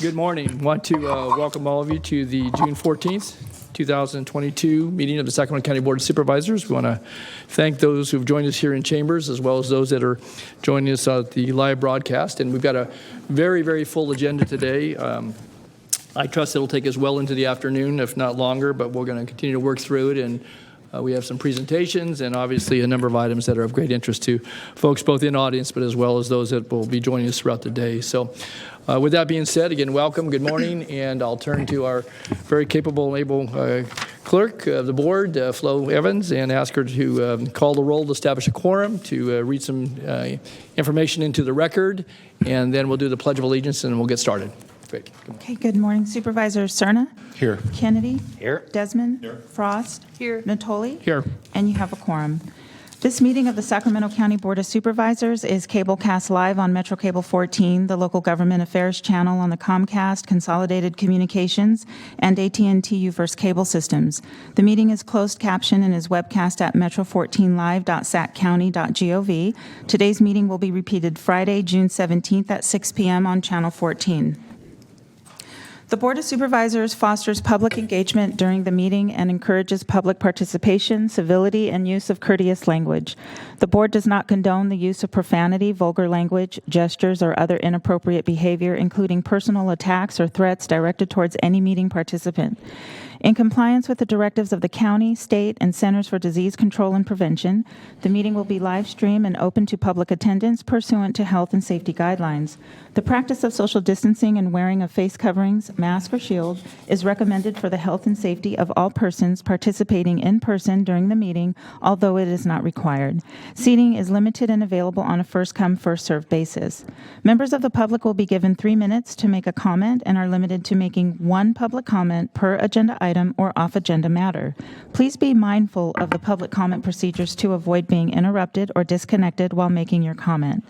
Good morning. Want to welcome all of you to the June 14th, 2022 meeting of the Sacramento County Board of Supervisors. We want to thank those who've joined us here in chambers, as well as those that are joining us at the live broadcast. And we've got a very, very full agenda today. I trust it'll take us well into the afternoon, if not longer, but we're going to continue to work through it. And we have some presentations and obviously a number of items that are of great interest to folks both in audience, but as well as those that will be joining us throughout the day. So with that being said, again, welcome, good morning, and I'll turn to our very capable and able clerk of the board, Flo Evans, and ask her to call the roll to establish a quorum, to read some information into the record, and then we'll do the Pledge of Allegiance and we'll get started. Great. Okay, good morning. Supervisor Cerna? Here. Kennedy? Here. Desmond? Here. Frost? Here. Natoli? Here. And you have a quorum. This meeting of the Sacramento County Board of Supervisors is cablecast live on Metro Cable 14, the local government affairs channel on the Comcast, Consolidated Communications, and AT&T UVerse cable systems. The meeting is closed caption and is webcast at metro14live.saccounty.gov. Today's meeting will be repeated Friday, June 17th at 6 p.m. on Channel 14. The Board of Supervisors fosters public engagement during the meeting and encourages public participation, civility, and use of courteous language. The Board does not condone the use of profanity, vulgar language, gestures, or other inappropriate behavior, including personal attacks or threats directed towards any meeting participant. In compliance with the directives of the county, state, and Centers for Disease Control and Prevention, the meeting will be live streamed and open to public attendance pursuant to health and safety guidelines. The practice of social distancing and wearing of face coverings, mask, or shield is recommended for the health and safety of all persons participating in person during the meeting, although it is not required. Seating is limited and available on a first-come, first-served basis. Members of the public will be given 3 minutes to make a comment and are limited to making one public comment per agenda item or off-agenda matter. Please be mindful of the public comment procedures to avoid being interrupted or disconnected while making your comment.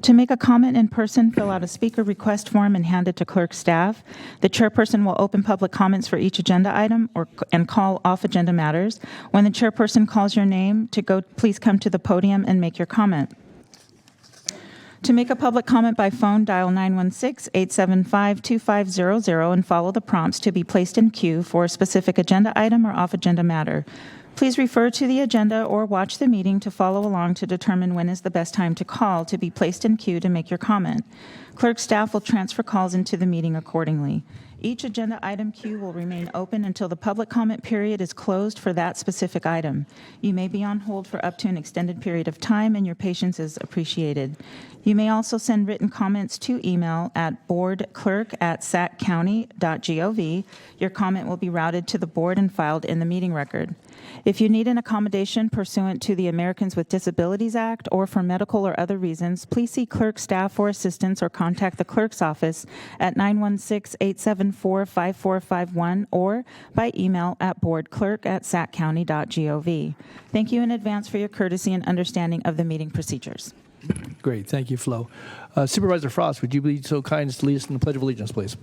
To make a comment in person, fill out a speaker request form and hand it to clerk staff. The chairperson will open public comments for each agenda item and call off-agenda matters. When the chairperson calls your name, please come to the podium and make your comment. To make a public comment by phone, dial 916-875-2500 and follow the prompts to be placed in queue for a specific agenda item or off-agenda matter. Please refer to the agenda or watch the meeting to follow along to determine when is the best time to call to be placed in queue to make your comment. Clerk staff will transfer calls into the meeting accordingly. Each agenda item queue will remain open until the public comment period is closed for that specific item. You may be on hold for up to an extended period of time, and your patience is appreciated. You may also send written comments to email at boardclerk@saccounty.gov. Your comment will be routed to the board and filed in the meeting record. If you need an accommodation pursuant to the Americans with Disabilities Act or for medical or other reasons, please see clerk staff for assistance or contact the clerk's office at 916-874-5451 or by email at boardclerk@saccounty.gov. Thank you in advance for your courtesy and understanding of the meeting procedures. Great. Thank you, Flo. Supervisor Frost, would you be so kind as to lead us in the Pledge of Allegiance, please?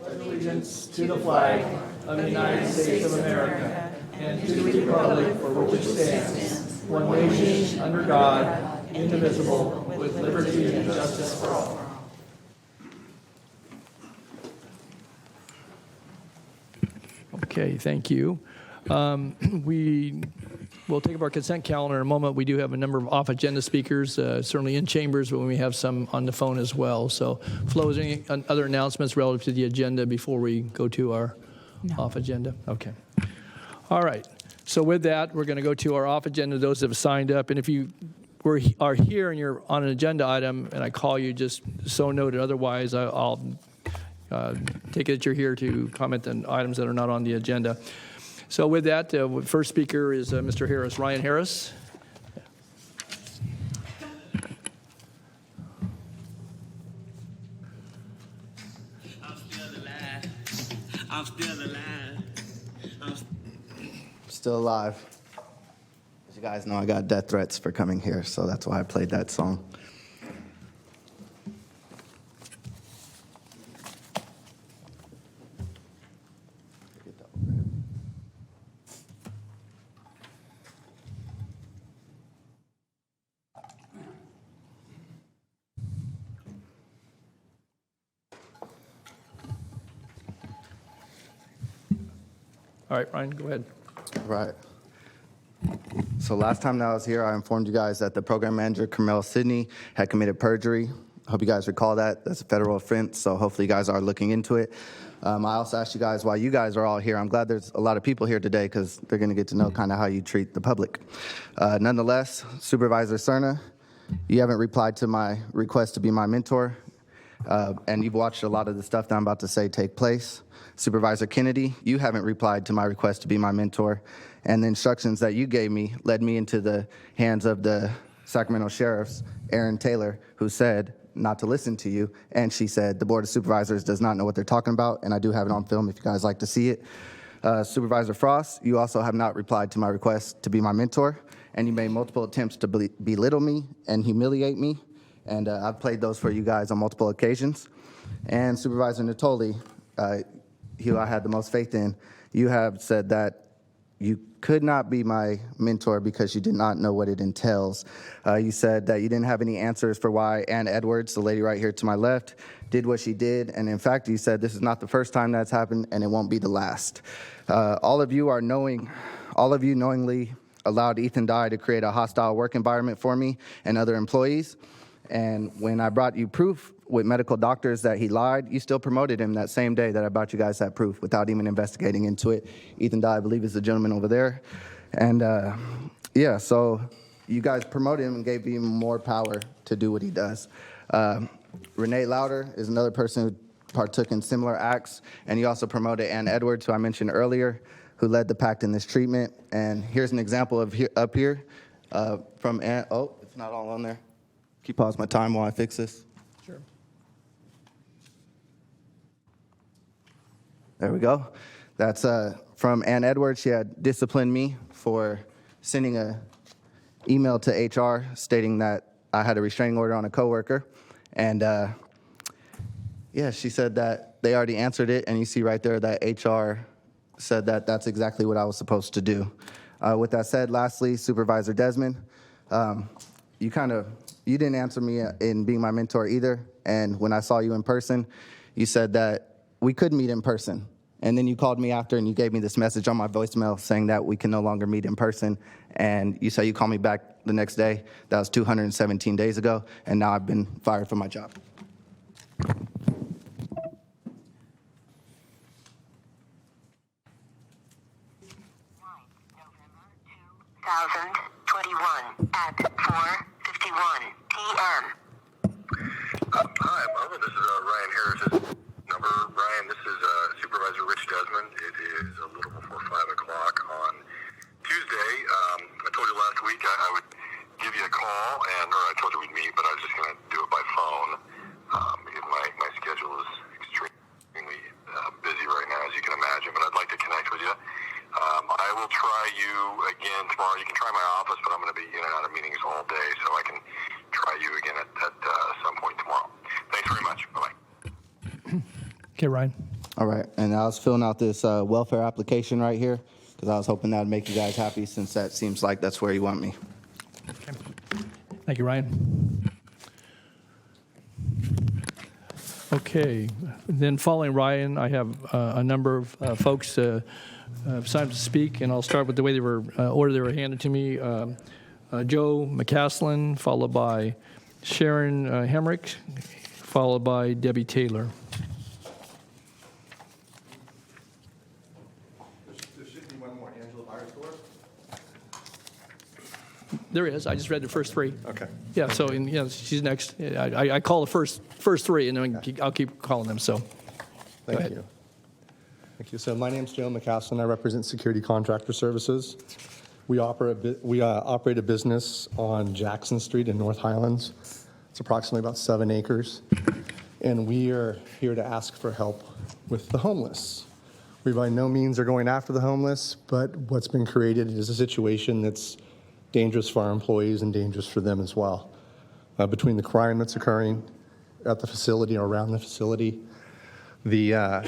Allegiance to the flag of the United States of America and to the republic for which it stands, one nation under God, indivisible, with liberty and justice for all. Okay, thank you. We will take up our consent calendar in a moment. We do have a number of off-agenda speakers, certainly in chambers, but we have some on the phone as well. So, Flo, is there any other announcements relative to the agenda before we go to our off-agenda? Okay. All right. So with that, we're going to go to our off-agenda, those that have signed up. And if you are here and you're on an agenda item and I call you, just so noted. Otherwise, I'll take it that you're here to comment on items that are not on the agenda. So with that, first speaker is Mr. Harris, Ryan Harris. I'm still alive. Still alive. As you guys know, I got death threats for coming here, so that's why I played that song. All right, Ryan, go ahead. Right. So last time that I was here, I informed you guys that the program manager, Carmel Sidney, had committed perjury. I hope you guys recall that. That's a federal offense, so hopefully you guys are looking into it. I also asked you guys why you guys are all here. I'm glad there's a lot of people here today because they're going to get to know kind of how you treat the public. Nonetheless, Supervisor Cerna, you haven't replied to my request to be my mentor, and you've watched a lot of the stuff that I'm about to say take place. Supervisor Kennedy, you haven't replied to my request to be my mentor, and the instructions that you gave me led me into the hands of the Sacramento Sheriff's Aaron Taylor, who said not to listen to you, and she said the Board of Supervisors does not know what they're talking about, and I do have it on film if you guys like to see it. Supervisor Frost, you also have not replied to my request to be my mentor, and you made multiple attempts to belittle me and humiliate me, and I've played those for you guys on multiple occasions. And Supervisor Natoli, who I had the most faith in, you have said that you could not be my mentor because you did not know what it entails. You said that you didn't have any answers for why Ann Edwards, the lady right here to my left, did what she did. And in fact, you said this is not the first time that's happened and it won't be the last. All of you knowingly allowed Ethan Dye to create a hostile work environment for me and other employees. And when I brought you proof with medical doctors that he lied, you still promoted him that same day that I brought you guys that proof without even investigating into it. Ethan Dye, I believe, is the gentleman over there. And yeah, so you guys promoted him and gave him more power to do what he does. Renee Lauder is another person who partook in similar acts, and you also promoted Ann Edwards, who I mentioned earlier, who led the pact in this treatment. And here's an example of up here from Ann. Oh, it's not all on there. Can you pause my time while I fix this? Sure. There we go. That's from Ann Edwards. She had disciplined me for sending an email to HR stating that I had a restraining order on a coworker. And yeah, she said that they already answered it. And you see right there that HR said that that's exactly what I was supposed to do. With that said, lastly, Supervisor Desmond, you didn't answer me in being my mentor either. And when I saw you in person, you said that we could meet in person. And then you called me after and you gave me this message on my voicemail saying that we can no longer meet in person. And you said you called me back the next day. That was 217 days ago. And now I've been fired from my job. November 2021 at 4:51 p.m. Hi, Barbara. This is Ryan Harris's number. Ryan, this is Supervisor Rich Desmond. It is a little before 5 o'clock on Tuesday. I told you last week I would give you a call, or I told you we'd meet, but I was just going to do it by phone because my schedule is extremely busy right now, as you can imagine, but I'd like to connect with you. I will try you again tomorrow. You can try my office, but I'm going to be in and out of meetings all day, so I can try you again at some point tomorrow. Thanks very much. Bye-bye. Okay, Ryan. All right. And I was filling out this welfare application right here because I was hoping that would make you guys happy since that seems like that's where you want me. Okay. Thank you, Ryan. Okay. Then following Ryan, I have a number of folks signed up to speak, and I'll start with the way they were order they were handed to me. Joe McCaslin, followed by Sharon Hemrick, followed by Debbie Taylor. There should be one more Angela Byers-Thorpe. There is. I just read the first three. Okay. Yeah. So, she's next. I call the first three, and then I'll keep calling them. So, Thank ahead. you. Thank you. So my name's Joe McCaslin. I represent Security Contractor Services. We operate a business on Jackson Street in North Highlands. It's approximately about 7 acres. And we are here to ask for help with the homeless. We by no means are going after the homeless, but what's been created is a situation that's dangerous for our employees and dangerous for them as well. Between the crime that's occurring at the facility or around the facility, the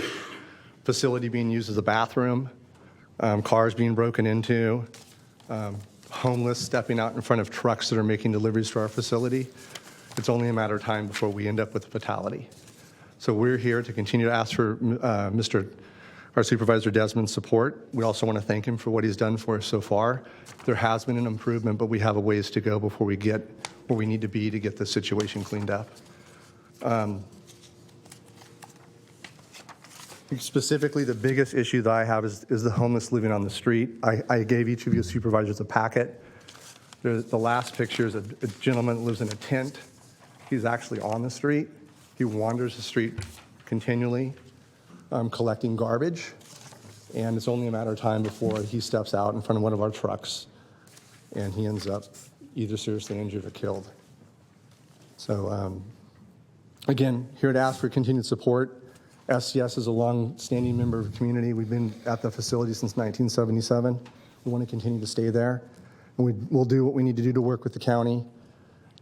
facility being used as a bathroom, cars being broken into, homeless stepping out in front of trucks that are making deliveries to our facility, it's only a matter of time before we end up with a fatality. So we're here to continue to ask for our Supervisor Desmond's support. We also want to thank him for what he's done for us so far. There has been an improvement, but we have a ways to go before we get where we need to be to get the situation cleaned up. Specifically, the biggest issue that I have is the homeless living on the street. I gave each of you supervisors a packet. The last picture is a gentleman that lives in a tent. He's actually on the street. He wanders the street continually, collecting garbage, and it's only a matter of time before he steps out in front of one of our trucks, and he ends up either seriously injured or killed. So, again, here to ask for continued support. SCS is a long-standing member of the community. We've been at the facility since 1977. We want to continue to stay there, and we'll do what we need to do to work with the county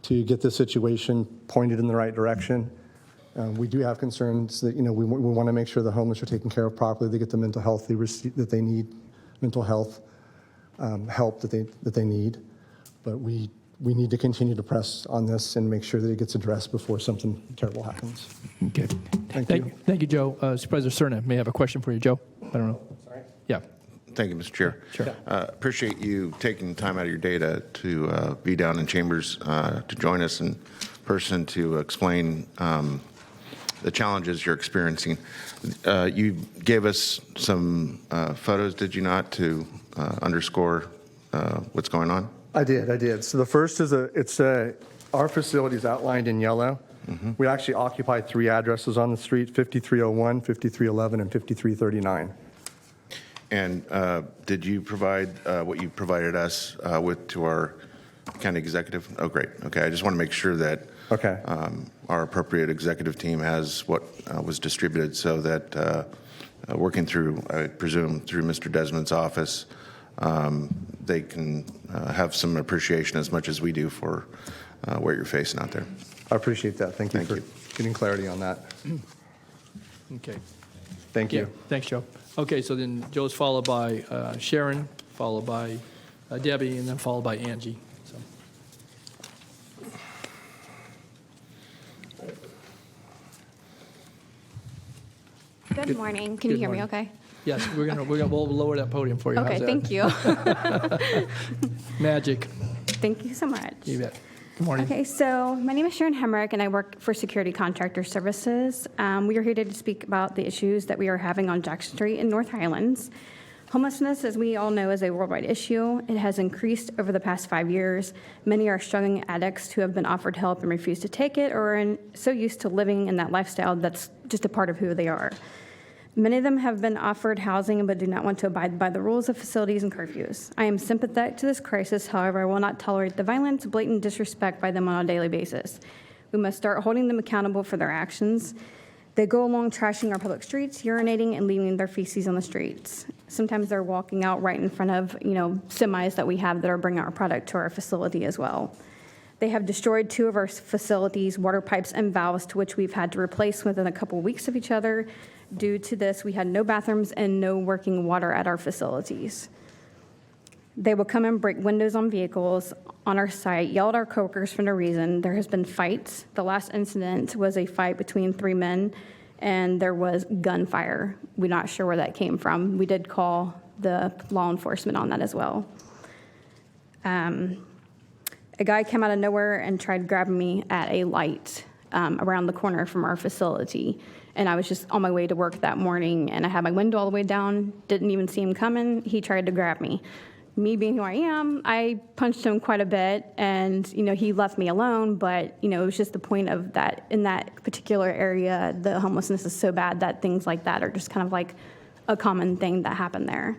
to get this situation pointed in the right direction. We do have concerns that, we want to make sure the homeless are taken care of properly. They get the mental health that they need, mental health help that they need. But we need to continue to press on this and make sure that it gets addressed before something terrible happens. Okay. Thank you. Thank you, Joe. Supervisor Cerna may have a question for you, Joe. I don't know. Sorry? Yeah. Thank you, Mr. Chair. Sure. Appreciate you taking time out of your day to be down in chambers to join us in person to explain the challenges you're experiencing. You gave us some photos, did you not, to underscore what's going on? I did. So the first is our facility is outlined in yellow. Mm-hmm. We actually occupy 3 addresses on the street: 5301, 5311, and 5339. And did you provide what you provided us with to our county executive? Oh, great. Okay, I just want to make sure that our appropriate executive team has what was distributed, so that working through, I presume, through Mr. Desmond's office, they can have some appreciation as much as we do for what you're facing out there. I appreciate that. Thank you for getting clarity on that. Okay. Thank you. Yeah. Thanks, Joe. Okay, so then Joe's followed by Sharon, followed by Debbie, and then followed by Angie. So. Good morning. Can you hear me okay? Yes, we'll lower that podium for you. Okay, thank you. Magic. Thank you so much. You bet. Good morning. Okay, so my name is Sharon Hemrick, and I work for Security Contractor Services. We are here today to speak about the issues that we are having on Jackson Street in North Highlands. Homelessness, as we all know, is a worldwide issue. It has increased over the past 5 years. Many are struggling addicts who have been offered help and refuse to take it, or are so used to living in that lifestyle that's just a part of who they are. Many of them have been offered housing but do not want to abide by the rules of facilities and curfews. I am sympathetic to this crisis. However, I will not tolerate the violence, blatant disrespect by them on a daily basis. We must start holding them accountable for their actions. They go along trashing our public streets, urinating, and leaving their feces on the streets. Sometimes they're walking out right in front of, semis that we have that are bringing our product to our facility as well. They have destroyed 2 of our facilities' water pipes and valves, to which we've had to replace within a couple weeks of each other. Due to this, we had no bathrooms and no working water at our facilities. They will come and break windows on vehicles on our site, yell at our coworkers for no reason. There has been fights. The last incident was a fight between 3 men, and there was gunfire. We're not sure where that came from. We did call the law enforcement on that as well. A guy came out of nowhere and tried grabbing me at a light around the corner from our facility. And I was just on my way to work that morning, and I had my window all the way down, didn't even see him coming. He tried to grab me. Me being who I am, I punched him quite a bit, and, he left me alone, but, it was just the point of that, in that particular area, the homelessness is so bad that things like that are just kind of like a common thing that happened there.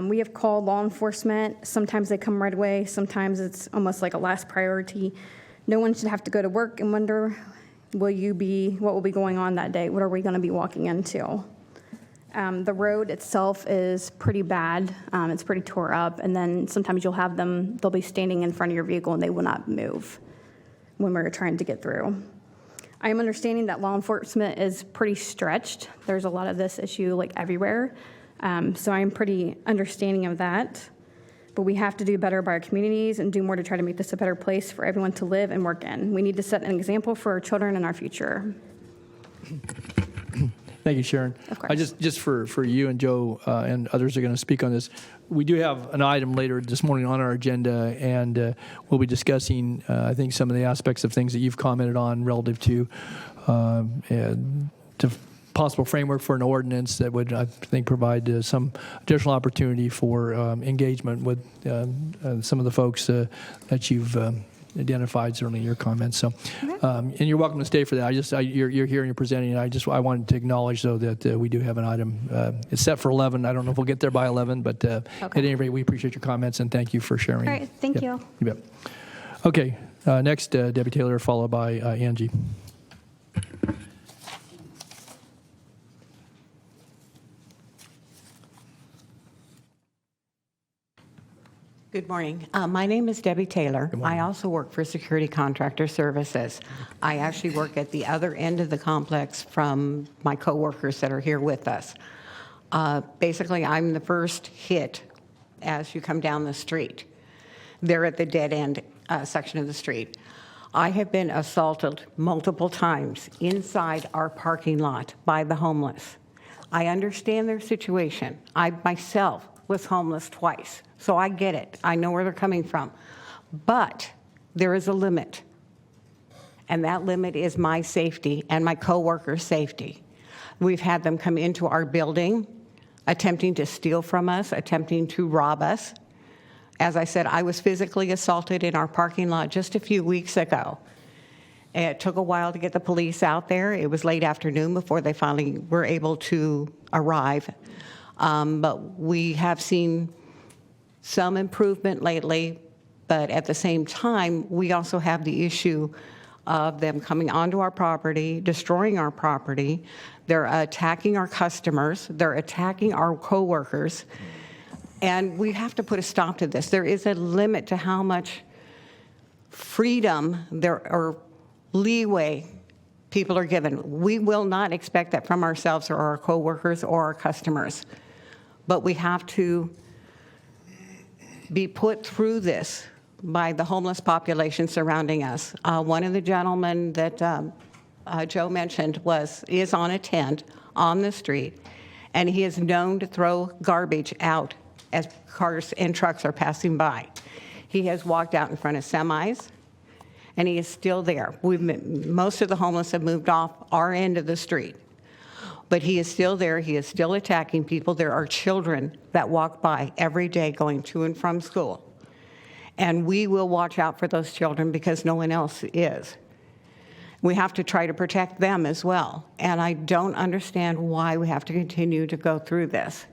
We have called law enforcement. Sometimes they come right away. Sometimes it's almost like a last priority. No one should have to go to work and wonder, what will be going on that day? What are we going to be walking into? The road itself is pretty bad. It's pretty tore up. And then sometimes they'll be standing in front of your vehicle and they will not move when we're trying to get through. I am understanding that law enforcement is pretty stretched. There's a lot of this issue everywhere. So I'm pretty understanding of that. But we have to do better by our communities and do more to try to make this a better place for everyone to live and work in. We need to set an example for our children and our future. Thank you, Sharon. Of course. Just for you and Joe and others are going to speak on this, we do have an item later this morning on our agenda, and we'll be discussing, I think, some of the aspects of things that you've commented on relative to possible framework for an ordinance that would, I think, provide some additional opportunity for engagement with some of the folks that you've identified, certainly in your comments. So, and you're welcome to stay for that. You're here and you're presenting. I wanted to acknowledge, though, that we do have an item. It's set for 11. I don't know if we'll get there by 11, but at any rate, we appreciate your comments and thank you for sharing. All right, thank you. You bet. Okay, next, Debbie Taylor, followed by Angie. Good morning. My name is Debbie Taylor. I also work for Security Contractor Services. I actually work at the other end of the complex from my coworkers that are here with us. Basically, I'm the first hit as you come down the street. They're at the dead end section of the street. I have been assaulted multiple times inside our parking lot by the homeless. I understand their situation. I myself was homeless twice, so I get it. I know where they're coming from. But there is a limit, and that limit is my safety and my coworkers' safety. We've had them come into our building, attempting to steal from us, attempting to rob us. As I said, I was physically assaulted in our parking lot just a few weeks ago. It took a while to get the police out there. It was late afternoon before they finally were able to arrive. But we have seen some improvement lately, but at the same time, we also have the issue of them coming onto our property, destroying our property. They're attacking our customers. They're attacking our coworkers. And we have to put a stop to this. There is a limit to how much freedom or leeway people are given. We will not expect that from ourselves or our coworkers or our customers. But we have to be put through this by the homeless population surrounding us. One of the gentlemen that Joe mentioned is on a tent on the street, and he is known to throw garbage out as cars and trucks are passing by. He has walked out in front of semis, and he is still there. Most of the homeless have moved off our end of the street. But he is still there. He is still attacking people. There are children that walk by every day going to and from school. And we will watch out for those children because no one else is. We have to try to protect them as well. And I don't understand why we have to continue to go through this.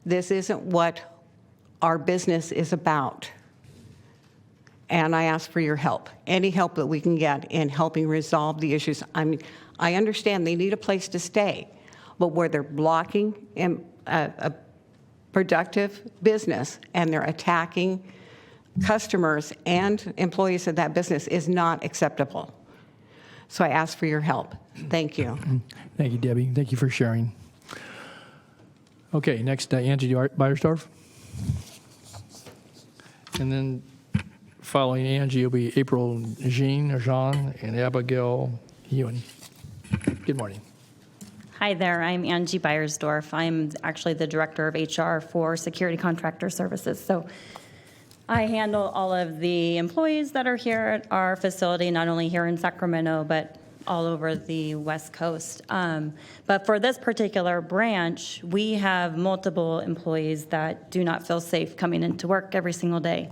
This isn't what our business is about. And I ask for your help, any help that we can get in helping resolve the issues. I understand they need a place to stay. But where they're blocking a productive business and they're attacking customers and employees of that business is not acceptable. So I ask for your help. Thank you. Thank you, Debbie. Thank you for sharing. Okay, next, Angie Beiersdorf. And then following Angie will be April Jean, and Abigail Ewan. Good morning. Hi there, I'm Angie Beiersdorf. I'm actually the Director of HR for Security Contractor Services. So I handle all of the employees that are here at our facility, not only here in Sacramento, but all over the West Coast. But for this particular branch, we have multiple employees that do not feel safe coming into work every single day.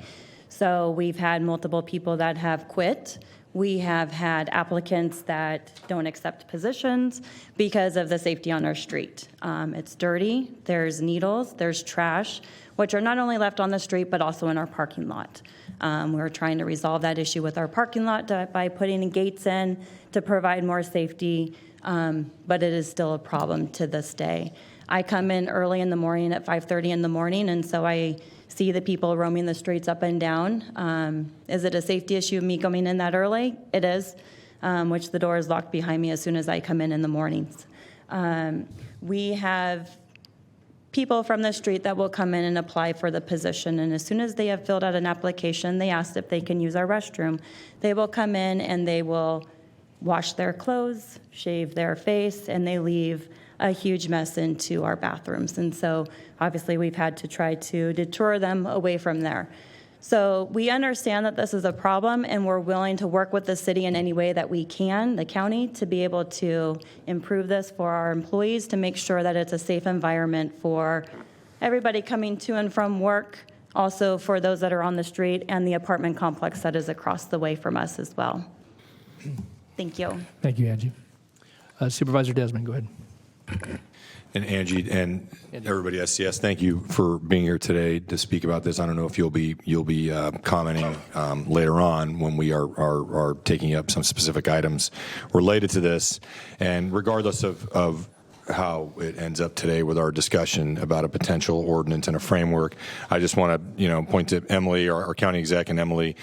So we've had multiple people that have quit. We have had applicants that don't accept positions because of the safety on our street. It's dirty, there's needles, there's trash, which are not only left on the street, but also in our parking lot. We're trying to resolve that issue with our parking lot by putting gates in to provide more safety, but it is still a problem to this day. I come in early in the morning at 5:30 in the morning, and so I see the people roaming the streets up and down. Is it a safety issue of me coming in that early? It is, which the door is locked behind me as soon as I come in the mornings. We have people from the street that will come in and apply for the position, and as soon as they have filled out an application, they ask if they can use our restroom. They will come in and they will wash their clothes, shave their face, and they leave a huge mess into our bathrooms. And so obviously we've had to try to deter them away from there. So we understand that this is a problem, and we're willing to work with the city in any way that we can, the county, to be able to improve this for our employees, to make sure that it's a safe environment for everybody coming to and from work, also for those that are on the street, and the apartment complex that is across the way from us as well. Thank you. Thank you, Angie. Supervisor Desmond, go ahead. And Angie and everybody at SCS, thank you for being here today to speak about this. I don't know if you'll be commenting later on when we are taking up some specific items related to this. And regardless of how it ends up today with our discussion about a potential ordinance and a framework, I just want to point to Emily, our county exec, and Emily,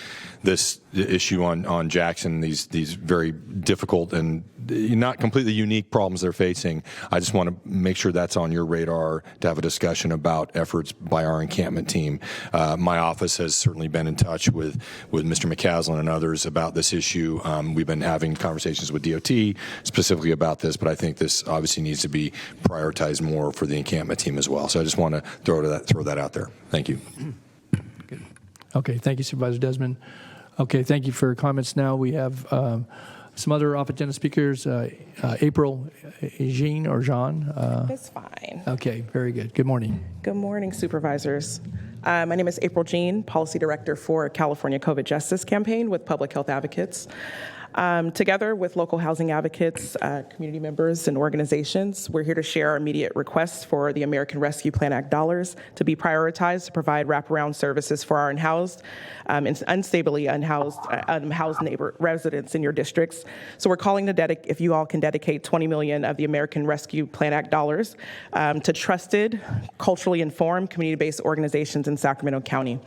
this issue on Jackson, these very difficult and not completely unique problems they're facing. I just want to make sure that's on your radar to have a discussion about efforts by our encampment team. My office has certainly been in touch with Mr. McCaslin and others about this issue. We've been having conversations with DOT specifically about this, but I think this obviously needs to be prioritized more for the encampment team as well. So I just want to throw that out there. Thank you. Good. Okay, thank you, Supervisor Desmond. Okay, thank you for your comments. Now we have some other off-agenda speakers. April, Jean or Jean? That's fine. Okay, very good. Good morning. Good morning, Supervisors. My name is April Jean, Policy Director for California COVID Justice Campaign with Public Health Advocates. Together with local housing advocates, community members, and organizations, we're here to share our immediate requests for the American Rescue Plan Act dollars to be prioritized to provide wraparound services for our unhoused and unstably unhoused neighbor residents in your districts. So we're calling to if you all can dedicate $20 million of the American Rescue Plan Act dollars to trusted, culturally informed, community-based organizations in Sacramento County.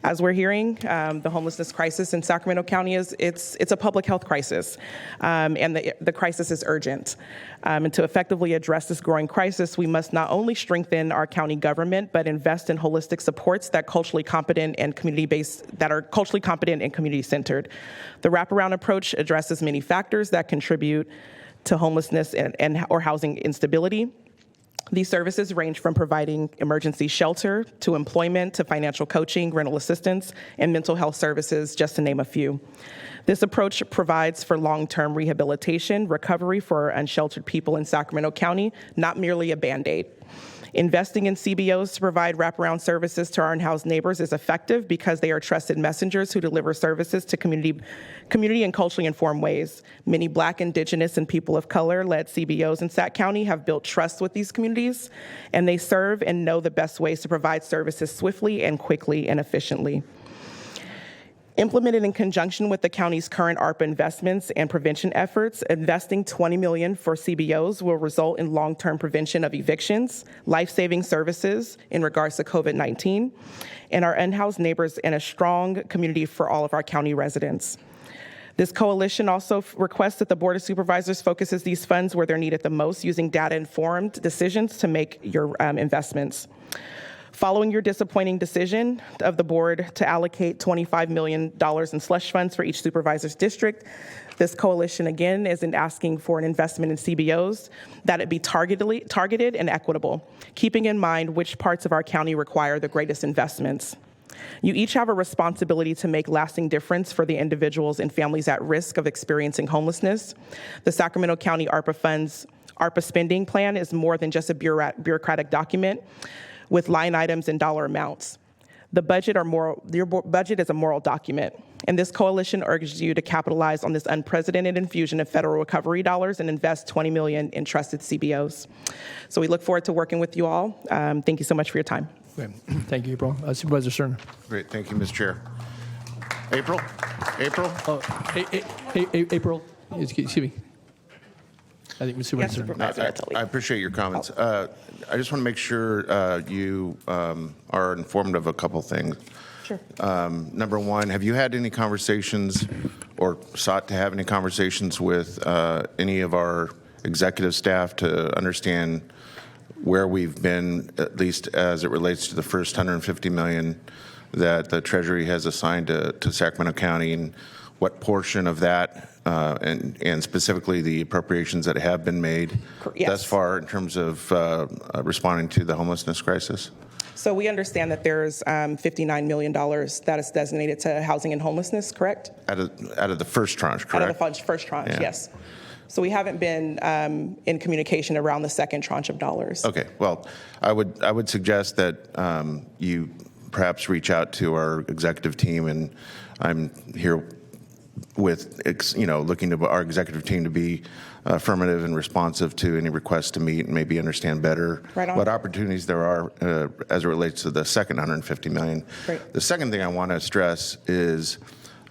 As we're hearing, the homelessness crisis in Sacramento County it's a public health crisis, and the crisis is urgent. And to effectively address this growing crisis, we must not only strengthen our county government, but invest in holistic supports that are culturally competent and community-centered. The wraparound approach addresses many factors that contribute to homelessness or housing instability. These services range from providing emergency shelter to employment to financial coaching, rental assistance, and mental health services, just to name a few. This approach provides for long-term rehabilitation, recovery for unsheltered people in Sacramento County, not merely a Band-Aid. Investing in CBOs to provide wraparound services to our unhoused neighbors is effective because they are trusted messengers who deliver services to community and culturally informed ways. Many Black, Indigenous, and people of color-led CBOs in Sac County have built trust with these communities, and they serve and know the best ways to provide services swiftly and quickly and efficiently. Implemented in conjunction with the county's current ARPA investments and prevention efforts, investing $20 million for CBOs will result in long-term prevention of evictions, life-saving services in regards to COVID-19, and our unhoused neighbors and a strong community for all of our county residents. This coalition also requests that the Board of Supervisors focuses these funds where they're needed the most, using data-informed decisions to make your investments. Following your disappointing decision of the board to allocate $25 million in slush funds for each supervisor's district, this coalition again is asking for an investment in CBOs, that it be targeted and equitable, keeping in mind which parts of our county require the greatest investments. You each have a responsibility to make lasting difference for the individuals and families at risk of experiencing homelessness. The Sacramento County ARPA spending plan is more than just a bureaucratic document with line items and dollar amounts. Your budget is a moral document, and this coalition urges you to capitalize on this unprecedented infusion of federal recovery dollars and invest $20 million in trusted CBOs. So we look forward to working with you all. Thank you so much for your time. Okay. Thank you, April. Supervisor Cerna. Great, thank you, Mr. Chair. April? April, excuse me. I think Ms. Supervisor. I appreciate your comments. I just want to make sure you are informed of a couple things. Sure. Number one, have you had any conversations or sought to have any conversations with any of our executive staff to understand where we've been, at least as it relates to the first $150 million that the Treasury has assigned to Sacramento County, and what portion of that, and specifically the appropriations that have been made Yes. thus far in terms of responding to the homelessness crisis? So we understand that there's $59 million that is designated to housing and homelessness, correct? Out of the first tranche, correct? Out of the first tranche, Yeah. yes. So we haven't been in communication around the second tranche of dollars. Okay, well, I would suggest that you perhaps reach out to our executive team, and I'm here with, looking to our executive team to be affirmative and responsive to any requests to meet and maybe understand better Right on. what opportunities there are as it relates to the second $150 million. Great. The second thing I want to stress is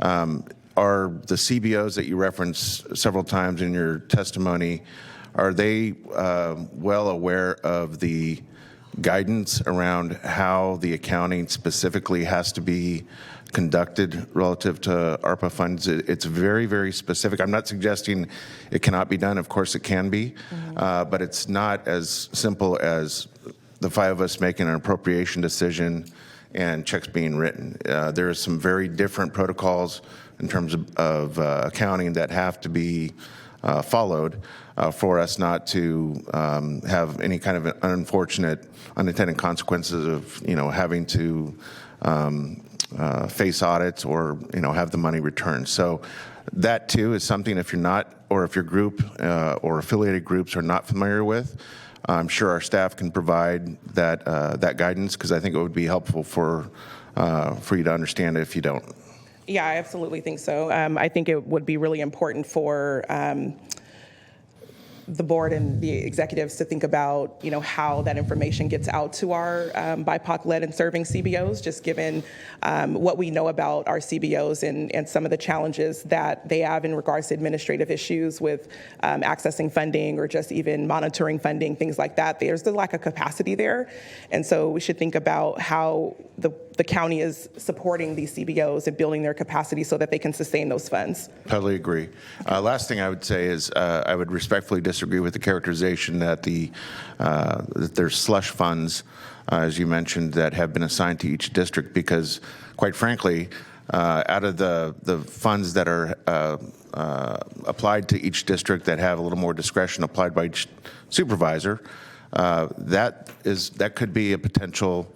are the CBOs that you referenced several times in your testimony, are they well aware of the guidance around how the accounting specifically has to be conducted relative to ARPA funds? It's very, very specific. I'm not suggesting it cannot be done. Of course it can be, but it's not as simple as the five of us making an appropriation decision and checks being written. There are some very different protocols in terms of accounting that have to be followed for us not to have any kind of unfortunate unintended consequences of having to face audits or have the money returned. So that too is something, if you're not, or if your group or affiliated groups are not familiar with, I'm sure our staff can provide that guidance, because I think it would be helpful for you to understand it if you don't. Yeah, I absolutely think so. I think it would be really important for the board and the executives to think about, how that information gets out to our BIPOC-led and serving CBOs, just given what we know about our CBOs and some of the challenges that they have in regards to administrative issues with accessing funding or just even monitoring funding, things like that. There's the lack of capacity there. And so we should think about how the county is supporting these CBOs and building their capacity so that they can sustain those funds. Totally agree. Last thing I would say is I would respectfully disagree with the characterization that that there's slush funds, as you mentioned, that have been assigned to each district, because quite frankly, out of the funds that are applied to each district that have a little more discretion applied by each supervisor, that could be a potential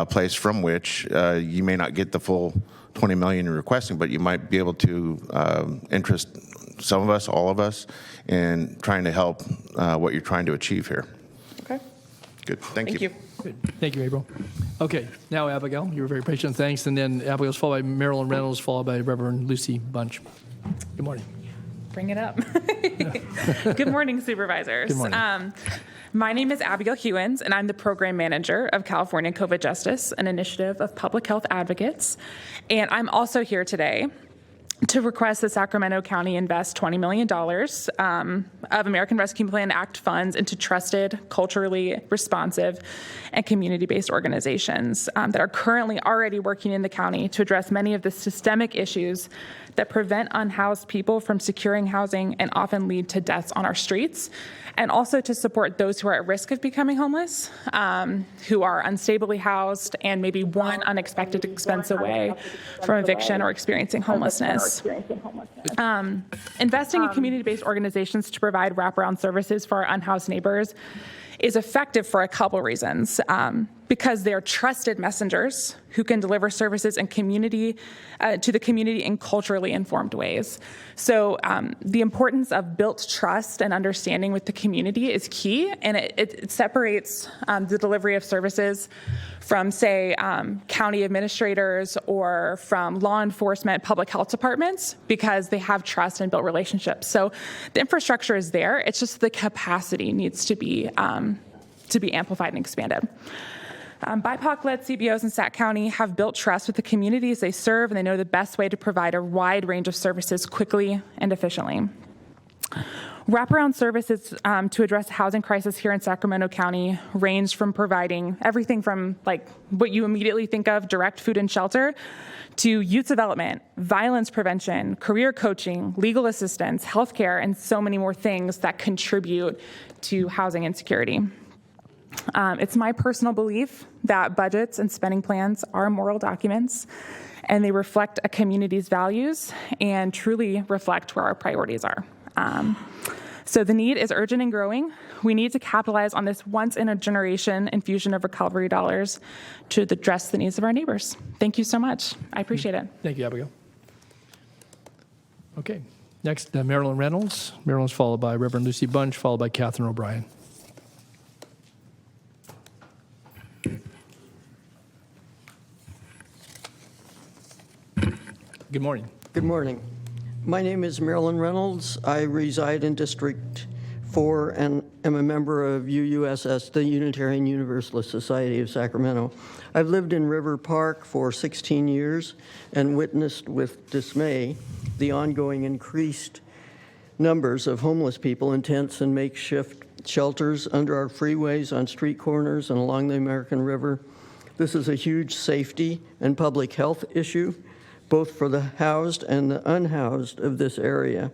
place from which you may not get the full $20 million you're requesting, but you might be able to interest some of us, all of us, in trying to help what you're trying to achieve here. Okay. Good. Thank you. Good. Thank you, April. Okay, now Abigail, you were very patient, thanks. And then Abigail's followed by Marilyn Reynolds, followed by Reverend Lucy Bunch. Good morning. Bring it up. Good morning, supervisors. Good morning. My name is Abigail Hewins, and I'm the program manager of California COVID Justice, an initiative of public health advocates. And I'm also here today to request that Sacramento County invest $20 million of American Rescue Plan Act funds into trusted, culturally responsive, and community-based organizations that are currently already working in the county to address many of the systemic issues that prevent unhoused people from securing housing and often lead to deaths on our streets, and also to support those who are at risk of becoming homeless, who are unstably housed and maybe one unexpected expense away from eviction or experiencing homelessness. Investing in community-based organizations to provide wraparound services for our unhoused neighbors is effective for a couple reasons. Because they're trusted messengers who can deliver services and community to the community in culturally informed ways. So the importance of built trust and understanding with the community is key, and it separates the delivery of services from, say, county administrators or from law enforcement, public health departments, because they have trust and built relationships. So the infrastructure is there. It's just the capacity needs to be amplified and expanded. BIPOC-led CBOs in Sac County have built trust with the communities they serve, and they know the best way to provide a wide range of services quickly and efficiently. Wraparound services to address the housing crisis here in Sacramento County range from providing everything from like what you immediately think of, direct food and shelter, to youth development, violence prevention, career coaching, legal assistance, healthcare, and so many more things that contribute to housing insecurity. It's my personal belief that budgets and spending plans are moral documents, and they reflect a community's values and truly reflect where our priorities are. So the need is urgent and growing. We need to capitalize on this once-in-a-generation infusion of recovery dollars to address the needs of our neighbors. Thank you so much. I appreciate it. Thank you, Abigail. Okay, next, Marilyn Reynolds. Marilyn's followed by Reverend Lucy Bunch, followed by Catherine O'Brien. Good morning. Good morning. My name is Marilyn Reynolds. I reside in District 4 and am a member of UUSS, the Unitarian Universalist Society of Sacramento. I've lived in River Park for 16 years and witnessed with dismay the ongoing increased numbers of homeless people in tents and makeshift shelters under our freeways, on street corners, and along the American River. This is a huge safety and public health issue, both for the housed and the unhoused of this area.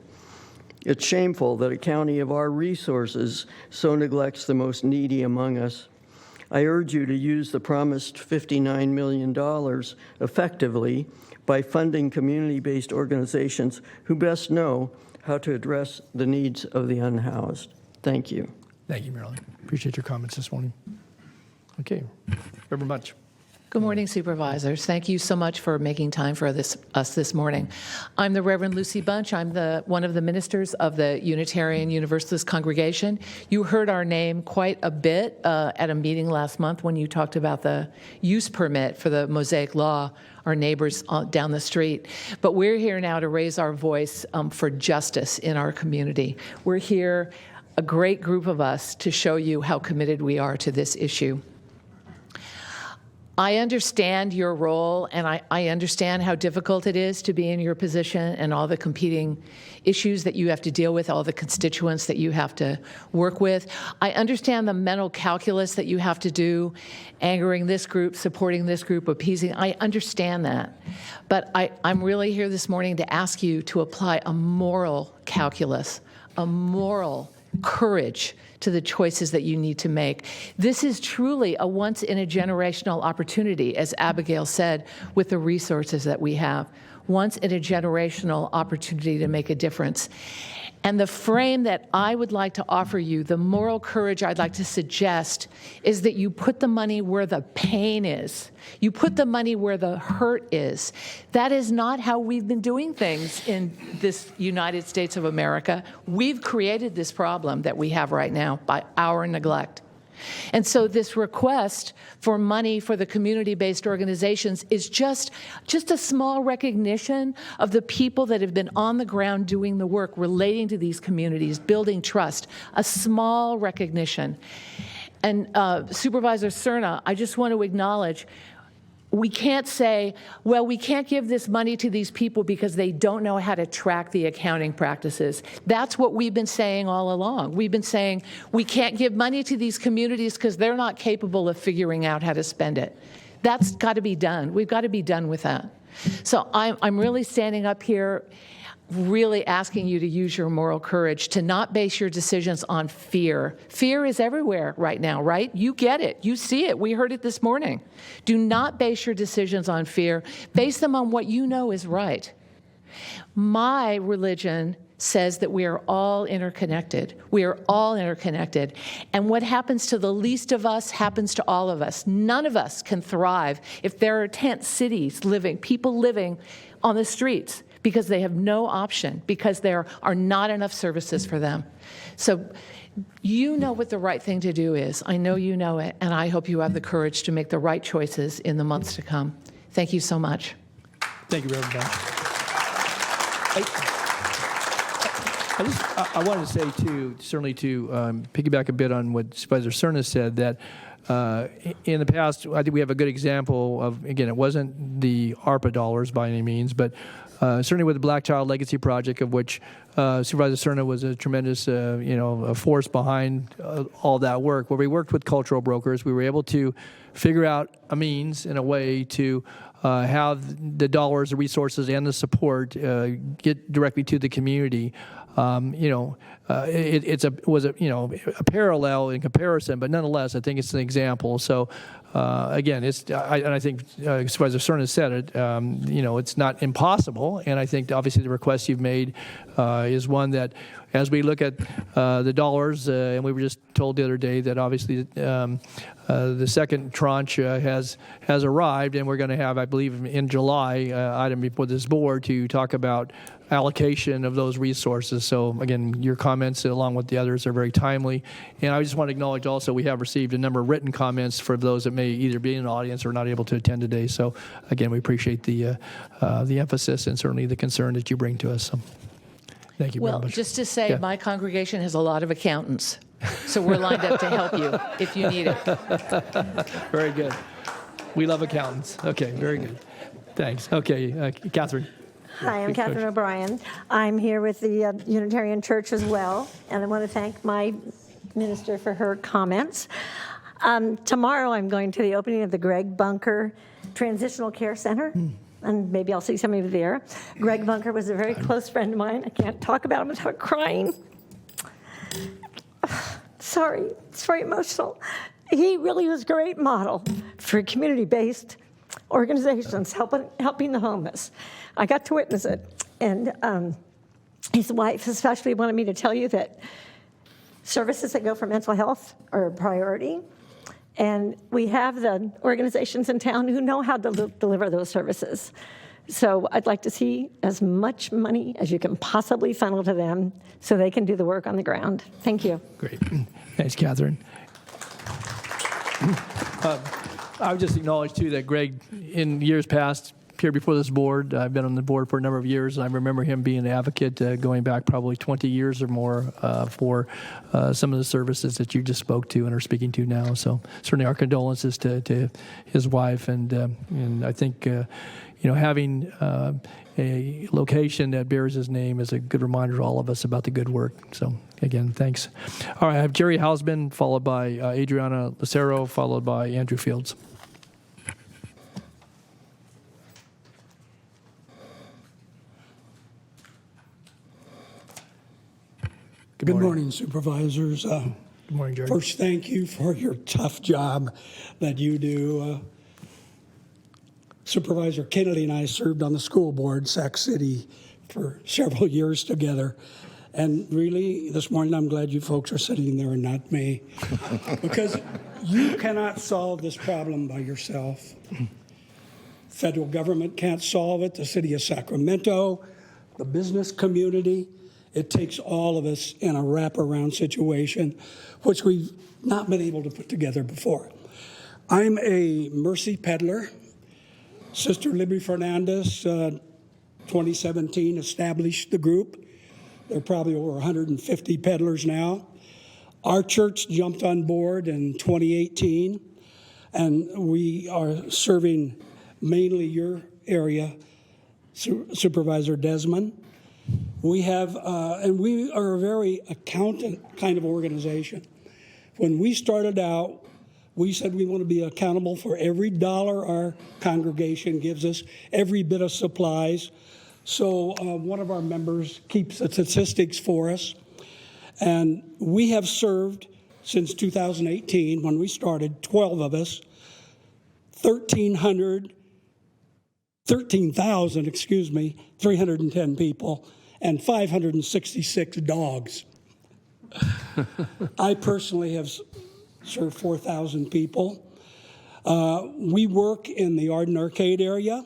It's shameful that a county of our resources so neglects the most needy among us. I urge you to use the promised $59 million effectively by funding community-based organizations who best know how to address the needs of the unhoused. Thank you. Thank you, Marilyn. Appreciate your comments this morning. Okay, Reverend Bunch. Good morning, Supervisors. Thank you so much for making time for us this morning. I'm the Reverend Lucy Bunch. I'm one of the ministers of the Unitarian Universalist congregation. You heard our name quite a bit at a meeting last month when you talked about the use permit for the Mosaic Law, our neighbors down the street. But we're here now to raise our voice for justice in our community. We're here, a great group of us, to show you how committed we are to this issue. I understand your role, and I understand how difficult it is to be in your position and all the competing issues that you have to deal with, all the constituents that you have to work with. I understand the mental calculus that you have to do, angering this group, supporting this group, appeasing. I understand that. But I'm really here this morning to ask you to apply a moral calculus, a moral courage to the choices that you need to make. This is truly a once-in-a-generational opportunity, as Abigail said, with the resources that we have. Once-in-a-generational opportunity to make a difference. And the frame that I would like to offer you, the moral courage I'd like to suggest, is that you put the money where the pain is. You put the money where the hurt is. That is not how we've been doing things in this United States of America. We've created this problem that we have right now by our neglect. And so this request for money for the community-based organizations is just a small recognition of the people that have been on the ground doing the work relating to these communities, building trust, a small recognition. And Supervisor Cerna, I just want to acknowledge, we can't say, well, we can't give this money to these people because they don't know how to track the accounting practices. That's what we've been saying all along. We've been saying we can't give money to these communities because they're not capable of figuring out how to spend it. That's got to be done. We've got to be done with that. So I'm really standing up here really asking you to use your moral courage to not base your decisions on fear. Fear is everywhere right now, right? You get it. You see it. We heard it this morning. Do not base your decisions on fear. Base them on what you know is right. My religion says that we are all interconnected. We are all interconnected. And what happens to the least of us happens to all of us. None of us can thrive if there are tent cities living, people living on the streets, because they have no option, because there are not enough services for them. So you know what the right thing to do is. I know you know it, and I hope you have the courage to make the right choices in the months to come. Thank you so much. Thank you, Reverend Bunch. I wanted to say, too, certainly to piggyback a bit on what Supervisor Cerna said, that in the past, I think we have a good example of, again, it wasn't the ARPA dollars by any means, but certainly with the Black Child Legacy Project, of which Supervisor Cerna was a tremendous, a force behind all that work, where we worked with cultural brokers. We were able to figure out a means and a way to have the dollars, the resources, and the support get directly to the community. was a parallel in comparison, but nonetheless, I think it's an example. So again, I think Supervisor Stern has said it. It's not impossible, and I think obviously the request you've made is one that, as we look at the dollars, and we were just told the other day that obviously the second tranche has arrived, and we're going to have, I believe, in July, item before this board to talk about allocation of those resources. So again, your comments along with the others are very timely. And I just want to acknowledge also we have received a number of written comments for those that may either be in the audience or not able to attend today. So again, we appreciate the emphasis and certainly the concern that you bring to us. So thank you very Well, much. just to say, Yeah. my congregation has a lot of accountants, so we're lined up to help you if you need it. Very good. We love accountants. Okay, very good. Thanks. Okay, Catherine. Hi, I'm Coach. Catherine O'Brien. I'm here with the Unitarian Church as well, and I want to thank my minister for her comments. Tomorrow I'm going to the opening of the Greg Bunker Transitional Care Center, and maybe I'll see some of you there. Greg Bunker was a very close friend of mine. I can't talk about him without crying. Sorry, it's very emotional. He really was a great model for community-based organizations helping the homeless. I got to witness it, and his wife especially wanted me to tell you that services that go for mental health are a priority, and we have the organizations in town who know how to deliver those services. So I'd like to see as much money as you can possibly funnel to them so they can do the work on the ground. Thank you. Great. Thanks, Catherine. I would just acknowledge, too, that Greg, in years past, appeared before this board. I've been on the board for a number of years, and I remember him being an advocate going back probably 20 years or more for some of the services that you just spoke to and are speaking to now. So certainly our condolences to his wife, and I think having a location that bears his name is a good reminder to all of us about the good work. So again, thanks. All right, I have Jerry Hausman, followed by Adriana Lucero, followed by Andrew Fields. Good morning, Supervisors. Good morning, Jerry. First, thank you for your tough job that you do. Supervisor Kennedy and I served on the school board, Sac City, for several years together. And really, this morning, I'm glad you folks are sitting there and not me. Because you cannot solve this problem by yourself. Federal government can't solve it, the city of Sacramento, the business community. It takes all of us in a wraparound situation, which we've not been able to put together before. I'm a mercy peddler. Sister Libby Fernandez, 2017, established the group. There are probably over 150 peddlers now. Our church jumped on board in 2018, and we are serving mainly your area, Supervisor Desmond. We have, and we are a very accountant kind of organization. When we started out, we said we want to be accountable for every dollar our congregation gives us, every bit of supplies. So one of our members keeps the statistics for us. And we have served since 2018, when we started, 12 of us, 310 people, and 566 dogs. I personally have served 4,000 people. We work in the Arden Arcade area,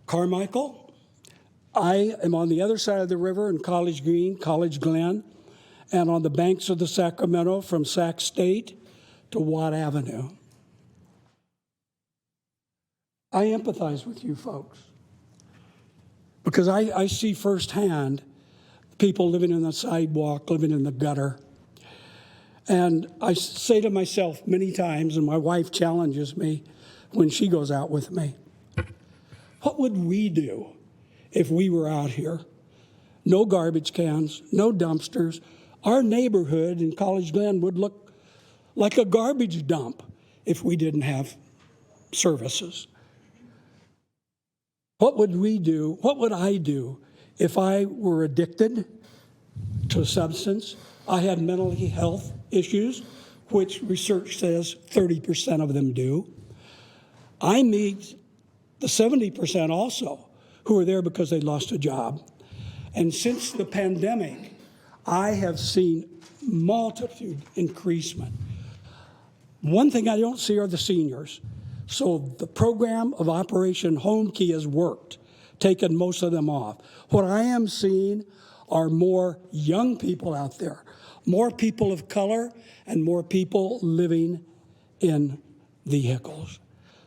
Carmichael. I am on the other side of the river in College Green, College Glen, and on the banks of the Sacramento from Sac State to Watt Avenue. I empathize with you folks because I see firsthand people living in the sidewalk, living in the gutter. And I say to myself many times, and my wife challenges me when she goes out with me, what would we do if we were out here? No garbage cans, no dumpsters. Our neighborhood in College Glen would look like a garbage dump if we didn't have services. What would we do? What would I do If I were addicted to a substance, I had mental health issues, which research says 30% of them do. I meet the 70% also who are there because they lost a job. And since the pandemic, I have seen multitude increasement. One thing I don't see are the seniors. So the program of Operation Home Key has worked, taken most of them off. What I am seeing are more young people out there, more people of color, and more people living in vehicles.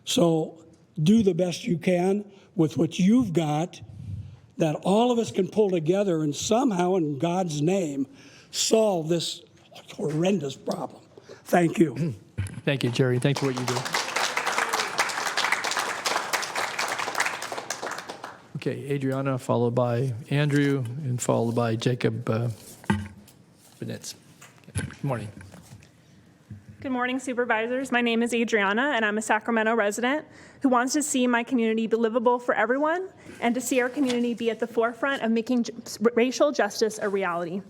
So do the best you can with what you've got, that all of us can pull together and somehow, in God's name, solve this horrendous problem. Thank you. Thank you, Jerry. Thanks for what you do. Okay, Adriana, followed by Andrew, and followed by Jacob Benitz. Good morning. Good morning, supervisors. My name is Adriana, and I'm a Sacramento resident who wants to see my community be livable for everyone and to see our community be at the forefront of making racial justice a reality.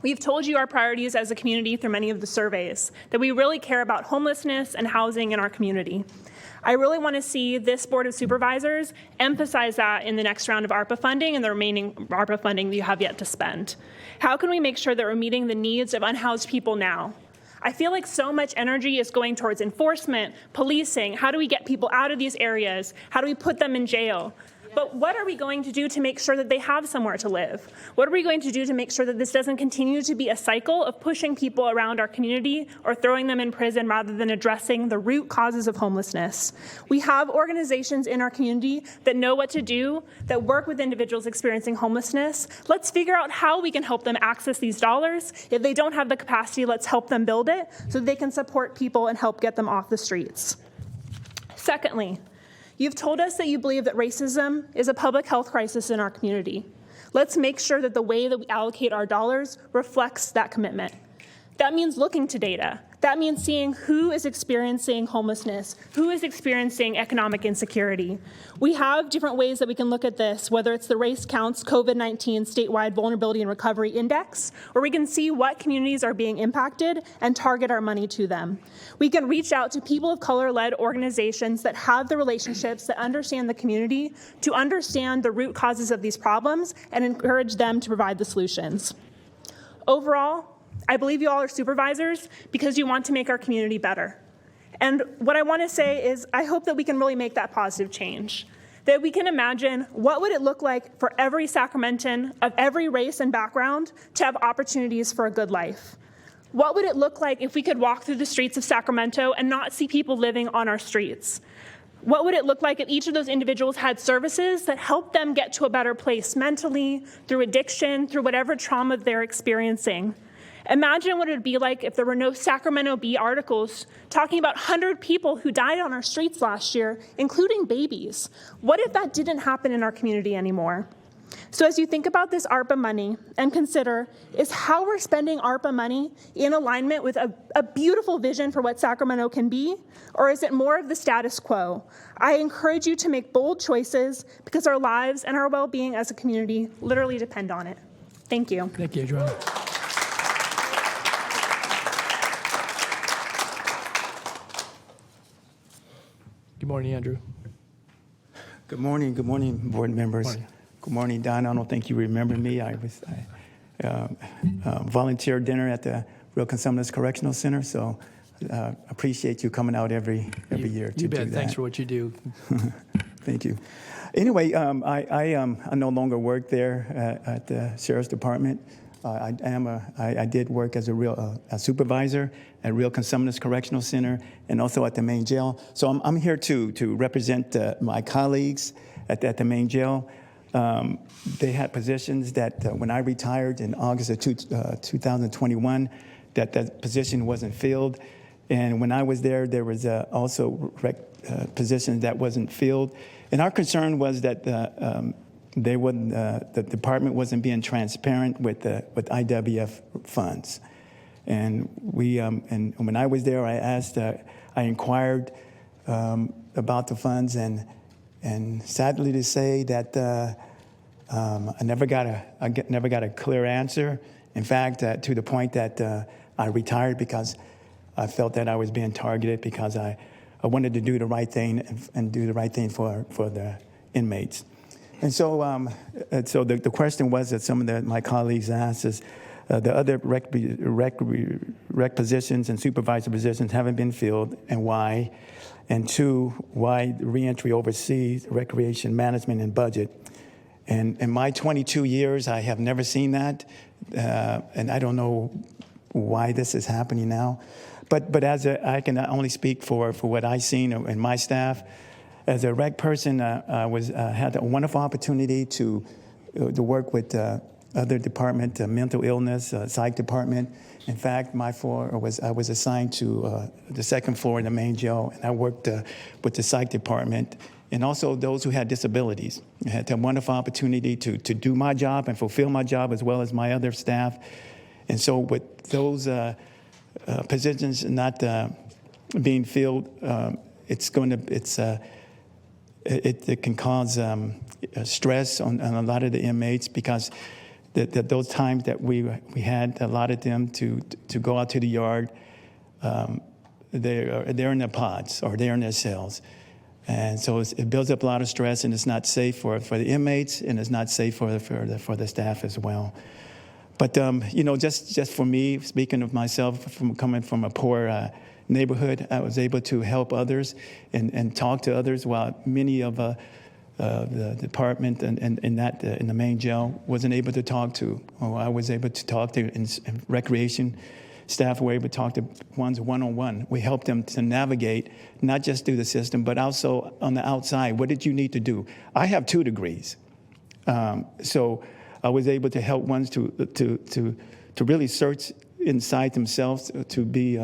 We've told you our priorities as a community through many of the surveys, that we really care about homelessness and housing in our community. I really want to see this Board of Supervisors emphasize that in the next round of ARPA funding and the remaining ARPA funding that you have yet to spend. How can we make sure that we're meeting the needs of unhoused people now? I feel like so much energy is going towards enforcement, policing. How do we get people out of these areas? How do we put them in jail? But what are we going to do to make sure that they have somewhere to live? What are we going to do to make sure that this doesn't continue to be a cycle of pushing people around our community or throwing them in prison rather than addressing the root causes of homelessness? We have organizations in our community that know what to do, that work with individuals experiencing homelessness. Let's figure out how we can help them access these dollars. If they don't have the capacity, let's help them build it so they can support people and help get them off the streets. Secondly, you've told us that you believe that racism is a public health crisis in our community. Let's make sure that the way that we allocate our dollars reflects that commitment. That means looking to data. That means seeing who is experiencing homelessness, who is experiencing economic insecurity. We have different ways that we can look at this, whether it's the Race Counts COVID-19 Statewide Vulnerability and Recovery Index, where we can see what communities are being impacted and target our money to them. We can reach out to people of color-led organizations that have the relationships, that understand the community, to understand the root causes of these problems and encourage them to provide the solutions. Overall, I believe you all are supervisors because you want to make our community better. And what I want to say is I hope that we can really make that positive change, that we can imagine what would it look like for every Sacramentan of every race and background to have opportunities for a good life. What would it look like if we could walk through the streets of Sacramento and not see people living on our streets? What would it look like if each of those individuals had services that helped them get to a better place mentally, through addiction, through whatever trauma they're experiencing? Imagine what it would be like if there were no Sacramento Bee articles talking about 100 people who died on our streets last year, including babies. What if that didn't happen in our community anymore? So as you think about this ARPA money and consider, is how we're spending ARPA money in alignment with a beautiful vision for what Sacramento can be, or is it more of the status quo? I encourage you to make bold choices because our lives and our well-being as a community literally depend on it. Thank you. Thank you, Adriana. Good morning, Andrew. Good morning, board members. Morning. Good morning, Don. I don't think you remember me. I volunteer dinner at the Real Consumnes Correctional Center, so appreciate you coming out every year to You do bet. that. Thanks for what you do. Thank you. Anyway, I no longer work there at the Sheriff's Department. I did work as a supervisor at Real Consumnes Correctional Center and also at the main jail. So I'm here to represent my colleagues at the main jail. They had positions that when I retired in August of 2021, that position wasn't filled. And when I was there was also positions that wasn't filled. And our concern was that the department wasn't being transparent with IWF funds. And and when I was there, I inquired about the funds, and sadly to say that I never got a clear answer. In fact, to the point that I retired because I felt that I was being targeted because I wanted to do the right thing and do the right thing for the inmates. And so, the question was that some of my colleagues asked is, the other rec positions and supervisor positions haven't been filled, and why? And two, why reentry overseas recreation management and budget? And in my 22 years, I have never seen that, and I don't know why this is happening now. But I can only speak for what I've seen in my staff. As a rec person, I had a wonderful opportunity to work with other department, mental illness, psych department. In fact, I was assigned to the second floor in the main jail, and I worked with the psych department and also those who had disabilities. I had a wonderful opportunity to do my job and fulfill my job as well as my other staff. And so with those positions not being filled, it can cause stress on a lot of the inmates because those times that we had allotted them to go out to the yard, they're in their pods or they're in their cells. And so it builds up a lot of stress, and it's not safe for the inmates, and it's not safe for the staff as well. But just for me, speaking of myself, coming from a poor neighborhood, I was able to help others and talk to others, while many of the department and in the main jail wasn't able to talk to. I was able to talk to, and recreation staff were able to talk to ones one-on-one. We helped them to navigate, not just through the system, but also on the outside. What did you need to do? I have 2 degrees. So I was able to help ones to really search inside themselves to be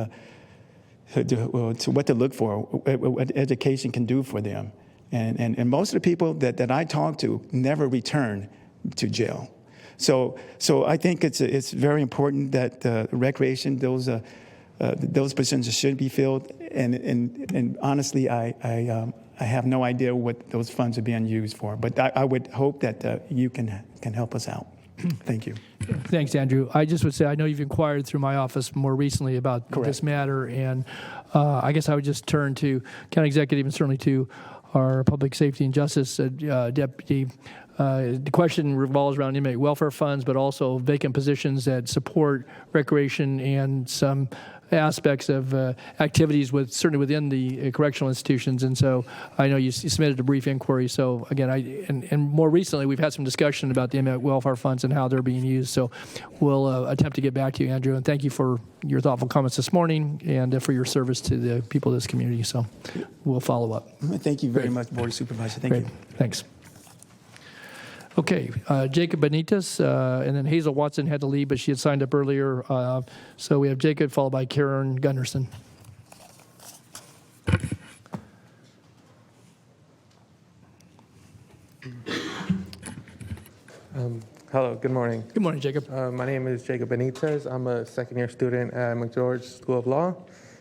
to what to look for, what education can do for them. And most of the people that I talk to never return to jail. So I think it's very important that recreation, those positions should be filled. And honestly, I have no idea what those funds are being used for. But I would hope that you can help us out. Thank you. Thanks, Andrew. I just would say I know you've inquired through my office more recently about this matter, and I guess I would just turn to county executive and certainly to our public safety and justice deputy. The question revolves around inmate welfare funds, but also vacant positions that support recreation and some aspects of activities certainly within the correctional institutions. And so I know you submitted a brief inquiry. So again, and more recently we've had some discussion about the inmate welfare funds and how they're being used. So we'll attempt to get back to you, Andrew. And thank you for your thoughtful comments this morning and for your service to the people of this community. So we'll follow up. Thank you very much, Board Supervisor. Thank you. Thanks. Okay, Jacob Benitez, and then Hazel Watson had to leave, but she had signed up earlier. So we have Jacob followed by Karen Gunderson. Hello, good morning. Good morning, Jacob. My name is Jacob Benitez. I'm a second-year student at McGeorge School of Law,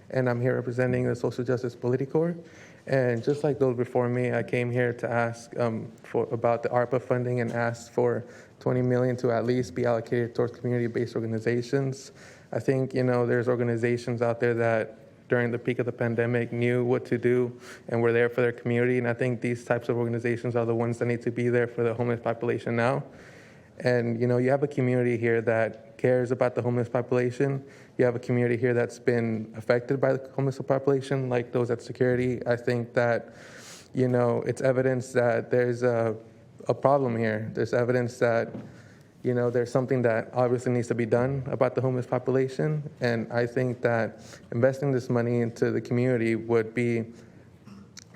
and I'm here representing the Social Justice Politicorps. And just like those before me, I came here to ask about the ARPA funding and asked for $20 million to at least be allocated towards community-based organizations. I think, there's organizations out there that during the peak of the pandemic knew what to do and were there for their community. And I think these types of organizations are the ones that need to be there for the homeless population now. And, you have a community here that cares about the homeless population. You have a community here that's been affected by the homeless population, like those at security. I think that, it's evidence that there's a problem here. There's evidence that, there's something that obviously needs to be done about the homeless population. And I think that investing this money into the community would be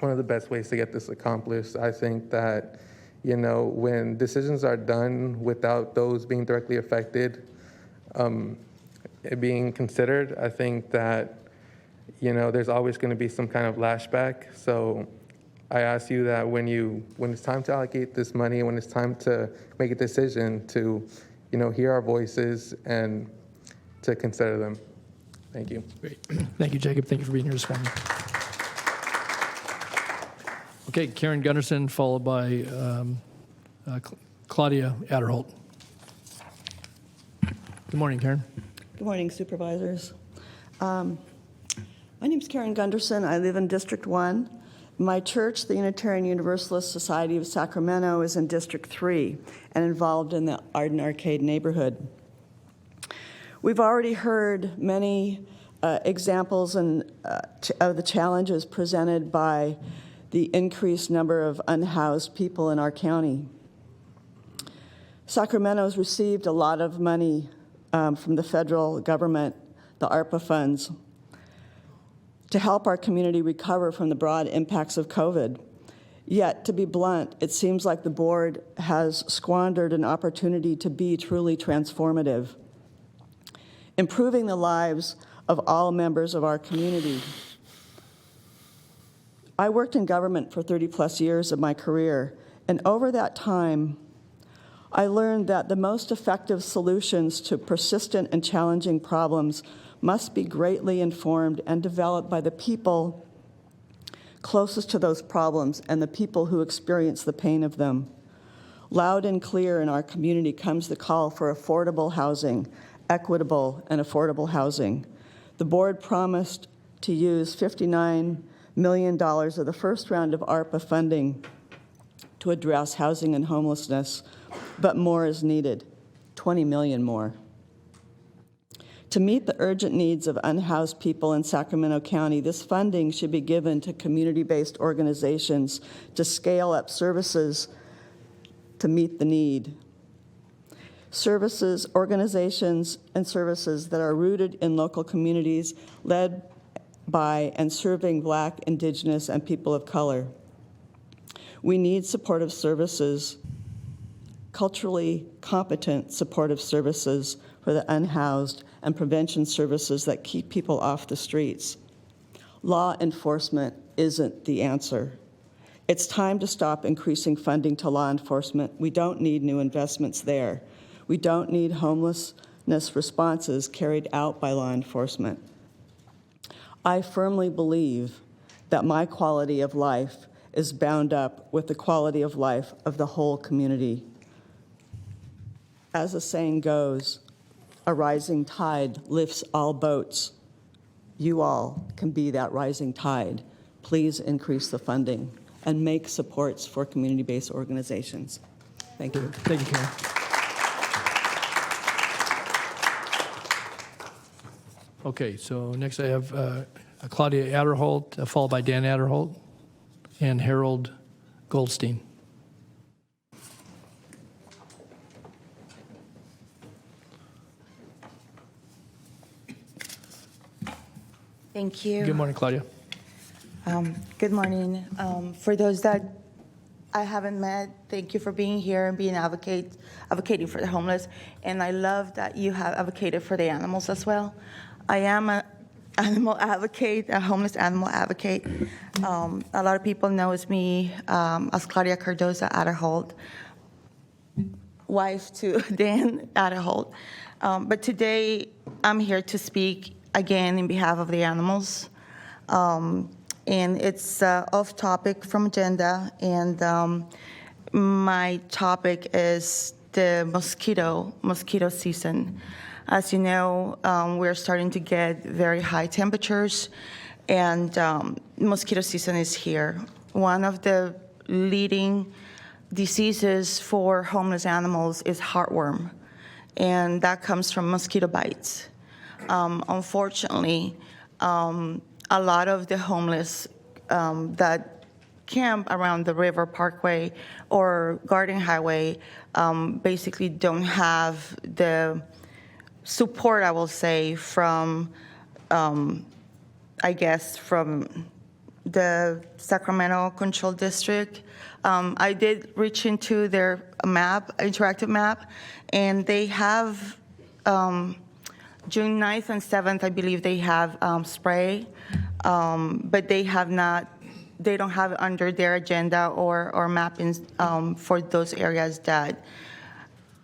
one of the best ways to get this accomplished. I think that, when decisions are done without those being directly affected, being considered, I think that, there's always going to be some kind of lashback. So I ask you that when it's time to allocate this money, when it's time to make a decision to, hear our voices and to consider them. Thank you. Great. Thank you, Jacob. Thank you for being here this morning. Okay, Karen Gunderson, followed by Claudia Adderholt. Good morning, Karen. Good morning, Supervisors. My name is Karen Gunderson. I live in District 1. My church, the Unitarian Universalist Society of Sacramento, is in District 3 and involved in the Arden Arcade neighborhood. We've already heard many examples of the challenges presented by the increased number of unhoused people in our county. Sacramento's received a lot of money from the federal government, the ARPA funds, to help our community recover from the broad impacts of COVID. Yet, to be blunt, it seems like the board has squandered an opportunity to be truly transformative, improving the lives of all members of our community. I worked in government for 30-plus years of my career, and over that time, I learned that the most effective solutions to persistent and challenging problems must be greatly informed and developed by the people closest to those problems and the people who experience the pain of them. Loud and clear in our community comes the call for affordable housing, equitable and affordable housing. The board promised to use $59 million of the first round of ARPA funding to address housing and homelessness, but more is needed, 20 million more. To meet the urgent needs of unhoused people in Sacramento County, this funding should be given to community-based organizations to scale up services to meet the need. Services, organizations, and services that are rooted in local communities, led by and serving Black, Indigenous, and people of color. We need supportive services, culturally competent supportive services for the unhoused, and prevention services that keep people off the streets. Law enforcement isn't the answer. It's time to stop increasing funding to law enforcement. We don't need new investments there. We don't need homelessness responses carried out by law enforcement. I firmly believe that my quality of life is bound up with the quality of life of the whole community. As the saying goes, a rising tide lifts all boats. You all can be that rising tide. Please increase the funding and make supports for community-based organizations. Thank you. Thank you, Karen. Okay, so next I have Claudia Adderholt, followed by Dan Adderholt and Harold Goldstein. Thank you. Good morning, Claudia. Good morning. For those that I haven't met, thank you for being here and being advocating for the homeless. And I love that you have advocated for the animals as well. I am an animal advocate, a homeless animal advocate. A lot of people knows me as Claudia Cardoza Adderholt, wife to Dan Adderholt. But today I'm here to speak again in behalf of the animals. And it's off topic from agenda, and my topic is the mosquito season. As you know, we're starting to get very high temperatures, and mosquito season is here. One of the leading diseases for homeless animals is heartworm, and that comes from mosquito bites. Unfortunately, a lot of the homeless that camp around the River Parkway or Garden Highway basically don't have the support, I will say, from, I guess, from the Sacramento Control District. I did reach into their map, interactive map, and they have June 9th and 7th, I believe they have spray, but they don't have it under their agenda or mappings for those areas that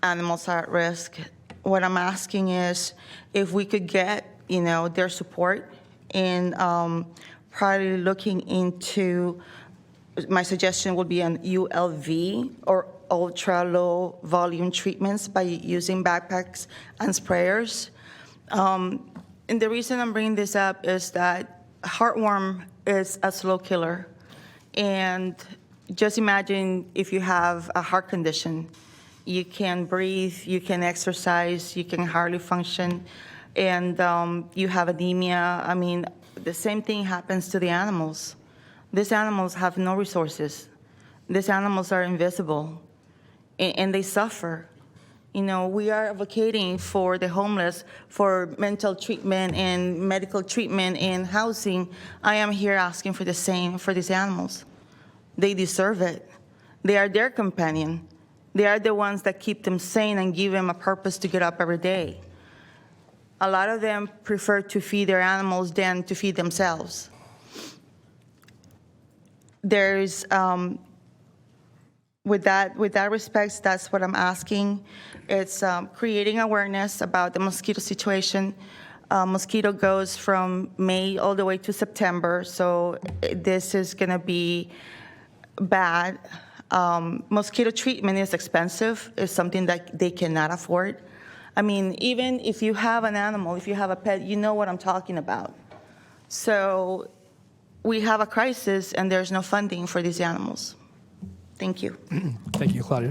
animals are at risk. What I'm asking is if we could get, their support in probably looking into, my suggestion would be an ULV or ultra-low volume treatments by using backpacks and sprayers. And the reason I'm bringing this up is that heartworm is a slow killer. And just imagine if you have a heart condition. You can breathe, you can exercise, you can hardly function, and you have anemia. I mean, the same thing happens to the animals. These animals have no resources. These animals are invisible, and they suffer. You know, we are advocating for the homeless, for mental treatment and medical treatment and housing. I am here asking for the same for these animals. They deserve it. They are their companion. They are the ones that keep them sane and give them a purpose to get up every day. A lot of them prefer to feed their animals than to feed themselves. There's, with that respect, that's what I'm asking. It's creating awareness about the mosquito situation. Mosquito goes from May all the way to September, so this is gonna be bad. Mosquito treatment is expensive. It's something that they cannot afford. I mean, even if you have an animal, if you have a pet, you know what I'm talking about. So we have a crisis and there's no funding for these animals. Thank you. Thank you, Claudia.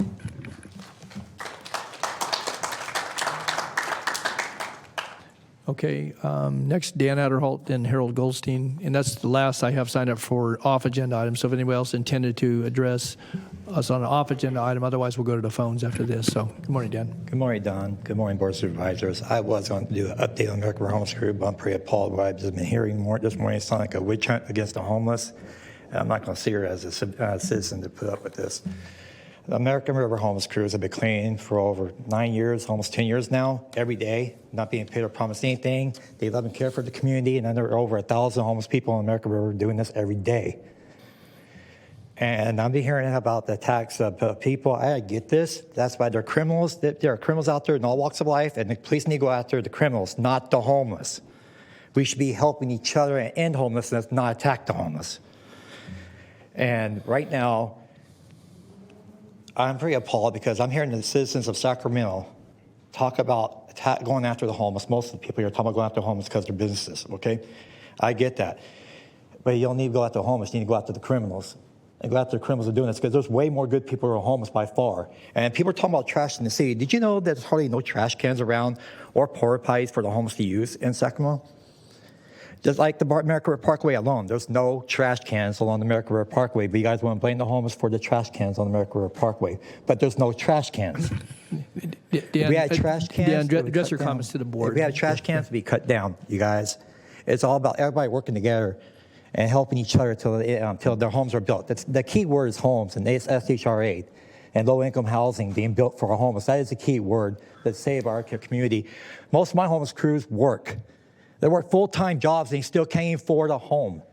Okay, next, Dan Adderholt and Harold Goldstein, and that's the last I have signed up for off-agenda items. So if anybody else intended to address us on an off-agenda item, otherwise we'll go to the phones after this. So, good morning, Dan. Good morning, Don. Good morning, Board of Supervisors. I was going to do an update on the American Homeless Group, but I'm pretty appalled what I've just been hearing this morning. It's like a witch hunt against the homeless. And I'm not going to sit here as a citizen to put up with this. The American River Homeless Crews have been cleaning for over 9 years, almost 10 years now, every day, not being paid or promised anything. They love and care for the community, and then there are over 1,000 homeless people on the American River doing this every day. And I've been hearing about the attacks of people. I get this. That's why they're criminals. There are criminals out there in all walks of life, and the police need to go after the criminals, not the homeless. We should be helping each other and end homelessness, not attack the homeless. And right now, I'm pretty appalled because I'm hearing the citizens of Sacramento talk about going after the homeless. Most of the people here are talking about going after the homeless because they're businesses, okay? I get that. But you don't need to go after the homeless. You need to go after the criminals. And go after the criminals who are doing this because there's way more good people who are homeless by far. And people are talking about trash in the city. Did you know that there's hardly no trash cans around or porta potties for the homeless to use in Sacramento? Just like the American River Parkway alone, there's no trash cans along the American River Parkway, but you guys want to blame the homeless for the trash cans on the American River Parkway. But there's no trash cans. If we had trash cans, Dan, address your comments to the board. If we had trash cans, it'd be cut down, you guys. It's all about everybody working together and helping each other until their homes are built. The key word is homes, and it's SHRA, and low-income housing being built for our homeless. That is the key word that save our community. Most of my homeless crews work. They work full-time jobs, and they still can't afford a home.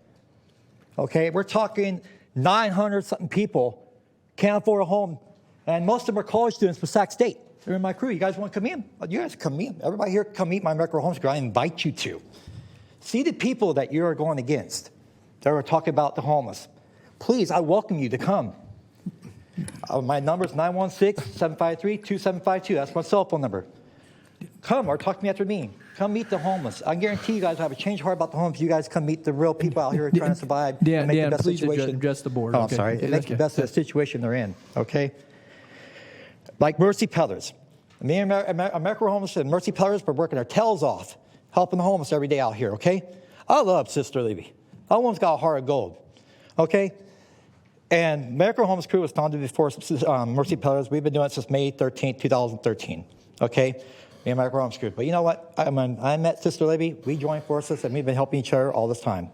Okay, we're talking 900-something people can't afford a home, and most of them are college students from Sac State. They're in my crew. You guys want to come in? You guys come in. Everybody here come meet my American Homeless Group. I invite you to. See the people that you are going against. They were talking about the homeless. Please, I welcome you to come. My number is 916-753-2752. That's my cell phone number. Come or talk to me after the meeting. Come meet the homeless. I guarantee you guys will have a change of heart about the homeless. You guys come meet the real people out here trying to survive. Dan, make the best please situation. address the board. Oh, Okay. I'm sorry. Okay, Make the best of the situation they're in, okay? Like Mercy Pellers. Me and American Homeless and Mercy Pellers, we're working our tails off, helping the homeless every day out here, okay? I love Sister Libby. That woman's got a heart of gold, okay? And American Homeless Crew was founded before Mercy Pellers. We've been doing it since May 13, 2013, okay? Me and American Homeless Crew. But you know what? I met Sister Libby. We joined forces, and we've been helping each other all this time.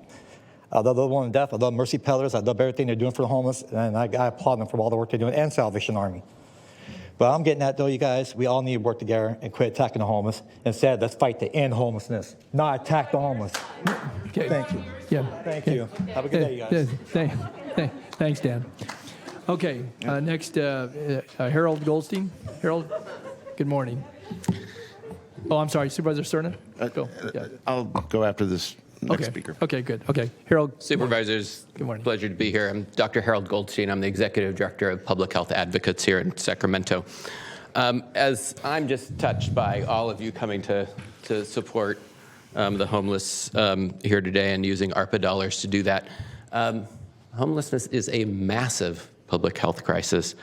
I love the woman to death. I love Mercy Pellers. I love everything they're doing for the homeless, and I applaud them for all the work they're doing, and Salvation Army. But I'm getting at, though, you guys, we all need to work together and quit attacking the homeless. Instead, let's fight to end homelessness, not attack the homeless. Okay. Thank you. Yeah. Thank you. Have a good day, you guys. Thanks, Dan. Okay, next, Harold Goldstein. Harold, good morning. Oh, I'm sorry, Supervisor Cerna? Go. Yeah. I'll go after this next speaker. Okay, good. Okay, Harold. Supervisors, Good morning. pleasure to be here. I'm Dr. Harold Goldstein. I'm the Executive Director of Public Health Advocates here in Sacramento. As I'm just touched by all of you coming to support the homeless here today and using ARPA dollars to do that. Homelessness is a massive public health crisis.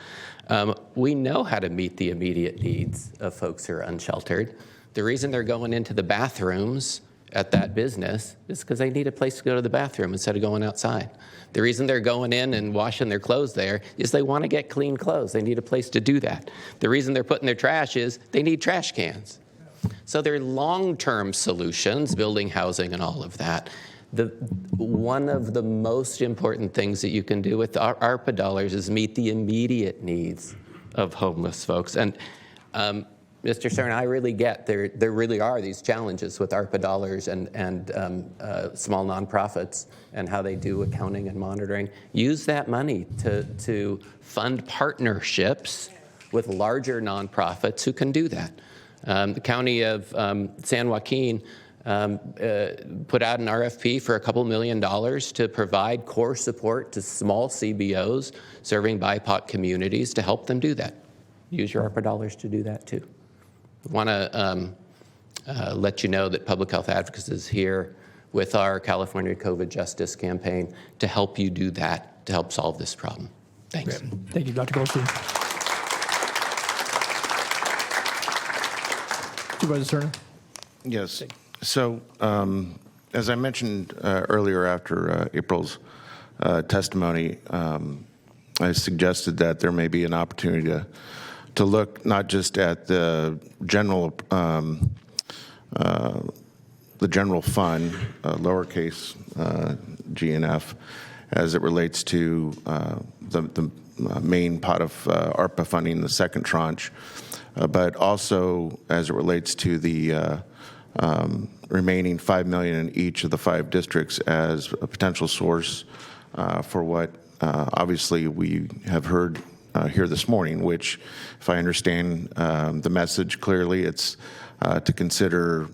We know how to meet the immediate needs of folks who are unsheltered. The reason they're going into the bathrooms at that business is because they need a place to go to the bathroom instead of going outside. The reason they're going in and washing their clothes there is they want to get clean clothes. They need a place to do that. The reason they're putting their trash is they need trash cans. So they're long-term solutions, building housing and all of that. One of the most important things that you can do with ARPA dollars is meet the immediate needs of homeless folks. And Mr. Stern, I really get there really are these challenges with ARPA dollars and small nonprofits and how they do accounting and monitoring. Use that money to fund partnerships with larger nonprofits who can do that. The county of San Joaquin put out an RFP for $2 million to provide core support to small CBOs serving BIPOC communities to help them do that. Use your ARPA dollars to do that too. I want to let you know that Public Health Advocates is here with our California COVID Justice campaign to help you do that, to help solve this problem. Thanks. Great. Thank you, Dr. Goldstein. Supervisor Turner? Yes. So, as I mentioned earlier after April's testimony, I suggested that there may be an opportunity to look not just at the general fund, lowercase g and f, as it relates to the main pot of ARPA funding, the second tranche, but also as it relates to the remaining $5 million in each of the 5 districts as a potential source for what obviously we have heard here this morning, which, if I understand the message clearly, it's to consider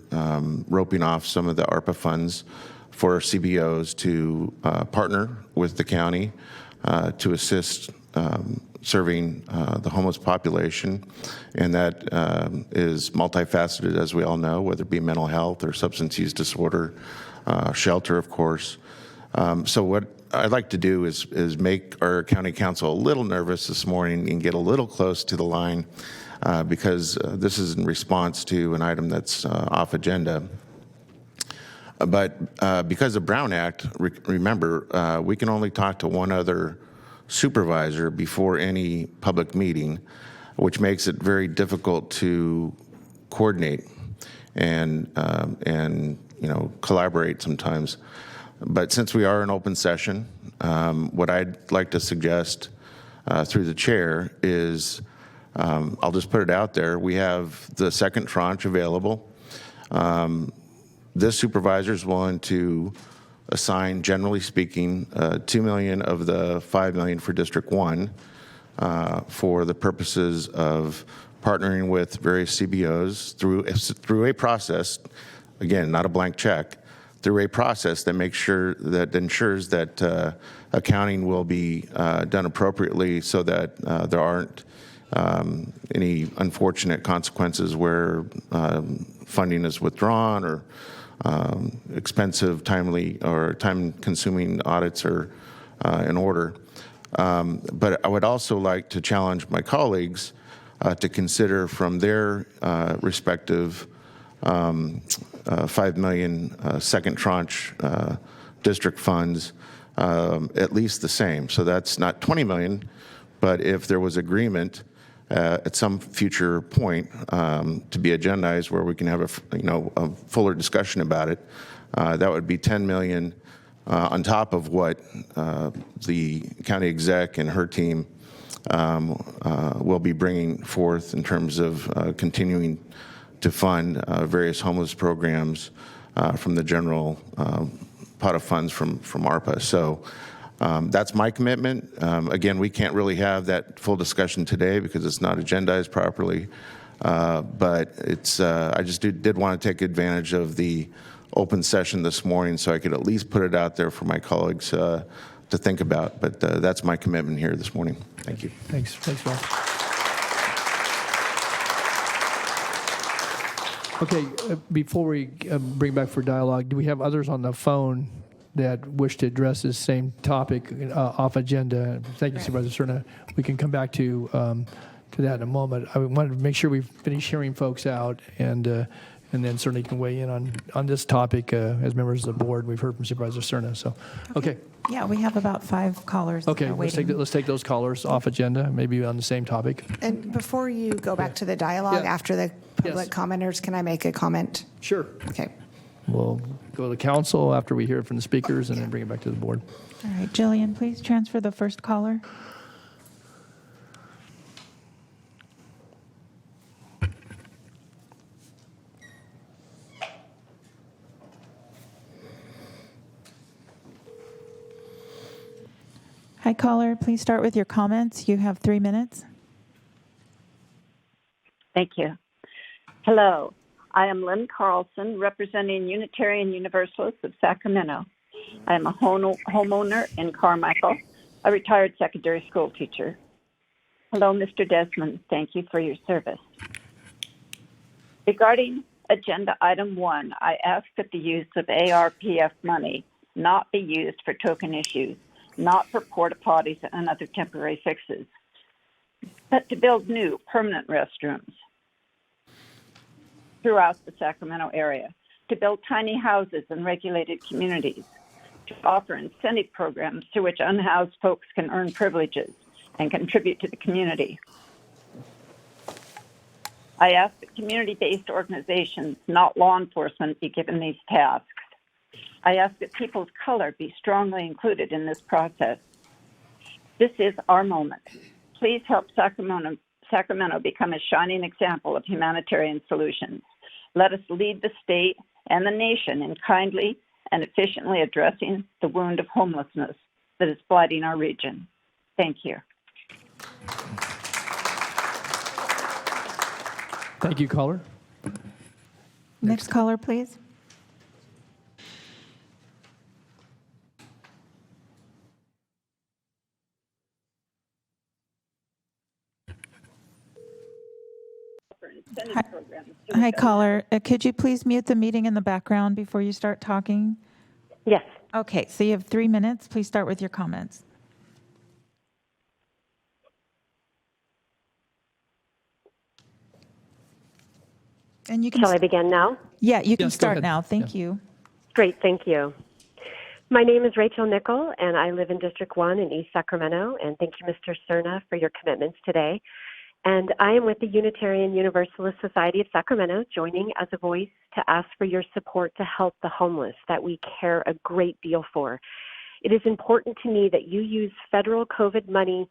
roping off some of the ARPA funds for CBOs to partner with the county to assist serving the homeless population, and that is multifaceted, as we all know, whether it be mental health or substance use disorder, shelter, of course. So what I'd like to do is make our county council a little nervous this morning and get a little close to the line because this is in response to an item that's off agenda. But because of Brown Act, remember, we can only talk to one other supervisor before any public meeting, which makes it very difficult to coordinate and collaborate sometimes. But since we are in open session, what I'd like to suggest through the chair is, I'll just put it out there, we have the second tranche available. This supervisor is willing to assign, generally speaking, $2 million of the $5 million for District 1 for the purposes of partnering with various CBOs through a process, again, not a blank check, through a process that makes sure that ensures that accounting will be done appropriately so that there aren't any unfortunate consequences where funding is withdrawn or expensive, timely, or time-consuming audits are in order. But I would also like to challenge my colleagues to consider from their respective $5 million second tranche district funds at least the same. So that's not $20 million, but if there was agreement at some future point to be agendized where we can have a fuller discussion about it, that would be $10 million on top of what the county exec and her team will be bringing forth in terms of continuing to fund various homeless programs from the general pot of funds from ARPA. So that's my commitment. Again, we can't really have that full discussion today because it's not agendized properly. But it's I just did want to take advantage of the open session this morning so I could at least put it out there for my colleagues to think about. But that's my commitment here this morning. Thank you. Thanks, Phil. Okay, before we bring back for dialogue, do we have others on the phone that wish to address this same topic off agenda? Thank you, Supervisor Cerna. We can come back to that in a moment. I wanted to make sure we finish hearing folks out, and then certainly can weigh in on this topic as members of the board. We've heard from Supervisor Cerna. So, okay. Yeah, we have about 5 callers. Okay, that are let's waiting. take those callers off agenda, maybe on the same topic. And before you go back to the dialogue, Yeah. after the public commenters, can I make a comment? Sure. Okay. We'll go to the council after we hear from the speakers, and then bring it back to the board. All right, Jillian, please transfer the first caller. Hi, caller. Please start with your comments. You have 3 minutes. Thank you. Hello. I am Lynn Carlson, representing Unitarian Universalists of Sacramento. I am a homeowner in Carmichael, a retired secondary school teacher. Hello, Mr. Desmond. Thank you for your service. Regarding Agenda Item 1, I ask that the use of ARPF money not be used for token issues, not for porta potties and other temporary fixes, but to build new permanent restrooms throughout the Sacramento area, to build tiny houses in regulated communities, to offer incentive programs through which unhoused folks can earn privileges and contribute to the community. I ask that community-based organizations, not law enforcement, be given these tasks. I ask that people of color be strongly included in this process. This is our moment. Please help Sacramento become a shining example of humanitarian solutions. Let us lead the state and the nation in kindly and efficiently addressing the wound of homelessness that is blighting our region. Thank you. Thank you, caller. Next caller, please. Hi, caller. Could you please mute the meeting in the background before you start talking? Yes. Okay, so you have 3 minutes. Please start with your comments. And you can Shall I begin now? Yeah, you can Yes, go start ahead. now. Thank you. Great, thank you. My name is Rachel Nickel, and I live in District 1 in East Sacramento. And thank you, Mr. Cerna, for your commitments today. And I am with the Unitarian Universalist Society of Sacramento, joining as a voice to ask for your support to help the homeless that we care a great deal for. It is important to me that you use federal COVID money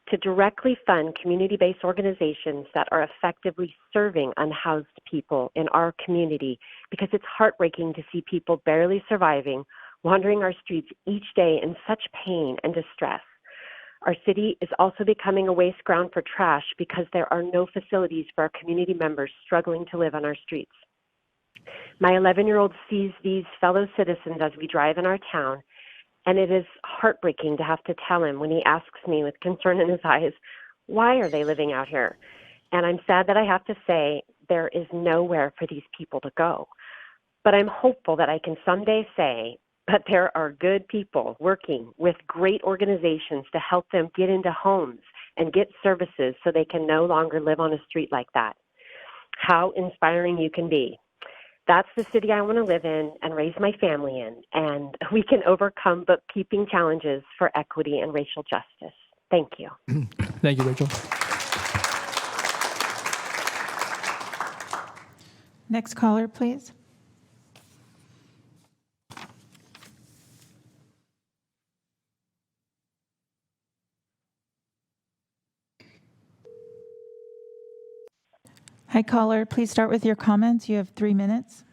to directly fund community-based organizations that are effectively serving unhoused people in our community, because it's heartbreaking to see people barely surviving, wandering our streets each day in such pain and distress. Our city is also becoming a waste ground for trash because there are no facilities for our community members struggling to live on our streets. My 11-year-old sees these fellow citizens as we drive in our town, and it is heartbreaking to have to tell him when he asks me with concern in his eyes, why are they living out here? And I'm sad that I have to say there is nowhere for these people to go. But I'm hopeful that I can someday say, but there are good people working with great organizations to help them get into homes and get services so they can no longer live on a street like that. How inspiring you can be. That's the city I want to live in and raise my family in, and we can overcome bookkeeping challenges for equity and racial justice. Thank you. Thank you, Rachel. Next caller, please. Hi, caller. Please start with your comments. You have 3 minutes.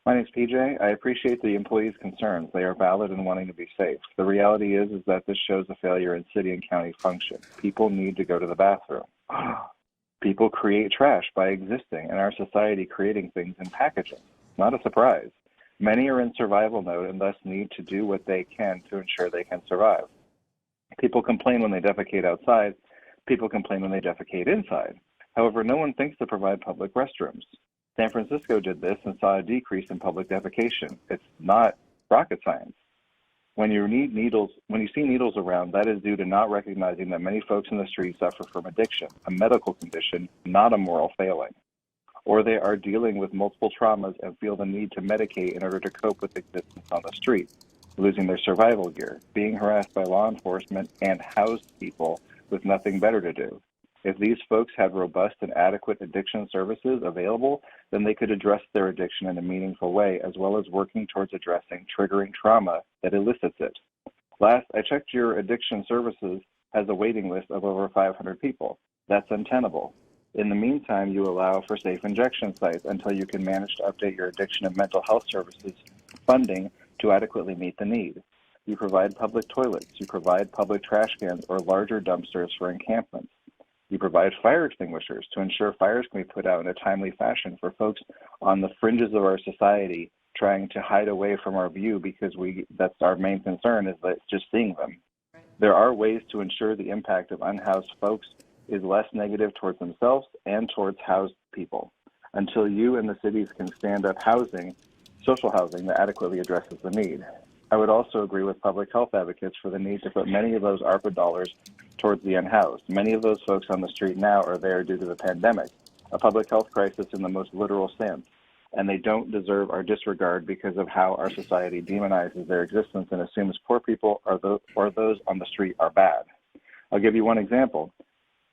My name's PJ. I appreciate the employees' concerns. They are valid in wanting to be safe. The reality is that this shows a failure in city and county function. People need to go to the bathroom. People create trash by existing, and our society creating things and packaging. Not a surprise. Many are in survival mode and thus need to do what they can to ensure they can survive. People complain when they defecate outside. People complain when they defecate inside. However, no one thinks to provide public restrooms. San Francisco did this and saw a decrease in public defecation. It's not rocket science. When you see needles around, that is due to not recognizing that many folks in the street suffer from addiction, a medical condition, not a moral failing. Or they are dealing with multiple traumas and feel the need to medicate in order to cope with existence on the street, losing their survival gear, being harassed by law enforcement, and housed people with nothing better to do. If these folks had robust and adequate addiction services available, then they could address their addiction in a meaningful way, as well as working towards addressing triggering trauma that elicits it. Last, I checked your addiction services has a waiting list of over 500 people. That's untenable. In the meantime, you allow for safe injection sites until you can manage to update your addiction and mental health services funding to adequately meet the need. You provide public toilets. You provide public trash cans or larger dumpsters for encampments. You provide fire extinguishers to ensure fires can be put out in a timely fashion for folks on the fringes of our society trying to hide away from our view because that's our main concern is that just seeing them. There are ways to ensure the impact of unhoused folks is less negative towards themselves and towards housed people. Until you and the cities can stand up housing, social housing that adequately addresses the need. I would also agree with public health advocates for the need to put many of those ARPA dollars towards the unhoused. Many of those folks on the street now are there due to the pandemic, a public health crisis in the most literal sense, and they don't deserve our disregard because of how our society demonizes their existence and assumes poor people or those on the street are bad. I'll give you one example.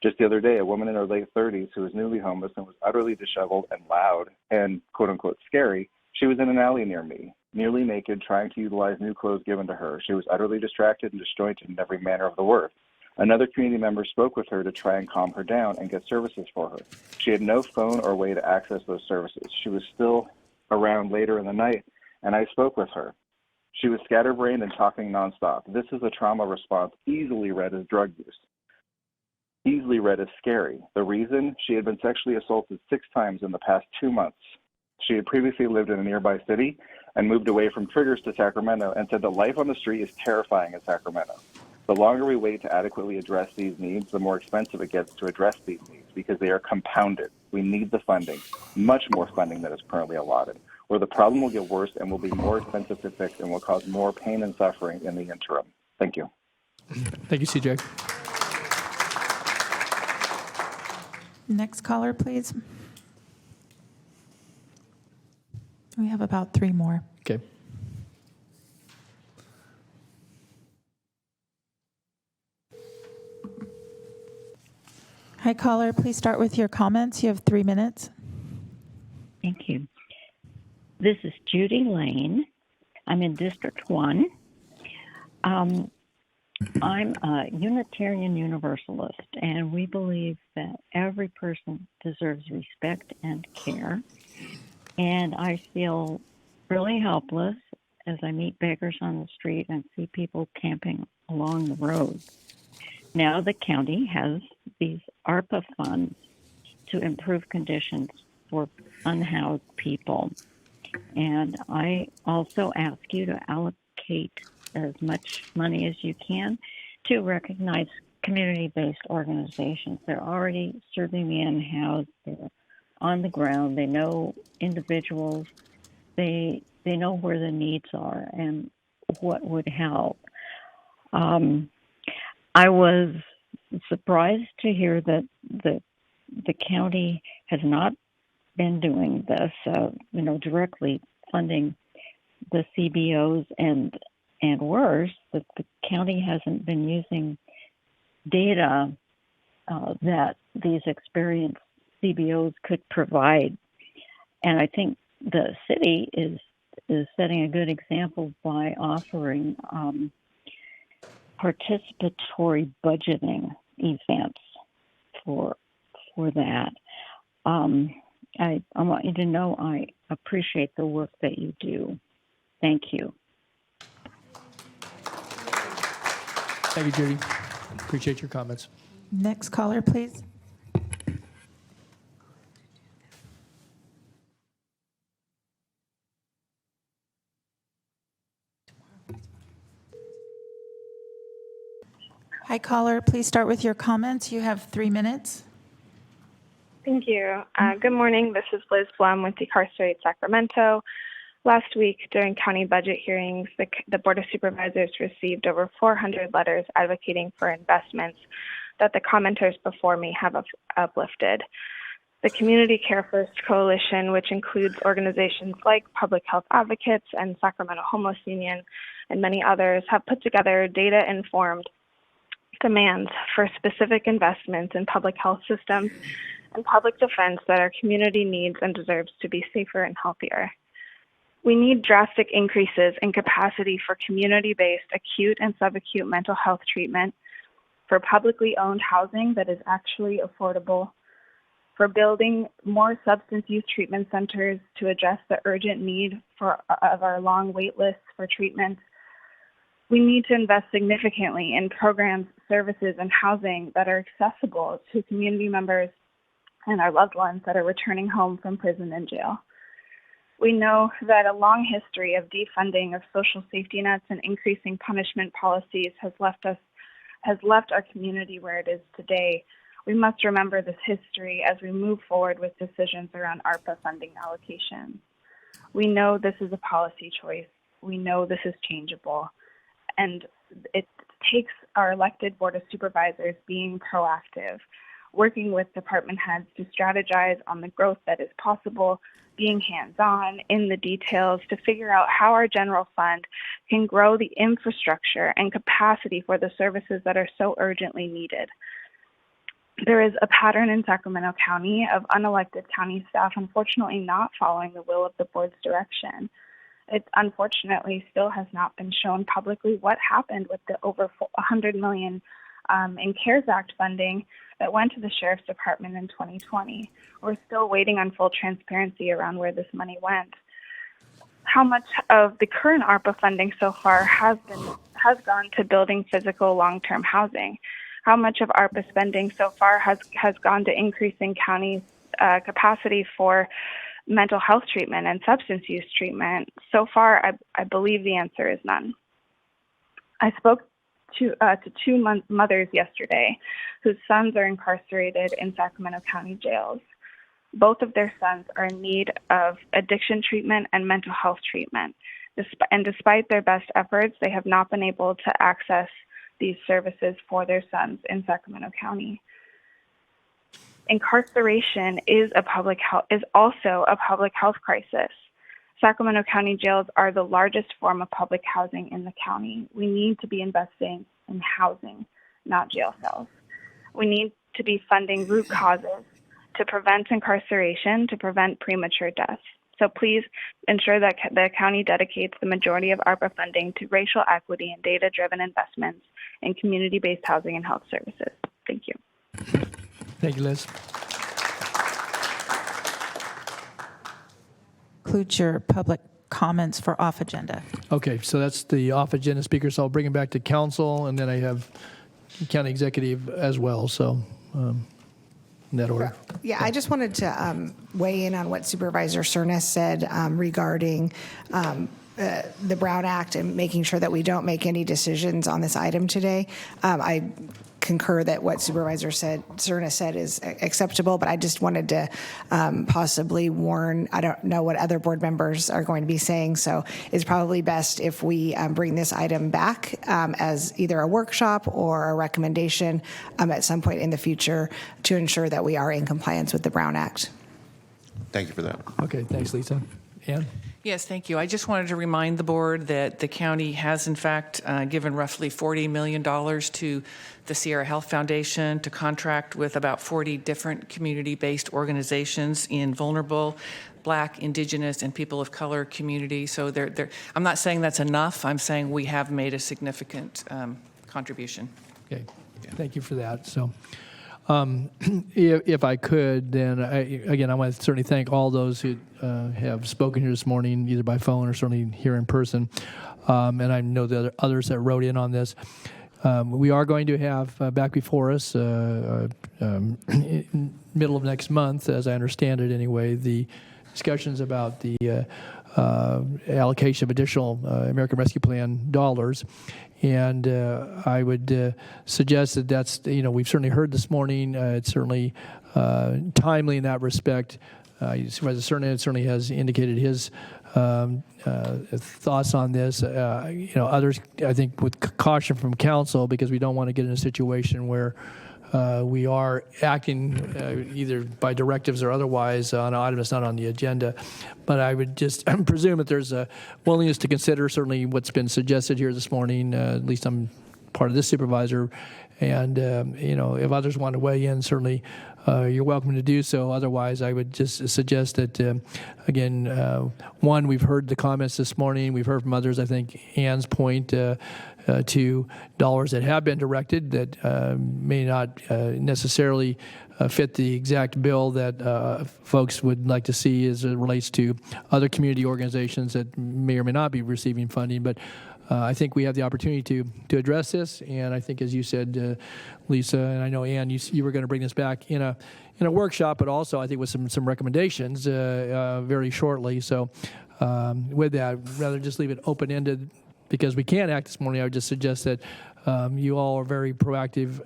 Just the other day, a woman in her late 30s who was newly homeless and was utterly disheveled and loud and quote-unquote scary, she was in an alley near me, nearly naked, trying to utilize new clothes given to her. She was utterly distracted and disjointed in every manner of the word. Another community member spoke with her to try and calm her down and get services for her. She had no phone or way to access those services. She was still around later in the night, and I spoke with her. She was scatterbrained and talking nonstop. This is a trauma response easily read as drug use. Easily read as scary. The reason? She had been sexually assaulted 6 times in the past 2 months. She had previously lived in a nearby city and moved away from triggers to Sacramento and said that life on the street is terrifying in Sacramento. The longer we wait to adequately address these needs, the more expensive it gets to address these needs because they are compounded. We need the funding, much more funding than is currently allotted, or the problem will get worse and will be more expensive to fix and will cause more pain and suffering in the interim. Thank you. Thank you, CJ. Next caller, please. We have about 3 more. Okay. Hi, caller. Please start with your comments. You have 3 minutes. Thank you. This is Judy Lane. I'm in District 1. I'm a Unitarian Universalist, and we believe that every person deserves respect and care. And I feel really helpless as I meet beggars on the street and see people camping along the road. Now the county has these ARPA funds to improve conditions for unhoused people. And I also ask you to allocate as much money as you can to recognize community-based organizations. They're already serving the unhoused. They're on the ground. They know individuals. They know where the needs are and what would help. I was surprised to hear that the county has not been doing this, directly funding the CBOs and worse, that the county hasn't been using data that these experienced CBOs could provide. And I think the city is setting a good example by offering participatory budgeting events for that. I want you to know I appreciate the work that you do. Thank you. Thank you, Judy. Appreciate your comments. Next caller, please. Hi, caller. Please start with your comments. You have 3 minutes. Thank you. Good morning. This is Liz Blum with Decarcerate Sacramento. Last week, during county budget hearings, the Board of Supervisors received over 400 letters advocating for investments that the commenters before me have uplifted. The Community Care First Coalition, which includes organizations like Public Health Advocates and Sacramento Homeless Union and many others, have put together data-informed demands for specific investments in public health systems and public defense that our community needs and deserves to be safer and healthier. We need drastic increases in capacity for community-based acute and subacute mental health treatment, for publicly owned housing that is actually affordable, for building more substance use treatment centers to address the urgent need of our long wait lists for treatment. We need to invest significantly in programs, services, and housing that are accessible to community members and our loved ones that are returning home from prison and jail. We know that a long history of defunding of social safety nets and increasing punishment policies has left our community where it is today. We must remember this history as we move forward with decisions around ARPA funding allocations. We know this is a policy choice. We know this is changeable. And it takes our elected Board of Supervisors being proactive, working with department heads to strategize on the growth that is possible, being hands-on in the details to figure out how our general fund can grow the infrastructure and capacity for the services that are so urgently needed. There is a pattern in Sacramento County of unelected county staff unfortunately not following the will of the board's direction. It unfortunately still has not been shown publicly what happened with the over $100 million in CARES Act funding that went to the Sheriff's Department in 2020. We're still waiting on full transparency around where this money went. How much of the current ARPA funding so far has gone to building physical long-term housing? How much of ARPA spending so far has gone to increasing county capacity for mental health treatment and substance use treatment? So far, I believe the answer is none. I spoke to two mothers yesterday whose sons are incarcerated in Sacramento County jails. Both of their sons are in need of addiction treatment and mental health treatment. And despite their best efforts, they have not been able to access these services for their sons in Sacramento County. Incarceration is also a public health crisis. Sacramento County jails are the largest form of public housing in the county. We need to be investing in housing, not jail cells. We need to be funding root causes to prevent incarceration, to prevent premature deaths. So please ensure that the county dedicates the majority of ARPA funding to racial equity and data-driven investments in community-based housing and health services. Thank you. Thank you, Liz. Include your public comments for off agenda. Okay, so that's the off agenda speaker. So I'll bring it back to council, and then I have county executive as well. So in that order. Yeah, I just wanted to weigh in on what Supervisor Cerna said regarding the Brown Act and making sure that we don't make any decisions on this item today. I concur that what Supervisor Cerna said is acceptable, but I just wanted to possibly warn, I don't know what other board members are going to be saying, so it's probably best if we bring this item back as either a workshop or a recommendation at some point in the future to ensure that we are in compliance with the Brown Act. Thank you for that. Okay, thanks, Lisa. Ann? Yes, thank you. I just wanted to remind the board that the county has, in fact, given roughly $40 million to the Sierra Health Foundation to contract with about 40 different community-based organizations in vulnerable, Black, Indigenous, and people of color communities. So I'm not saying that's enough. I'm saying we have made a significant contribution. Okay, thank you for that. So. If I could, then I want to certainly thank all those who have spoken here this morning, either by phone or certainly here in person. And I know the others that wrote in on this. We are going to have back before us, middle of next month, as I understand it anyway, the discussions about the allocation of additional American Rescue Plan dollars. And I would suggest that that's, we've certainly heard this morning, it's certainly timely in that respect. Supervisor Cerna certainly has indicated his thoughts on this. Others, I think, with caution from council, because we don't want to get in a situation where we are acting either by directives or otherwise on an item that's not on the agenda. But I would just presume that there's a willingness to consider certainly what's been suggested here this morning. At least I'm part of this supervisor. And, if others want to weigh in, certainly you're welcome to do so. Otherwise, I would just suggest that, again, one, we've heard the comments this morning. We've heard from others, I think, Ann's point to dollars that have been directed that may not necessarily fit the exact bill that folks would like to see as it relates to other community organizations that may or may not be receiving funding. But I think we have the opportunity to address this, and I think, as you said, Lisa, and I know Ann, you were going to bring this back in a workshop, but also I think with some recommendations very shortly. So with that, rather than just leave it open-ended, because we can't act this morning, I would just suggest that you all are very proactive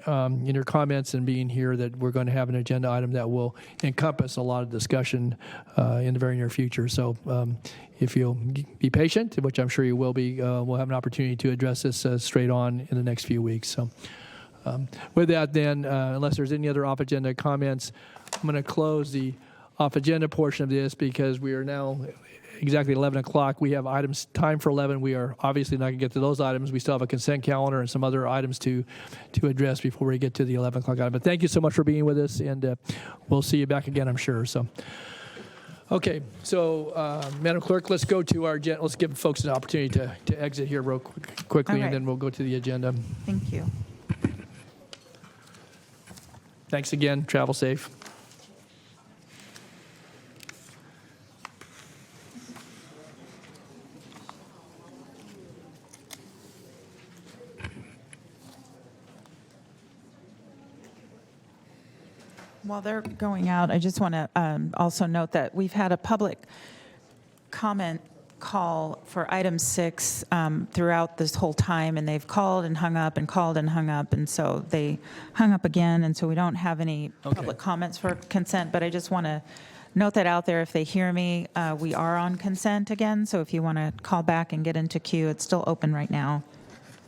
in your comments and being here, that we're going to have an agenda item that will encompass a lot of discussion in the very near future. So if you'll be patient, which I'm sure you will be, we'll have an opportunity to address this straight on in the next few weeks. So with that then, unless there's any other off-agenda comments, I'm going to close the off-agenda portion of this, because we are now exactly 11 o'clock. We have items time for 11. We are obviously not going to get to those items. We still have a consent calendar and some other items to address before we get to the 11 o'clock item. But thank you so much for being with us, and we'll see you back again, I'm sure. So, okay. So, Madam Clerk, let's go to our agenda. Let's give folks an opportunity to exit here real quickly, right. and then we'll go to the agenda. Thank you. Thanks again. Travel safe. While they're going out, I just want to also note that we've had a public comment call for item 6 throughout this whole time, and they've called and hung up and called and hung up, and so they hung up again, and so we don't have any public comments for consent, but I just want to note that out there. If they hear me, we are on consent again, so if you want to call back and get into queue, it's still open right now.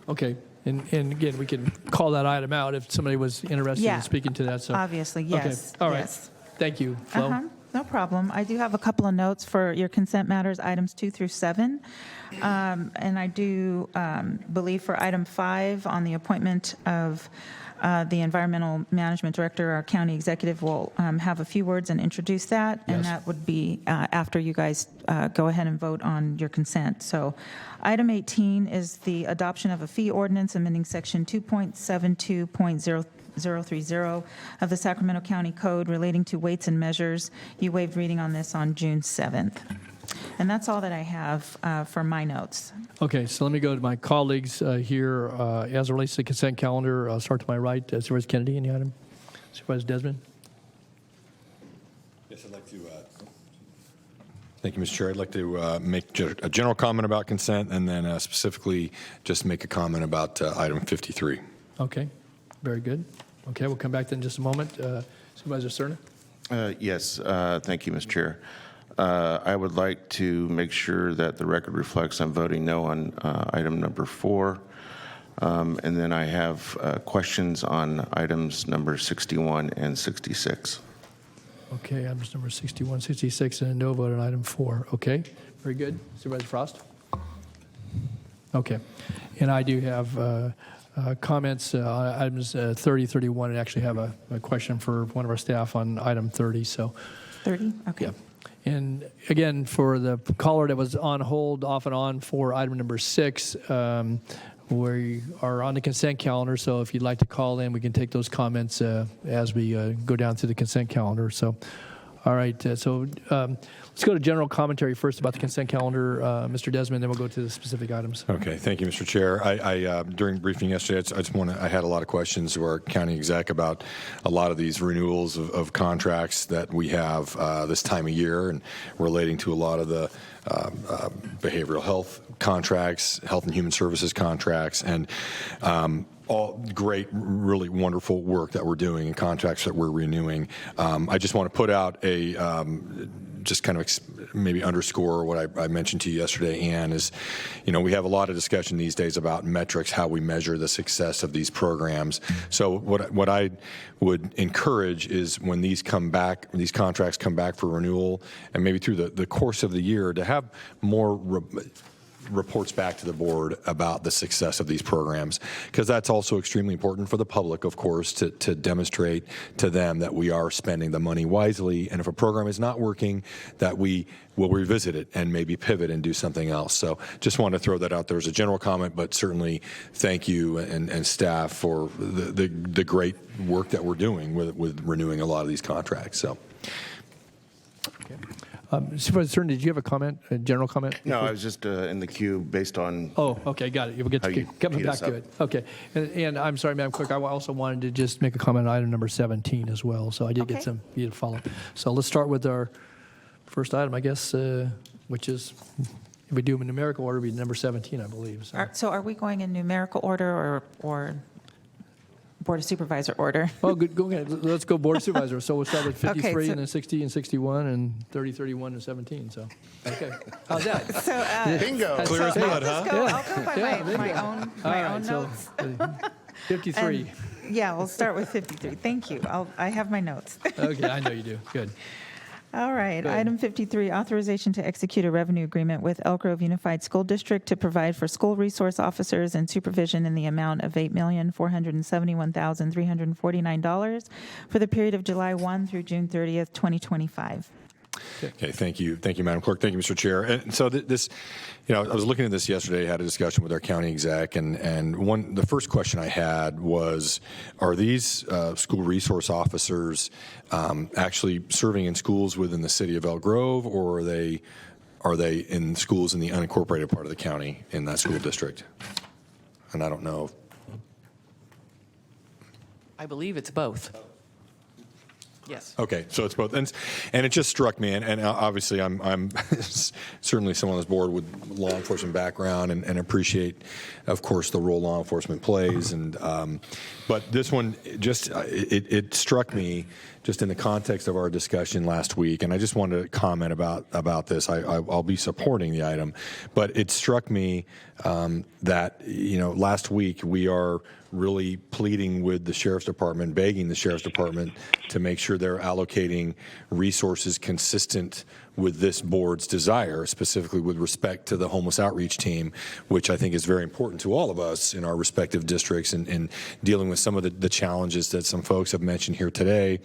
Okay. And again, we can call that item out if somebody was interested in speaking to that. So obviously, yes. Okay. All right. Yes. Thank you, Flo. No problem. I do have a couple of notes for your consent matters, items 2 through 7. And I do believe for item 5 on the appointment of the Environmental Management Director, our county executive will have a few words and introduce that. And that would be after you guys go ahead and vote on your consent. So item 18 is the adoption of a fee ordinance amending section 2.72.030 of the Sacramento County Code relating to weights and measures. You waived reading on this on June 7th. And that's all that I have for my notes. Okay, so let me go to my colleagues here as it relates to the consent calendar. I'll start to my right. Supervisor Kennedy, any item? Supervisor Desmond? Yes, I'd like to. Thank you, Mr. Chair. I'd like to make a general comment about consent, and then specifically just make a comment about item 53. Okay, very good. Okay, we'll come back to that in just a moment. Supervisor Cerna? Yes, thank you, Mr. Chair. I would like to make sure that the record reflects I'm voting no on item number 4. And then I have questions on items number 61 and 66. Okay, items number 61, 66, and a no vote on item 4. Okay, very good. Supervisor Frost? Okay, and I do have comments on items 30, 31, and actually have a question for one of our staff on item 30. So 30? Okay. Yeah. And again, for the caller that was on hold off and on for item number 6, we are on the consent calendar. So if you'd like to call in, we can take those comments as we go down through the consent calendar. So, all right. So let's go to general commentary first about the consent calendar, Mr. Desmond, then we'll go to the specific items. Okay, thank you, Mr. Chair. I during briefing yesterday, I had a lot of questions to our county exec about a lot of these renewals of contracts that we have this time of year, and relating to a lot of the behavioral health contracts, health and human services contracts, and all great, really wonderful work that we're doing and contracts that we're renewing. I just want to put out a just kind of maybe underscore what I mentioned to you yesterday, Ann, is, we have a lot of discussion these days about metrics, how we measure the success of these programs. So what I would encourage is when these contracts come back for renewal, and maybe through the course of the year, to have more reports back to the board about the success of these programs, because that's also extremely important for the public, of course, to demonstrate to them that we are spending the money wisely, and if a program is not working, that we will revisit it and maybe pivot and do something else. So just want to throw that out there as a general comment, but certainly thank you and staff for the great work that we're doing with renewing a lot of these contracts. So. Supervisor Cerna, did you have a comment, a general comment? No, I was just in the queue based on. Oh, okay, got it. We'll get coming back to it. Okay, and I'm sorry, Madam Clerk, I also wanted to just make a comment on item number 17 as well. So I did get some you to follow. So let's start with our first item, I guess, which is, if we do them in numerical order, it'd be number 17, I believe. So are we going in numerical order or Board of Supervisor order? Oh, good. Go ahead. Let's go Board of Supervisors. So we'll start with 53 Okay, so, and then 60 and 61 and 30, 31 and 17. So, okay. How's that? So, bingo. Clear as mud, huh? I'll go by my own notes. 53. Yeah, we'll start with 53. Thank you. I have my notes. Okay, I know you do. Good. All right. Item 53, authorization to execute a revenue agreement with Elk Grove Unified School District to provide for school resource officers and supervision in the amount of $8,471,349 for the period of July 1 through June 30th, 2025. Okay, thank you, Madam Clerk. Thank you, Mr. Chair. And so this, I was looking at this yesterday, had a discussion with our county exec, and the first question I had was, are these school resource officers actually serving in schools within the city of Elk Grove, or are they in schools in the unincorporated part of the county in that school district? And I don't know. I believe it's both. Yes. Okay, so it's both, and it just struck me, and obviously I'm certainly someone on this board with law enforcement background, and appreciate, of course, the role law enforcement plays, and but this one just it struck me just in the context of our discussion last week, and I just wanted to comment about this. I'll be supporting the item, but it struck me that last week we are really pleading with the Sheriff's Department, begging the Sheriff's Department to make sure they're allocating resources consistent with this board's desire, specifically with respect to the homeless outreach team, which I think is very important to all of us in our respective districts and dealing with some of the challenges that some folks have mentioned here today.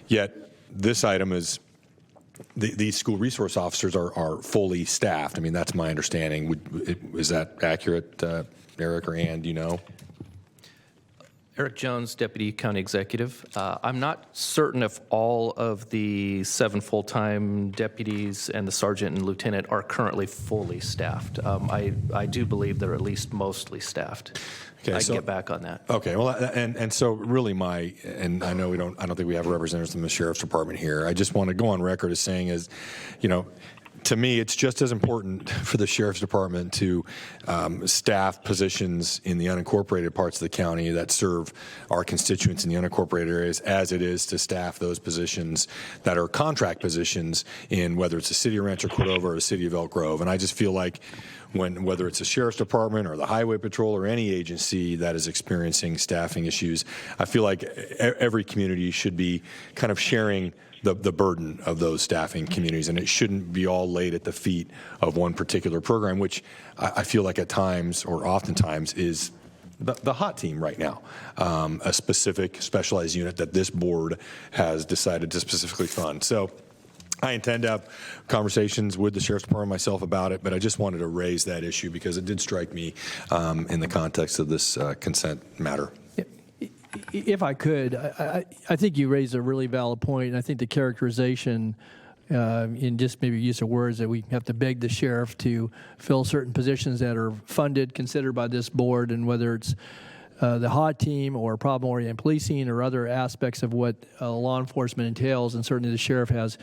Yet this item is, these school resource officers are fully staffed. I mean, that's my understanding. Is that accurate, Eric or Ann, do you know? Eric Jones, Deputy County Executive. I'm not certain if all of the 7 full-time deputies and the sergeant and lieutenant are currently fully staffed. I do believe they're at least mostly staffed. Okay, I can get back on that. Okay, well, and so really and I know I don't think we have representatives from the Sheriff's Department here. I just want to go on record as saying to me, it's just as important for the Sheriff's Department to staff positions in the unincorporated parts of the county that serve our constituents in the unincorporated areas as it is to staff those positions that are contract positions in whether it's the city of Rancho Cordova or the city of Elk Grove. And I just feel like whether it's the Sheriff's Department or the Highway Patrol or any agency that is experiencing staffing issues, I feel like every community should be kind of sharing the burden of those staffing communities, and it shouldn't be all laid at the feet of one particular program, which I feel like at times or oftentimes is the hot team right now, a specific specialized unit that this board has decided to specifically fund. So I intend to have conversations with the Sheriff's Department myself about it, but I just wanted to raise that issue because it did strike me in the context of this consent matter. If I could, I think you raised a really valid point, and I think the characterization in just maybe use of words that we have to beg the sheriff to fill certain positions that are funded, considered by this board, and whether it's the HOT team or problem-oriented policing or other aspects of what law enforcement entails, and certainly the sheriff has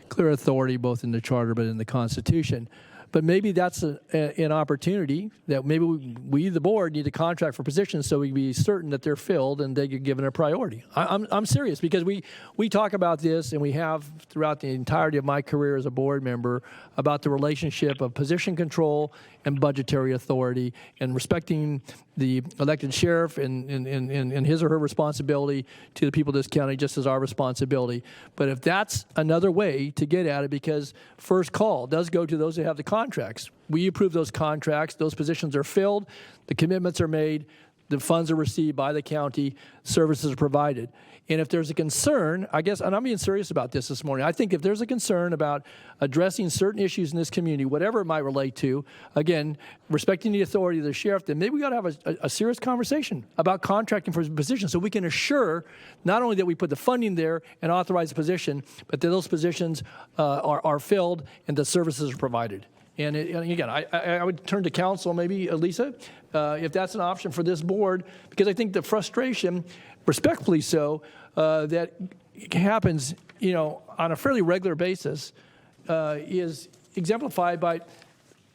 clear authority both in the charter but in the Constitution. But maybe that's an opportunity that maybe we, the board, need to contract for positions so we can be certain that they're filled and they get given a priority. I'm serious, because we talk about this, and we have throughout the entirety of my career as a board member, about the relationship of position control and budgetary authority, and respecting the elected sheriff and his or her responsibility to the people of this county just as our responsibility. But if that's another way to get at it, because first call does go to those that have the contracts. We approve those contracts, those positions are filled, the commitments are made, the funds are received by the county, services are provided. And if there's a concern, I guess, and I'm being serious about this morning, I think if there's a concern about addressing certain issues in this community, whatever it might relate to, again, respecting the authority of the sheriff, then maybe we got to have a serious conversation about contracting for positions, so we can assure not only that we put the funding there and authorize the position, but that those positions are filled and the services are provided. And again, I would turn to council, maybe, Lisa, if that's an option for this board, because I think the frustration, respectfully so, that happens, on a fairly regular basis, is exemplified by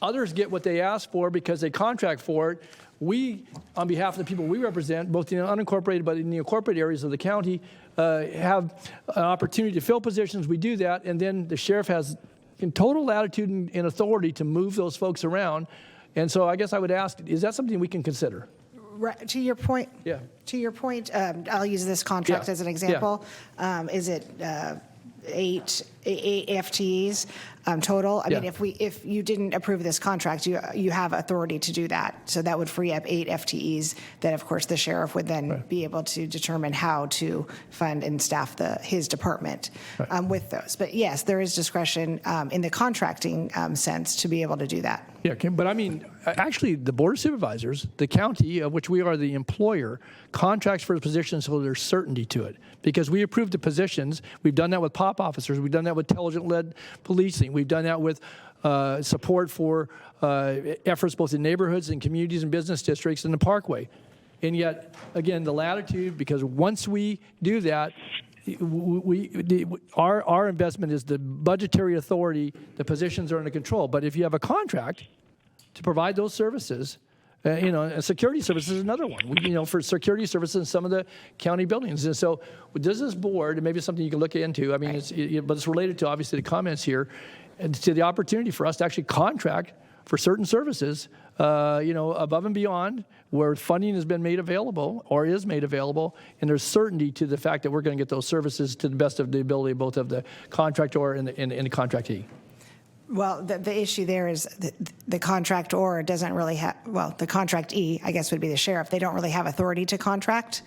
others get what they ask for because they contract for it. We, on behalf of the people we represent, both in the unincorporated but in the incorporated areas of the county, have an opportunity to fill positions. We do that, and then the sheriff has in total latitude and authority to move those folks around. And so I guess I would ask, is that something we can consider? Right, to your point. Yeah. To your point, I'll use this contract as an example. Is it 8 FTEs total? I mean, if you didn't approve this contract, you have authority to do that. So that would free up 8 FTEs that, of course, the sheriff would then be able to determine how to fund and staff his department with those. But yes, there is discretion in the contracting sense to be able to do that. Yeah, but I mean, actually, the Board of Supervisors, the county, of which we are the employer, contracts for the positions so there's certainty to it. Because we approve the positions. We've done that with POP officers. We've done that with intelligent-led policing. We've done that with support for efforts both in neighborhoods and communities and business districts and the Parkway. And yet, again, the latitude, because once we do that, our investment is the budgetary authority, the positions are under control. But if you have a contract to provide those services, security services is another one. For security services in some of the county buildings. And so does this board, and maybe it's something you can look into, I mean, but it's related to, obviously, the comments here, and to the opportunity for us to actually contract for certain services, above and beyond where funding has been made available or is made available, and there's certainty to the fact that we're going to get those services to the best of the ability both of the contractor and the contractee. Well, the issue there is the contractor doesn't really have, the contractee, I guess, would be the sheriff. They don't really have authority to contract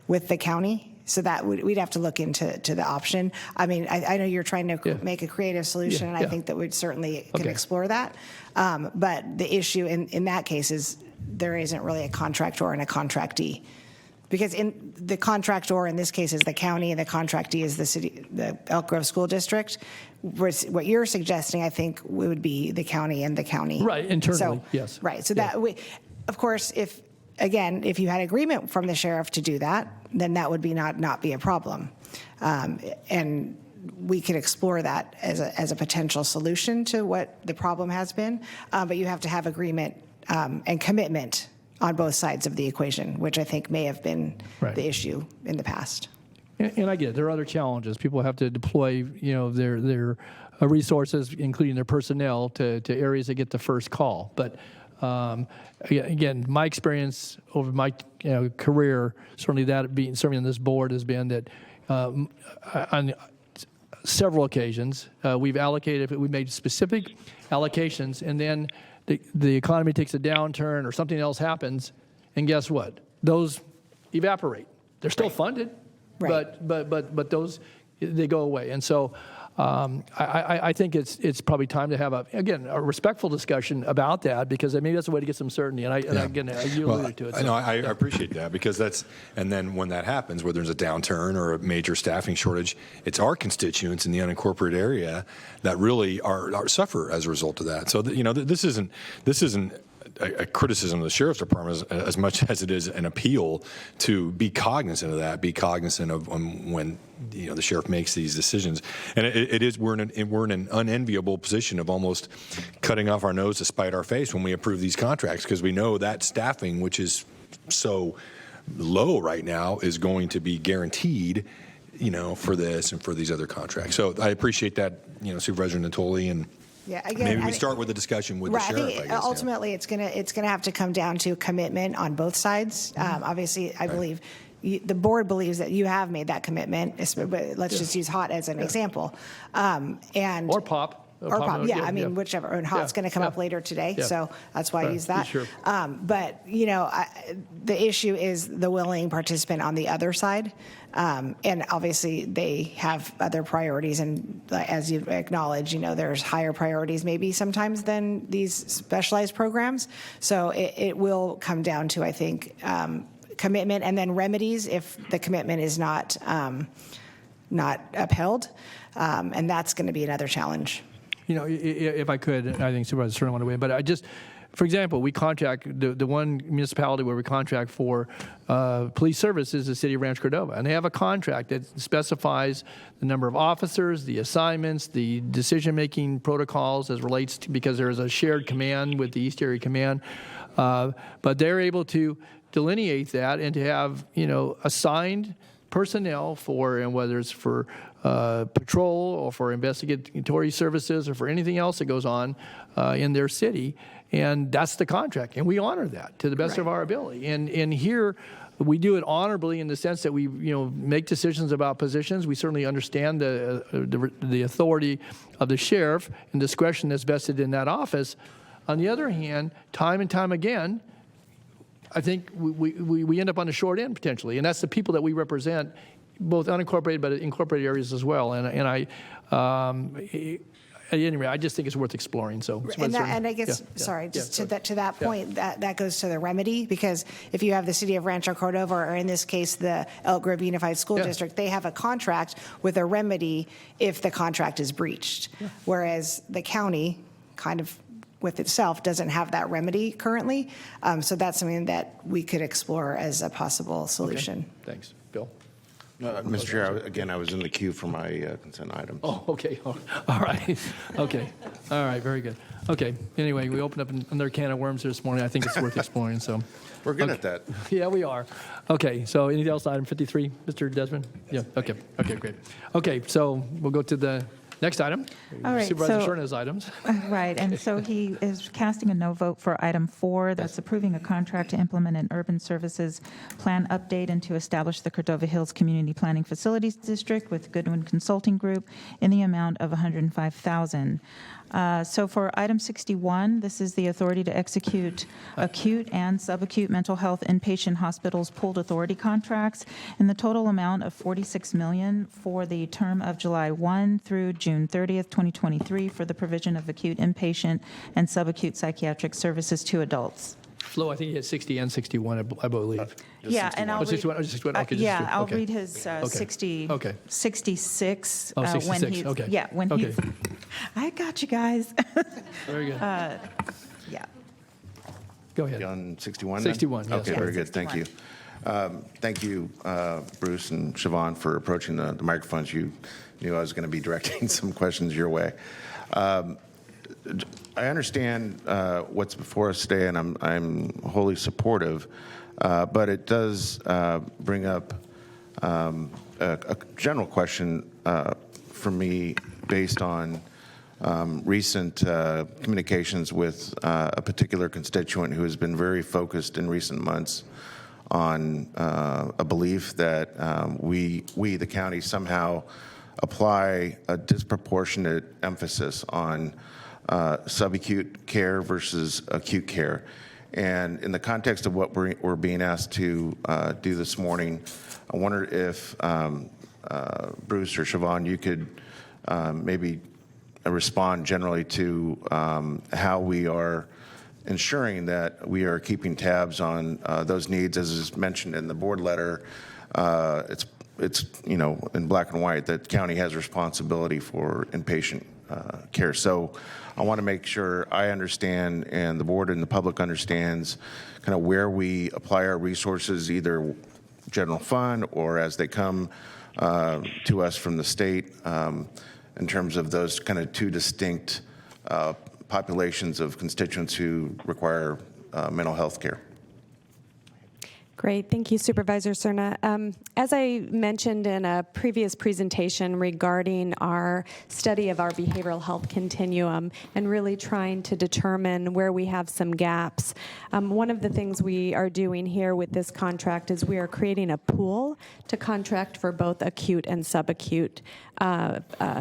with the county. So that we'd have to look into the option. I mean, I know you're trying to make a creative solution, and I think that we'd certainly can explore that. But the issue in that case is there isn't really a contractor and a contractee. Because in the contractor in this case is the county, and the contractee is the city, the Elk Grove School District. What you're suggesting, I think, would be the county and the county. Right, internally, yes. Right, so that of course, if you had agreement from the sheriff to do that, then that would be not be a problem, and we could explore that as a potential solution to what the problem has been. But you have to have agreement and commitment on both sides of the equation, which I think may have been the issue in the past. And I get it. There are other challenges. People have to deploy, their resources, including their personnel, to areas that get the first call. But again, my experience over my career, certainly on this board, has been that on several occasions we've made specific allocations, and then the economy takes a downturn or something else happens, and guess what? Those evaporate. They're still funded, but those they go away. And so I think it's probably time to have a respectful discussion about that, because maybe that's a way to get some certainty. You alluded to it. So. I appreciate that, because and then when that happens, whether there's a downturn or a major staffing shortage, it's our constituents in the unincorporated area that really are suffer as a result of that. So this isn't a criticism of the sheriff's department as much as it is an appeal to be cognizant of that, be cognizant of when the sheriff makes these decisions. And it is we're in an unenviable position of almost cutting off our nose to spite our face when we approve these contracts, because we know that staffing, which is so low right now, is going to be guaranteed, for this and for these other contracts. So I appreciate that, Supervisor Natoli, and again, maybe we start with a discussion with the sheriff. I think ultimately it's gonna have to come down to commitment on both sides. Obviously, I believe the board believes that you have made that commitment. But let's just use HOT as an example, or POP. Whichever. And HOT's going to come up later today, so that's why I use that. Sure. But the issue is the willing participant on the other side, and obviously they have other priorities. And as you acknowledge, there's higher priorities maybe sometimes than these specialized programs. So it will come down to, I think, commitment and then remedies if the commitment is not upheld, and that's going to be another challenge. If I could, I think Supervisor Stern want to weigh in, but for example, we contract, the one municipality where we contract for police service is the city of Rancho Cordova, and they have a contract that specifies the number of officers, the assignments, the decision-making protocols as relates to, because there is a shared command with the East Area Command, but they're able to delineate that and to have, assigned personnel for, and whether it's for patrol or for investigatory services or for anything else that goes on in their city, and that's the contract, and we honor that to the best of our ability. And here we do it honorably in the sense that we make decisions about positions. We certainly understand the authority of the sheriff and discretion that's vested in that office. On the other hand, time and time again, I think we end up on the short end potentially, and that's the people that we represent, both unincorporated but incorporated areas as well. And I, at any rate, I just think it's worth exploring. So, and I guess, to that point, that goes to the remedy, because if you have the city of Rancho Cordova, or in this case, the Elk Grove Unified School District, they have a contract with a remedy if the contract is breached, whereas the county kind of with itself doesn't have that remedy currently. So that's something that we could explore as a possible solution. Okay. Thanks. Bill? Mr. Chair, again, I was in the queue for my consent items. Oh, okay. All right. Okay. All right. Very good. Okay. Anyway, we opened up another can of worms this morning. I think it's worth exploring. So we're good at that. Yeah, we are. Okay. So anything else? Item 53, Mr. Desmond? Yeah. Okay. Okay. Great. Okay. So we'll go to the next item. All right, Supervisor Stern has items. Right, and so he is casting a no vote for item 4. That's approving a contract to implement an urban services plan update and to establish the Cordova Hills Community Planning Facilities District with Goodwin Consulting Group in the amount of $105,000. So for item 61, this is the authority to execute acute and subacute mental health inpatient hospitals pooled authority contracts in the total amount of $46 million for the term of July 1 through June 30th, 2023 for the provision of acute inpatient and subacute psychiatric services to adults. Flo, I think he had 60 and 61, I believe. Yeah, and I'll read, 61, 61, okay, yeah, I'll okay. read his 66 when 66, he's, okay. Yeah, when okay. he's, I got you guys. Very good. Yeah. Go ahead. On 61 61, then? yes. Okay, very good, thank you. Thank you, Bruce and Siobhan, for approaching the microphones. You knew I was going to be directing some questions your way. I understand what's before us today, and I'm wholly supportive, but it does bring up a general question for me based on recent communications with a particular constituent who has been very focused in recent months on a belief that we, the county, somehow apply a disproportionate emphasis on subacute care versus acute care. And in the context of what we're being asked to do this morning, I wonder if Bruce or Siobhan, you could maybe respond generally to how we are ensuring that we are keeping tabs on those needs, as is mentioned in the board letter. It's in black and white that county has responsibility for inpatient care. So I want to make sure I understand and the board and the public understands kind of where we apply our resources, either general fund or as they come to us from the state, in terms of those kind of two distinct populations of constituents who require mental health care. Great. Thank you, Supervisor Cerna. As I mentioned in a previous presentation regarding our study of our behavioral health continuum and really trying to determine where we have some gaps, one of the things we are doing here with this contract is we are creating a pool to contract for both acute and subacute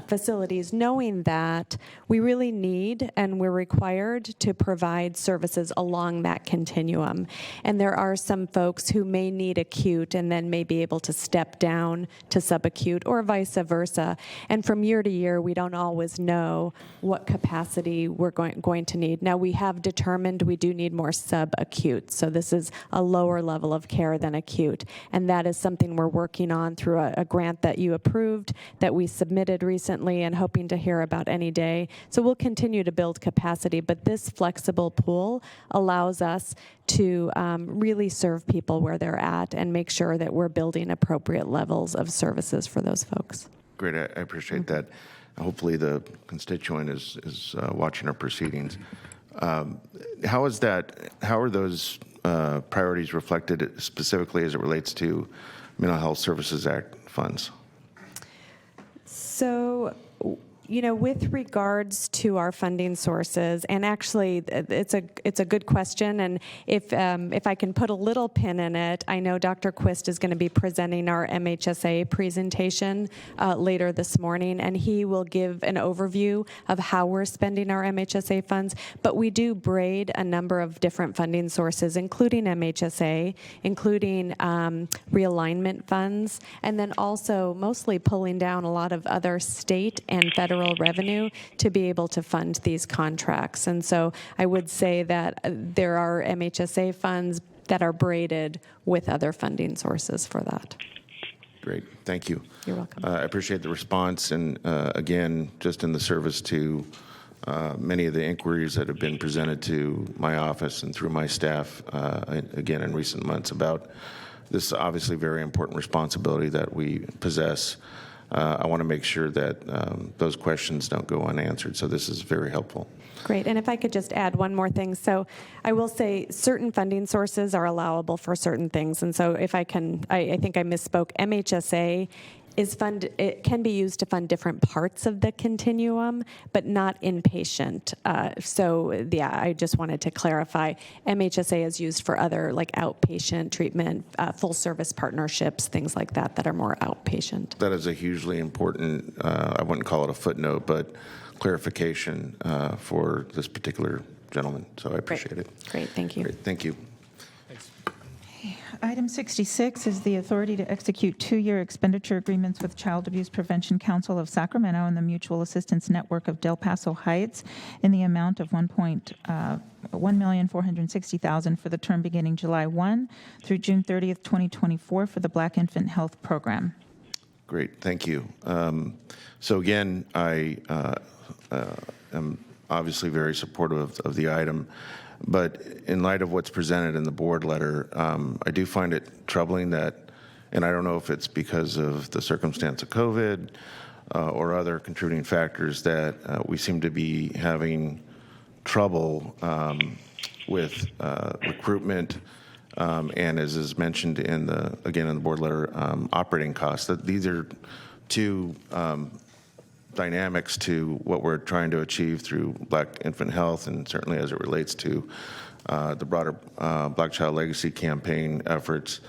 facilities, knowing that we really need and we're required to provide services along that continuum. And there are some folks who may need acute and then may be able to step down to subacute or vice versa. And from year to year, we don't always know what capacity we're going to need. Now, we have determined we do need more subacute. So this is a lower level of care than acute. And that is something we're working on through a grant that you approved that we submitted recently and hoping to hear about any day. So we'll continue to build capacity, but this flexible pool allows us to really serve people where they're at and make sure that we're building appropriate levels of services for those folks. Great, I appreciate that. Hopefully the constituent is watching our proceedings. How are those priorities reflected specifically as it relates to Mental Health Services Act funds? So, with regards to our funding sources, and actually, it's a good question. And if I can put a little pin in it, I know Dr. Quist is going to be presenting our MHSA presentation later this morning, and he will give an overview of how we're spending our MHSA funds. But we do braid a number of different funding sources, including MHSA, including realignment funds, and then also mostly pulling down a lot of other state and federal revenue to be able to fund these contracts. And so I would say that there are MHSA funds that are braided with other funding sources for that. Great, thank you. You're welcome. I appreciate the response, and again, just in the service to many of the inquiries that have been presented to my office and through my staff, again, in recent months about this obviously very important responsibility that we possess. I want to make sure that those questions don't go unanswered, so this is very helpful. Great, and if I could just add one more thing. So I will say certain funding sources are allowable for certain things, and so if I can, I think I misspoke. MHSA it can be used to fund different parts of the continuum, but not inpatient. I just wanted to clarify. MHSA is used for other like outpatient treatment, full service partnerships, things like that are more outpatient. That is a hugely important, I wouldn't call it a footnote, but clarification for this particular gentleman, so I appreciate it. Great, thank you. Great, thank you. Item 66 is the authority to execute 2-year expenditure agreements with Child Abuse Prevention Council of Sacramento and the Mutual Assistance Network of Del Paso Heights in the amount of $1,460,000 for the term beginning July 1 through June 30th, 2024 for the Black Infant Health Program. Great, thank you. So again, I am obviously very supportive of the item. But in light of what's presented in the board letter, I do find it troubling that, and I don't know if it's because of the circumstance of COVID or other contributing factors, that we seem to be having trouble with recruitment and, as is mentioned in the board letter, operating costs. That these are two dynamics to what we're trying to achieve through Black Infant Health, and certainly as it relates to the broader Black Child Legacy campaign efforts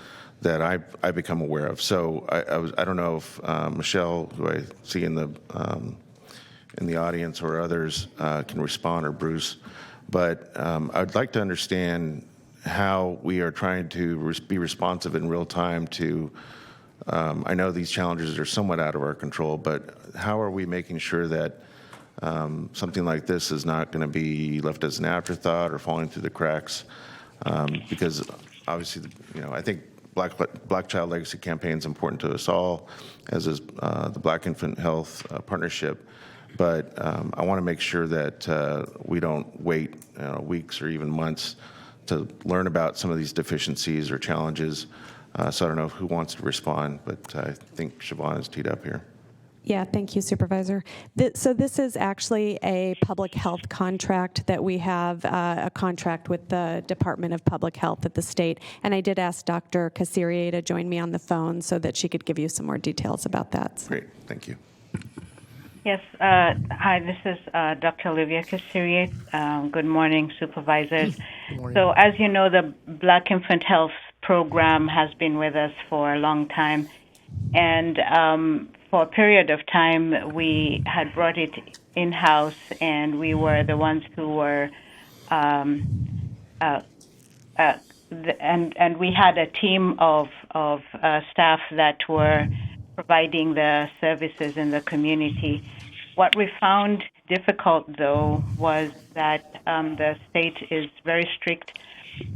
that I become aware of. So I don't know if Michelle, who I see in the audience, or others can respond, or Bruce, but I'd like to understand how we are trying to be responsive in real time to. I know these challenges are somewhat out of our control, but how are we making sure that something like this is not going to be left as an afterthought or falling through the cracks? Because obviously, I think Black Child Legacy campaign is important to us all, as is the Black Infant Health Partnership. but I want to make sure that we don't wait weeks or even months to learn about some of these deficiencies or challenges. So I don't know who wants to respond, but I think Siobhan is teed up here. Yeah, thank you, Supervisor. So this is actually a public health contract that we have, a contract with the Department of Public Health at the state. And I did ask Dr. Kasirier to join me on the phone so that she could give you some more details about that. Great, thank you. Yes, hi, this is Dr. Olivia Kasirier. Good morning, supervisors. Good morning. So as you know, the Black Infant Health Program has been with us for a long time. And for a period of time, we had brought it in-house, and we were the ones who were, and we had a team of staff that were providing the services in the community. What we found difficult, though, was that the state is very strict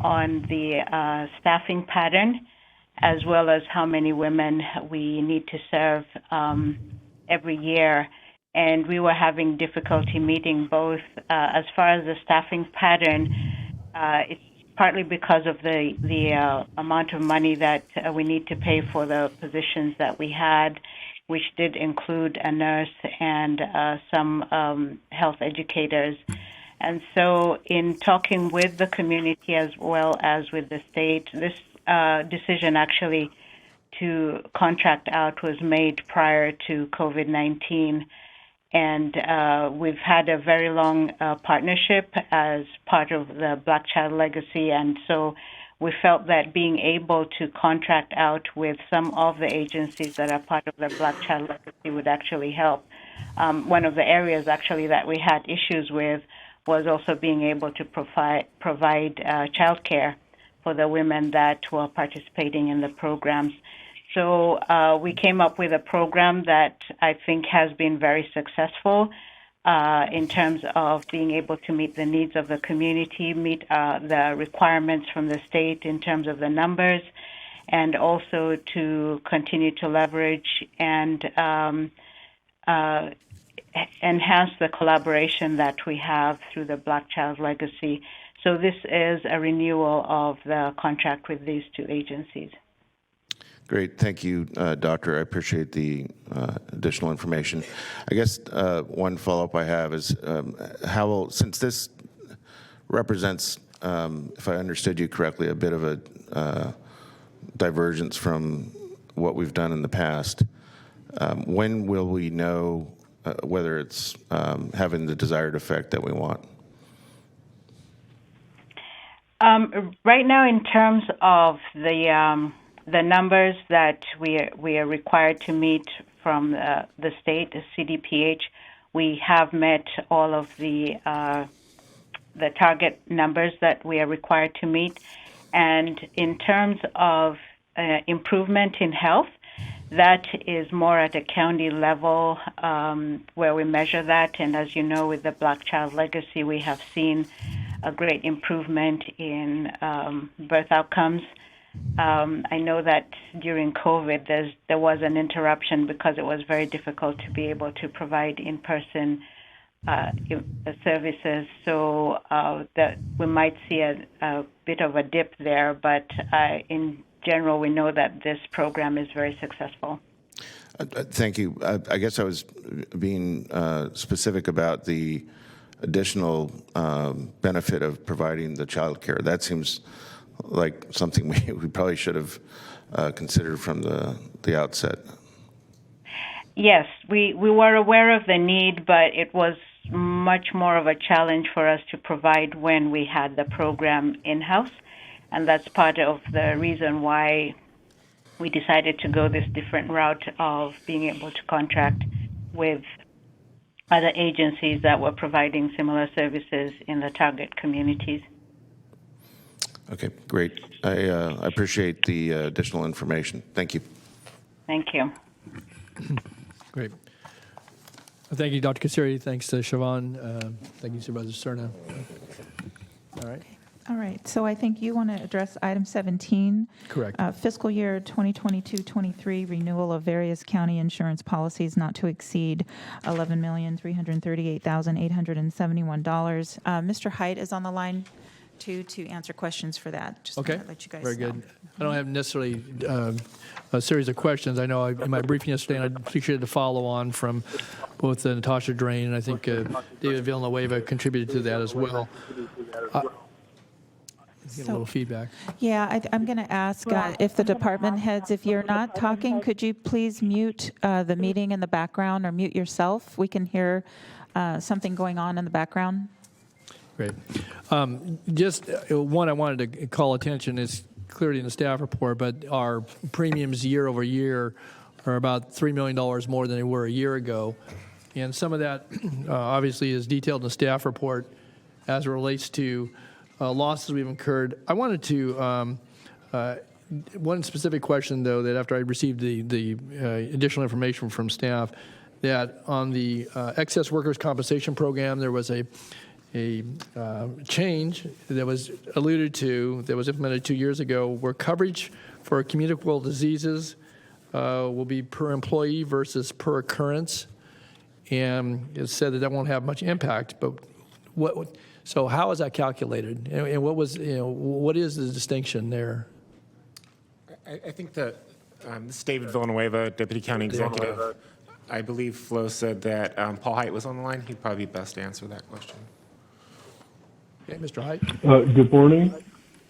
on the staffing pattern, as well as how many women we need to serve every year. And we were having difficulty meeting both as far as the staffing pattern. It's partly because of the amount of money that we need to pay for the positions that we had, which did include a nurse and some health educators. And so in talking with the community as well as with the state, this decision actually to contract out was made prior to COVID-19. And we've had a very long partnership as part of the Black Child Legacy. And so we felt that being able to contract out with some of the agencies that are part of the Black Child Legacy would actually help. One of the areas actually that we had issues with was also being able to provide childcare for the women that were participating in the programs. So we came up with a program that I think has been very successful in terms of being able to meet the needs of the community, meet the requirements from the state in terms of the numbers, and also to continue to leverage and enhance the collaboration that we have through the Black Child Legacy. So this is a renewal of the contract with these two agencies. Great, thank you, Doctor. I appreciate the additional information. I guess one follow-up I have is since this represents, if I understood you correctly, a bit of a divergence from what we've done in the past, when will we know whether it's having the desired effect that we want? Right now, in terms of the numbers that we are required to meet from the state, the CDPH, we have met all of the target numbers that we are required to meet. And in terms of improvement in health, that is more at a county level where we measure that. And as you know, with the Black Child Legacy, we have seen a great improvement in birth outcomes. I know that during COVID, there was an interruption because it was very difficult to be able to provide in-person services. So that we might see a bit of a dip there, but in general, we know that this program is very successful. Thank you. I guess I was being specific about the additional benefit of providing the child care. That seems like something we probably should have considered from the outset. Yes, we were aware of the need, but it was much more of a challenge for us to provide when we had the program in-house. And that's part of the reason why we decided to go this different route of being able to contract with other agencies that were providing similar services in the target communities. Okay, great. I appreciate the additional information. Thank you. Thank you. Great. Thank you, Dr. Kasiri. Thanks to Siobhan. Thank you, Supervisor Cerna. All right. All right, so I think you want to address item 17. Correct. Fiscal year 2022-23 renewal of various county insurance policies not to exceed $11,338,871. Mr. Height is on the line to answer questions for that. Just Okay. want to let you guys Very know. good. I don't have necessarily a series of questions. I know in my briefing yesterday, and I appreciated the follow-on from both Natasha Drain and I think David Villanueva contributed to that as well. Get a little feedback. Yeah, I'm going to ask if the department heads, if you're not talking, could you please mute the meeting in the background or mute yourself? We can hear something going on in the background. Great. Just one I wanted to call attention is clearly in the staff report, but our premiums year over year are about $3 million more than they were a year ago. And some of that obviously is detailed in the staff report as it relates to losses we've incurred. I wanted to, one specific question though, that after I received the additional information from staff, that on the excess workers' compensation program, there was a change that was alluded to, that was implemented 2 years ago, where coverage for communicable diseases will be per employee versus per occurrence. And it said that won't have much impact, but so how is that calculated? And what is the distinction there? I think that this is David Villanueva, Deputy County Executive. I believe Flo said that Paul Height was on the line. He'd probably be best to answer that question. Okay, Mr. Height. Good morning.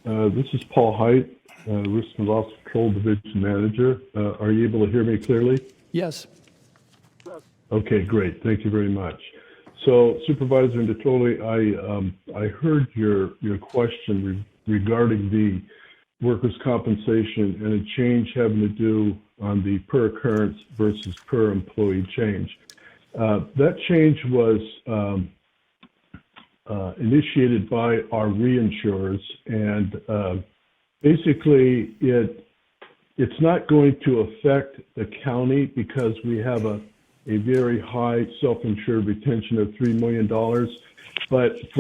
This is Paul Height, Risk and Loss Control Division Manager. Are you able to hear me clearly? Yes. Okay, great. Thank you very much. So, Supervisor Natoli, I heard your question regarding the workers' compensation and a change having to do on the per occurrence versus per employee change. That change was initiated by our reinsurers, and basically it's not going to affect the county because we have a very high self-insured retention of $3 million. But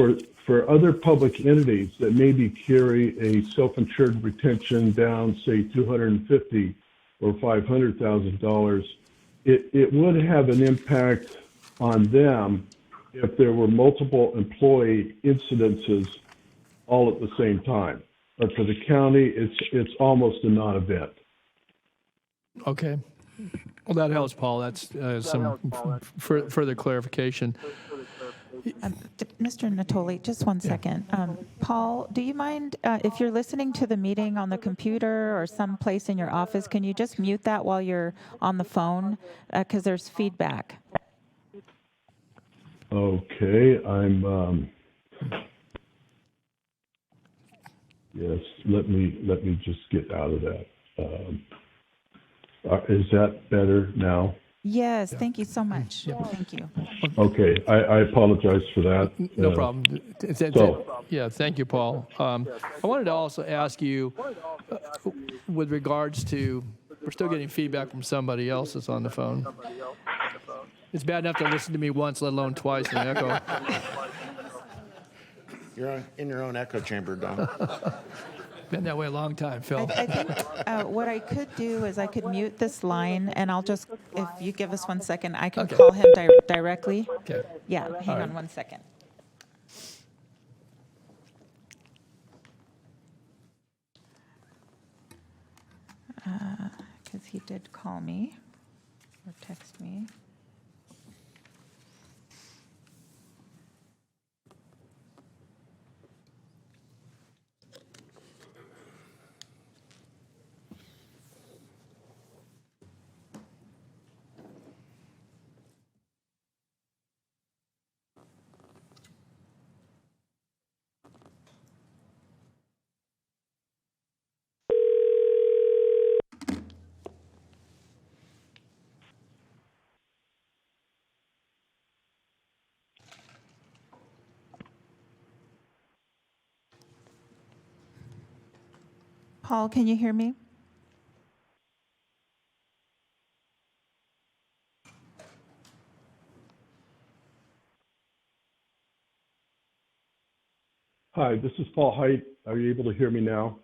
for other public entities that maybe carry a self-insured retention down, say, $250,000 or $500,000, it would have an impact on them if there were multiple employee incidences all at the same time. But for the county, it's almost a non-event. Okay. Well, that helps, Paul. That's some further clarification. Mr. Natoli, just one second. Paul, do you mind if you're listening to the meeting on the computer or someplace in your office, can you just mute that while you're on the phone? Because there's feedback. Okay, yes, let me just get out of that. Is that better now? Yes, thank you so much. Thank you. Okay, I apologize for that. No problem. Yeah, thank you, Paul. I wanted to also ask you, with regards to, we're still getting feedback from somebody else that's on the phone. It's bad enough to listen to me once, let alone twice in the echo. You're in your own echo chamber, Don. Been that way a long time, Phil. I think what I could do is I could mute this line, and I'll just, if you give us 1 second, I can call him directly. Okay. Yeah, hang on 1 second. Because he did call me or text me. Paul, can you hear me? Hi, this is Paul Height. Are you able to hear me now?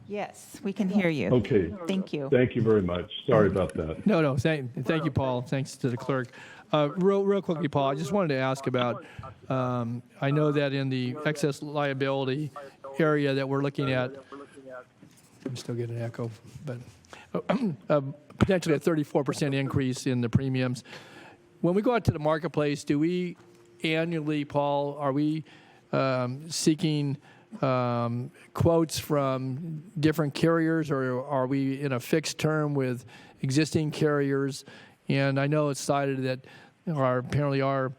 Yes, we can hear you. Okay. Thank you. Thank you very much. Sorry about that. No. Thank you, Paul. Thanks to the clerk. Real quickly, Paul, I just wanted to ask about, I know that in the excess liability area that we're looking at, I'm still getting an echo, but potentially a 34% increase in the premiums. When we go out to the marketplace, do we annually, Paul, are we seeking quotes from different carriers, or are we in a fixed term with existing carriers? And I know it's cited that apparently are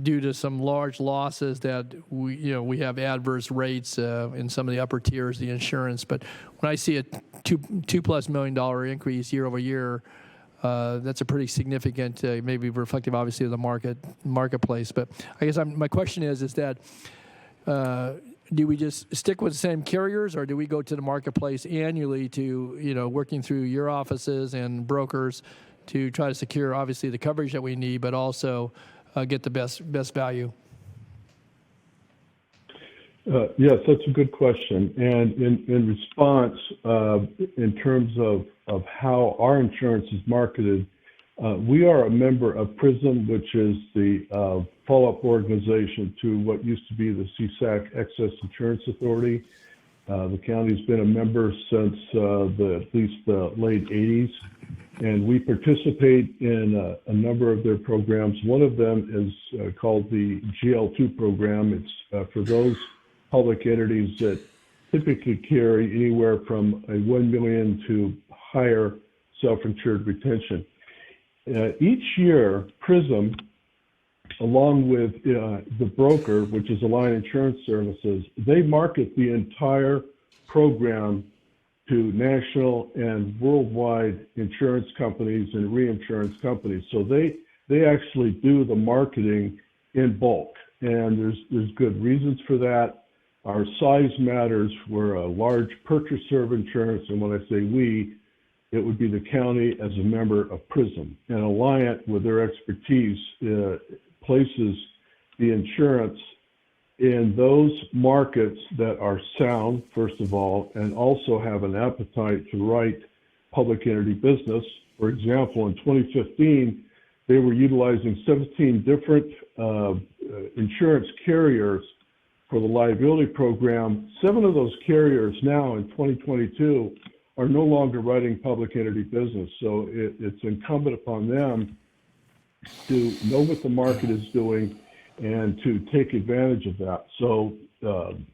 due to some large losses that we have adverse rates in some of the upper tiers of the insurance. But when I see a $2+ million increase year over year, that's a pretty significant, maybe reflective, obviously, of the marketplace. But I guess my question is that do we just stick with the same carriers, or do we go to the marketplace annually to, working through your offices and brokers to try to secure, obviously, the coverage that we need, but also get the best value? Yes, that's a good question. And in response, in terms of how our insurance is marketed, we are a member of PRISM, which is the follow-up organization to what used to be the CSAC Excess Insurance Authority. The county's been a member since at least the late 80s, and we participate in a number of their programs. One of them is called the GL2 program. It's for those public entities that typically carry anywhere from a $1 million to higher self-insured retention. Each year, PRISM, along with the broker, which is Alliant Insurance Services, they market the entire program to national and worldwide insurance companies and reinsurance companies. So they actually do the marketing in bulk, and there's good reasons for that. Our size matters. We're a large purchaser of insurance, and when I say we, it would be the county as a member of PRISM. And Alliant, with their expertise, places the insurance in those markets that are sound, first of all, and also have an appetite to write public entity business. For example, in 2015, they were utilizing 17 different insurance carriers for the liability program. 7 of those carriers now in 2022 are no longer writing public entity business. So it's incumbent upon them to know what the market is doing and to take advantage of that. So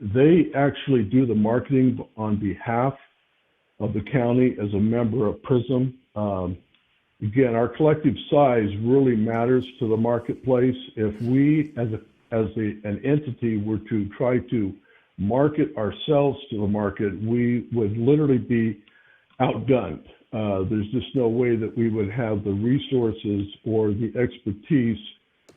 they actually do the marketing on behalf of the county as a member of PRISM. Again, our collective size really matters to the marketplace. If we, as an entity, were to try to market ourselves to the market, we would literally be outgunned. There's just no way that we would have the resources or the expertise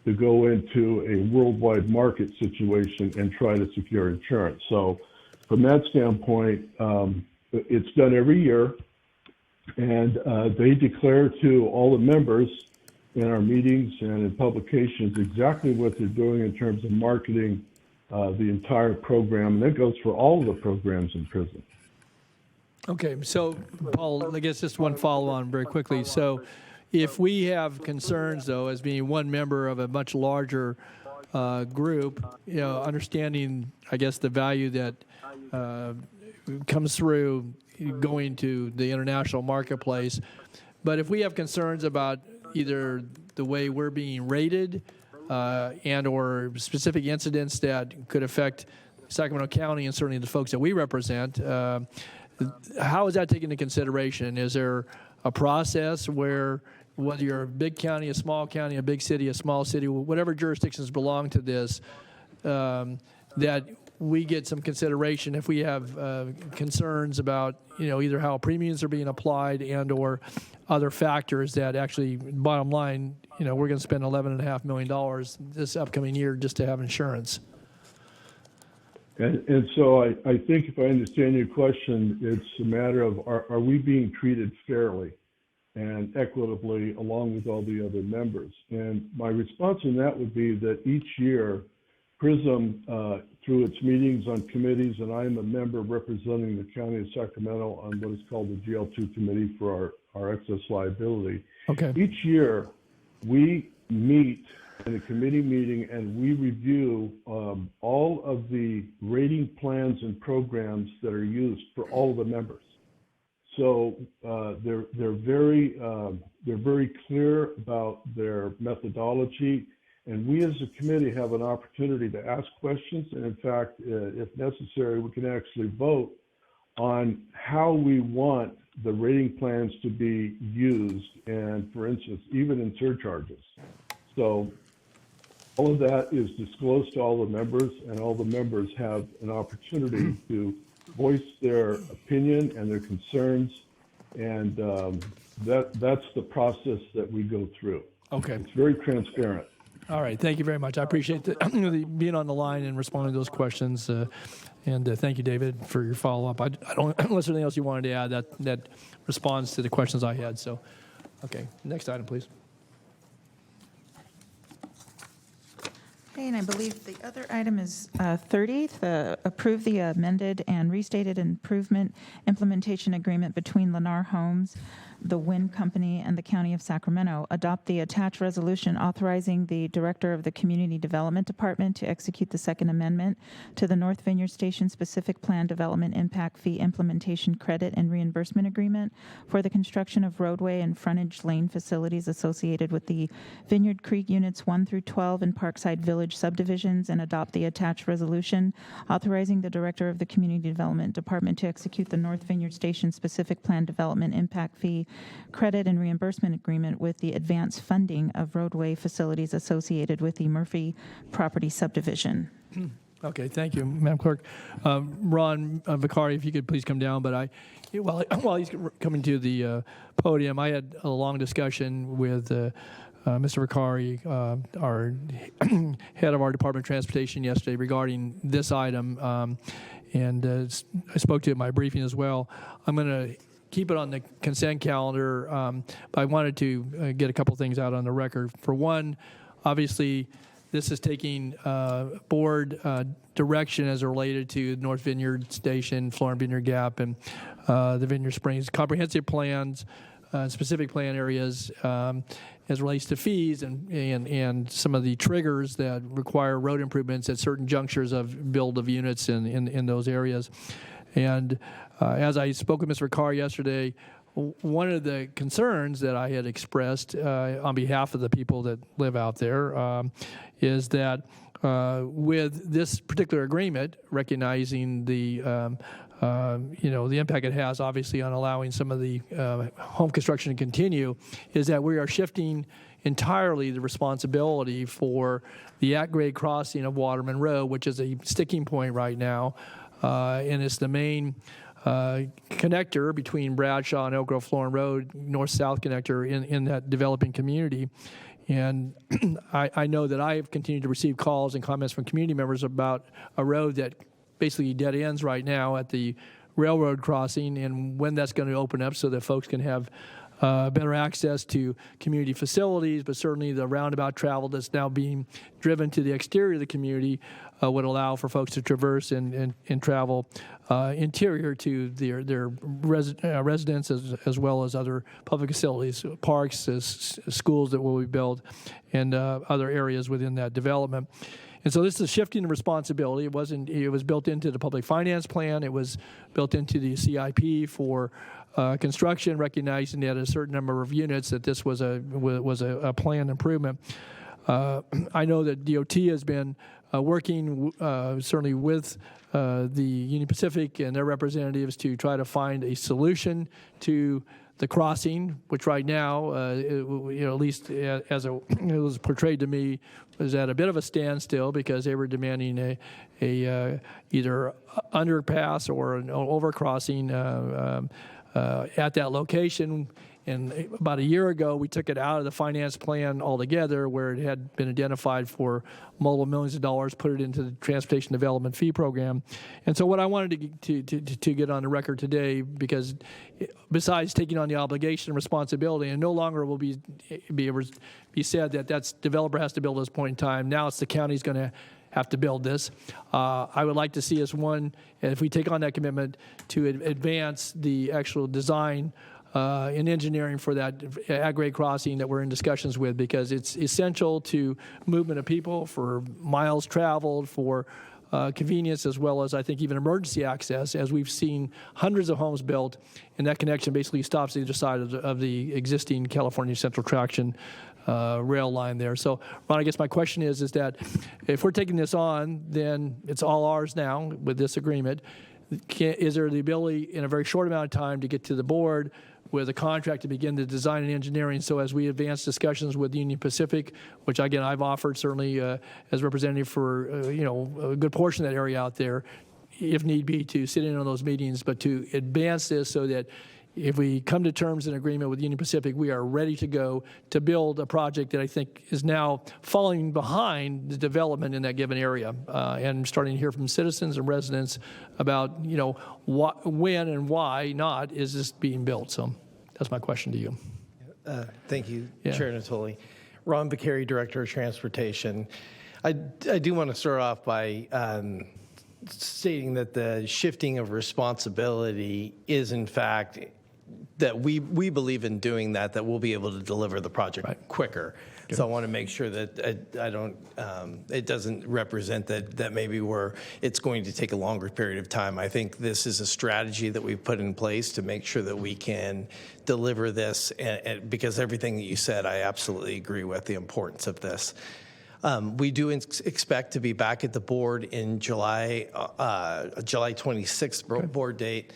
to go into a worldwide market situation and try to secure insurance. So from that standpoint, it's done every year, and they declare to all the members in our meetings and in publications exactly what they're doing in terms of marketing the entire program, and that goes for all of the programs in PRISM. Okay, so Paul, I guess just one follow-on very quickly. So if we have concerns, though, as being one member of a much larger group, understanding, I guess, the value that comes through going to the international marketplace, but if we have concerns about either the way we're being rated and or specific incidents that could affect Sacramento County and certainly the folks that we represent, how is that taken into consideration? Is there a process where, whether you're a big county, a small county, a big city, a small city, whatever jurisdictions belong to this, that we get some consideration if we have concerns about, either how premiums are being applied and or other factors that actually, bottom line, we're going to spend $11.5 million this upcoming year just to have insurance. And so I think if I understand your question, it's a matter of are we being treated fairly and equitably along with all the other members? And my response on that would be that each year PRISM through its meetings on committees, and I am a member representing the County of Sacramento on what is called the GL2 Committee for our excess liability. Okay. Each year, we meet in a committee meeting and we review all of the rating plans and programs that are used for all of the members. So they're very clear about their methodology, and we as a committee have an opportunity to ask questions. And in fact, if necessary, we can actually vote on how we want the rating plans to be used, and for instance, even in surcharges. So all of that is disclosed to all the members, and all the members have an opportunity to voice their opinion and their concerns, and that's the process that we go through. Okay. It's very transparent. All right. Thank you very much. I appreciate being on the line and responding to those questions. And thank you, David, for your follow-up. I don't, unless there's anything else you wanted to add, that responds to the questions I had. So, okay. Next item, please. Okay, and I believe the other item is 30, approve the amended and restated improvement implementation agreement between Lennar Homes, the Wind Company, and the County of Sacramento. Adopt the attached resolution authorizing the Director of the Community Development Department to execute the Second Amendment to the North Vineyard Station Specific Plan Development Impact Fee Implementation Credit and Reimbursement Agreement for the construction of roadway and frontage lane facilities associated with the Vineyard Creek Units 1 through 12 and Parkside Village subdivisions, and adopt the attached resolution authorizing the Director of the Community Development Department to execute the North Vineyard Station Specific Plan Development Impact Fee Credit and Reimbursement Agreement with the advance funding of roadway facilities associated with the Murphy property subdivision. Okay, thank you, Madam Clerk. Ron Vicari, if you could please come down. But while he's coming to the podium, I had a long discussion with Mr. Vicari, our head of our Department of Transportation, yesterday regarding this item, and I spoke to it in my briefing as well. I'm going to keep it on the consent calendar, but I wanted to get a couple things out on the record. For one, obviously, this is taking board direction as related to North Vineyard Station, Florent Vineyard Gap, and the Vineyard Springs comprehensive plans, specific plan areas as relates to fees and some of the triggers that require road improvements at certain junctures of build of units in those areas. And as I spoke with Mr. Carr yesterday, one of the concerns that I had expressed on behalf of the people that live out there is that with this particular agreement, recognizing the the impact it has obviously on allowing some of the home construction to continue, is that we are shifting entirely the responsibility for the at-grade crossing of Waterman Road, which is a sticking point right now, and it's the main connector between Bradshaw and Oak Grove Florent Road, north-south connector in that developing community. And I know that I have continued to receive calls and comments from community members about a road that basically dead ends right now at the railroad crossing, and when that's going to open up so that folks can have better access to community facilities, but certainly the roundabout travel that's now being driven to the exterior of the community would allow for folks to traverse and travel interior to their residents as well as other public facilities, parks, schools that will be built, and other areas within that development. And so this is shifting the responsibility. It was built into the public finance plan. It was built into the CIP for construction, recognizing that a certain number of units that this was a planned improvement. I know that DOT has been working certainly with the Union Pacific and their representatives to try to find a solution to the crossing, which right now, at least as it was portrayed to me, was at a bit of a standstill because they were demanding a either underpass or an overcrossing at that location. And about a year ago, we took it out of the finance plan altogether, where it had been identified for multiple millions of dollars, put it into the Transportation Development Fee Program. And so what I wanted to get on the record today, because besides taking on the obligation and responsibility, and no longer will be said that that's developer has to build at this point in time. Now it's the county's going to have to build this. I would like to see us, one, if we take on that commitment, to advance the actual design in engineering for that at-grade crossing that we're in discussions with, because it's essential to movement of people, for miles traveled, for convenience, as well as I think even emergency access, as we've seen hundreds of homes built, and that connection basically stops either side of the existing California Central Traction rail line there. So, Ron, I guess my question is that if we're taking this on, then it's all ours now with this agreement. Is there the ability in a very short amount of time to get to the board with a contract to begin the design and engineering, so as we advance discussions with Union Pacific, which again I've offered certainly as representative for a good portion of that area out there, if need be, to sit in on those meetings, but to advance this so that if we come to terms and agreement with Union Pacific, we are ready to go to build a project that I think is now falling behind the development in that given area, and starting to hear from citizens and residents about when and why not is this being built. So that's my question to you. Thank you, Chair Natoli. Ron Vicari, Director of Transportation. I do want to start off by stating that the shifting of responsibility is, in fact, that we believe in doing that we'll be able to deliver the project quicker. Good. So I want to make sure that I don't, it doesn't represent that maybe it's going to take a longer period of time. I think this is a strategy that we've put in place to make sure that we can deliver this, and because everything that you said, I absolutely agree with the importance of this. We do expect to be back at the board in July 26th board date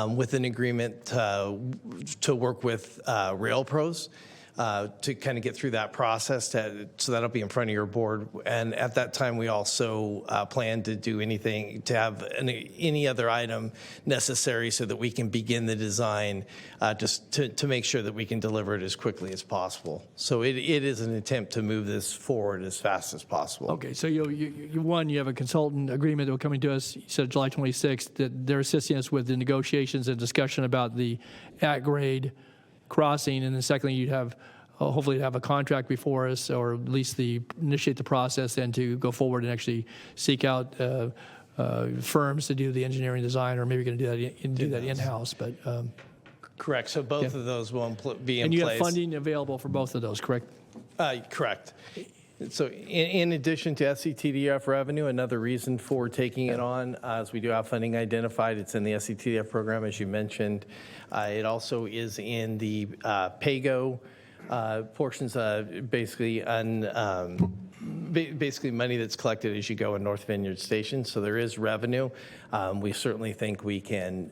with an agreement to work with Rail Pros to kind of get through that process. So that'll be in front of your board. And at that time, we also plan to do to have any other item necessary so that we can begin the design just to make sure that we can deliver it as quickly as possible. So it is an attempt to move this forward as fast as possible. Okay, so you have a consultant agreement that will coming to us, you said July 26th, that they're assisting us with the negotiations and discussion about the at-grade crossing, and then secondly, you'd have hopefully have a contract before us, or at least initiate the process and to go forward and actually seek out firms to do the engineering design, or maybe you're going to do that in-house. But correct. So both of those will be in place. And you have funding available for both of those, correct? Correct. So in addition to SCTDF revenue, another reason for taking it on, as we do have funding identified, it's in the SCTDF program, as you mentioned. It also is in the PAYGO portions, basically money that's collected as you go in North Vineyard Station. So there is revenue. We certainly think we can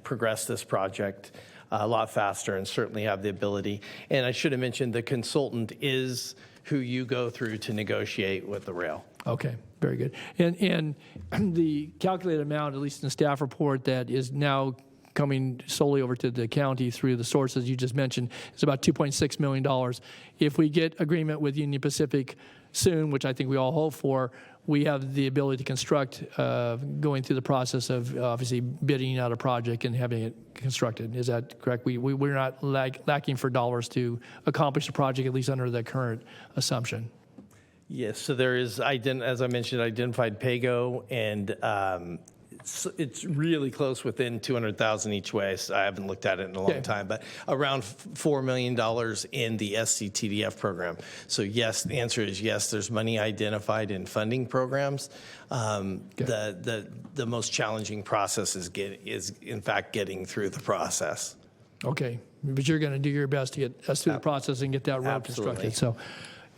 progress this project a lot faster, and certainly have the ability. And I should have mentioned the consultant is who you go through to negotiate with the rail. Okay, very good. And the calculated amount, at least in the staff report, that is now coming solely over to the county through the sources you just mentioned, is about $2.6 million. If we get agreement with Union Pacific soon, which I think we all hope for, we have the ability to construct, going through the process of obviously bidding out a project and having it constructed. Is that correct? We're not lacking for dollars to accomplish the project, at least under the current assumption. Yes, so there is, as I mentioned, identified PAYGO, and it's really close, within $200,000 each way. So I haven't looked at it in a long time, but around $4 million in the SCTDF program. So yes, the answer is yes. There's money identified in funding programs. The most challenging process is in fact getting through the process. Okay, but you're going to do your best to get us through the process and get that road constructed. So.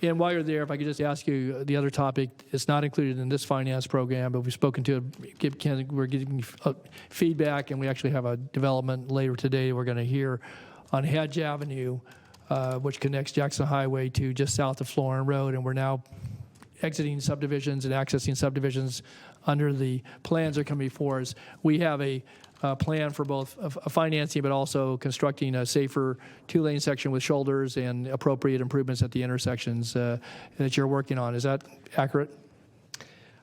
And while you're there, if I could just ask you the other topic, it's not included in this finance program, but we've spoken to it. We're getting feedback, and we actually have a development later today we're going to hear on Hedge Avenue, which connects Jackson Highway to just south of Florin Road, and we're now exiting subdivisions and accessing subdivisions under the plans that are coming before us. We have a plan for both financing, but also constructing a safer two-lane section with shoulders and appropriate improvements at the intersections that you're working on. Is that accurate?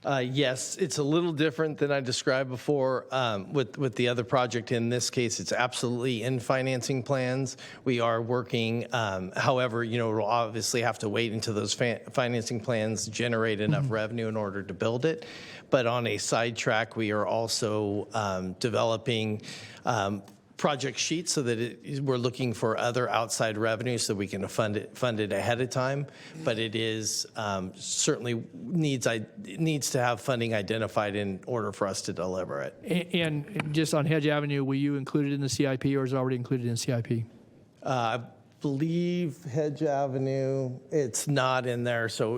Yes, it's a little different than I described before with the other project. In this case, it's absolutely in financing plans. We are working, however, we'll obviously have to wait until those financing plans generate enough revenue in order to build it. But on a side track, we are also developing project sheets so that we're looking for other outside revenue so we can fund it ahead of time. But it is certainly needs to have funding identified in order for us to deliver it. And just on Hedge Avenue, will you include it in the CIP, or is it already included in CIP? I believe Hedge Avenue, it's not in there. So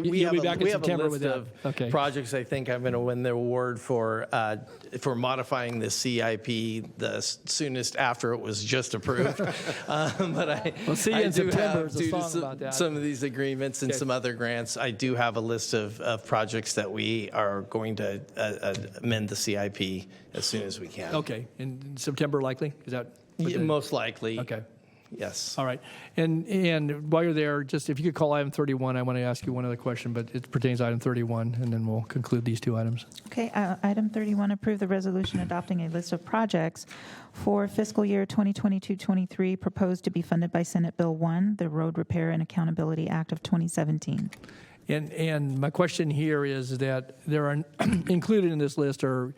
we have a list of projects I think I'm going to win the award for modifying the CIP the soonest after it was just approved. But we'll see you in September. Due to some of these agreements and some other grants, I do have a list of projects that we are going to amend the CIP as soon as we can. Okay. In September, likely? Is that? Most likely. Okay. Yes. All right. And while you're there, just if you could call item 31, I want to ask you one other question, but it pertains to item 31, and then we'll conclude these two items. Okay. Item 31, approve the resolution adopting a list of projects for fiscal year 2022-23 proposed to be funded by Senate Bill 1, the Road Repair and Accountability Act of 2017. And my question here is that there are included in this list are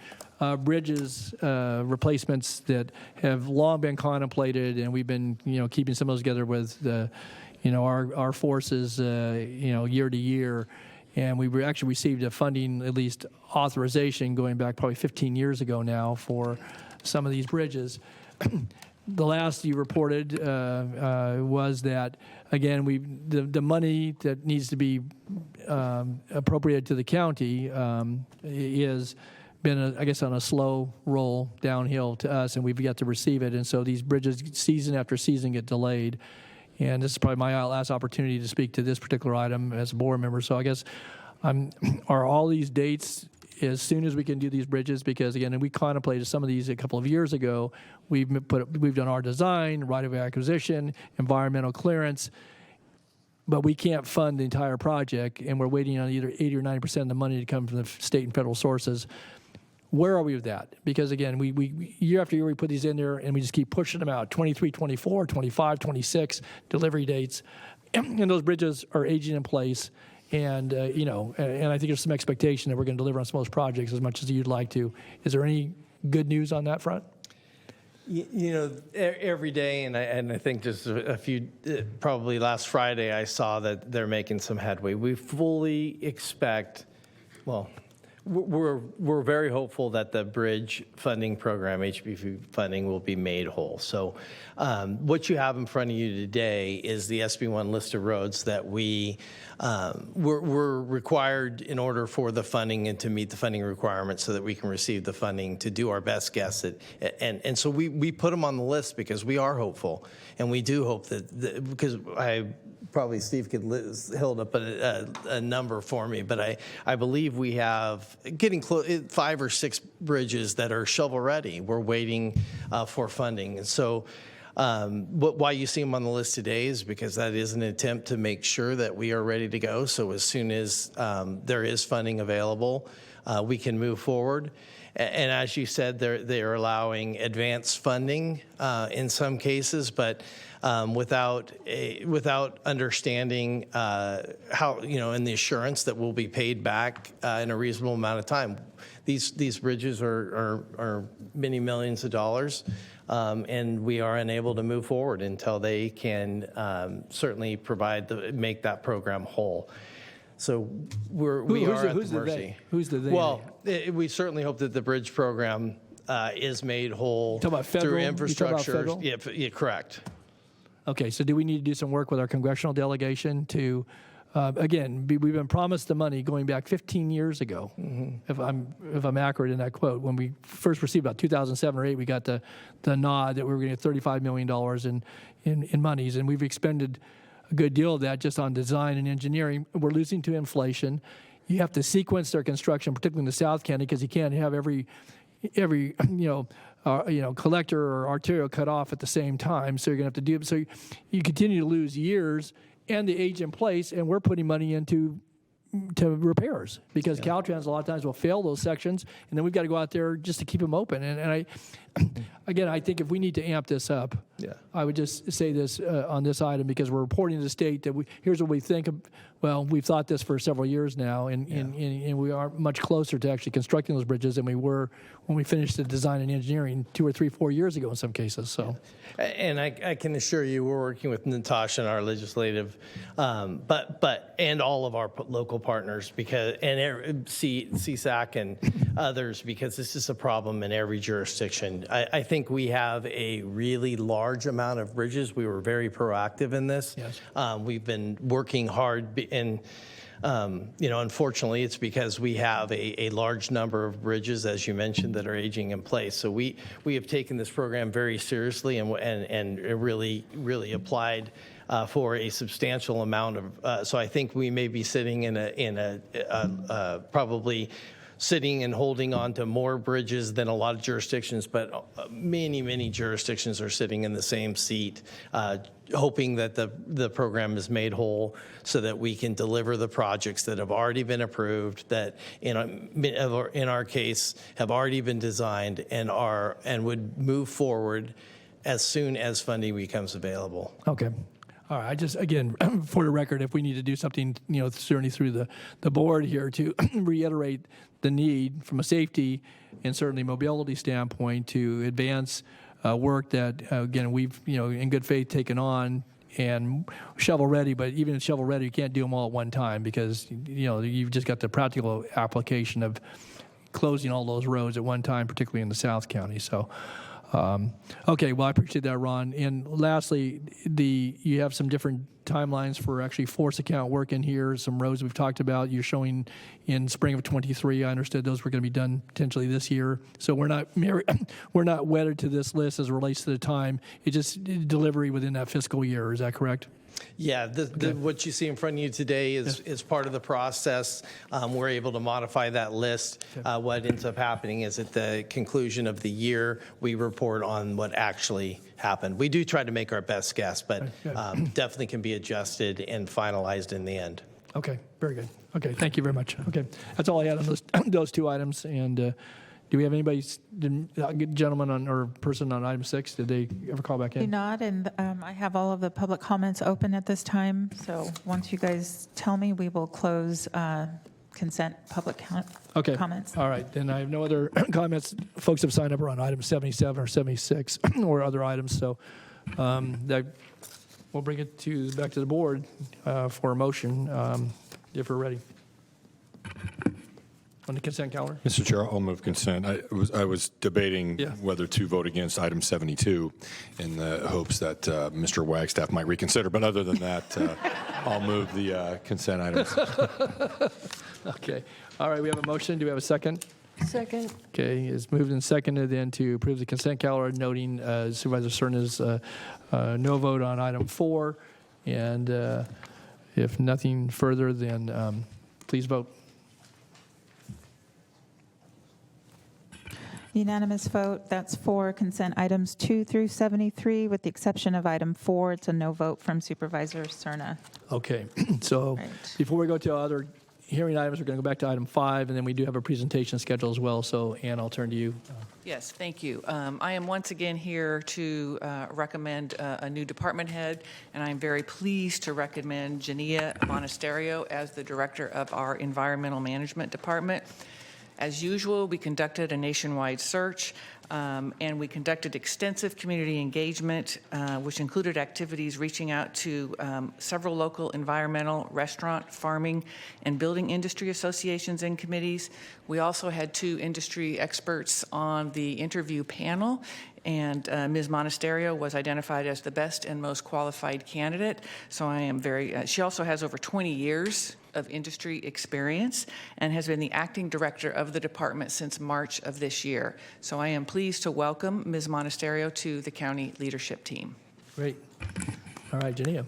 bridges replacements that have long been contemplated, and we've been keeping some of those together with our forces year to year, and we actually received a funding, at least authorization, going back probably 15 years ago now for some of these bridges. The last you reported was that, again, the money that needs to be appropriated to the county is been, I guess, on a slow roll downhill to us, and we've yet to receive it. And so these bridges, season after season, get delayed. And this is probably my last opportunity to speak to this particular item as a board member. So I guess, are all these dates as soon as we can do these bridges? Because again, we contemplated some of these a couple of years ago. We've done our design, right-of-way acquisition, environmental clearance, but we can't fund the entire project, and we're waiting on either 80 or 90% of the money to come from the state and federal sources. Where are we with that? Because again, we year after year we put these in there, and we just keep pushing them out. 23, 24, 25, 26 delivery dates, and those bridges are aging in place. And and I think there's some expectation that we're going to deliver on some of those projects as much as you'd like to. Is there any good news on that front? Every day, and I think just a few, probably last Friday, I saw that they're making some headway. We fully expect, well, we're very hopeful that the bridge funding program, HBF funding, will be made whole. So what you have in front of you today is the SB1 list of roads that we're required in order for the funding and to meet the funding requirements so that we can receive the funding to do our best guess. And so we put them on the list because we are hopeful. And we do hope that, because probably Steve could hold up a number for me, but I believe we have getting close, 5 or 6 bridges that are shovel ready. We're waiting for funding. And so why you see them on the list today is because that is an attempt to make sure that we are ready to go. So as soon as there is funding available, we can move forward. And as you said, they are allowing advanced funding in some cases, but without understanding how, and the assurance that we'll be paid back in a reasonable amount of time. These bridges are many millions of dollars, and we are unable to move forward until they can certainly make that program whole. So we are at the mercy. Who's the they? Well, we certainly hope that the bridge program is made whole through infrastructure. Yeah, correct. Okay, so do we need to do some work with our congressional delegation to, again, we've been promised the money going back 15 years ago, if I'm accurate in that quote. When we first received about 2007 or 8, we got the nod that we were going to get $35 million in monies, and we've expended a good deal of that just on design and engineering. We're losing to inflation. You have to sequence their construction, particularly in the South County, because you can't have every collector or arterial cut off at the same time. So you're going to have to do it. So you continue to lose years and the age in place, and we're putting money into to repairs, because Caltrans a lot of times will fail those sections, and then we've got to go out there just to keep them open. And I think if we need to amp this up, I would just say this on this item, because we're reporting to the state that here's what we think. Well, we've thought this for several years now, and we are much closer to actually constructing those bridges than we were when we finished the design and engineering 2 or 3, 4 years ago in some cases. So, and I can assure you, we're working with Natasha and our legislative, and all of our local partners, and CSAC and others, because this is a problem in every jurisdiction. I think we have a really large amount of bridges. We were very proactive in this. Yes. We've been working hard, and unfortunately, it's because we have a large number of bridges, as you mentioned, that are aging in place. So we have taken this program very seriously and really applied for a substantial amount of. So I think we may be sitting in a probably sitting and holding on to more bridges than a lot of jurisdictions, but many jurisdictions are sitting in the same seat, hoping that the program is made whole so that we can deliver the projects that have already been approved, that in our case have already been designed and would move forward as soon as funding becomes available. Okay. All right. I just, again, for the record, if we need to do something, certainly through the board here to reiterate the need from a safety and certainly mobility standpoint to advance work that, again, we've, in good faith taken on and shovel ready, but even in shovel ready, you can't do them all at one time, because, you've just got the practical application of closing all those roads at one time, particularly in the South County. So, okay, well, I appreciate that, Ron. And lastly, you have some different timelines for actually force account work in here, some roads we've talked about. You're showing in spring of 23. I understood those were going to be done potentially this year. So we're not wedded to this list as it relates to the time. It's just delivery within that fiscal year. Is that correct? Yeah, what you see in front of you today is part of the process. We're able to modify that list. What ends up happening is at the conclusion of the year, we report on what actually happened. We do try to make our best guess, but definitely can be adjusted and finalized in the end. Okay, very good. Okay, thank you very much. Okay, that's all I had on those two items. And do we have anybody, gentleman or person on item 6? Did they ever call back in? Do not, and I have all of the public comments open at this time. So once you guys tell me, we will close consent public comments. All right, then I have no other comments. Folks have signed up on item 77 or 76 or other items. So that we'll bring it back to the board for a motion if we're ready. On the consent calendar? Mr. Chair, I'll move consent. I was debating whether to vote against item 72 in the hopes that Mr. Wagstaff might reconsider. But other than that, I'll move the consent items. Okay. All right, we have a motion. Do we have a second? Second. Okay, it's moved and seconded then to approve the consent calendar, noting Supervisor Cerna's no vote on item 4. And if nothing further, then please vote. Unanimous vote. That's for consent items 2 through 73, with the exception of item 4. It's a no vote from Supervisor Cerna. Okay. So before we go to other hearing items, we're going to go back to item 5, and then we do have a presentation schedule as well. So, Ann, I'll turn to you. Yes, thank you. I am once again here to recommend a new department head, and I'm very pleased to recommend Jania Monasterio as the director of our Environmental Management Department. As usual, we conducted a nationwide search, and we conducted extensive community engagement, which included activities reaching out to several local environmental, restaurant, farming, and building industry associations and committees. We also had 2 industry experts on the interview panel, and Ms. Monasterio was identified as the best and most qualified candidate. So I am she also has over 20 years of industry experience and has been the acting director of the department since March of this year. So I am pleased to welcome Ms. Monasterio to the county leadership team. Great. All right, Jania.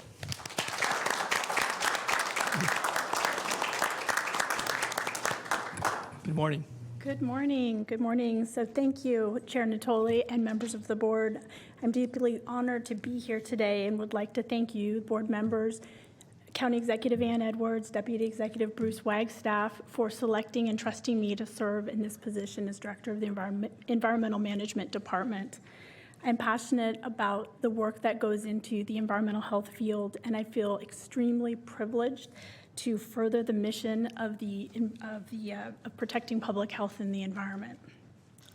Good morning. Good morning. Good morning. So thank you, Chair Natoli and members of the board. I'm deeply honored to be here today and would like to thank you, board members, County Executive Ann Edwards, Deputy Executive Bruce Wagstaff for selecting and trusting me to serve in this position as Director of the Environmental Management Department. I'm passionate about the work that goes into the environmental health field, and I feel extremely privileged to further the mission of protecting public health and the environment.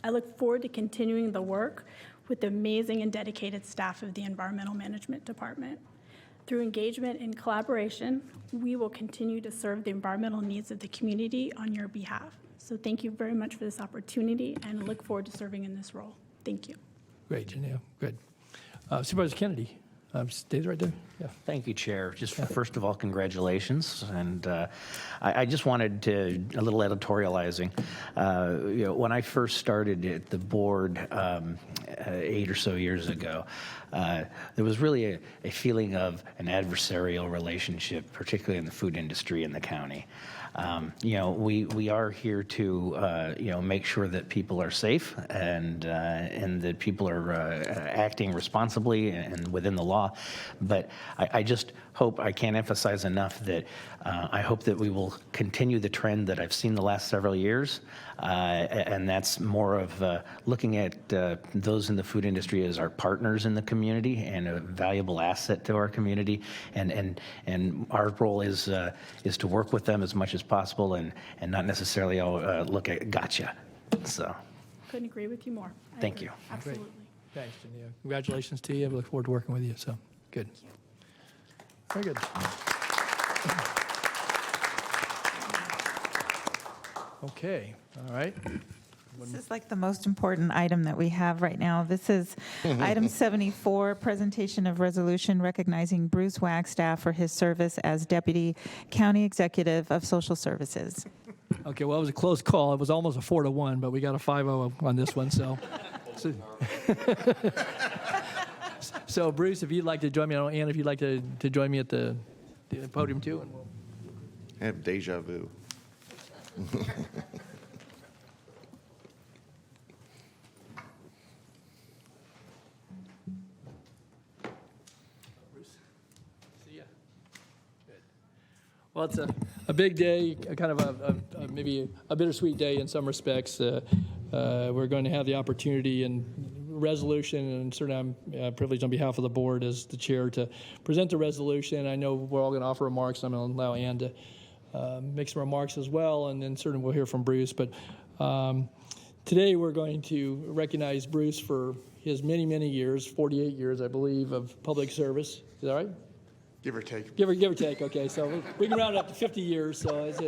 I look forward to continuing the work with the amazing and dedicated staff of the Environmental Management Department. Through engagement and collaboration, we will continue to serve the environmental needs of the community on your behalf. So thank you very much for this opportunity, and I look forward to serving in this role. Thank you. Great, Janelle. Good. Supervisor Kennedy, stay right there. Yeah. Thank you, Chair. Just first of all, congratulations. And I just wanted to, a little editorializing. When I first started at the board 8 or so years ago, there was really a feeling of an adversarial relationship, particularly in the food industry in the county. We are here to make sure that people are safe and that people are acting responsibly and within the law. But I just hope, I can't emphasize enough that I hope that we will continue the trend that I've seen the last several years, and that's more of looking at those in the food industry as our partners in the community and a valuable asset to our community, and our role is to work with them as much as possible and not necessarily look at gotcha. So Couldn't agree with you more. Thank you. Absolutely. Great. Thanks, Janelle. Congratulations to you. I look forward to working with you. So good. Very good. Okay. All right. This is like the most important item that we have right now. This is item 74, presentation of resolution recognizing Bruce Wagstaff for his service as Deputy County Executive of Social Services. Okay, well, it was a close call. It was almost a 4-1, but we got a 5-0 on this one. So Bruce, if you'd like to join me, Ann, if you'd like to join me at the podium too. And we'll... I have deja vu. See ya. Good. Well, it's a big day, kind of maybe a bittersweet day in some respects. We're going to have the opportunity and resolution, and certainly I'm privileged on behalf of the board as the chair to present the resolution. I know we're all going to offer remarks. I'm going to allow Ann to make some remarks as well, and then certainly we'll hear from Bruce. But today we're going to recognize Bruce for his many, many years, 48 years, I believe, of public service. Is that right? Give or take. Give or take, okay. So we can round it up to 50 years, so it's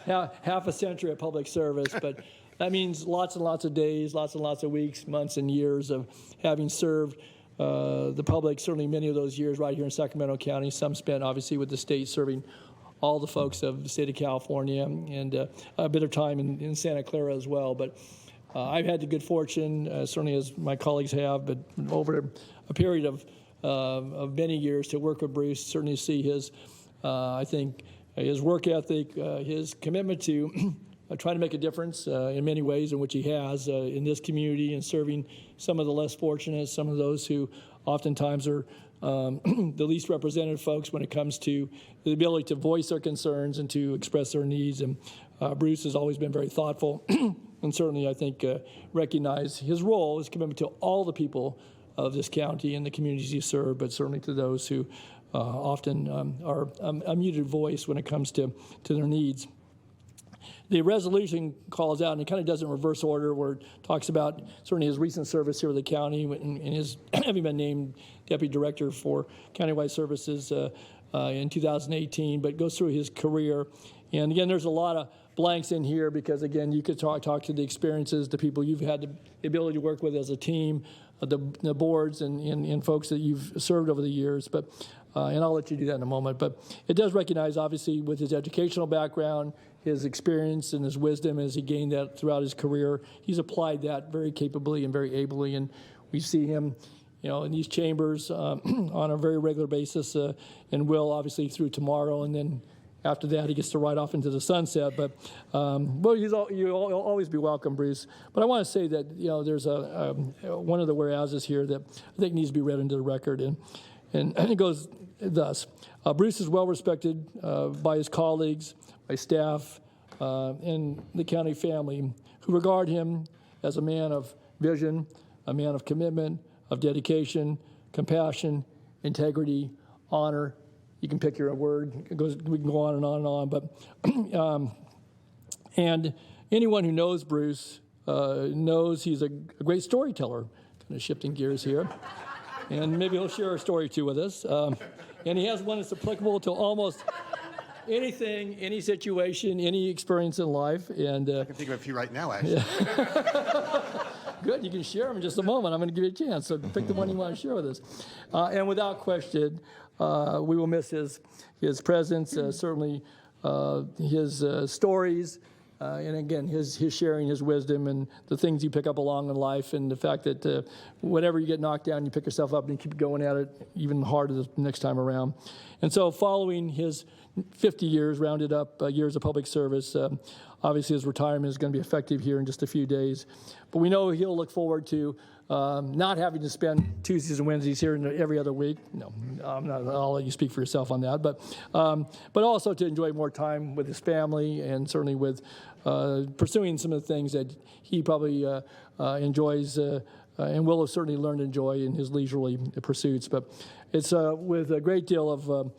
half a century of public service. But that means lots and lots of days, lots and lots of weeks, months, and years of having served the public, certainly many of those years right here in Sacramento County. Some spent, obviously, with the state serving all the folks of the state of California, and a bit of time in Santa Clara as well. But I've had the good fortune, certainly as my colleagues have, but over a period of many years to work with Bruce, certainly see his, I think, his work ethic, his commitment to trying to make a difference in many ways in which he has in this community and serving some of the less fortunate, some of those who oftentimes are the least represented folks when it comes to the ability to voice their concerns and to express their needs. And Bruce has always been very thoughtful and certainly, I think, recognize his role, his commitment to all the people of this county and the communities he served, but certainly to those who often are a muted voice when it comes to their needs. The resolution calls out, and it kind of does it in reverse order, where it talks about certainly his recent service here with the county and his having been named Deputy Director for Countywide Services in 2018, but goes through his career. And again, there's a lot of blanks in here because, again, you could talk to the experiences, the people you've had the ability to work with as a team, the boards and folks that you've served over the years. But and I'll let you do that in a moment. But it does recognize, obviously, with his educational background, his experience and his wisdom as he gained that throughout his career, he's applied that very capably and very ably. And we see him, in these chambers on a very regular basis, and will obviously through tomorrow, and then after that he gets to ride off into the sunset. But you'll always be welcome, Bruce. But I want to say that there's one of the whereases here that I think needs to be read into the record, and And it goes thus. Bruce is well respected by his colleagues, by staff, and the county family, who regard him as a man of vision, a man of commitment, of dedication, compassion, integrity, honor. You can pick your word. We can go on and on and on. But and anyone who knows Bruce knows he's a great storyteller. Kind of shifting gears here. And maybe he'll share a story or two with us. And he has one that's applicable to almost anything, any situation, any experience in life. And I can think of a few right now, actually. Good, you can share them in just a moment. I'm going to give you a chance, so pick the one you want to share with us. And without question, we will miss his presence, certainly his stories, and again, his sharing, his wisdom, and the things you pick up along in life, and the fact that whenever you get knocked down, you pick yourself up and you keep going at it even harder the next time around. And so following his 50 years, rounded up years of public service, obviously his retirement is going to be effective here in just a few days. But we know he'll look forward to not having to spend Tuesdays and Wednesdays here every other week. No, I'll let you speak for yourself on that. But also to enjoy more time with his family, and certainly with pursuing some of the things that he probably enjoys and will have certainly learned to enjoy in his leisurely pursuits. But it's with a great deal of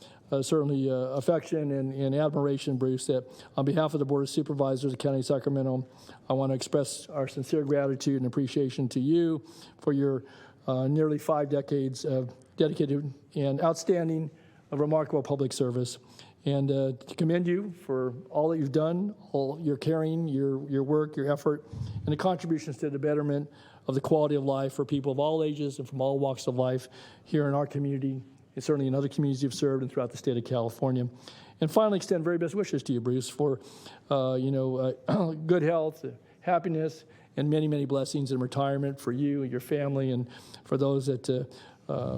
certainly affection and admiration, Bruce, that on behalf of the Board of Supervisors of the County of Sacramento, I want to express our sincere gratitude and appreciation to you for your nearly 5 decades of dedicated and outstanding, remarkable public service. And to commend you for all that you've done, all your caring, your work, your effort, and the contributions to the betterment of the quality of life for people of all ages and from all walks of life here in our community, and certainly in other communities you've served and throughout the state of California. And finally, extend very best wishes to you, Bruce, for good health, happiness, and many, many blessings in retirement for you and your family, and for those that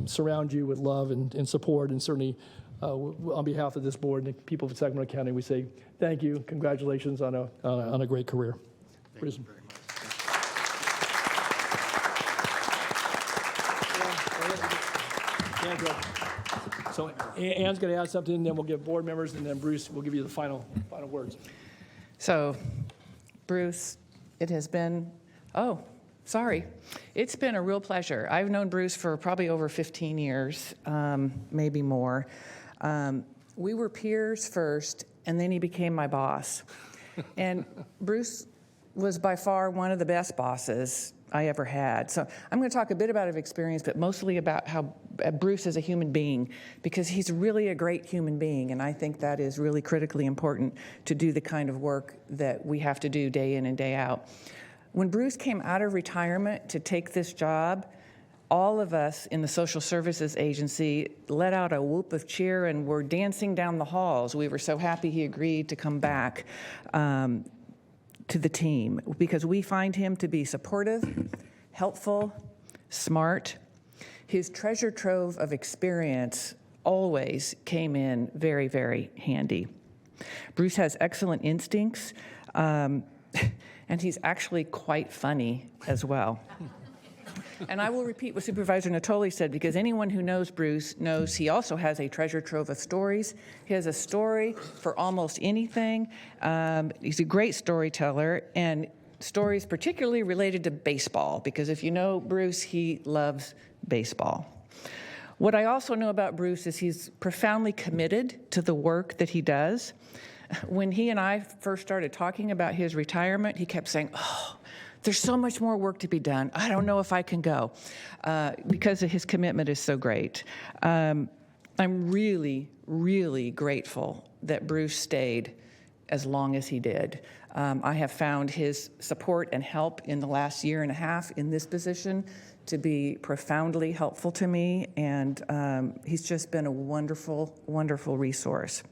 surround you with love and support. And certainly, on behalf of this board and the people of Sacramento County, we say thank you, congratulations on a great career. Bruce. So Ann's going to add something, then we'll give board members, and then Bruce will give you the final words. So, Bruce, it has been, it's been a real pleasure. I've known Bruce for probably over 15 years, maybe more. We were peers first, and then he became my boss. And Bruce was by far one of the best bosses I ever had. So I'm going to talk a bit about his experience, but mostly about how Bruce is a human being, because he's really a great human being, and I think that is really critically important to do the kind of work that we have to do day in and day out. When Bruce came out of retirement to take this job, all of us in the social services agency let out a whoop of cheer and were dancing down the halls. We were so happy he agreed to come back to the team, because we find him to be supportive, helpful, smart. His treasure trove of experience always came in very, very handy. Bruce has excellent instincts, and he's actually quite funny as well. And I will repeat what Supervisor Natoli said, because anyone who knows Bruce knows he also has a treasure trove of stories. He has a story for almost anything. He's a great storyteller, and stories particularly related to baseball, because if you know Bruce, he loves baseball. What I also know about Bruce is he's profoundly committed to the work that he does. When he and I first started talking about his retirement, he kept saying, there's so much more work to be done. I don't know if I can go, because his commitment is so great. I'm really, really grateful that Bruce stayed as long as he did. I have found his support and help in the last year and a half in this position to be profoundly helpful to me, and he's just been a wonderful, wonderful resource.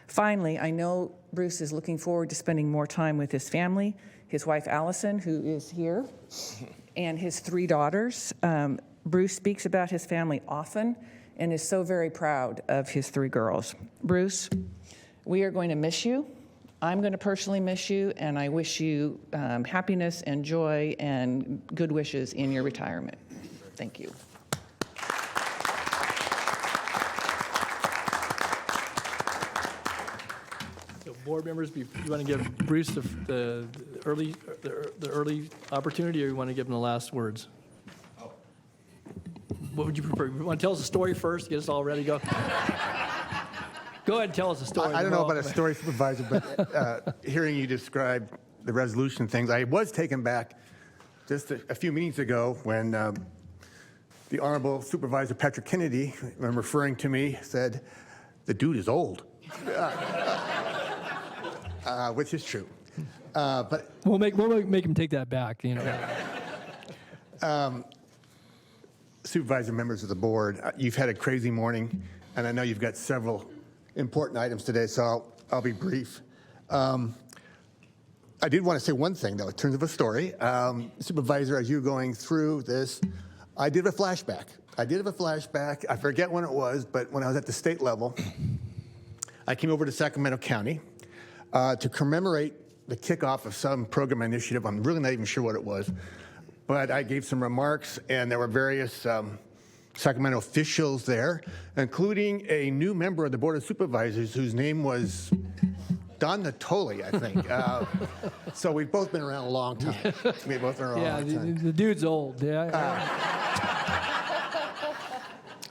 Finally, I know Bruce is looking forward to spending more time with his family, his wife Allison, who is here, and his 3 daughters. Bruce speaks about his family often and is so very proud of his 3 girls. Bruce, we are going to miss you. I'm going to personally miss you, and I wish you happiness and joy and good wishes in your retirement. Thank you. So board members, you want to give Bruce the early opportunity, or you want to give him the last words? What would you prefer? You want to tell us a story first, get us all ready to go? Go ahead and tell us a story. I don't know about a story, Supervisor, but hearing you describe the resolution things, I was taken back just a few meetings ago when the Honorable Supervisor Patrick Kennedy, when referring to me, said, "The dude is old," which is true. But we'll make him take that back. You know. Supervisor, members of the board, you've had a crazy morning, and I know you've got several important items today, so I'll be brief. I did want to say one thing, though, in terms of a story. Supervisor, as you were going through this, I did a flashback. I forget when it was, but when I was at the state level, I came over to Sacramento County to commemorate the kickoff of some program initiative. I'm really not even sure what it was, but I gave some remarks, and there were various Sacramento officials there, including a new member of the Board of Supervisors whose name was Don Natoli, I think. So we've both been around a long time. We've both been around a long time. The dude's old.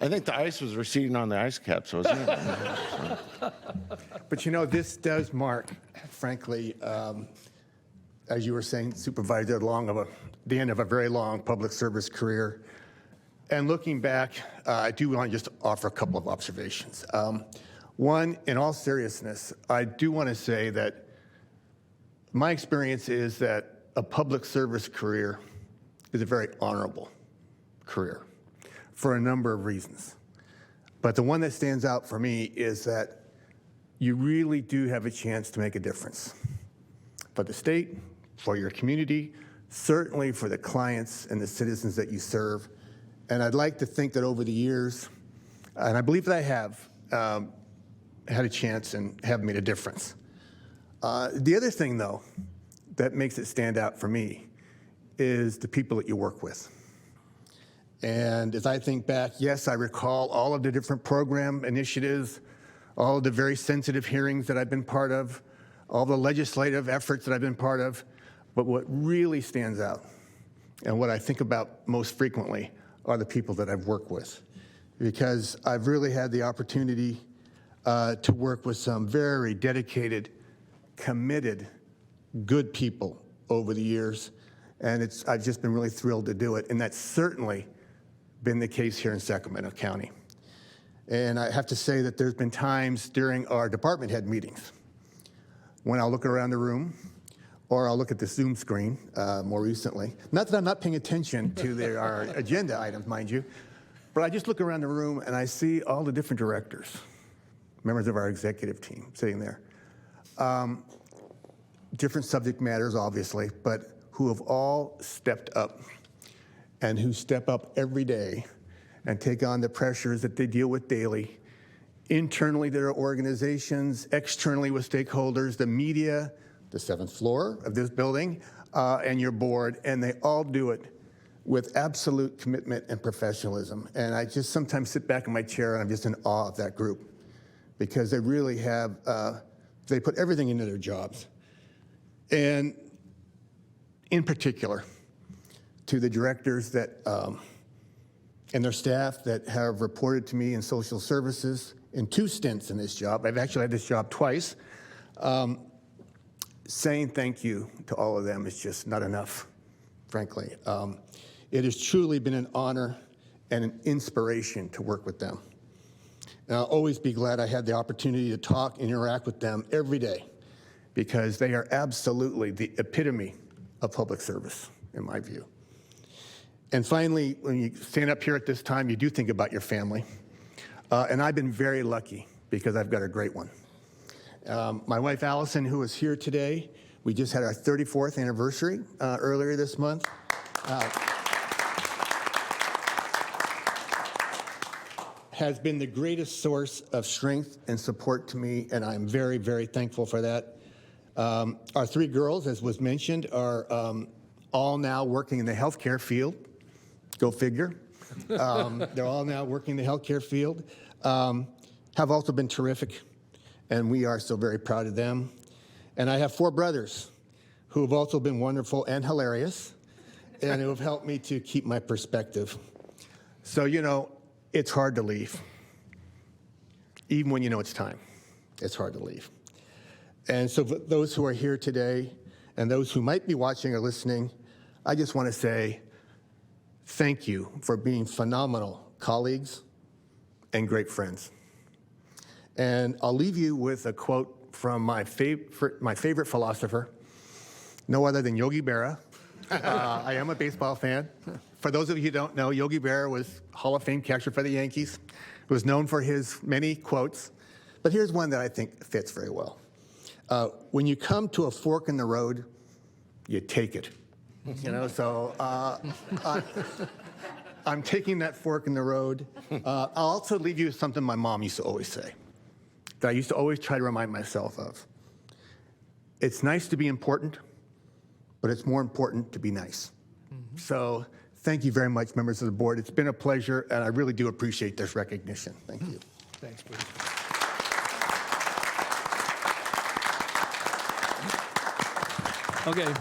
I think the ice was receding on the ice caps, wasn't it? But you know, this does mark, frankly, as you were saying, Supervisor, the end of a very long public service career. And looking back, I do want to just offer a couple of observations. One, in all seriousness, I do want to say that my experience is that a public service career is a very honorable career for a number of reasons. But the one that stands out for me is that you really do have a chance to make a difference for the state, for your community, certainly for the clients and the citizens that you serve. And I'd like to think that over the years, and I believe that I have, had a chance and have made a difference. The other thing, though, that makes it stand out for me is the people that you work with. And as I think back, yes, I recall all of the different program initiatives, all of the very sensitive hearings that I've been part of, all the legislative efforts that I've been part of. But what really stands out, and what I think about most frequently, are the people that I've worked with. Because I've really had the opportunity to work with some very dedicated, committed, good people over the years. And I've just been really thrilled to do it. And that's certainly been the case here in Sacramento County. And I have to say that there's been times during our department head meetings when I'll look around the room, or I'll look at the Zoom screen more recently. Not that I'm not paying attention to our agenda items, mind you, but I just look around the room and I see all the different directors, members of our executive team sitting there. Different subject matters, obviously, but who have all stepped up and who step up every day and take on the pressures that they deal with daily, internally to their organizations, externally with stakeholders, the media, the 7th floor of this building, and your board, and they all do it with absolute commitment and professionalism. And I just sometimes sit back in my chair and I'm just in awe of that group, because they really have, they put everything into their jobs. And in particular, to the directors that, and their staff that have reported to me in social services in 2 stints in this job. I've actually had this job twice. Saying thank you to all of them is just not enough, frankly. It has truly been an honor and an inspiration to work with them. And I'll always be glad I had the opportunity to talk and interact with them every day, because they are absolutely the epitome of public service, in my view. And finally, when you stand up here at this time, you do think about your family. And I've been very lucky because I've got a great one. My wife, Allison, who is here today, we just had our 34th anniversary earlier this month. Has been the greatest source of strength and support to me, and I'm very, very thankful for that. Our 3 girls, as was mentioned, are all now working in the healthcare field. Go figure. They're all now working in the healthcare field. Have also been terrific. and we are so very proud of them. And I have 4 brothers who have also been wonderful and hilarious, and who have helped me to keep my perspective. So, it's hard to leave. Even when you know it's time, it's hard to leave. And so for those who are here today and those who might be watching or listening, I just want to say thank you for being phenomenal colleagues and great friends. And I'll leave you with a quote from my favorite philosopher, no other than Yogi Berra. I am a baseball fan. For those of you who don't know, Yogi Berra was Hall of Fame catcher for the Yankees. He was known for his many quotes, but here's one that I think fits very well. When you come to a fork in the road, you take it. So I'm taking that fork in the road. I'll also leave you with something my mom used to always say, that I used to always try to remind myself of. It's nice to be important, but it's more important to be nice. So thank you very much, members of the board. It's been a pleasure, and I really do appreciate this recognition. Thank you. Thanks, Bruce. Okay,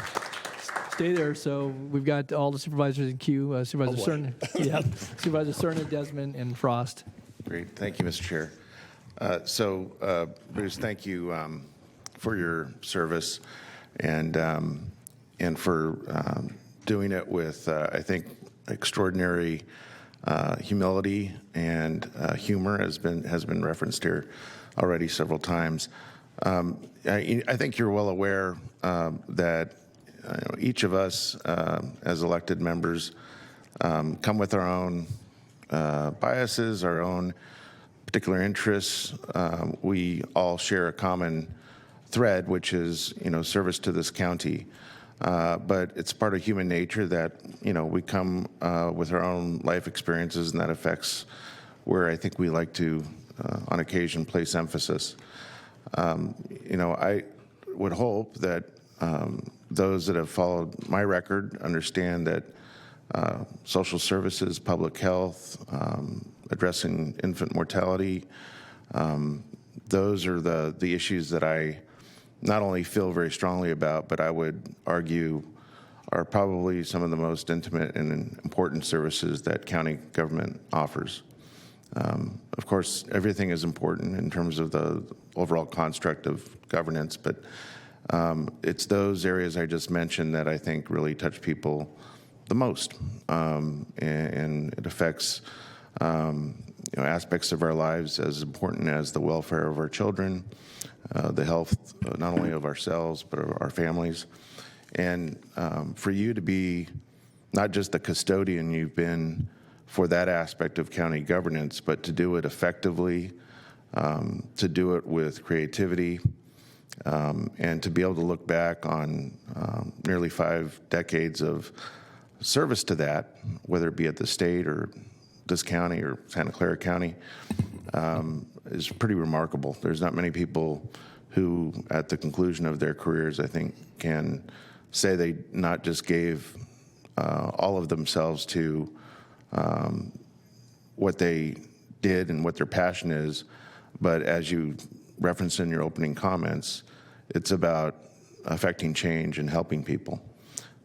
stay there. So we've got all the supervisors in queue. Supervisor Cerna, Supervisor Cerna, Desmond, and Frost. Great, thank you, Mr. Chair. Bruce, thank you for your service and for doing it with, I think, extraordinary humility and humor has been referenced here already several times. I think you're well aware that each of us as elected members come with our own biases, our own particular interests. We all share a common thread, which is, service to this county. But it's part of human nature that, we come with our own life experiences, and that affects where I think we like to, on occasion, place emphasis. I would hope that those that have followed my record understand that social services, public health, addressing infant mortality, those are the issues that I not only feel very strongly about, but I would argue are probably some of the most intimate and important services that county government offers. Of course, everything is important in terms of the overall construct of governance, but it's those areas I just mentioned that I think really touch people the most, and it affects aspects of our lives as important as the welfare of our children, the health not only of ourselves but of our families. And for you to be not just the custodian you've been for that aspect of county governance, but to do it effectively, to do it with creativity, and to be able to look back on nearly 5 decades of service to that, whether it be at the state or this county or Santa Clara County, is pretty remarkable. There's not many people who, at the conclusion of their careers, I think, can say they not just gave all of themselves to what they did and what their passion is, but as you referenced in your opening comments, it's about affecting change and helping people.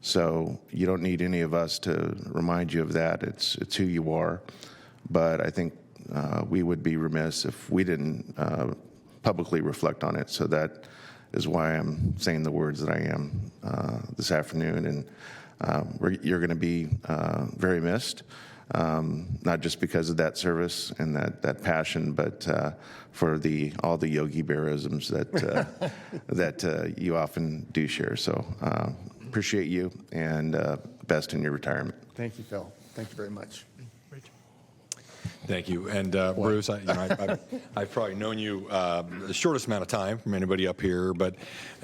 So you don't need any of us to remind you of that. It's who you are. But I think we would be remiss if we didn't publicly reflect on it. So that is why I'm saying the words that I am this afternoon. And you're going to be very missed, not just because of that service and that passion, but for all the Yogi Berra-isms that you often do share. So appreciate you, and best in your retirement. Thank you, Phil. Thank you very much. Thank you. And Bruce, I've probably known you the shortest amount of time from anybody up here, but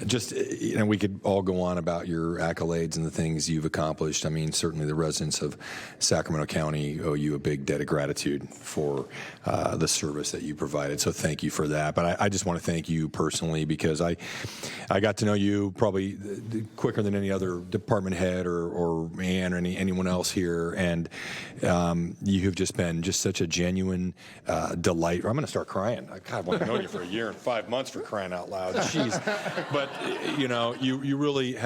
just, we could all go on about your accolades and the things you've accomplished. I mean, certainly the residents of Sacramento County owe you a big debt of gratitude for the service that you provided. So thank you for that. But I just want to thank you personally, because I got to know you probably quicker than any other department head or Ann or anyone else here. And you have just been such a genuine delight. I'm going to start crying. I've only known you for a year and 5 months, for crying out loud. Jeez. But, you really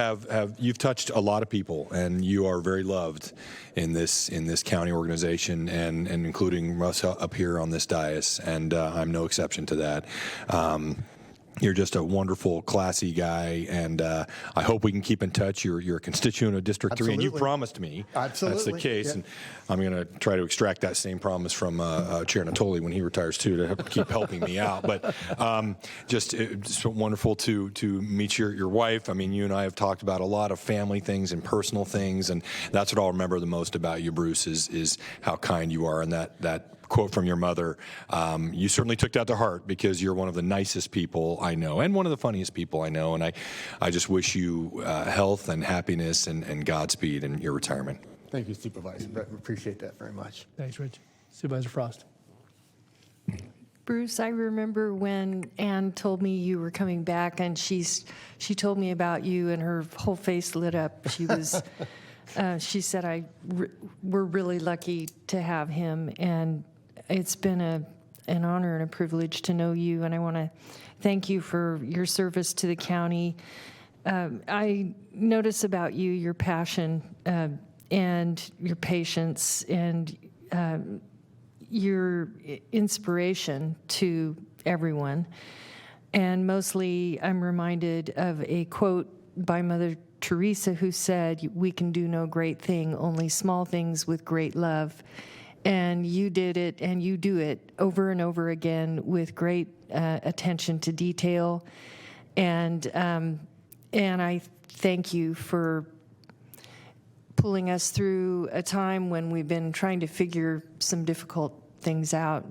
you've touched a lot of people, and you are very loved in this county organization, and including us up here on this dais, and I'm no exception to that. You're just a wonderful, classy guy, and I hope we can keep in touch. You're a constituent of District 3, and you promised me that's the case, and I'm going to try to extract that same promise from Chair Natoli when he retires, too, to keep helping me out. But just wonderful to meet your wife. I mean, you and I have talked about a lot of family things and personal things, and that's what I'll remember the most about you, Bruce, is how kind you are, and that quote from your mother, you certainly took that to heart, because you're one of the nicest people I know and one of the funniest people I know, and I just wish you health and happiness and Godspeed in your retirement. Thank you, Supervisor. We appreciate that very much. Thanks, Rich. Supervisor Frost. Bruce, I remember when Ann told me you were coming back, and she told me about you, and her whole face lit up. She was she said, we're really lucky to have him, and it's been an honor and a privilege to know you, and I want to thank you for your service to the county. I notice about you your passion and your patience and your inspiration to everyone. And mostly I'm reminded of a quote by Mother Teresa, who said, "We can do no great thing, only small things with great love." And you did it, and you do it over and over again with great attention to detail. And I thank you for pulling us through a time when we've been trying to figure some difficult things out.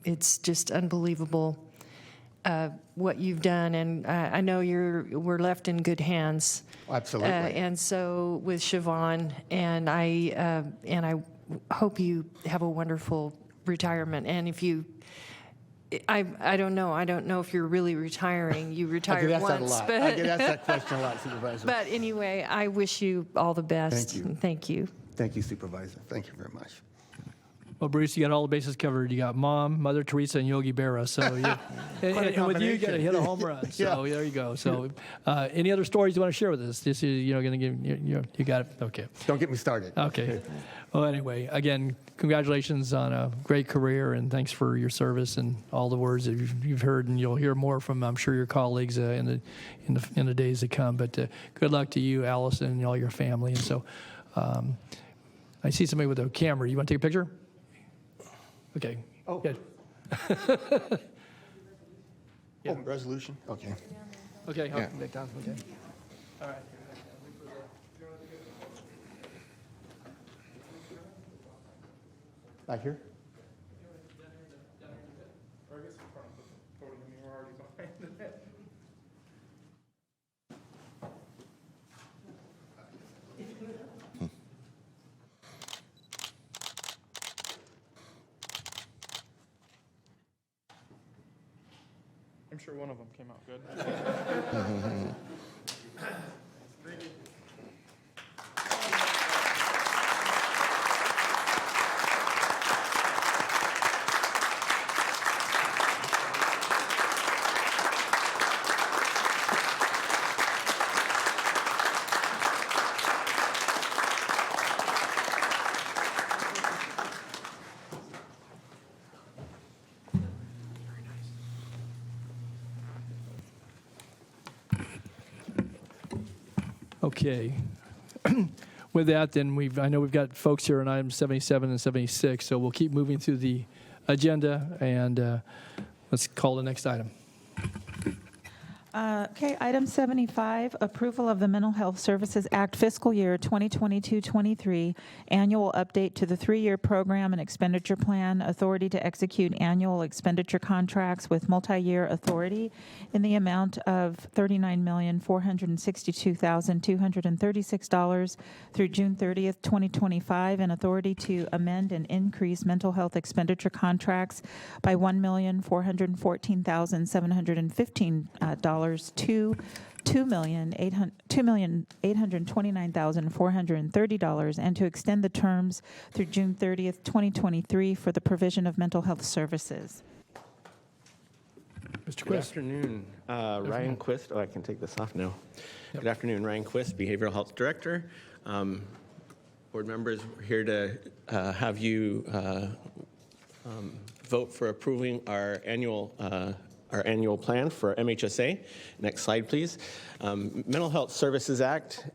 It's just unbelievable what you've done, and I know we're left in good hands. Absolutely. And so with Siobhan, and I hope you have a wonderful retirement. And if you, I don't know if you're really retiring. You retired once, but I get asked that question a lot, Supervisor. But anyway, I wish you all the best. Thank you. Thank you. Thank you, Supervisor. Thank you very much. Well, Bruce, you got all the bases covered. You got Mom, Mother Teresa, and Yogi Berra. So, and with you, you got to hit a home run. So there you go. So, any other stories you want to share with us? This is, going to give you got it. Okay. Don't get me started. Okay. Well, anyway, again, congratulations on a great career, and thanks for your service and all the words that you've heard, and you'll hear more from, I'm sure, your colleagues in the days to come. But good luck to you, Allison, and all your family. And so, I see somebody with a camera. You want to take a picture? Okay. Oh. Good. Yeah. Oh, resolution? Okay. Okay. Yeah. Okay. All right. Back here? I'm sure one of them came out good. Okay. With that, then I know we've got folks here on items 77 and 76, so we'll keep moving through the agenda, and let's call the next item. Okay, item 75, approval of the Mental Health Services Act fiscal year 2022-23, annual update to the 3-year program and expenditure plan, authority to execute annual expenditure contracts with multi-year authority in the amount of $39,462,236 through June 30th, 2025, and authority to amend and increase mental health expenditure contracts by $1,414,715 to $2,829,430, and to extend the terms through June 30th, 2023 for the provision of mental health services. Mr. Good Quist. afternoon. Ryan Quist. Oh, I can take this off now. Good afternoon, Ryan Quist, Behavioral Health Director. Board members, we're here to have you vote for approving our annual plan for MHSA. Next slide, please. Mental Health Services Act.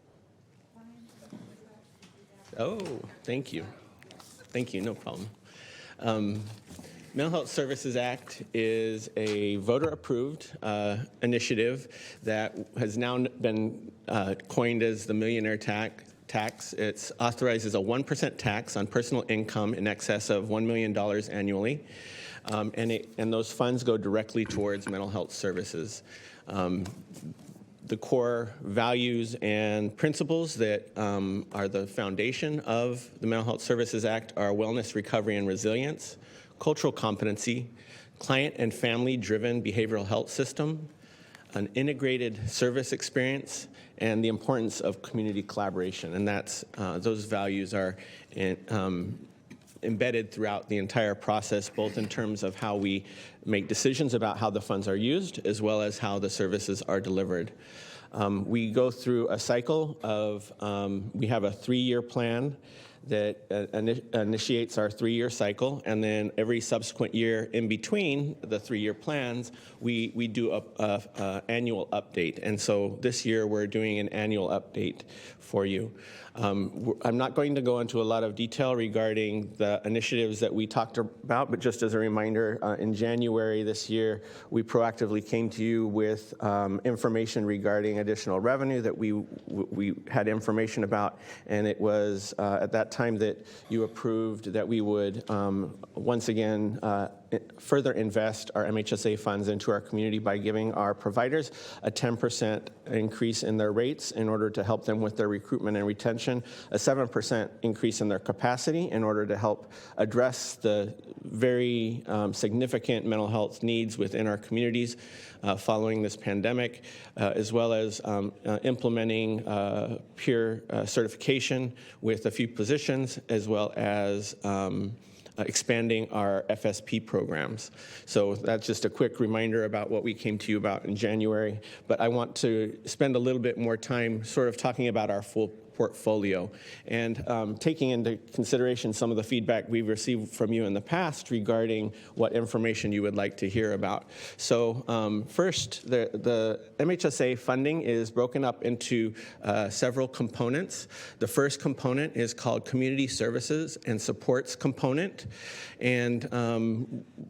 Oh, thank you. Thank you, no problem. Mental Health Services Act is a voter-approved initiative that has now been coined as the millionaire tax. It authorizes a 1% tax on personal income in excess of $1 million annually, and those funds go directly towards mental health services. The core values and principles that are the foundation of the Mental Health Services Act are wellness, recovery, and resilience, cultural competency, client and family-driven behavioral health system, an integrated service experience, and the importance of community collaboration. And that's those values are embedded throughout the entire process, both in terms of how we make decisions about how the funds are used, as well as how the services are delivered. We go through a cycle of, we have a 3-year plan that initiates our 3-year cycle, and then every subsequent year in between the 3-year plans, we do a annual update. And so this year we're doing an annual update for you. I'm not going to go into a lot of detail regarding the initiatives that we talked about, but just as a reminder, in January this year, we proactively came to you with information regarding additional revenue that we had information about, and it was at that time that you approved that we would once again further invest our MHSA funds into our community by giving our providers a 10% increase in their rates in order to help them with their recruitment and retention, a 7% increase in their capacity in order to help address the very significant mental health needs within our communities following this pandemic, as well as implementing peer certification with a few positions, as well as expanding our FSP programs. So that's just a quick reminder about what we came to you about in January. But I want to spend a little bit more time sort of talking about our full portfolio and taking into consideration some of the feedback we've received from you in the past regarding what information you would like to hear about. So first, the MHSA funding is broken up into several components. The first component is called Community Services and Supports component. And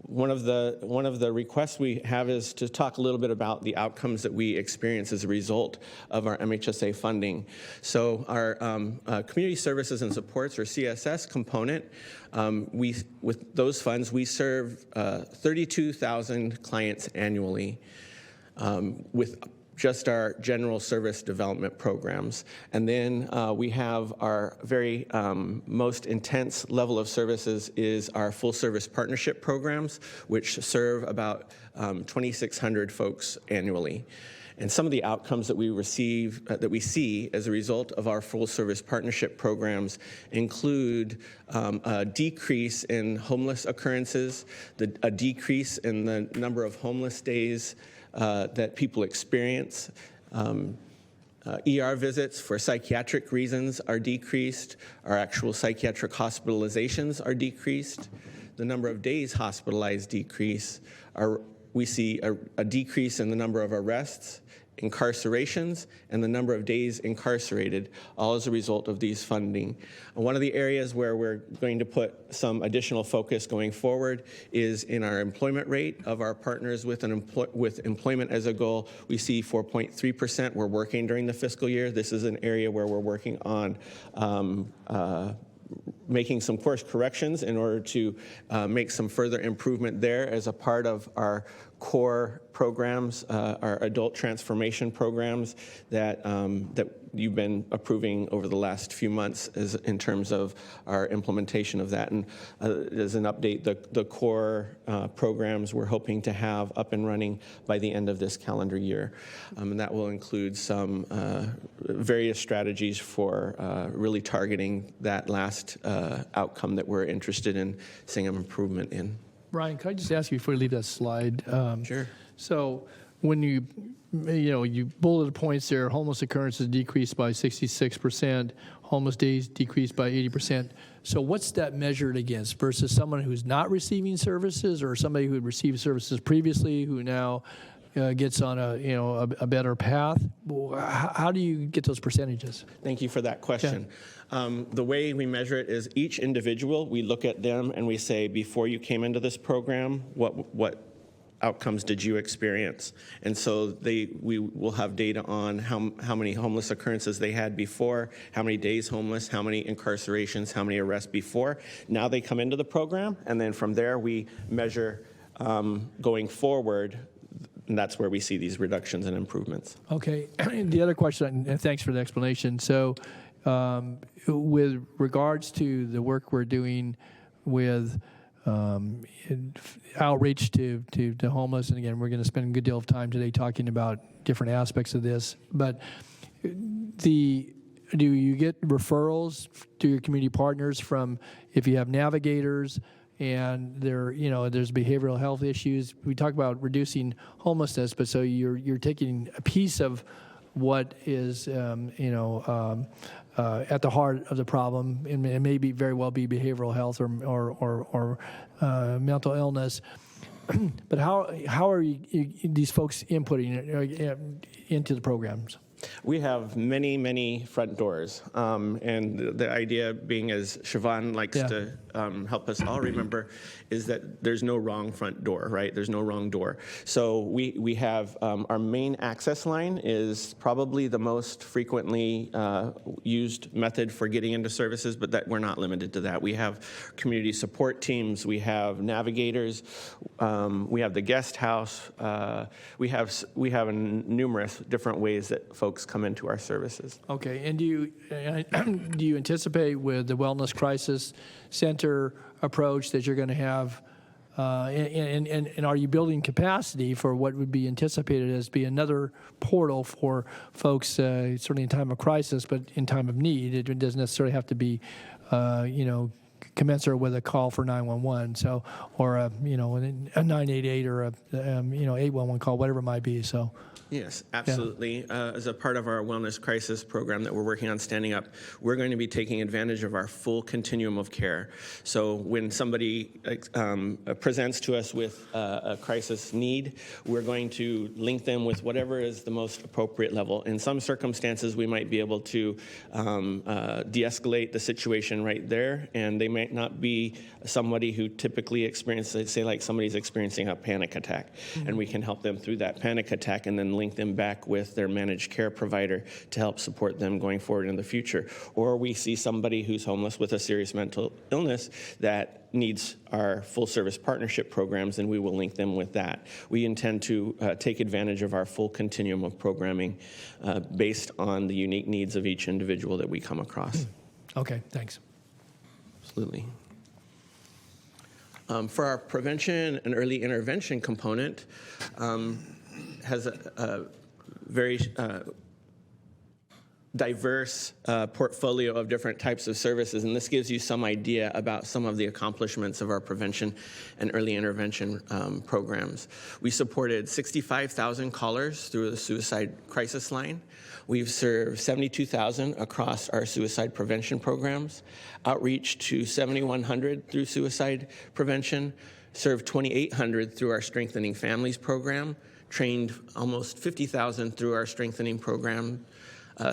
one of the requests we have is to talk a little bit about the outcomes that we experience as a result of our MHSA funding. So our Community Services and Supports, or CSS component, with those funds, we serve 32,000 clients annually with just our general service development programs. And then we have our very most intense level of services is our full service partnership programs, which serve about 2,600 folks annually. And some of the outcomes that we receive, that we see as a result of our full service partnership programs include a decrease in homeless occurrences, a decrease in the number of homeless days that people experience. ER visits for psychiatric reasons are decreased. Our actual psychiatric hospitalizations are decreased. The number of days hospitalized decrease. We see a decrease in the number of arrests, incarcerations, and the number of days incarcerated, all as a result of these funding. And one of the areas where we're going to put some additional focus going forward is in our employment rate of our partners with employment as a goal. We see 4.3% were working during the fiscal year. This is an area where we're working on making some course corrections in order to make some further improvement there as a part of our core programs, our adult transformation programs that you've been approving over the last few months in terms of our implementation of that. And as an update, the core programs we're hoping to have up and running by the end of this calendar year. And that will include some various strategies for really targeting that last outcome that we're interested in seeing an improvement in. Brian, could I just ask you before you leave that slide? Sure. So when you bulleted points there, homeless occurrences decreased by 66%, homeless days decreased by 80%. So what's that measured against versus someone who's not receiving services or somebody who had received services previously who now gets on a better path? How do you get those percentages? Thank you for that question. The way we measure it is each individual, we look at them and we say, before you came into this program, what outcomes did you experience? And so we will have data on how many homeless occurrences they had before, how many days homeless, how many incarcerations, how many arrests before. Now they come into the program, and then from there we measure going forward. And that's where we see these reductions and improvements. Okay. The other question, and thanks for the explanation. So with regards to the work we're doing with outreach to homeless, and again, we're going to spend a good deal of time today talking about different aspects of this, but do you get referrals to your community partners from if you have navigators and there's behavioral health issues? We talk about reducing homelessness, but so you're taking a piece of what is at the heart of the problem, and it may be very well be behavioral health or mental illness. But how are these folks inputting into the programs? We have many, many front doors. And the idea being, as Siobhan likes to help us all remember, is that there's no wrong front door, right? There's no wrong door. So we have our main access line is probably the most frequently used method for getting into services, but that we're not limited to that. We have community support teams. We have navigators. We have the guest house. We have numerous different ways that folks come into our services. Okay, and do you anticipate with the Wellness Crisis Center approach that you're going to have, and are you building capacity for what would be anticipated as be another portal for folks, certainly in time of crisis, but in time of need? It doesn't necessarily have to be, commensurate with a call for 911, so or a 988 or a 811 call, whatever it might be. So. Yes, absolutely. As a part of our wellness crisis program that we're working on standing up, we're going to be taking advantage of our full continuum of care. So when somebody presents to us with a crisis need, we're going to link them with whatever is the most appropriate level. In some circumstances, we might be able to de-escalate the situation right there, and they might not be somebody who typically experiences, say like somebody's experiencing a panic attack, and we can help them through that panic attack and then link them back with their managed care provider to help support them going forward in the future. Or we see somebody who's homeless with a serious mental illness that needs our full service partnership programs, and we will link them with that. We intend to take advantage of our full continuum of programming based on the unique needs of each individual that we come across. Okay, thanks. Absolutely. For our prevention and early intervention component, has a very diverse portfolio of different types of services, and this gives you some idea about some of the accomplishments of our prevention and early intervention programs. We supported 65,000 callers through the suicide crisis line. We've served 72,000 across our suicide prevention programs, outreach to 7,100 through suicide prevention, served 2,800 through our Strengthening Families program, trained almost 50,000 through our strengthening program,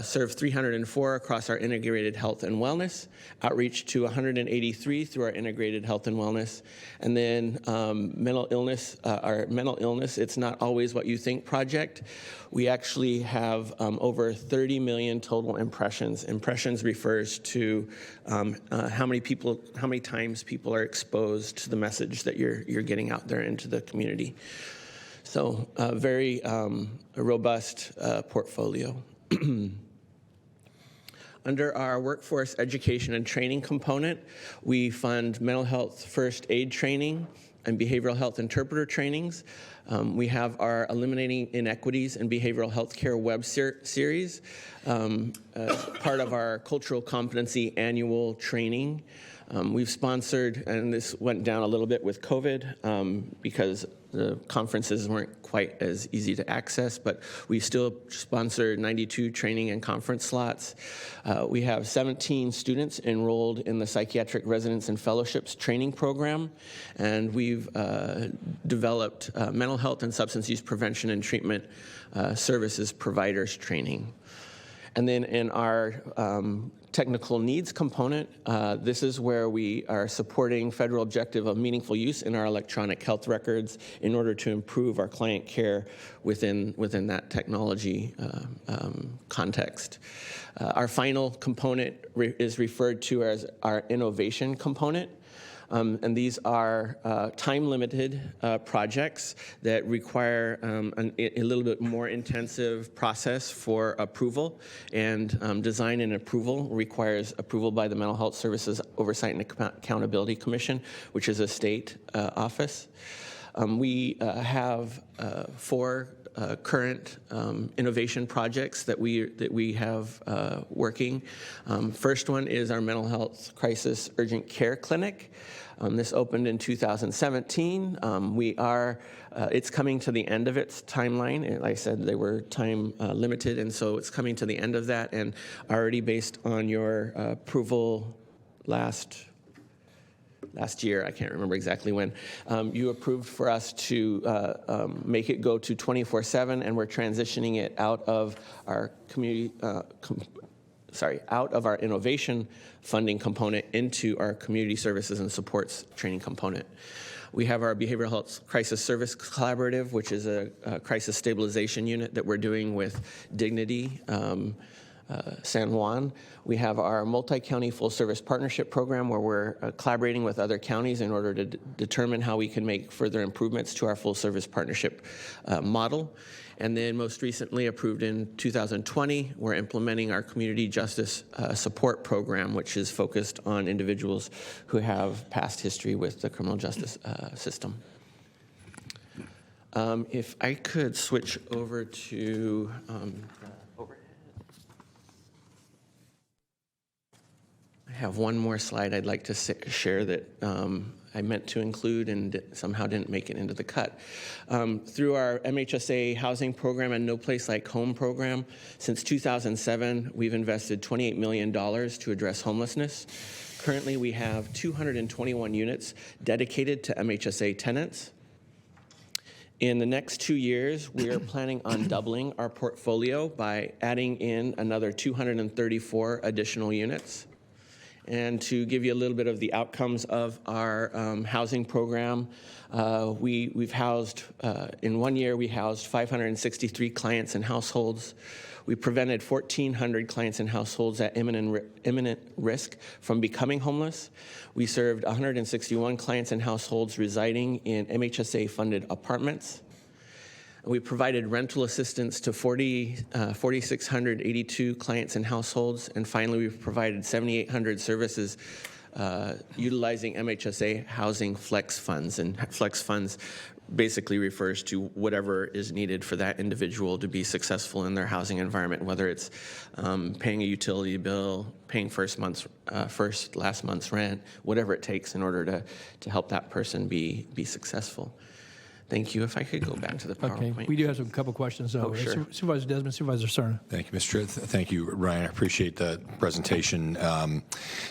served 304 across our integrated health and wellness, outreach to 183 through our integrated health and wellness, and then mental illness, our mental illness, it's not always what you think project. We actually have over 30 million total impressions. Impressions refers to how many times people are exposed to the message that you're getting out there into the community. So very robust portfolio. Under our workforce education and training component, we fund mental health first aid training and behavioral health interpreter trainings. We have our Eliminating Inequities in Behavioral Health Care web series, part of our cultural competency annual training. We've sponsored, and this went down a little bit with COVID because the conferences weren't quite as easy to access, but we still sponsored 92 training and conference slots. We have 17 students enrolled in the Psychiatric Residence and Fellowships training program, and we've developed mental health and substance use prevention and treatment services providers training. And then in our technical needs component, this is where we are supporting federal objective of meaningful use in our electronic health records in order to improve our client care within that technology context. Our final component is referred to as our innovation component. And these are time-limited projects that require a little bit more intensive process for approval. And design and approval requires approval by the Mental Health Services Oversight and Accountability Commission, which is a state office. We have 4 current innovation projects that we have working. First one is our Mental Health Crisis Urgent Care Clinic. This opened in 2017. It's coming to the end of its timeline. Like I said, they were time limited, and so it's coming to the end of that. And already based on your approval last year, I can't remember exactly when, you approved for us to make it go to 24/7, and we're transitioning it out of our community, out of our innovation funding component into our community services and supports training component. We have our Behavioral Health Crisis Service Collaborative, which is a crisis stabilization unit that we're doing with Dignity San Juan. We have our multi-county full-service partnership program where we're collaborating with other counties in order to determine how we can make further improvements to our full-service partnership model. And then most recently approved in 2020, we're implementing our community justice support program, which is focused on individuals who have past history with the criminal justice system. If I could switch over to I have one more slide I'd like to share that I meant to include and somehow didn't make it into the cut. Through our MHSA housing program and No Place Like Home program, since 2007, we've invested $28 million to address homelessness. Currently, we have 221 units dedicated to MHSA tenants. In the next 2 years, we are planning on doubling our portfolio by adding in another 234 additional units. And to give you a little bit of the outcomes of our housing program, we've housed, in 1 year, we housed 563 clients and households. We prevented 1,400 clients and households at imminent risk from becoming homeless. We served 161 clients and households residing in MHSA-funded apartments. We provided rental assistance to 4,682 clients and households. And finally, we've provided 7,800 services utilizing MHSA housing flex funds. And flex funds basically refers to whatever is needed for that individual to be successful in their housing environment, whether it's paying a utility bill, paying last month's rent, whatever it takes in order to help that person be successful. Thank you. If I could go back to the PowerPoint. Okay, we do have a couple questions. Oh, sure. Supervisor Desmond, Supervisor Cerna. Thank you, Mr. Thank you, Ryan. I appreciate the presentation.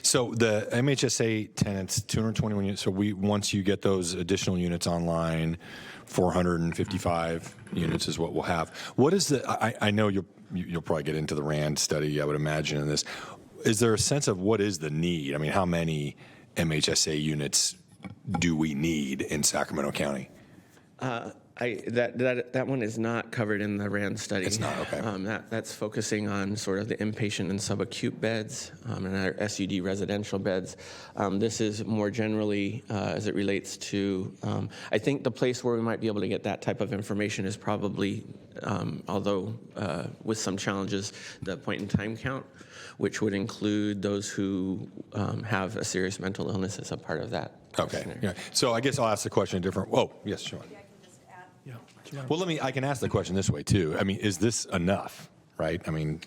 So the MHSA tenants, 221 units. So once you get those additional units online, 455 units is what we'll have. What is I know you'll probably get into the RAND study, I would imagine, in this. Is there a sense of what is the need? I mean, how many MHSA units do we need in Sacramento County? That one is not covered in the RAND study. It's not, okay. That's focusing on sort of the inpatient and subacute beds and our SUD residential beds. This is more generally as it relates to, I think the place where we might be able to get that type of information is probably, although with some challenges, the point in time count, which would include those who have a serious mental illness as a part of that. Okay. Yeah. So I guess I'll ask the question a different. Whoa. Yes, Sean. Well, I can ask the question this way too. I mean, is this enough, right? I mean,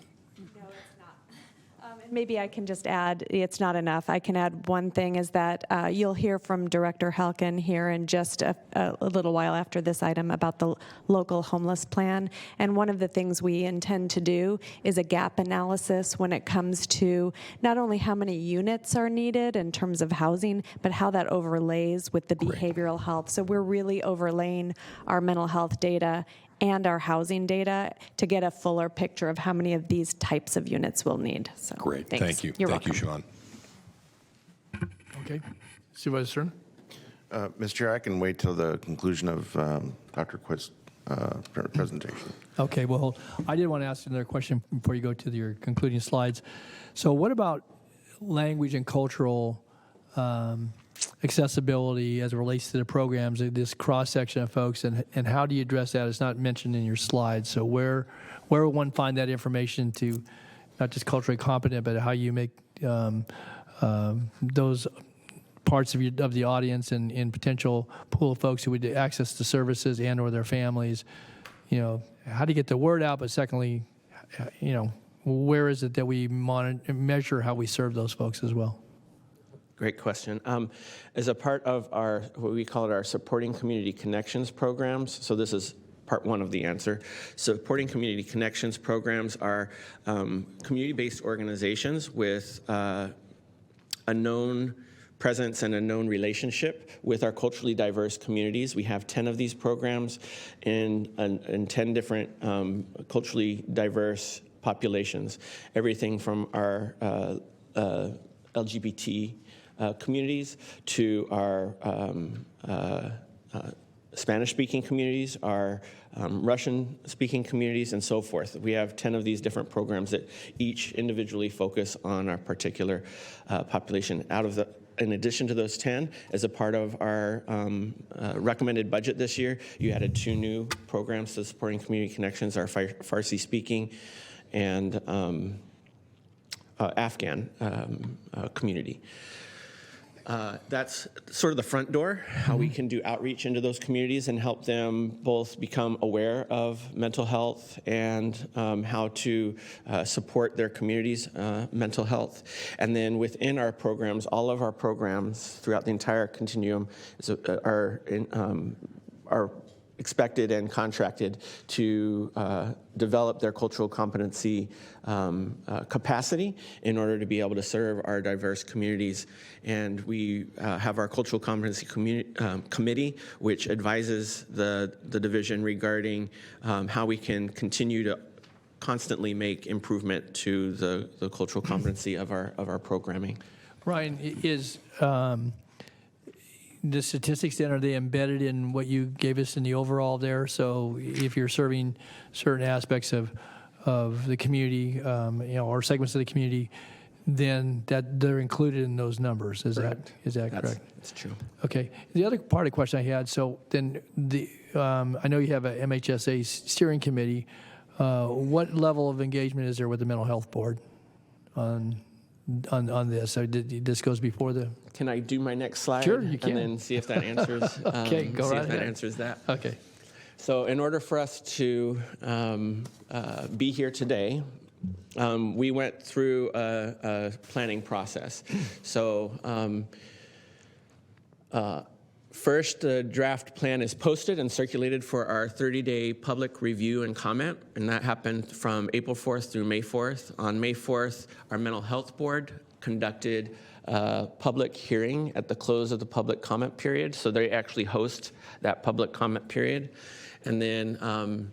Maybe I can just add, it's not enough. I can add one thing is that you'll hear from Director Halkin here in just a little while after this item about the local homeless plan. And one of the things we intend to do is a gap analysis when it comes to not only how many units are needed in terms of housing, but how that overlays with the behavioral health. So we're really overlaying our mental health data and our housing data to get a fuller picture of how many of these types of units we'll need. So, great. thanks. Thank you. You're Thank welcome. you, Sean. Okay. Supervisor Stern? Mr. Chair, I can wait till the conclusion of Dr. Quitt's presentation. Okay, well, I did want to ask another question before you go to your concluding slides. So what about language and cultural accessibility as it relates to the programs, this cross-section of folks, and how do you address that? It's not mentioned in your slides. So where will one find that information to not just culturally competent, but how you make those parts of the audience and potential pool of folks who would access the services and or their families, how do you get the word out? But secondly, where is it that we measure how we serve those folks as well? Great question. As a part of our, what we call it, our Supporting Community Connections programs, so this is part one of the answer. Supporting Community Connections programs are community-based organizations with a known presence and a known relationship with our culturally diverse communities. We have 10 of these programs in 10 different culturally diverse populations, everything from our LGBT communities to our Spanish-speaking communities, our Russian-speaking communities, and so forth. We have 10 of these different programs that each individually focus on our particular population. In addition to those 10, as a part of our recommended budget this year, you added 2 new programs to Supporting Community Connections, our Farsi-speaking and Afghan community. That's sort of the front door, how we can do outreach into those communities and help them both become aware of mental health and how to support their community's mental health. And then within our programs, all of our programs throughout the entire continuum are expected and contracted to develop their cultural competency capacity in order to be able to serve our diverse communities. And we have our Cultural Competency Committee, which advises the division regarding how we can continue to constantly make improvement to the cultural competency of our programming. Ryan, is the statistics then, are they embedded in what you gave us in the overall there? So if you're serving certain aspects of the community, or segments of the community, then that they're included in those numbers. Is that correct? That's true. Okay. The other part of the question I had, so then I know you have a MHSA steering committee. What level of engagement is there with the mental health board on this? So this goes before the. Can I do my next slide? Sure, you can. And then see if that answers. Okay, go right ahead. See if that answers that. Okay. So in order for us to be here today, we went through a planning process. So first, the draft plan is posted and circulated for our 30-day public review and comment, and that happened from April 4th through May 4th. On May 4th, our mental health board conducted a public hearing at the close of the public comment period, so they actually host that public comment period. And then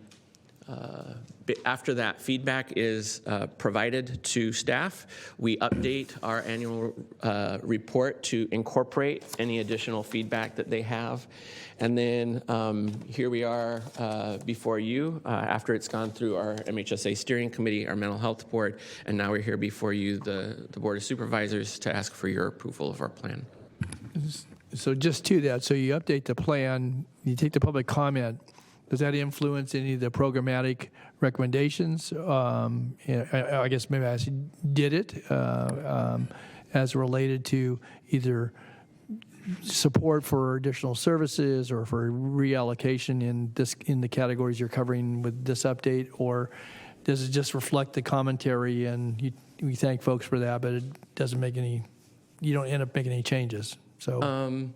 after that feedback is provided to staff, we update our annual report to incorporate any additional feedback that they have. And then here we are before you after it's gone through our MHSA steering committee, our mental health board, and now we're here before you, the Board of Supervisors, to ask for your approval of our plan. So just to that, so you update the plan, you take the public comment. Does that influence any of the programmatic recommendations? I guess maybe I ask you, did it as related to either support for additional services or for reallocation in the categories you're covering with this update, or does it just reflect the commentary and we thank folks for that, but it doesn't make any, you don't end up making any changes? So.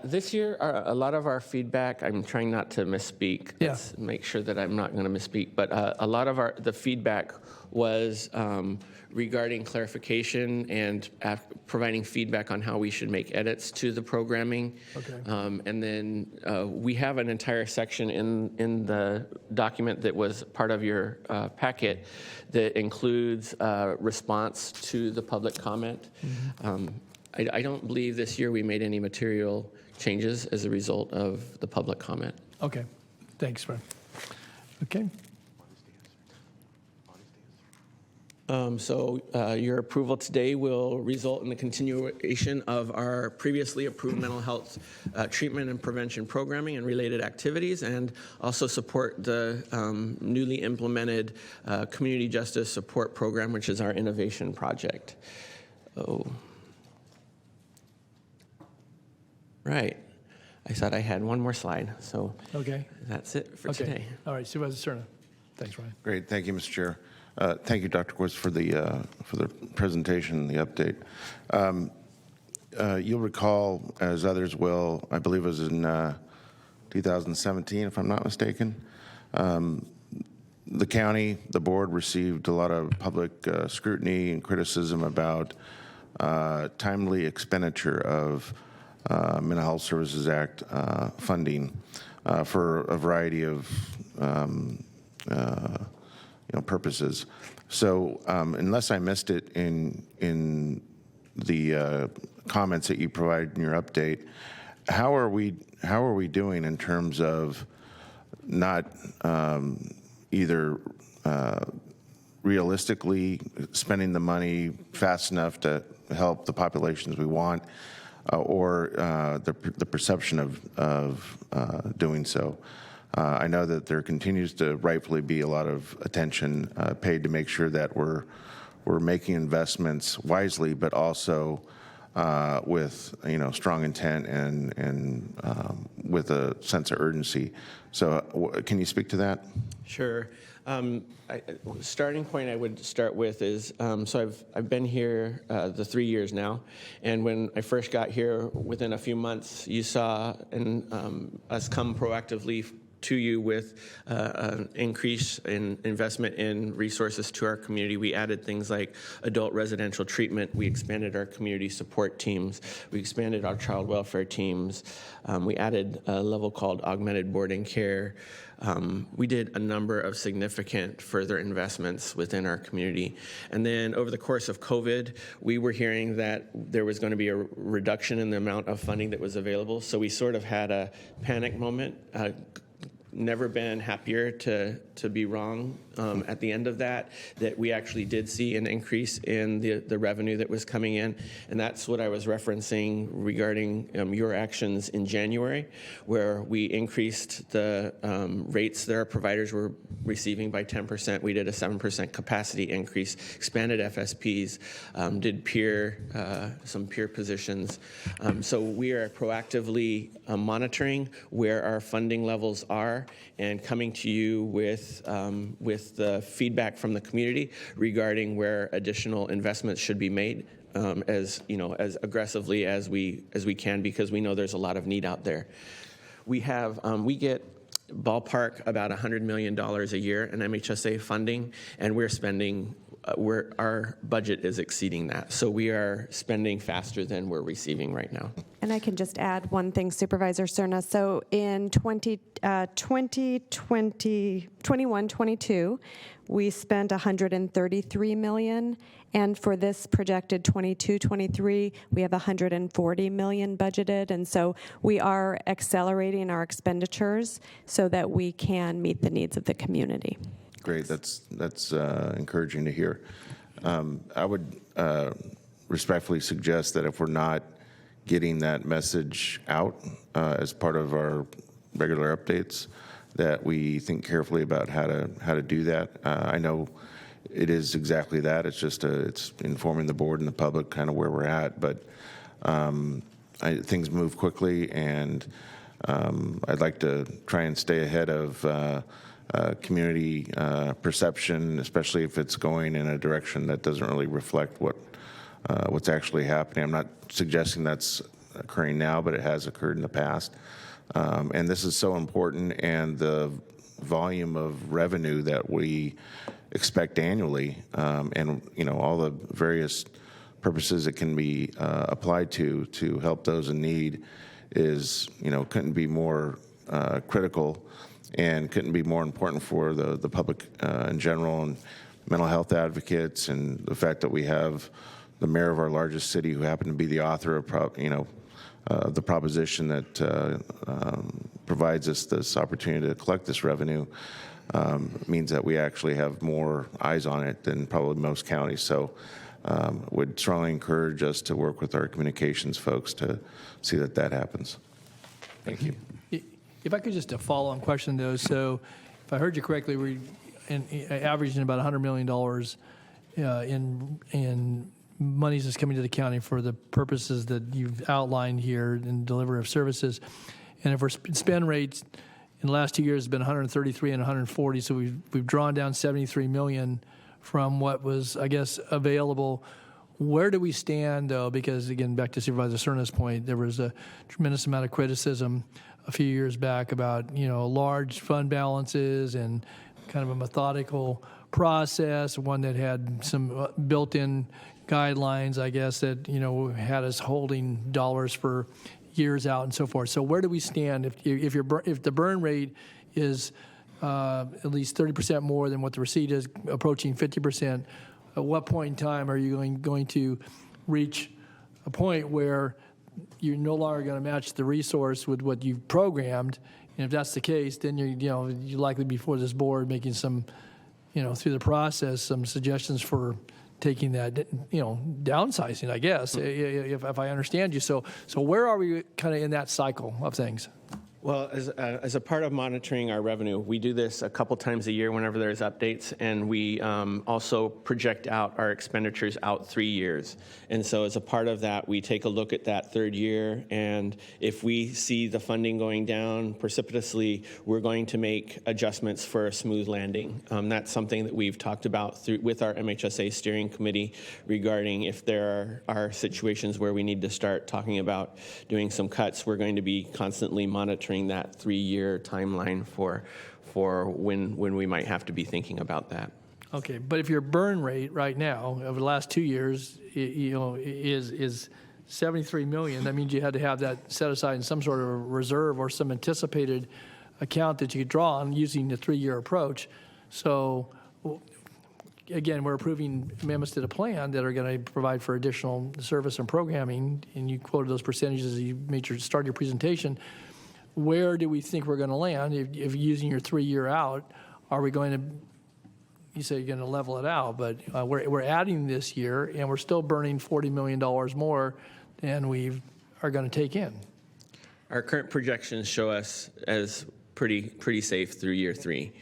This year, a lot of our feedback, I'm trying not to misspeak. Yeah. Let's make sure that I'm not going to misspeak. But a lot of the feedback was regarding clarification and providing feedback on how we should make edits to the programming. Okay. And then we have an entire section in the document that was part of your packet that includes response to the public comment. Mm-hmm. I don't believe this year we made any material changes as a result of the public comment. Okay, thanks, Brian. Okay. So your approval today will result in the continuation of our previously approved mental health treatment and prevention programming and related activities, and also support the newly implemented Community Justice Support Program, which is our innovation project. Right. I thought I had one more slide, so okay. That's it for today. All right, Supervisor Cerna. Thanks, Ryan. Great, thank you, Mr. Chair. Thank you, Dr. Quist, for the presentation and the update. You'll recall, as others will, I believe it was in 2017, if I'm not mistaken, the county, the board received a lot of public scrutiny and criticism about timely expenditure of Mental Health Services Act funding for a variety of purposes. So unless I missed it in the comments that you provided in your update, how are we doing in terms of not either realistically spending the money fast enough to help the populations we want, or the perception of doing so? I know that there continues to rightfully be a lot of attention paid to make sure that we're making investments wisely, but also with strong intent and with a sense of urgency. So, can you speak to that? Sure. Starting point I would start with is, so I've been here the 3 years now, and when I first got here, within a few months, you saw us come proactively to you with an increase in investment in resources to our community. We added things like adult residential treatment. We expanded our community support teams. We expanded our child welfare teams. We added a level called augmented boarding care. We did a number of significant further investments within our community. And then over the course of COVID, we were hearing that there was going to be a reduction in the amount of funding that was available. So we sort of had a panic moment. Never been happier to be wrong at the end of that we actually did see an increase in the revenue that was coming in. And that's what I was referencing regarding your actions in January, where we increased the rates that our providers were receiving by 10%. We did a 7% capacity increase, expanded FSPs, did some peer positions. So we are proactively monitoring where our funding levels are and coming to you with the feedback from the community regarding where additional investments should be made, as aggressively as we can, because we know there's a lot of need out there. We get ballpark about $100 million a year in MHSA funding, and we're spending our budget is exceeding that. So we are spending faster than we're receiving right now. And I can just add one thing, Supervisor Cerna. So in 21-22, we spent $133 million, and for this projected 22-23, we have $140 million budgeted, and so we are accelerating our expenditures so that we can meet the needs of the community. Great, that's encouraging to hear. I would respectfully suggest that if we're not getting that message out as part of our regular updates, that we think carefully about how to do that. I know it is exactly that. It's just it's informing the board and the public kind of where we're at, but things move quickly, and I'd like to try and stay ahead of community perception, especially if it's going in a direction that doesn't really reflect what's actually happening. I'm not suggesting that's occurring now, but it has occurred in the past. And this is so important, and the volume of revenue that we expect annually, and all the various purposes it can be applied to help those in need is couldn't be more critical, and couldn't be more important for the public in general, and mental health advocates, and the fact that we have the mayor of our largest city who happened to be the author of the proposition that provides us this opportunity to collect this revenue means that we actually have more eyes on it than probably most counties. So would strongly encourage us to work with our communications folks to see that happens. Thank you. If I could just a follow-on question, though. So if I heard you correctly, we're averaging about $100 million in monies that's coming to the county for the purposes that you've outlined here in delivery of services. And if our spend rates in the last 2 years has been 133 and 140, so we've drawn down 73 million from what was, I guess, available. Where do we stand, though? Because, again, back to Supervisor Cerna's point, there was a tremendous amount of criticism a few years back about, large fund balances and kind of a methodical process, one that had some built-in guidelines, I guess, that, had us holding dollars for years out and so forth. So where do we stand if the burn rate is at least 30% more than what the receipt is, approaching 50%? At what point in time are you going to reach a point where you're no longer going to match the resource with what you've programmed? And if that's the case, then you're likely before this board making some, through the process, some suggestions for taking that, downsizing, I guess, if I understand you. So where are we kind of in that cycle of things? Well, as a part of monitoring our revenue, we do this a couple times a year whenever there's updates, and we also project out our expenditures out 3 years. And so as a part of that, we take a look at that third year, and if we see the funding going down precipitously, we're going to make adjustments for a smooth landing. That's something that we've talked about with our MHSA steering committee regarding if there are situations where we need to start talking about doing some cuts. We're going to be constantly monitoring that 3-year timeline for when we might have to be thinking about that. Okay, but if your burn rate right now over the last 2 years, is 73 million, that means you had to have that set aside in some sort of reserve or some anticipated account that you could draw on using the 3-year approach. So again, we're approving amendments to the plan that are going to provide for additional service and programming, and you quoted those percentages as you started your presentation. Where do we think we're going to land if using your 3-year out? Are we going to, you say you're going to level it out, but we're adding this year, and we're still burning $40 million more than we are going to take in. Our current projections show us as pretty safe through year 3.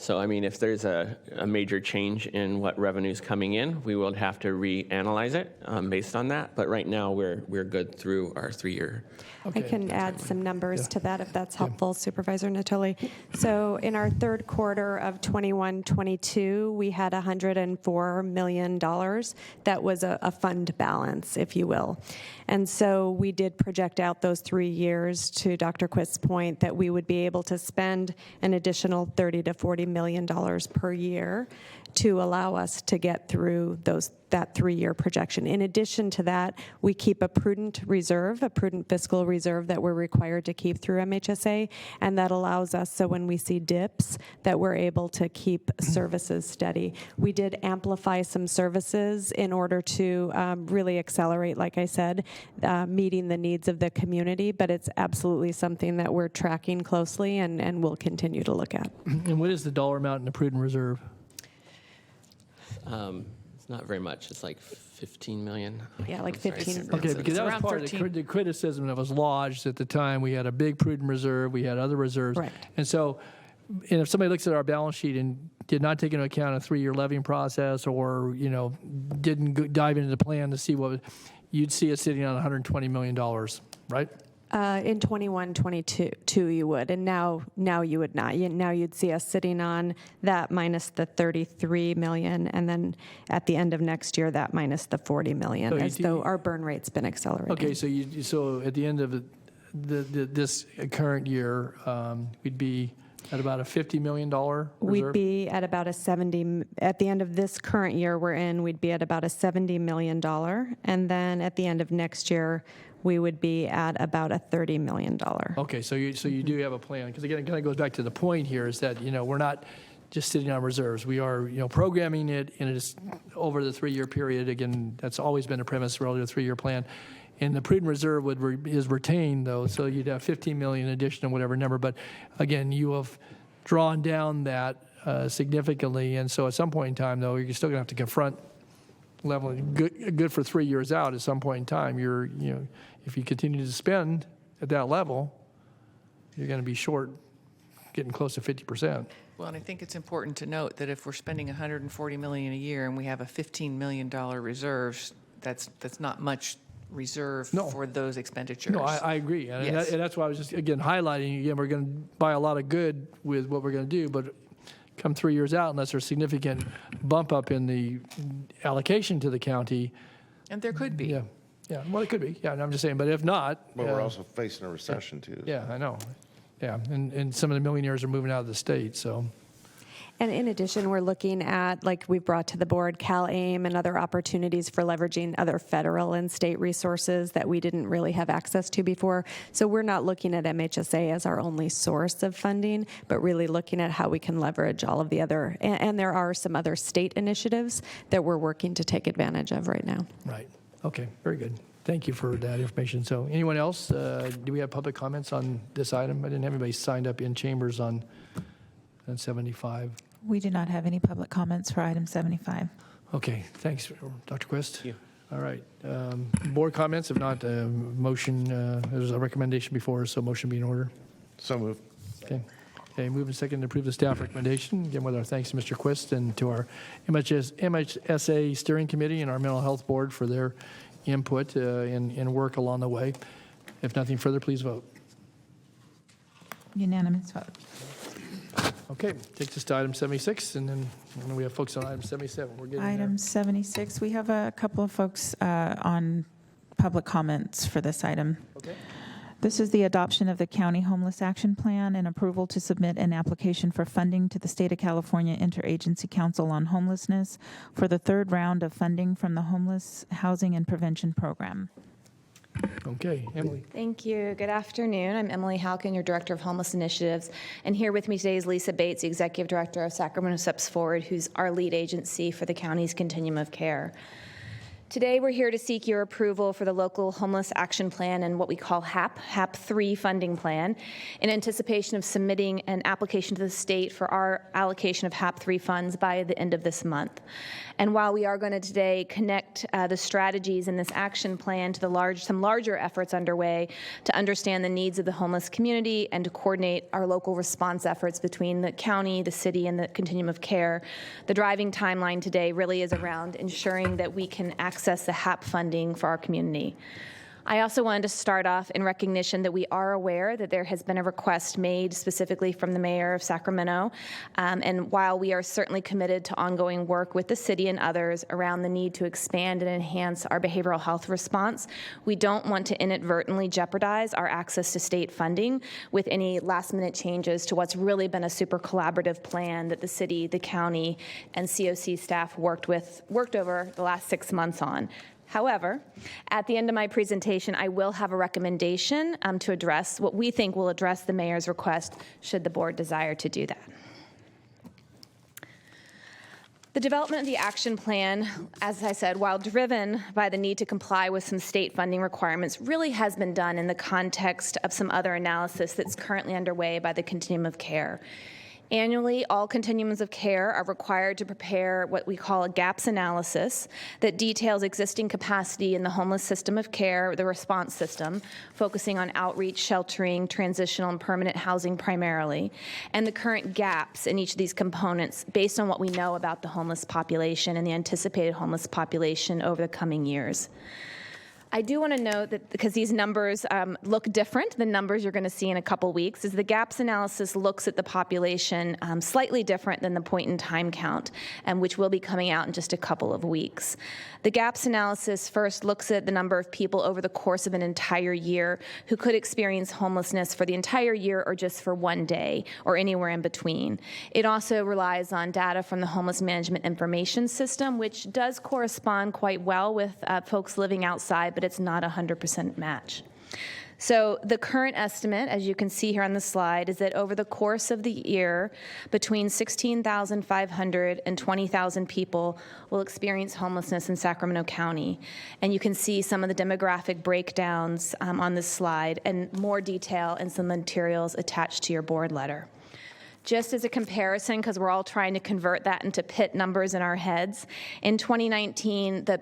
So, I mean, if there's a major change in what revenue's coming in, we will have to reanalyze it based on that. But right now, we're good through our 3-year. Okay. I can add some numbers to that if that's helpful, Supervisor Natoli. So in our third quarter of 21-22, we had $104 million. That was a fund balance, if you will. And so we did project out those 3 years, to Dr. Quist's point, that we would be able to spend an additional $30 to $40 million per year to allow us to get through that 3-year projection. In addition to that, we keep a prudent reserve, a prudent fiscal reserve that we're required to keep through MHSA, and that allows us, so when we see dips, that we're able to keep services steady. We did amplify some services in order to really accelerate, like I said, meeting the needs of the community, but it's absolutely something that we're tracking closely and will continue to look at. And what is the dollar amount in the prudent reserve? It's not very much. It's like 15 million. Yeah, like 15. Okay, because that was part of the criticism that was lodged at the time. We had a big prudent reserve. We had other reserves. Correct. And so, and if somebody looks at our balance sheet and did not take into account a 3-year levying process, or didn't dive into the plan to see you'd see us sitting on $120 million, right? In 21, 22, you would, and now you would not. Now you'd see us sitting on that minus the 33 million, and then at the end of next year, that minus the 40 million, though our burn rate's been accelerating. Okay, so at the end of this current year, we'd be at about a $50 million reserve? We'd be at about a 70, at the end of this current year we're in, we'd be at about a $70 million, and then at the end of next year, we would be at about a $30 million. Okay, so you do have a plan, because again, it kind of goes back to the point here is that, we're not just sitting on reserves. We are, programming it, and it is over the 3-year period. Again, that's always been a premise relative to the 3-year plan. And the prudent reserve is retained, though, so you'd have 15 million in addition to whatever number. But again, you have drawn down that significantly, and so at some point in time, though, you're still going to have to confront level good for 3 years out. At some point in time, if you continue to spend at that level, you're going to be short, getting close to 50%. Well, and I think it's important to note that if we're spending $140 million a year and we have a $15 million reserve, that's not much reserve for those expenditures. No, I agree. And, Yes. that's why I was just, again, highlighting, we're going to buy a lot of good with what we're going to do, but come 3 years out, unless there's significant bump up in the allocation to the county. And there could be. Yeah, well, it could be. Yeah, and I'm just saying, but if not. But we're also facing a recession, too. Yeah, I know. Yeah, and some of the millionaires are moving out of the state, so. And in addition, we're looking at, like we've brought to the board, CalAIM and other opportunities for leveraging other federal and state resources that we didn't really have access to before. So we're not looking at MHSA as our only source of funding, but really looking at how we can leverage all of the other, and there are some other state initiatives that we're working to take advantage of right now. Right. Okay, very good. Thank you for that information. So anyone else? Do we have public comments on this item? I didn't have anybody signed up in chambers on 75. We do not have any public comments for item 75. Okay, thanks, Dr. Quist. Yeah. All right. Board comments? If not, motion, there's a recommendation before us, so motion be in order. So moved. Okay. Okay, move and second to approve the staff recommendation. Again, with our thanks to Mr. Quist and to our MHSA Steering Committee and our Mental Health Board for their input and work along the way. If nothing further, please vote. Unanimous vote. Okay, takes us to item 76, and then we have folks on item 77. We're getting Item 76, we have a couple of folks on public comments for this item. Okay. This is the adoption of the County Homeless Action Plan and approval to submit an application for funding to the State of California Interagency Council on Homelessness for the third round of funding from the Homeless Housing and Prevention Program. Okay, Emily. Thank you. Good afternoon. I'm Emily Halkin, your Director of Homeless Initiatives. And here with me today is Lisa Bates, the Executive Director of Sacramento Steps Forward, who's our lead agency for the county's continuum of care. Today, we're here to seek your approval for the local homeless action plan and what we call HAP 3 funding plan in anticipation of submitting an application to the state for our allocation of HAP 3 funds by the end of this month. And while we are going to today connect the strategies in this action plan to some larger efforts underway to understand the needs of the homeless community and to coordinate our local response efforts between the county, the city, and the continuum of care, the driving timeline today really is around ensuring that we can access the HAP funding for our community. I also wanted to start off in recognition that we are aware that there has been a request made specifically from the mayor of Sacramento. And while we are certainly committed to ongoing work with the city and others around the need to expand and enhance our behavioral health response, we don't want to inadvertently jeopardize our access to state funding with any last-minute changes to what's really been a super collaborative plan that the city, the county, and COC staff worked over the last 6 months on. However, at the end of my presentation, I will have a recommendation to address what we think will address the mayor's request should the board desire to do that. The development of the action plan, as I said, while driven by the need to comply with some state funding requirements, really has been done in the context of some other analysis that's currently underway by the Continuum of Care. Annually, all continuums of care are required to prepare what we call a gaps analysis that details existing capacity in the homeless system of care, the response system, focusing on outreach, sheltering, transitional, and permanent housing primarily, and the current gaps in each of these components based on what we know about the homeless population and the anticipated homeless population over the coming years. I do want to note that because these numbers look different than numbers you're going to see in a couple weeks, is the gaps analysis looks at the population slightly different than the point-in-time count, which will be coming out in just a couple of weeks. The gaps analysis first looks at the number of people over the course of an entire year who could experience homelessness for the entire year or just for one day or anywhere in between. It also relies on data from the Homeless Management Information System, which does correspond quite well with folks living outside, but it's not a 100% match. So the current estimate, as you can see here on the slide, is that over the course of the year, between 16,500 and 20,000 people will experience homelessness in Sacramento County. And you can see some of the demographic breakdowns on this slide and more detail in some materials attached to your board letter. Just as a comparison, because we're all trying to convert that into PIT numbers in our heads, in 2019, the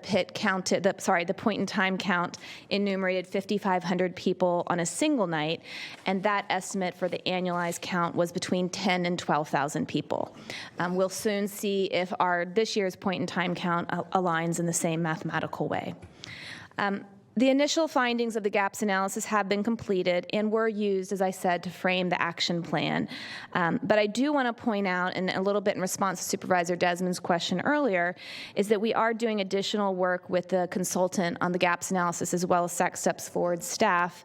point-in-time count enumerated 5,500 people on a single night, and that estimate for the annualized count was between 10 and 12,000 people. We'll soon see if this year's point-in-time count aligns in the same mathematical way. The initial findings of the gaps analysis have been completed and were used, as I said, to frame the action plan. But I do want to point out, and a little bit in response to Supervisor Desmond's question earlier, is that we are doing additional work with the consultant on the gaps analysis as well as Sac Steps Forward staff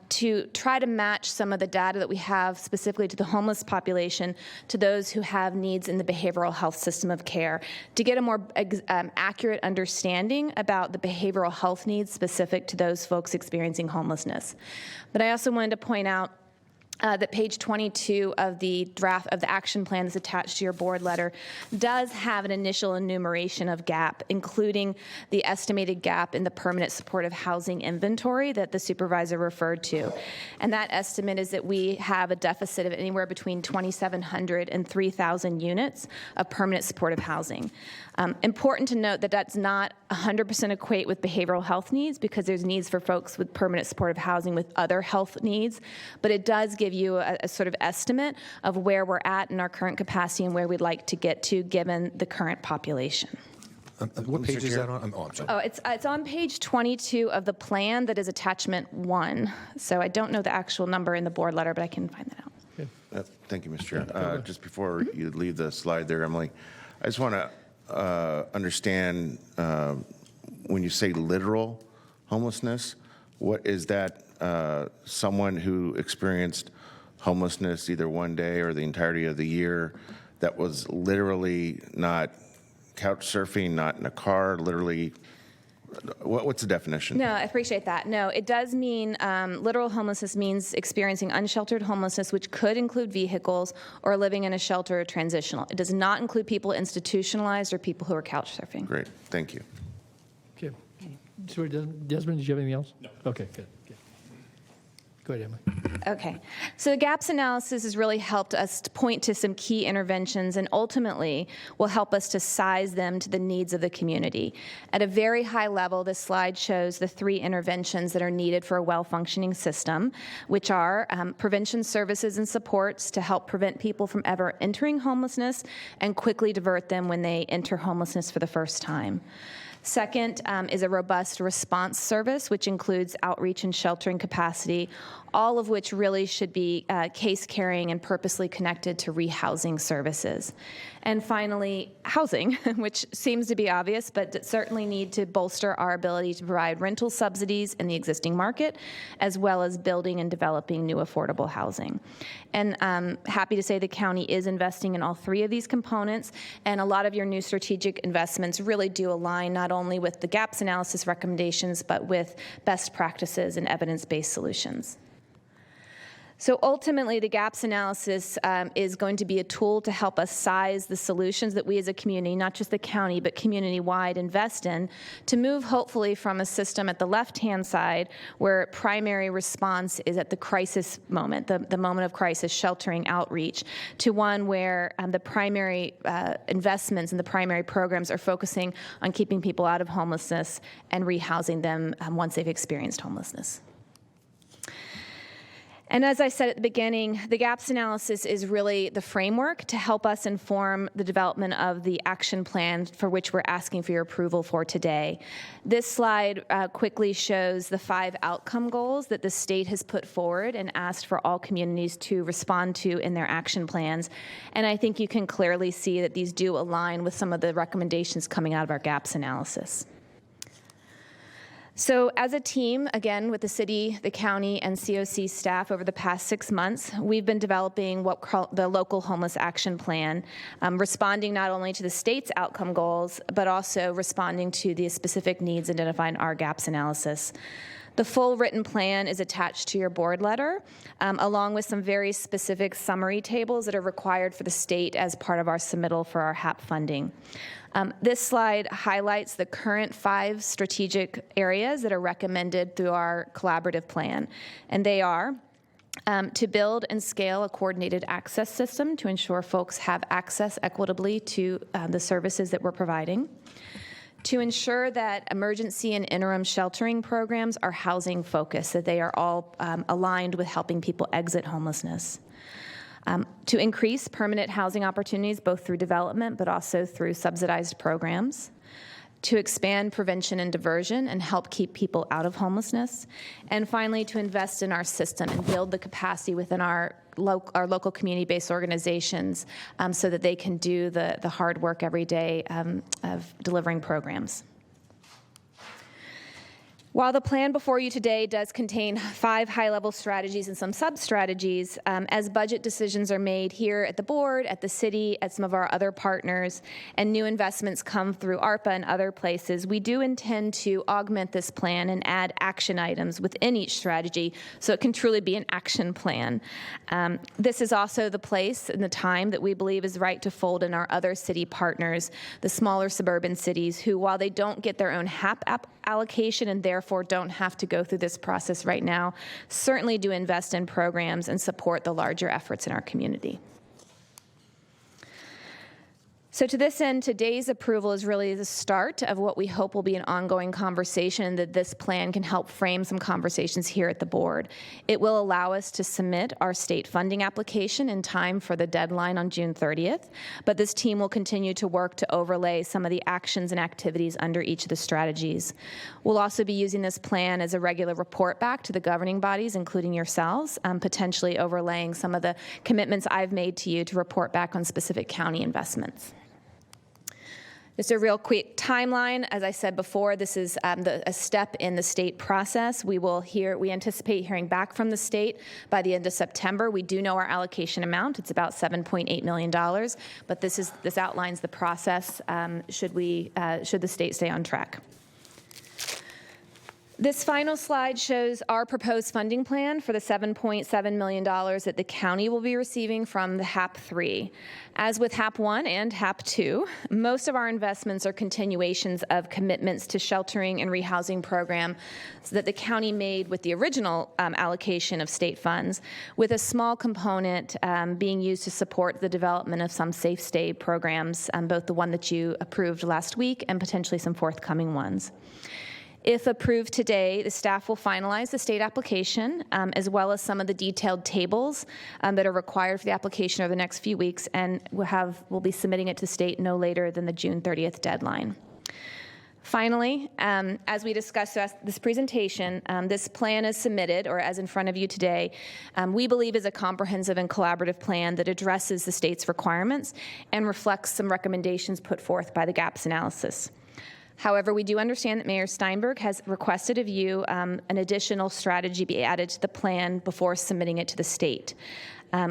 to try to match some of the data that we have specifically to the homeless population to those who have needs in the behavioral health system of care to get a more accurate understanding about the behavioral health needs specific to those folks experiencing homelessness. But I also wanted to point out that page 22 of the draft of the action plan that's attached to your board letter does have an initial enumeration of gap, including the estimated gap in the permanent supportive housing inventory that the supervisor referred to. And that estimate is that we have a deficit of anywhere between 2,700 and 3,000 units of permanent supportive housing. Important to note that that's not 100% equate with behavioral health needs because there's needs for folks with permanent supportive housing with other health needs, but it does give you a sort of estimate of where we're at in our current capacity and where we'd like to get to given the current population. What page is that on? I'm sorry. Oh, it's on page 22 of the plan that is attachment 1. So I don't know the actual number in the board letter, but I can find that out. Thank you, Mr. Chair. Just before you leave the slide there, Emily, I just want to understand when you say literal homelessness, what is that someone who experienced homelessness either one day or the entirety of the year that was literally not couch surfing, not in a car, literally, what's the definition? No, I appreciate that. No, it does mean literal homelessness means experiencing unsheltered homelessness, which could include vehicles or living in a shelter or transitional. It does not include people institutionalized or people who are couch surfing. Great, thank you. Okay. Sorry, Desmond, did you have anything else? No. Okay, good. Go ahead, Emily. Okay. So the gaps analysis has really helped us to point to some key interventions and ultimately will help us to size them to the needs of the community. At a very high level, this slide shows the 3 interventions that are needed for a well-functioning system, which are prevention services and supports to help prevent people from ever entering homelessness and quickly divert them when they enter homelessness for the first time. Second is a robust response service, which includes outreach and sheltering capacity, all of which really should be case carrying and purposely connected to rehousing services. And finally, housing, which seems to be obvious, but certainly need to bolster our ability to provide rental subsidies in the existing market, as well as building and developing new affordable housing. And I'm happy to say the county is investing in all three of these components, and a lot of your new strategic investments really do align not only with the gaps analysis recommendations, but with best practices and evidence-based solutions. So ultimately, the gaps analysis is going to be a tool to help us size the solutions that we as a community, not just the county, but community-wide invest in, to move hopefully from a system at the left-hand side where primary response is at the crisis moment, the moment of crisis, sheltering, outreach, to one where the primary investments and the primary programs are focusing on keeping people out of homelessness and rehousing them once they've experienced homelessness. And as I said at the beginning, the gaps analysis is really the framework to help us inform the development of the action plan for which we're asking for your approval for today. This slide quickly shows the 5 outcome goals that the state has put forward and asked for all communities to respond to in their action plans. And I think you can clearly see that these do align with some of the recommendations coming out of our gaps analysis. So as a team, again, with the city, the county, and COC staff over the past 6 months, we've been developing what called the Local Homeless Action Plan, responding not only to the state's outcome goals, but also responding to the specific needs identified in our gaps analysis. The full written plan is attached to your board letter, along with some very specific summary tables that are required for the state as part of our submittal for our HAP funding. This slide highlights the current 5 strategic areas that are recommended through our collaborative plan, and they are to build and scale a coordinated access system to ensure folks have access equitably to the services that we're providing, to ensure that emergency and interim sheltering programs are housing focused, that they are all aligned with helping people exit homelessness. To increase permanent housing opportunities, both through development but also through subsidized programs, to expand prevention and diversion and help keep people out of homelessness, and finally, to invest in our system and build the capacity within our local community-based organizations so that they can do the hard work every day of delivering programs. While the plan before you today does contain 5 high-level strategies and some sub-strategies, as budget decisions are made here at the board, at the city, at some of our other partners, and new investments come through ARPA and other places, we do intend to augment this plan and add action items within each strategy so it can truly be an action plan. This is also the place and the time that we believe is right to fold in our other city partners, the smaller suburban cities, who, while they don't get their own HAP allocation and therefore don't have to go through this process right now, certainly do invest in programs and support the larger efforts in our community. So to this end, today's approval is really the start of what we hope will be an ongoing conversation, that this plan can help frame some conversations here at the board. It will allow us to submit our state funding application in time for the deadline on June 30th, but this team will continue to work to overlay some of the actions and activities under each of the strategies. We'll also be using this plan as a regular report back to the governing bodies, including yourselves, potentially overlaying some of the commitments I've made to you to report back on specific county investments. Just a real quick timeline. As I said before, this is a step in the state process. We anticipate hearing back from the state by the end of September. We do know our allocation amount. It's about $7.8 million, but this outlines the process should the state stay on track. This final slide shows our proposed funding plan for the $7.7 million that the county will be receiving from the HAP 3. As with HAP 1 and HAP 2, most of our investments are continuations of commitments to sheltering and rehousing programs that the county made with the original allocation of state funds, with a small component being used to support the development of some safe stay programs, both the one that you approved last week and potentially some forthcoming ones. If approved today, the staff will finalize the state application, as well as some of the detailed tables that are required for the application over the next few weeks, and we'll be submitting it to state no later than the June 30th deadline. Finally, as we discussed throughout this presentation, this plan is submitted, or as in front of you today, we believe is a comprehensive and collaborative plan that addresses the state's requirements and reflects some recommendations put forth by the gaps analysis. However, we do understand that Mayor Steinberg has requested of you an additional strategy be added to the plan before submitting it to the state.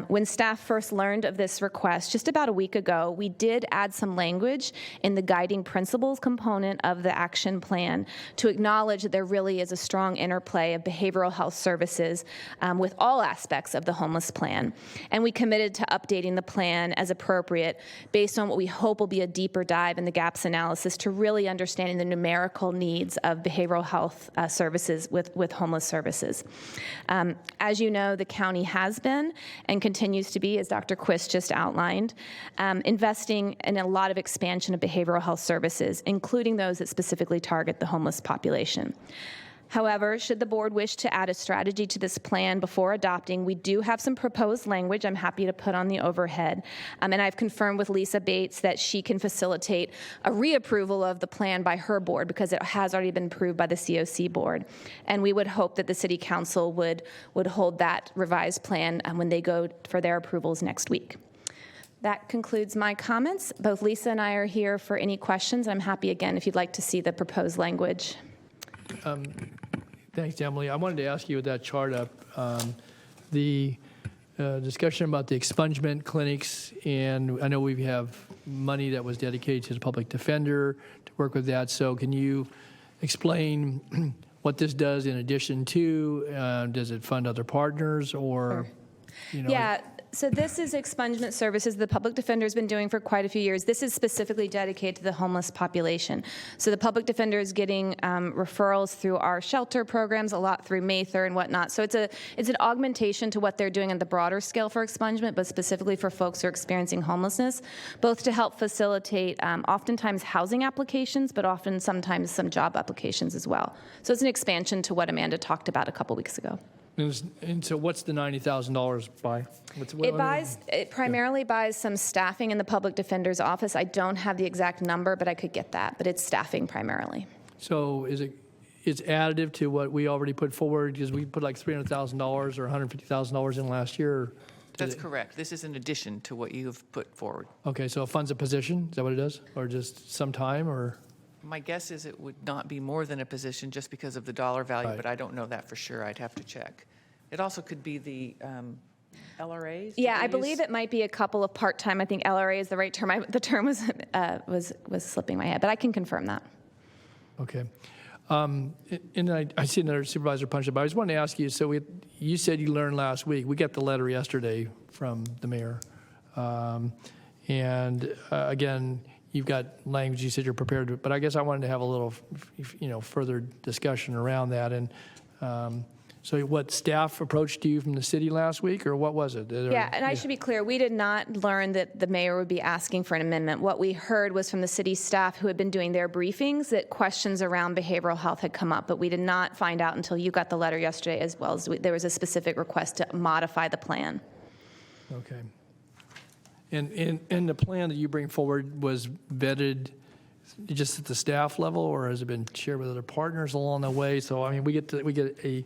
When staff first learned of this request just about a week ago, we did add some language in the guiding principles component of the action plan to acknowledge that there really is a strong interplay of behavioral health services with all aspects of the homeless plan. And we committed to updating the plan as appropriate based on what we hope will be a deeper dive in the gaps analysis to really understanding the numerical needs of behavioral health services with homeless services. As you know, the county has been and continues to be, as Dr. Quist just outlined, investing in a lot of expansion of behavioral health services, including those that specifically target the homeless population. However, should the board wish to add a strategy to this plan before adopting, we do have some proposed language I'm happy to put on the overhead. And I've confirmed with Lisa Bates that she can facilitate a reapproval of the plan by her board because it has already been approved by the COC board. And we would hope that the City Council would hold that revised plan when they go for their approvals next week. That concludes my comments. Both Lisa and I are here for any questions. I'm happy, again, if you'd like to see the proposed language. Thanks, Emily. I wanted to ask you with that chart up, the discussion about the expungement clinics, and I know we have money that was dedicated to the public defender to work with that. So can you explain what this does in addition to? Does it fund other partners or, you know? Yeah. So this is expungement services the public defender has been doing for quite a few years. This is specifically dedicated to the homeless population. So the public defender is getting referrals through our shelter programs, a lot through Mather and whatnot. So it's an augmentation to what they're doing on the broader scale for expungement, but specifically for folks who are experiencing homelessness, both to help facilitate oftentimes housing applications, but sometimes some job applications as well. So it's an expansion to what Amanda talked about a couple weeks ago. And so what's the $90,000 buy? It primarily buys some staffing in the public defender's office. I don't have the exact number, but I could get that. But it's staffing primarily. So it's additive to what we already put forward because we put like $300,000 or $150,000 in last year? That's correct. This is in addition to what you've put forward. Okay, so it funds a position? Is that what it does? Or just some time or? My guess is it would not be more than a position just because of the dollar value, Right. but I don't know that for sure. I'd have to check. It also could be the LRAs? Yeah, I believe it might be a couple of part-time. I think LRA is the right term. The term was slipping my head, but I can confirm that. Okay. And I see another supervisor punch up. I just wanted to ask you, so you said you learned last week. We got the letter yesterday from the mayor. Again, you've got language you said you're prepared to, but I guess I wanted to have a little, further discussion around that. And so what, staff approached you from the city last week, or what was it? Yeah, and I should be clear, we did not learn that the mayor would be asking for an amendment. What we heard was from the city staff who had been doing their briefings that questions around behavioral health had come up, but we did not find out until you got the letter yesterday, as well as there was a specific request to modify the plan. Okay. And the plan that you bring forward was vetted just at the staff level, or has it been shared with other partners along the way? So I mean, we get a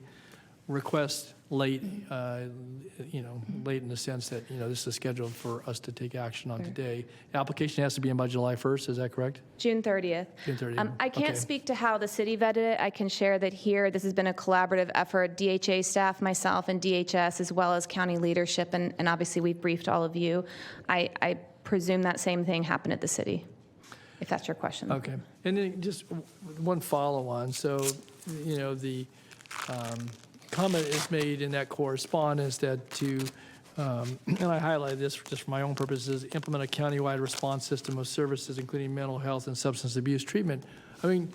request late, late in the sense that this is scheduled for us to take action on today. Application has to be in by July 1st. Is that correct? June 30th. June 30th. I can't speak to how the city vetted it. I can share that here, this has been a collaborative effort, DHA staff, myself, and DHS, as well as county leadership, and obviously we've briefed all of you. I presume that same thing happened at the city, if that's your question. Okay. And then just one follow-on. So, the comment is made in that correspondence that and I highlighted this just for my own purposes, implement a countywide response system of services, including mental health and substance abuse treatment. I mean,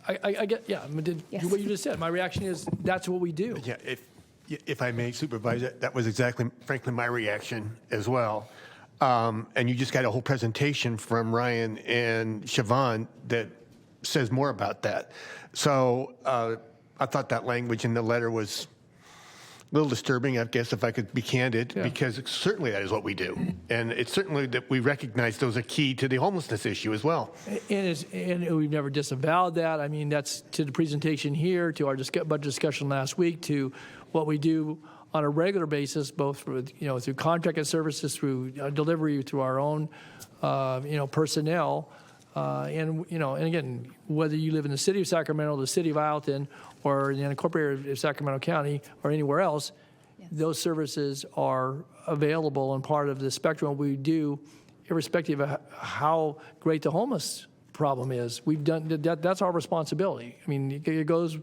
I get, yeah, Yes. what you just said. My reaction is that's what we do. Yeah, if I may, Supervisor, that was exactly, frankly, my reaction as well. And you just got a whole presentation from Ryan and Siobhan that says more about that. So I thought that language in the letter was little disturbing, I guess, if I could be candid, because certainly that is what we do. And it's certainly that we recognize those are key to the homelessness issue as well. And we've never disavowed that. I mean, that's to the presentation here, to our budget discussion last week, to what we do on a regular basis, both through, through contracted services, through delivery, through our own, personnel. And again, whether you live in the city of Sacramento, the city of Ileton, or in the unincorporated area of Sacramento County, or anywhere else, those services are available and part of the spectrum we do, irrespective of how great the homeless problem is. We've done that. That's our responsibility. I mean, it goes.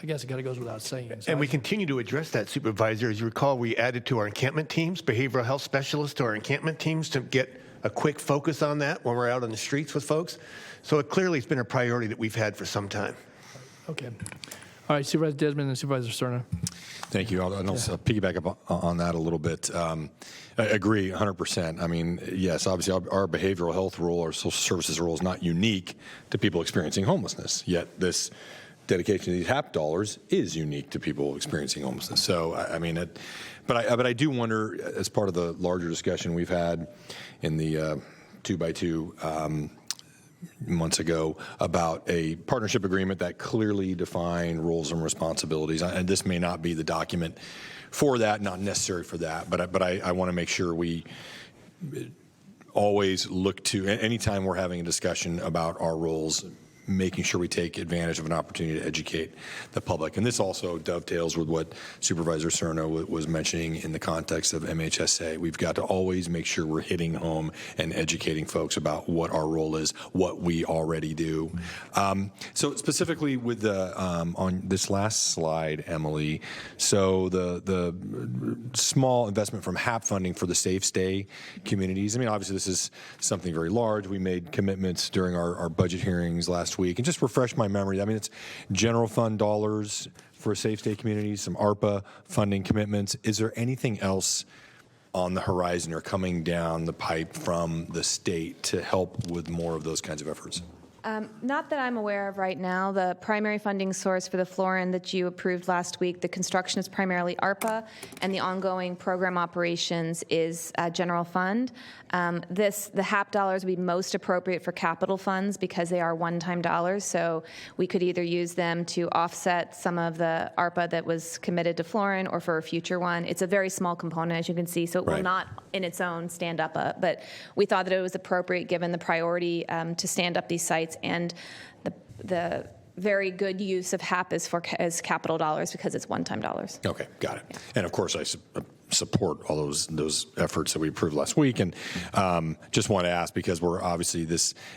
I guess it kind of goes without saying. So and we continue to address that, Supervisor. As you recall, we added to our encampment teams, behavioral health specialists to our encampment teams to get a quick focus on that when we're out on the streets with folks. So it clearly has been a priority that we've had for some time. Okay. All right, Supervisor Desmond and Supervisor Cerna. Thank you. I'll piggyback up on that a little bit. I agree 100%. I mean, yes, obviously our behavioral health rule, our social services rule is not unique to people experiencing homelessness, yet this dedication to these HAP dollars is unique to people experiencing homelessness. So, I mean, but I do wonder, as part of the larger discussion we've had in the 2x2 months ago about a partnership agreement that clearly defined roles and responsibilities. And this may not be the document for that, not necessary for that, but I want to make sure we always look to, anytime we're having a discussion about our roles, making sure we take advantage of an opportunity to educate the public. And this also dovetails with what Supervisor Cerna was mentioning in the context of MHSA. We've got to always make sure we're hitting home and educating folks about what our role is, what we already do. So specifically with the on this last slide, Emily, so the small investment from HAP funding for the safe stay communities. I mean, obviously this is something very large. We made commitments during our budget hearings last week, and just refresh my memory. I mean, it's general fund dollars for safe stay communities, some ARPA funding commitments. Is there anything else on the horizon or coming down the pipe from the state to help with more of those kinds of efforts? Not that I'm aware of right now. The primary funding source for the Florin that you approved last week, the construction is primarily ARPA, and the ongoing program operations is general fund. The HAP dollars would be most appropriate for capital funds because they are one-time dollars, so we could either use them to offset some of the ARPA that was committed to Florin or for a future one. It's a very small component, as you can see, so it will not in its own stand up, but we thought that it was appropriate given the priority to stand up these sites and the very good use of HAP as capital dollars because it's one-time dollars. Okay, got it. Yeah. And of course, I support all those efforts that we approved last week, and just want to ask because we're obviously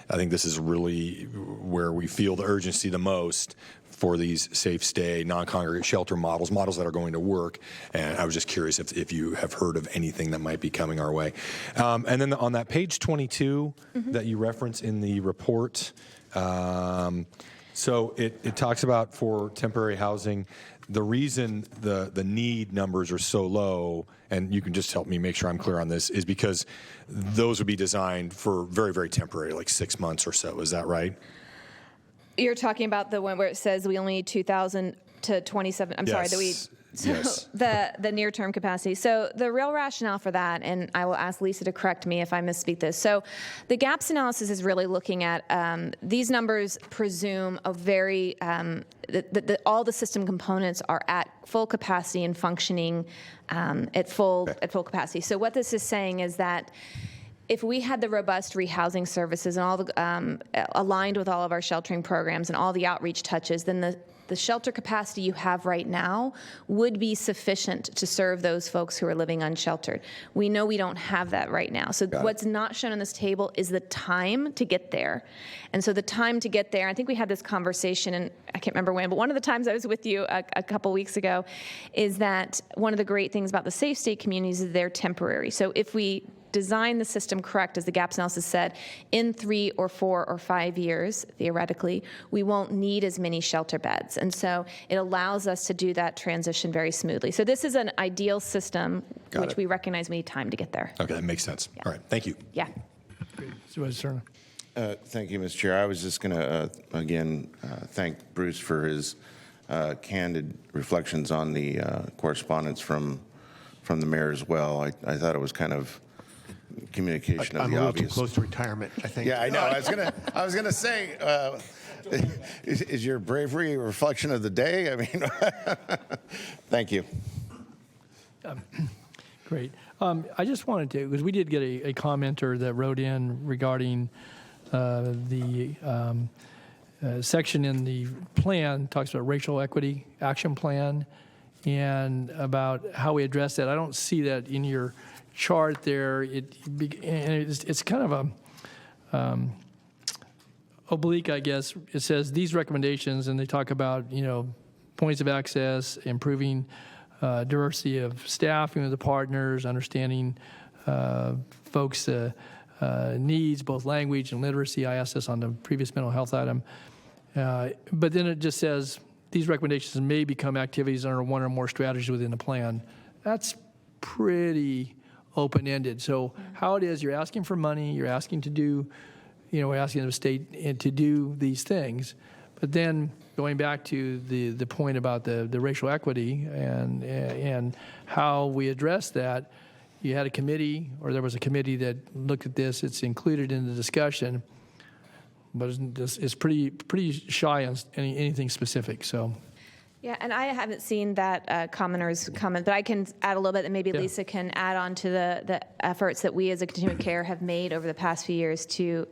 I think this is really where we feel the urgency the most for these safe stay, non-congregate shelter models that are going to work. And I was just curious if you have heard of anything that might be coming our way. And then on that page 22 that you reference in the report, so it talks about for temporary housing, the reason the need numbers are so low, and you can just help me make sure I'm clear on this, is because those would be designed for very, very temporary, like 6 months or so. Is that right? You're talking about the one where it says we only need 2,000 to 27. I'm sorry, that we. So yes. the near-term capacity. So the real rationale for that, and I will ask Lisa to correct me if I misspeak this. So the gaps analysis is really looking at these numbers presume a very all the system components are at full capacity and functioning at full capacity. So what this is saying is that if we had the robust rehousing services and all the aligned with all of our sheltering programs and all the outreach touches, then the shelter capacity you have right now would be sufficient to serve those folks who are living unsheltered. We know we don't have that right now. So what's not shown on this table is the time to get there. And so the time to get there, I think we had this conversation, and I can't remember when, but one of the times I was with you a couple weeks ago, is that one of the great things about the safe state communities is they're temporary. So if we design the system correct, as the gaps analysis said, in 3 or 4 or 5 years, theoretically, we won't need as many shelter beds. And so it allows us to do that transition very smoothly. So this is an ideal system, which we recognize we need time to get there. Okay, that makes sense. Yeah. All right, thank you. Yeah. Supervisor Cerna. Thank you, Mr. Chair. I was just going to, again, thank Bruce for his candid reflections on the correspondence from the mayor as well. I thought it was kind of communication of I'm the a little obvious. too close to retirement, I think. Yeah, I know. I was gonna say, is your bravery a reflection of the day? I mean, thank you. Great. I just wanted to, because we did get a commenter that wrote in regarding the section in the plan, talks about racial equity action plan, and about how we address that. I don't see that in your chart there. It's kind of a oblique, I guess. It says these recommendations, and they talk about, points of access, improving diversity of staffing with the partners, understanding folks' needs, both language and literacy. I asked this on the previous mental health item. But then it just says these recommendations may become activities under one or more strategies within the plan. That's pretty open-ended. So how it is, you're asking for money, you're asking to do, we're asking the state to do these things. But then going back to the point about the racial equity and how we address that, you had a committee, or there was a committee that looked at this. It's included in the discussion, but it's pretty shy on anything specific. So. Yeah, and I haven't seen that commenter's comment, but I can add a little bit, and maybe Lisa can add on to the efforts that we as a continuum of care have made over the past few years to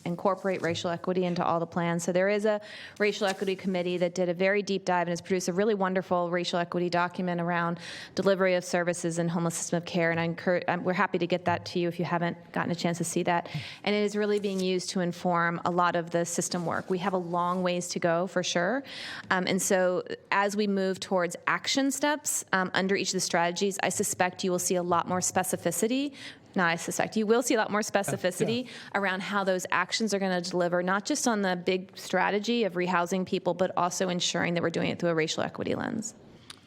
incorporate racial equity into all the plans. So there is a racial equity committee that did a very deep dive and has produced a really wonderful racial equity document around delivery of services in homeless system of care. And we're happy to get that to you if you haven't gotten a chance to see that. And it is really being used to inform a lot of the system work. We have a long ways to go for sure. And so as we move towards action steps under each of the strategies, I suspect you will see a lot more specificity. Not I suspect. You will see a lot more specificity around how those actions are going to deliver, not just on the big strategy of rehousing people, but also ensuring that we're doing it through a racial equity lens.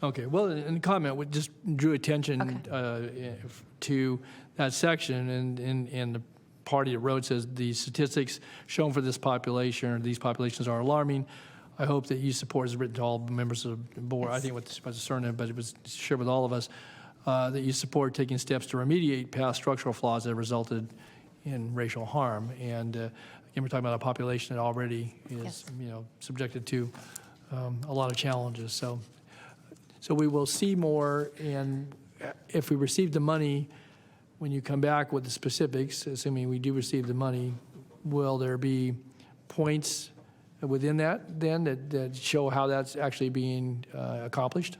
Okay. Well, in the comment, just drew attention to that section, and the party that wrote says the statistics shown for this population or these populations are alarming. I hope that you support, is written to all members of the board. Yes. I think what the Supervisor Cerna, but it was shared with all of us. That you support taking steps to remediate past structural flaws that have resulted in racial harm. And again, we're talking about a population that already is, subjected to a lot of challenges. So we will see more. And if we receive the money, when you come back with the specifics, assuming we do receive the money, will there be points within that then that show how that's actually being accomplished?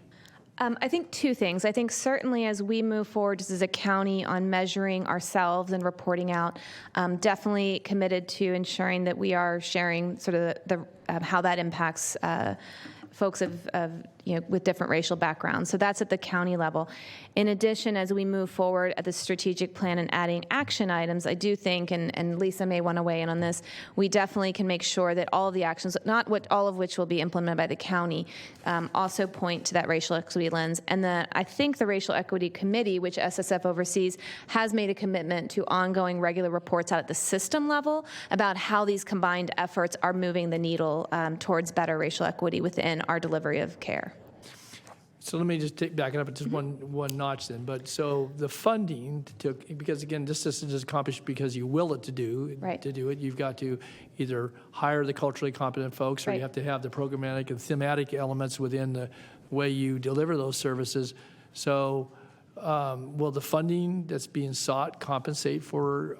I think two things. I think certainly as we move forward as a county on measuring ourselves and reporting out, definitely committed to ensuring that we are sharing sort of the how that impacts folks with different racial backgrounds. So that's at the county level. In addition, as we move forward at the strategic plan and adding action items, I do think, and Lisa may want to weigh in on this, we definitely can make sure that all of the actions, all of which will be implemented by the county, also point to that racial equity lens. And I think the Racial Equity Committee, which SSF oversees, has made a commitment to ongoing regular reports out at the system level about how these combined efforts are moving the needle towards better racial equity within our delivery of care. So let me just back it up just one notch then. But so the funding because again, this isn't just accomplished because you will it to do it. You've got to either hire the culturally competent folks, or you have to have the programmatic and thematic elements within the way you deliver those services. So will the funding that's being sought compensate for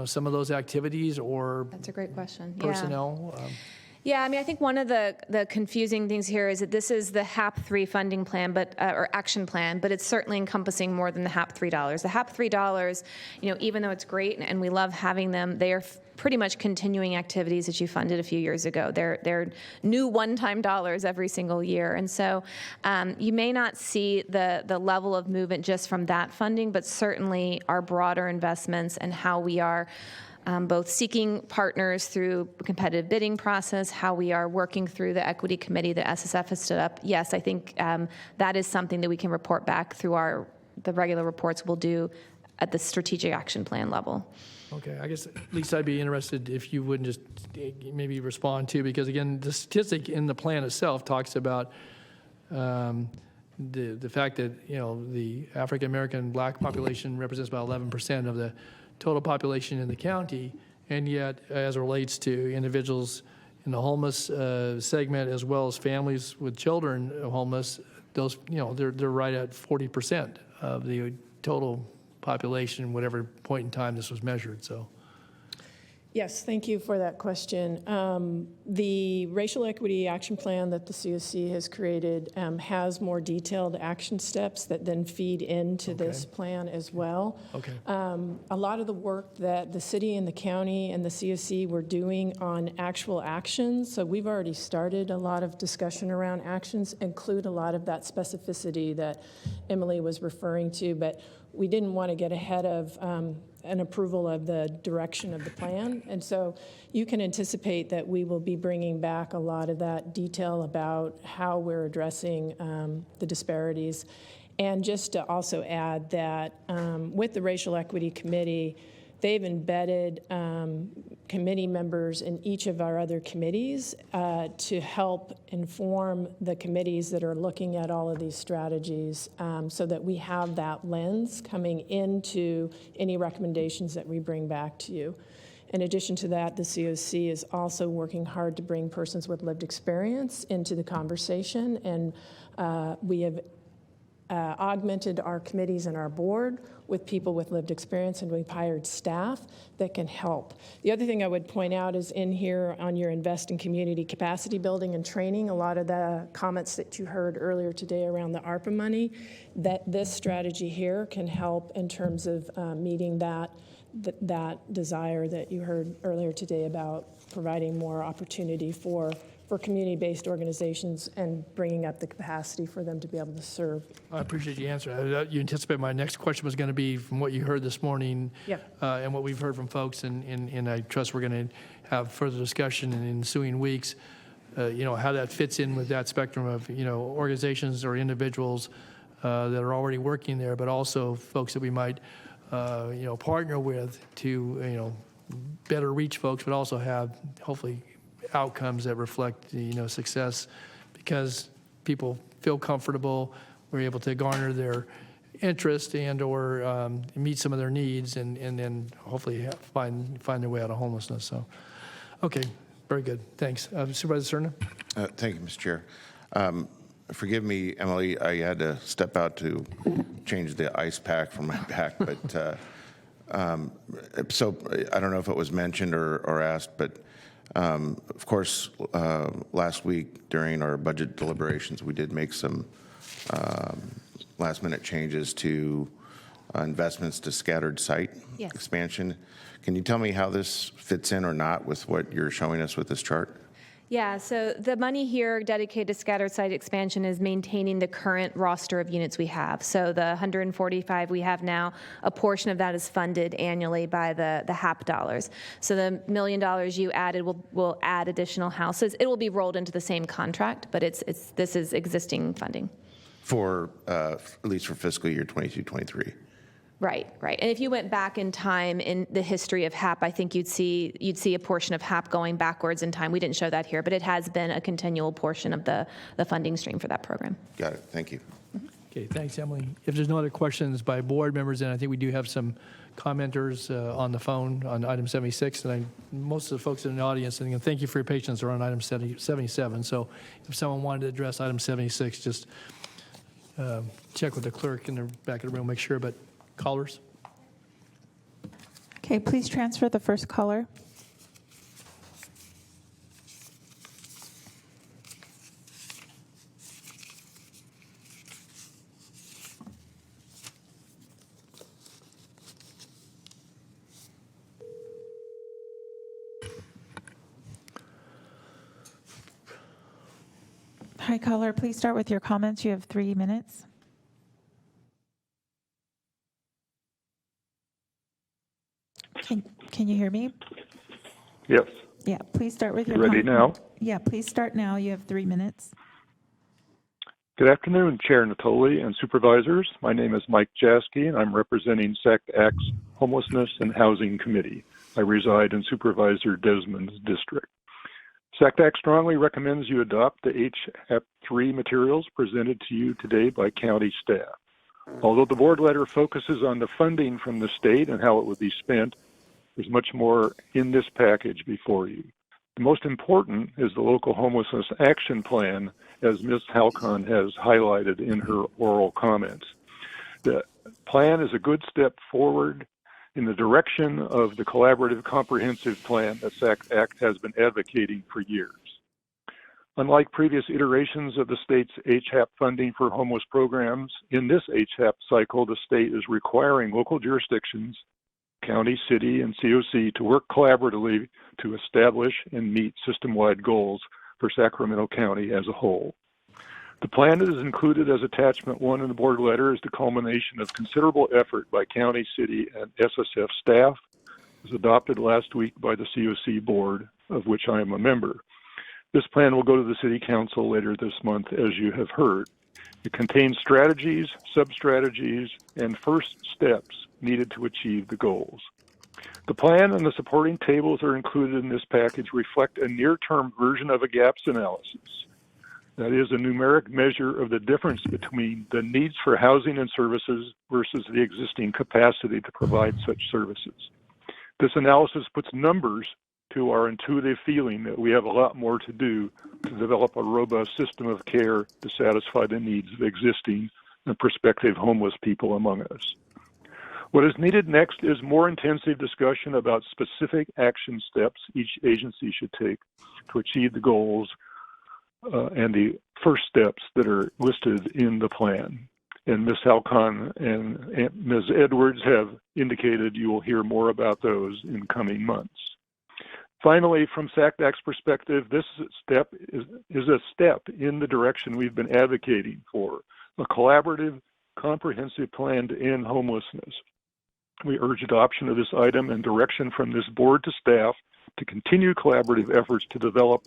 some of those activities, or that's a great question. Personnel? Yeah, I mean, I think one of the confusing things here is that this is the HAP 3 funding plan, or action plan, but it's certainly encompassing more than the HAP $3. The HAP $3, even though it's great and we love having them, they are pretty much continuing activities that you funded a few years ago. They're new one-time dollars every single year. And so you may not see the level of movement just from that funding, but certainly our broader investments and how we are both seeking partners through a competitive bidding process, how we are working through the equity committee that SSF has stood up. Yes, I think that is something that we can report back through the regular reports we'll do at the strategic action plan level. Okay, I guess, Lisa, I'd be interested if you wouldn't just maybe respond to, because again, the statistic in the plan itself talks about the fact that, you know, the African-American black population represents about 11% of the total population in the county, and yet, as it relates to individuals in the homeless segment, as well as families with children homeless, those, you know, they're right at 40% of the total population, whatever point in time this was measured. So, yes, thank you for that question. The Racial Equity Action Plan that the COC has created has more detailed action steps that then feed into this plan as well. Okay. A lot of the work that the city and the county and the COC were doing on actual actions, so we've already started a lot of discussion around actions, include a lot of that specificity that Emily was referring to, but we didn't want to get ahead of an approval of the direction of the plan. And so you can anticipate that we will be bringing back a lot of that detail about how we're addressing the disparities. And just to also add that with the Racial Equity Committee, they've embedded committee members in each of our other committees to help inform the committees that are looking at all of these strategies so that we have that lens coming into any recommendations that we bring back to you. In addition to that, the COC is also working hard to bring persons with lived experience into the conversation, and we have augmented our committees and our board with people with lived experience, and we've hired staff that can help. The other thing I would point out is in here on your invest in community capacity building and training, a lot of the comments that you heard earlier today around the ARPA money, that this strategy here can help in terms of meeting that desire that you heard earlier today about providing more opportunity for community-based organizations and bringing up the capacity for them to be able to serve. I appreciate the answer. You anticipate my next question was going to be from what you heard this morning and what we've heard from folks, and I trust we're going to have further discussion in ensuing weeks, you know, how that fits in with that spectrum of, you know, organizations or individuals that are already working there, but also folks that we might, you know, partner with to, you know, better reach folks, but also have hopefully outcomes that reflect, you know, success, because people feel comfortable, we're able to garner their interest and or meet some of their needs, and then hopefully find their way out of homelessness. So, okay, very good, thanks. Supervisor Serna? Thank you, Mr. Chair. Forgive me, Emily, I had to step out to change the ice pack from my back, but so I don't know if it was mentioned or asked, but of course, last week during our budget deliberations, we did make some last-minute changes to investments to scattered site expansion. Can you tell me how this fits in or not with what you're showing us with this chart? Yeah, so the money here dedicated to scattered site expansion is maintaining the current roster of units we have. So the 145 we have now, a portion of that is funded annually by the HAP dollars. So the $1 million you added will add additional houses. It will be rolled into the same contract, but this is existing funding. For, at least for fiscal year 22-23. Right. And if you went back in time in the history of HAP, I think you'd see a portion of HAP going backwards in time. We didn't show that here, but it has been a continual portion of the funding stream for that program. Got it. Thank you. Okay, thanks, Emily. If there's no other questions by board members, then I think we do have some commenters on the phone on item 76, and most of the folks in the audience, and thank you for your patience, are on item 77. So if someone wanted to address item 76, just check with the clerk in the back of the room, make sure. But callers? Okay, please transfer the first caller. Hi, caller, please start with your comments. You have 3 minutes. Can you hear me? Yes. Yeah, please start with your Ready now? Yeah, please start now. You have 3 minutes. Good afternoon, Chair Natoli and Supervisors. My name is Mike Jaski, and I'm representing SACT-ACT's Homelessness and Housing Committee. I reside in Supervisor Desmond's district. SACT-ACT strongly recommends you adopt the HAP 3 materials presented to you today by county staff. Although the board letter focuses on the funding from the state and how it would be spent, there's much more in this package before you. The most important is the local homelessness action plan, as Ms. Halcon has highlighted in her oral comments. The plan is a good step forward in the direction of the collaborative comprehensive plan that SACT-ACT has been advocating for years. Unlike previous iterations of the state's HAP funding for homeless programs, in this HAP cycle, the state is requiring local jurisdictions, county, city, and COC to work collaboratively to establish and meet system-wide goals for Sacramento County as a whole. The plan that is included as attachment 1 in the board letter is the culmination of considerable effort by county, city, and SSF staff. It was adopted last week by the COC board, of which I am a member. This plan will go to the City Council later this month, as you have heard. It contains strategies, sub-strategies, and first steps needed to achieve the goals. The plan and the supporting tables are included in this package reflect a near-term version of a gaps analysis. That is a numeric measure of the difference between the needs for housing and services versus the existing capacity to provide such services. This analysis puts numbers to our intuitive feeling that we have a lot more to do to develop a robust system of care to satisfy the needs of existing and prospective homeless people among us. What is needed next is more intensive discussion about specific action steps each agency should take to achieve the goals and the first steps that are listed in the plan. And Ms. Halcon and Ms. Edwards have indicated you will hear more about those in coming months. Finally, from SACT-ACT's perspective, this step is a step in the direction we've been advocating for, a collaborative, comprehensive plan to end homelessness. We urge adoption of this item and direction from this board to staff to continue collaborative efforts to develop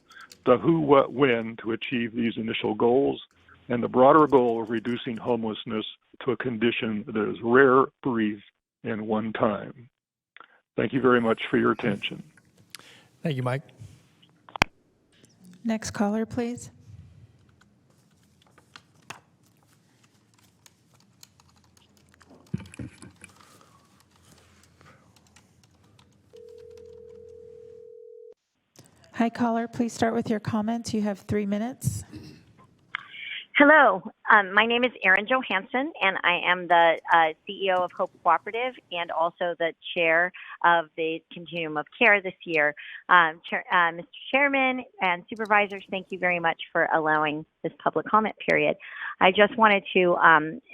the who, what, when to achieve these initial goals and the broader goal of reducing homelessness to a condition that is rare, brief, and one time. Thank you very much for your attention. Thank you, Mike. Next caller, please. Hi, caller. Please start with your comments. You have 3 minutes. Hello, my name is Erin Johansson, and I am the CEO of Hope Cooperative and also the chair of the Continuum of Care this year. Mr. Chairman and supervisors, thank you very much for allowing this public comment period. I just wanted to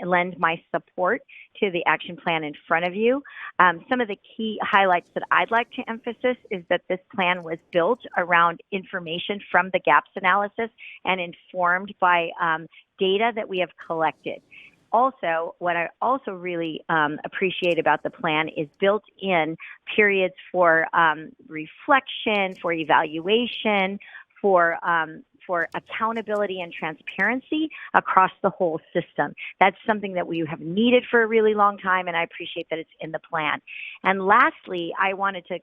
lend my support to the action plan in front of you. Some of the key highlights that I'd like to emphasize is that this plan was built around information from the gaps analysis and informed by data that we have collected. Also, what I also really appreciate about the plan is built-in periods for reflection, for evaluation, for accountability and transparency across the whole system. That's something that we have needed for a really long time, and I appreciate that it's in the plan. And lastly, I wanted to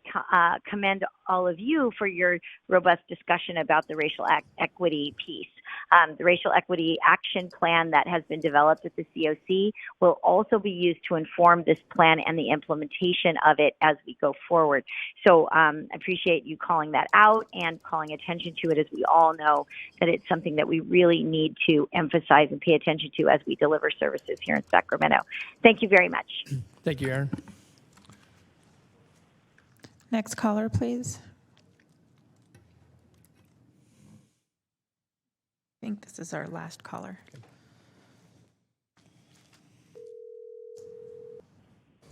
commend all of you for your robust discussion about the racial equity piece. The Racial Equity Action Plan that has been developed at the COC will also be used to inform this plan and the implementation of it as we go forward. So I appreciate you calling that out and calling attention to it, as we all know that it's something that we really need to emphasize and pay attention to as we deliver services here in Sacramento. Thank you very much. Thank you, Erin. Next caller, please. I think this is our last caller.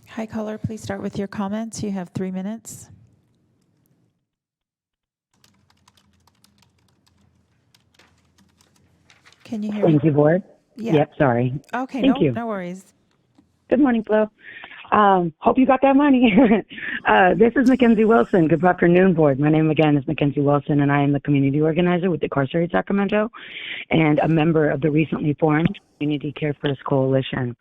Hi, caller. Please start with your comments. You have 3 minutes. Can you hear me? Thank you, board. Yeah. Yep, sorry. Okay, Thank you. no worries. Good morning, Flo. Hope you got that money. This is Mackenzie Wilson. Good afternoon, board. My name again is Mackenzie Wilson, and I am the community organizer with Incarcerated Sacramento and a member of the recently formed Community Care First Coalition.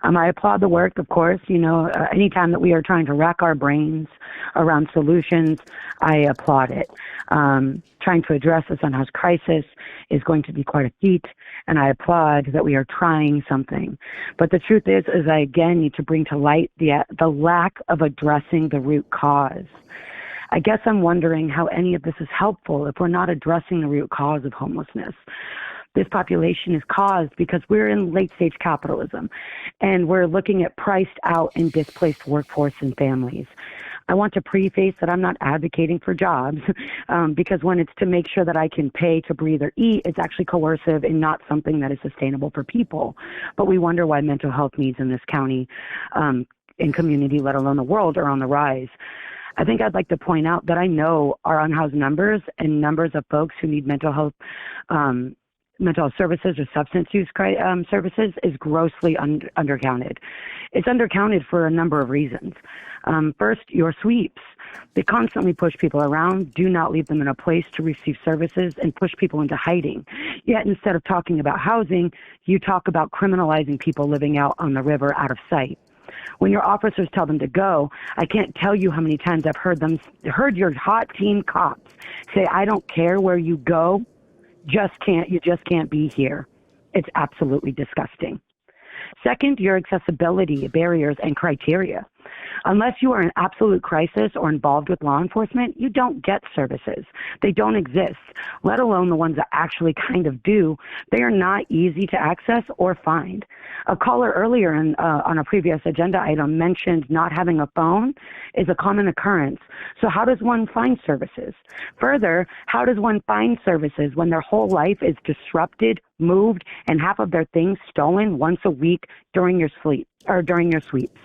I applaud the work, of course. Anytime that we are trying to rack our brains around solutions, I applaud it. Trying to address the Sunhouse crisis is going to be quite a feat, and I applaud that we are trying something. But the truth is I again need to bring to light the lack of addressing the root cause. I guess I'm wondering how any of this is helpful if we're not addressing the root cause of homelessness. This population is caused because we're in late-stage capitalism, and we're looking at priced out and displaced workforce and families. I want to preface that I'm not advocating for jobs because when it's to make sure that I can pay to breathe or eat, it's actually coercive and not something that is sustainable for people. But we wonder why mental health needs in this county and community, let alone the world, are on the rise. I think I'd like to point out that I know our unhoused numbers and numbers of folks who need mental health services or substance use services is grossly undercounted. It's undercounted for a number of reasons. First, your sweeps. They constantly push people around, do not leave them in a place to receive services, and push people into hiding. Yet instead of talking about housing, you talk about criminalizing people living out on the river out of sight. When your officers tell them to go, I can't tell you how many times I've heard your hot teen cops say, I don't care where you go, you just can't be here. It's absolutely disgusting. Second, your accessibility barriers and criteria. Unless you are in absolute crisis or involved with law enforcement, you don't get services. They don't exist, let alone the ones that actually kind of do. They are not easy to access or find. A caller earlier on a previous agenda item mentioned not having a phone is a common occurrence. So how does one find services? Further, how does one find services when their whole life is disrupted, moved, and half of their things stolen once a week during your sleep or during your sweeps?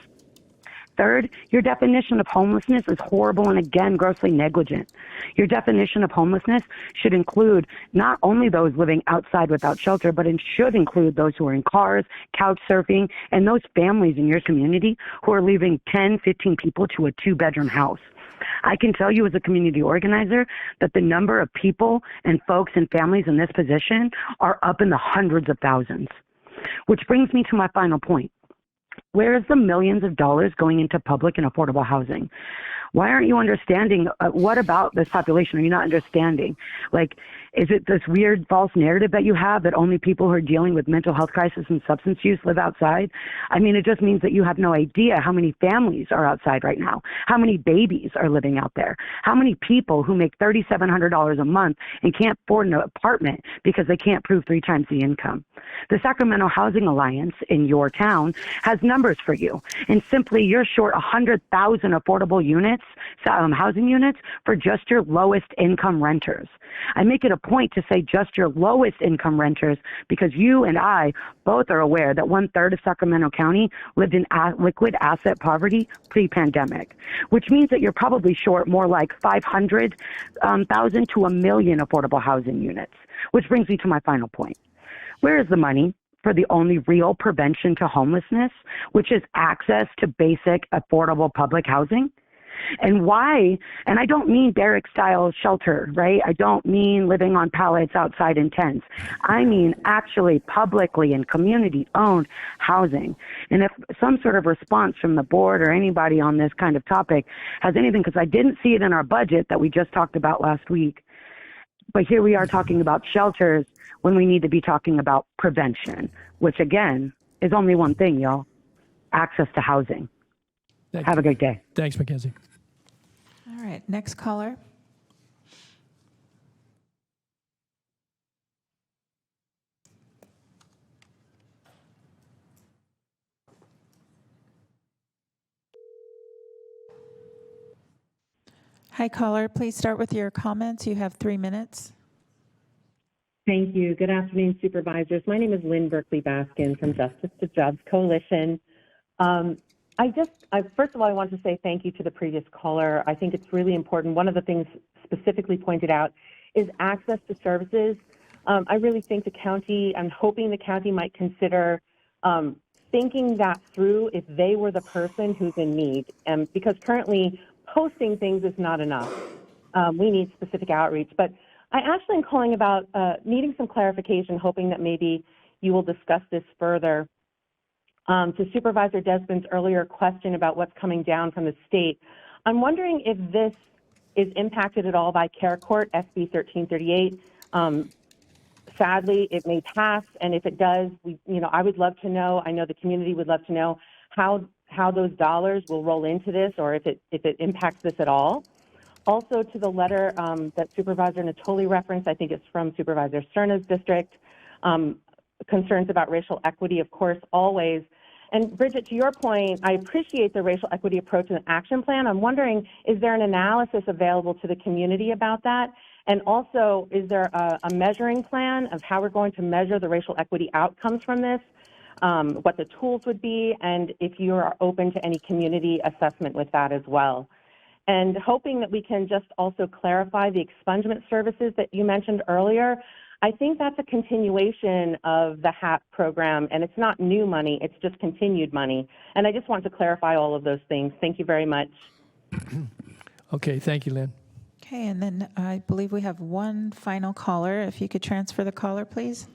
Third, your definition of homelessness is horrible and, again, grossly negligent. Your definition of homelessness should include not only those living outside without shelter, but it should include those who are in cars, couch surfing, and those families in your community who are leaving 10, 15 people to a two-bedroom house. I can tell you as a community organizer that the number of people and folks and families in this position are up in the hundreds of thousands. Which brings me to my final point. Where is the millions of dollars going into public and affordable housing? Why aren't you understanding? What about this population are you not understanding? Like, is it this weird false narrative that you have that only people who are dealing with mental health crisis and substance use live outside? I mean, it just means that you have no idea how many families are outside right now, how many babies are living out there, how many people who make $3,700 a month and can't afford an apartment because they can't prove 3 times the income. The Sacramento Housing Alliance in your town has numbers for you, and simply you're short 100,000 affordable units, housing units, for just your lowest income renters. I make it a point to say just your lowest income renters because you and I both are aware that 1/3 of Sacramento County lived in liquid asset poverty pre-pandemic, which means that you're probably short more like 500,000 to 1 million affordable housing units, which brings me to my final point. Where is the money for the only real prevention to homelessness, which is access to basic, affordable public housing? And why, and I don't mean barrack-style shelter, right? I don't mean living on pallets outside in tents. I mean actually publicly and community-owned housing. And if some sort of response from the board or anybody on this kind of topic has anything, because I didn't see it in our budget that we just talked about last week, but here we are talking about shelters when we need to be talking about prevention, which again is only one thing, y'all: access to housing. Have a great day. Thanks, Mackenzie. All right, next caller. Hi, caller. Please start with your comments. You have 3 minutes. Thank you. Good afternoon, supervisors. My name is Lynn Berkeley Baskin from Justice to Jobs Coalition. First of all, I want to say thank you to the previous caller. I think it's really important. One of the things specifically pointed out is access to services. I really think the county, I'm hoping the county might consider thinking that through if they were the person who's in need, because currently posting things is not enough. We need specific outreach. But I actually am calling about needing some clarification, hoping that maybe you will discuss this further. To Supervisor Desmond's earlier question about what's coming down from the state, I'm wondering if this is impacted at all by Care Court SB 1338. Sadly, it may pass, and if it does, I would love to know. I know the community would love to know how those dollars will roll into this, or if it impacts this at all. Also, to the letter that Supervisor Natoli referenced, I think it's from Supervisor Cerna's district. Concerns about racial equity, of course, always. And Bridget, to your point, I appreciate the racial equity approach and action plan. I'm wondering, is there an analysis available to the community about that? And also, is there a measuring plan of how we're going to measure the racial equity outcomes from this, what the tools would be, and if you are open to any community assessment with that as well? And hoping that we can just also clarify the expungement services that you mentioned earlier. I think that's a continuation of the HAP program, and it's not new money, it's just continued money. And I just want to clarify all of those things. Thank you very much. Okay, thank you, Lynn. Okay, and then I believe we have one final caller. If you could transfer the caller, please.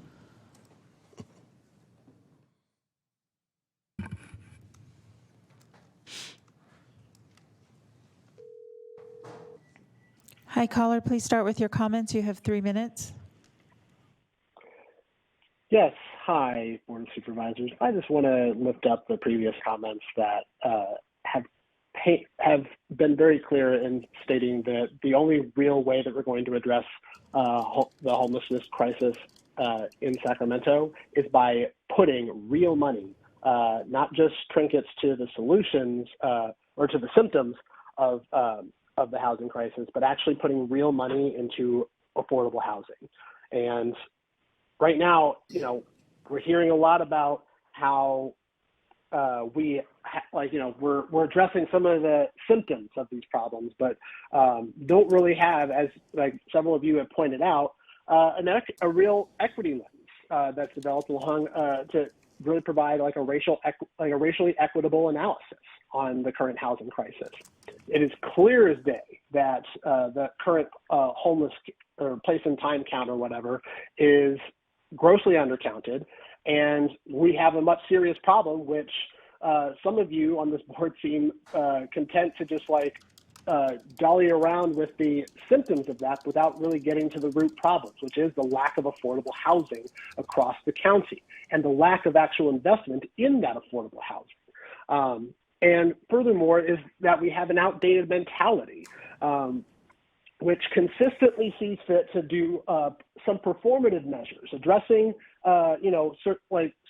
Hi, caller, please start with your comments. You have 3 minutes. Yes, hi, Board of Supervisors. I just want to lift up the previous comments that have been very clear in stating that the only real way that we're going to address the homelessness crisis in Sacramento is by putting real money, not just trinkets to the solutions or to the symptoms of the housing crisis, but actually putting real money into affordable housing. And right now, we're hearing a lot about how we're addressing some of the symptoms of these problems, but don't really have, as like several of you have pointed out, a real equity lens that's developed along to really provide like a racially equitable analysis on the current housing crisis. It is clear as day that the current homeless or place and time count or whatever is grossly undercounted, and we have a much serious problem, which some of you on this board seem content to just dolly around with the symptoms of that without really getting to the root problems, which is the lack of affordable housing across the county and the lack of actual investment in that affordable housing. And furthermore is that we have an outdated mentality, which consistently sees fit to do some performative measures, addressing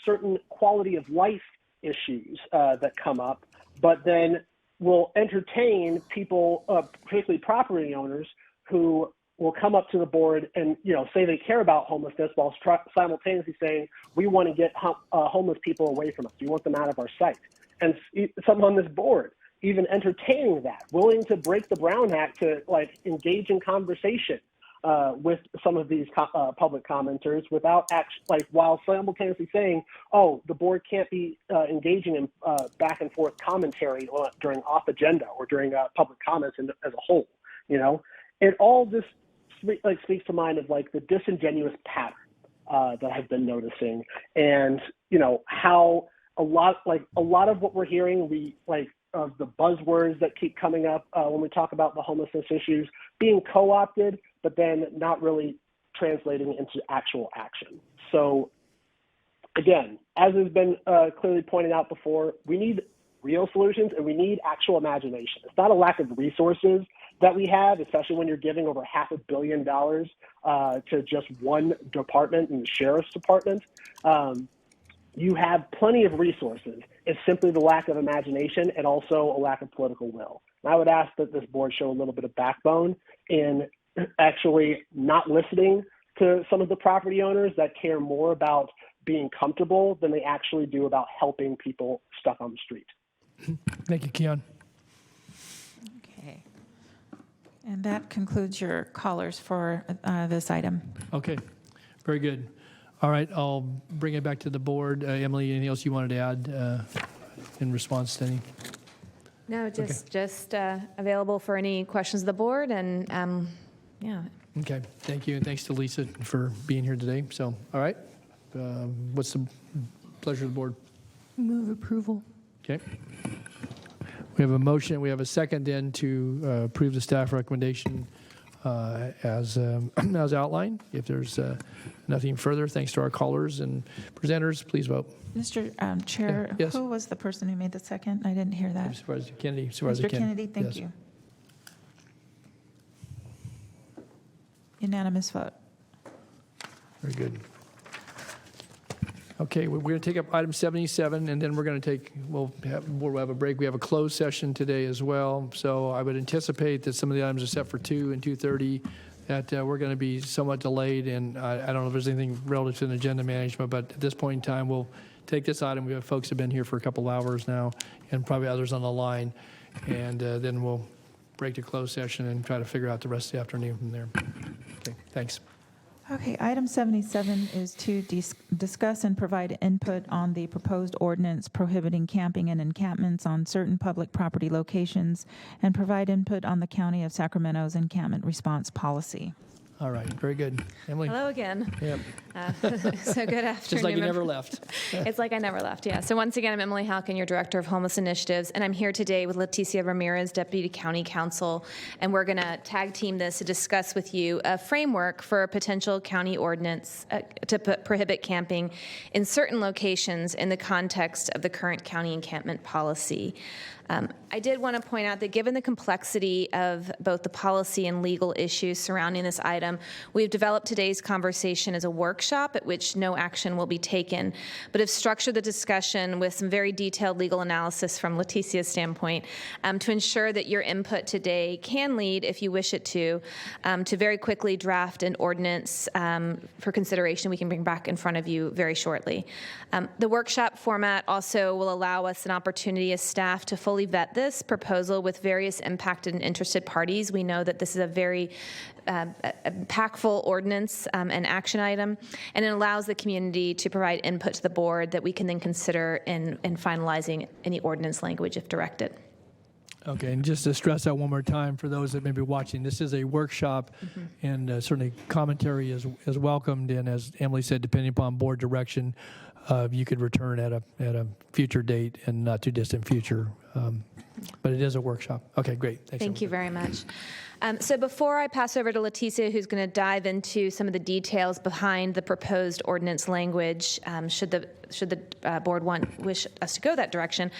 certain quality of life issues that come up, but then will entertain people, particularly property owners, who will come up to the board and say they care about homelessness while simultaneously saying we want to get homeless people away from us. We want them out of our sight. And some on this board even entertaining that, willing to break the Brown Act to engage in conversation with some of these public commenters without while simultaneously saying, oh, the board can't be engaging in back and forth commentary during off agenda or during public comments as a whole. It all just speaks to mind of the disingenuous pattern that I've been noticing, and how a lot of what we're hearing, of the buzzwords that keep coming up when we talk about the homelessness issues being co-opted, but then not really translating into actual action. So again, as has been clearly pointed out before, we need real solutions and we need actual imagination. It's not a lack of resources that we have, especially when you're giving over $500 million to just one department, in the sheriff's department. You have plenty of resources. It's simply the lack of imagination and also a lack of political will. And I would ask that this board show a little bit of backbone in actually not listening to some of the property owners that care more about being comfortable than they actually do about helping people stuck on the street. Thank you, Keon. Okay. And that concludes your callers for this item. Okay, very good. All right, I'll bring it back to the board. Emily, anything else you wanted to add in response to any? No, just available for any questions of the board, and yeah. Okay, thank you, and thanks to Lisa for being here today. So, all right, what's the pleasure of the board? Move approval. Okay. We have a motion, we have a second then to approve the staff recommendation as outlined. If there's nothing further, thanks to our callers and presenters, please vote. Mr. Chair, Yeah, yes. who was the person who made the second? I didn't hear that. Supervisor Kennedy. Mr. Kennedy, thank Yes. you. Unanimous vote. Very good. Okay, we're going to take up item 77, and then we're going to we'll have a break. We have a closed session today as well, so I would anticipate that some of the items are set for 2 and 2:30, that we're going to be somewhat delayed, and I don't know if there's anything relative to the agenda management, but at this point in time, we'll take this item. We have folks who have been here for a couple hours now, and probably others on the line, and then we'll break to closed session and try to figure out the rest of the afternoon from there. Okay, thanks. Okay, item 77 is to discuss and provide input on the proposed ordinance prohibiting camping and encampments on certain public property locations and provide input on the County of Sacramento's encampment response policy. All right, very good. Emily? Hello again. Yep. So good afternoon. Just like you never left. It's like I never left, yeah. So once again, I'm Emily Halkin, your Director of Homeless Initiatives, and I'm here today with Leticia Ramirez, Deputy County Counsel, and we're going to tag team this to discuss with you a framework for a potential county ordinance to prohibit camping in certain locations in the context of the current county encampment policy. I did want to point out that given the complexity of both the policy and legal issues surrounding this item, we've developed today's conversation as a workshop at which no action will be taken, but have structured the discussion with some very detailed legal analysis from Leticia's standpoint to ensure that your input today can lead, if you wish it to very quickly draft an ordinance for consideration we can bring back in front of you very shortly. The workshop format also will allow us an opportunity as staff to fully vet this proposal with various impacted and interested parties. We know that this is a very impactful ordinance and action item, and it allows the community to provide input to the board that we can then consider in finalizing any ordinance language if directed. Okay, and just to stress out one more time for those that may be watching, this is a workshop, and certainly commentary is welcomed, and as Emily said, depending upon board direction, you could return at a future date and not too distant future. But it is a workshop. Okay, great. Thanks. Thank you very much. So before I pass over to Leticia, who's going to dive into some of the details behind the proposed ordinance language, should the board wish us to go that direction,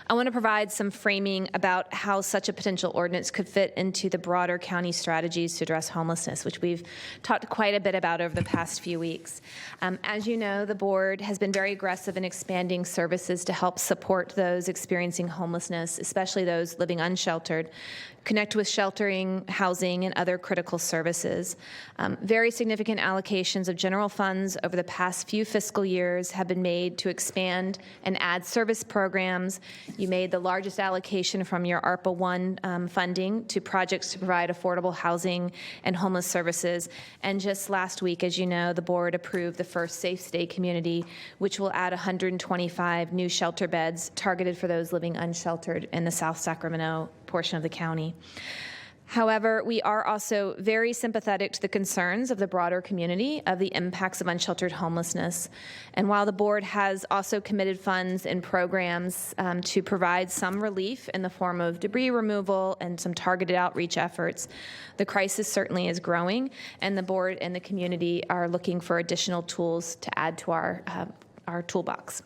I want to provide some framing about how such a potential ordinance could fit into the broader county strategies to address homelessness, which we've talked quite a bit about over the past few weeks. As you know, the board has been very aggressive in expanding services to help support those experiencing homelessness, especially those living unsheltered, connect with sheltering, housing, and other critical services. Very significant allocations of general funds over the past few fiscal years have been made to expand and add service programs. You made the largest allocation from your ARPA 1 funding to projects to provide affordable housing and homeless services. And just last week, as you know, the board approved the first Safe Stay community, which will add 125 new shelter beds targeted for those living unsheltered in the South Sacramento portion of the county. However, we are also very sympathetic to the concerns of the broader community of the impacts of unsheltered homelessness. And while the board has also committed funds and programs to provide some relief in the form of debris removal and some targeted outreach efforts, the crisis certainly is growing, and the board and the community are looking for additional tools to add to our toolbox.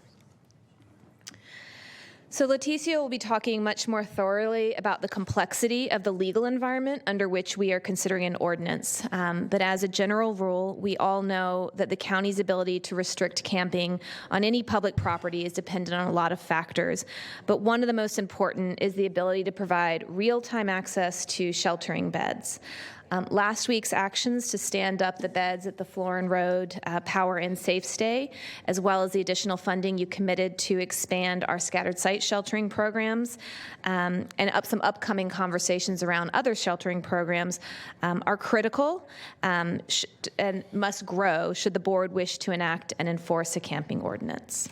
So Leticia will be talking much more thoroughly about the complexity of the legal environment under which we are considering an ordinance. But as a general rule, we all know that the county's ability to restrict camping on any public property is dependent on a lot of factors. But one of the most important is the ability to provide real-time access to sheltering beds. Last week's actions to stand up the beds at the Florin Road Power and Safe Stay, as well as the additional funding you committed to expand our scattered site sheltering programs, and some upcoming conversations around other sheltering programs are critical and must grow should the board wish to enact and enforce a camping ordinance.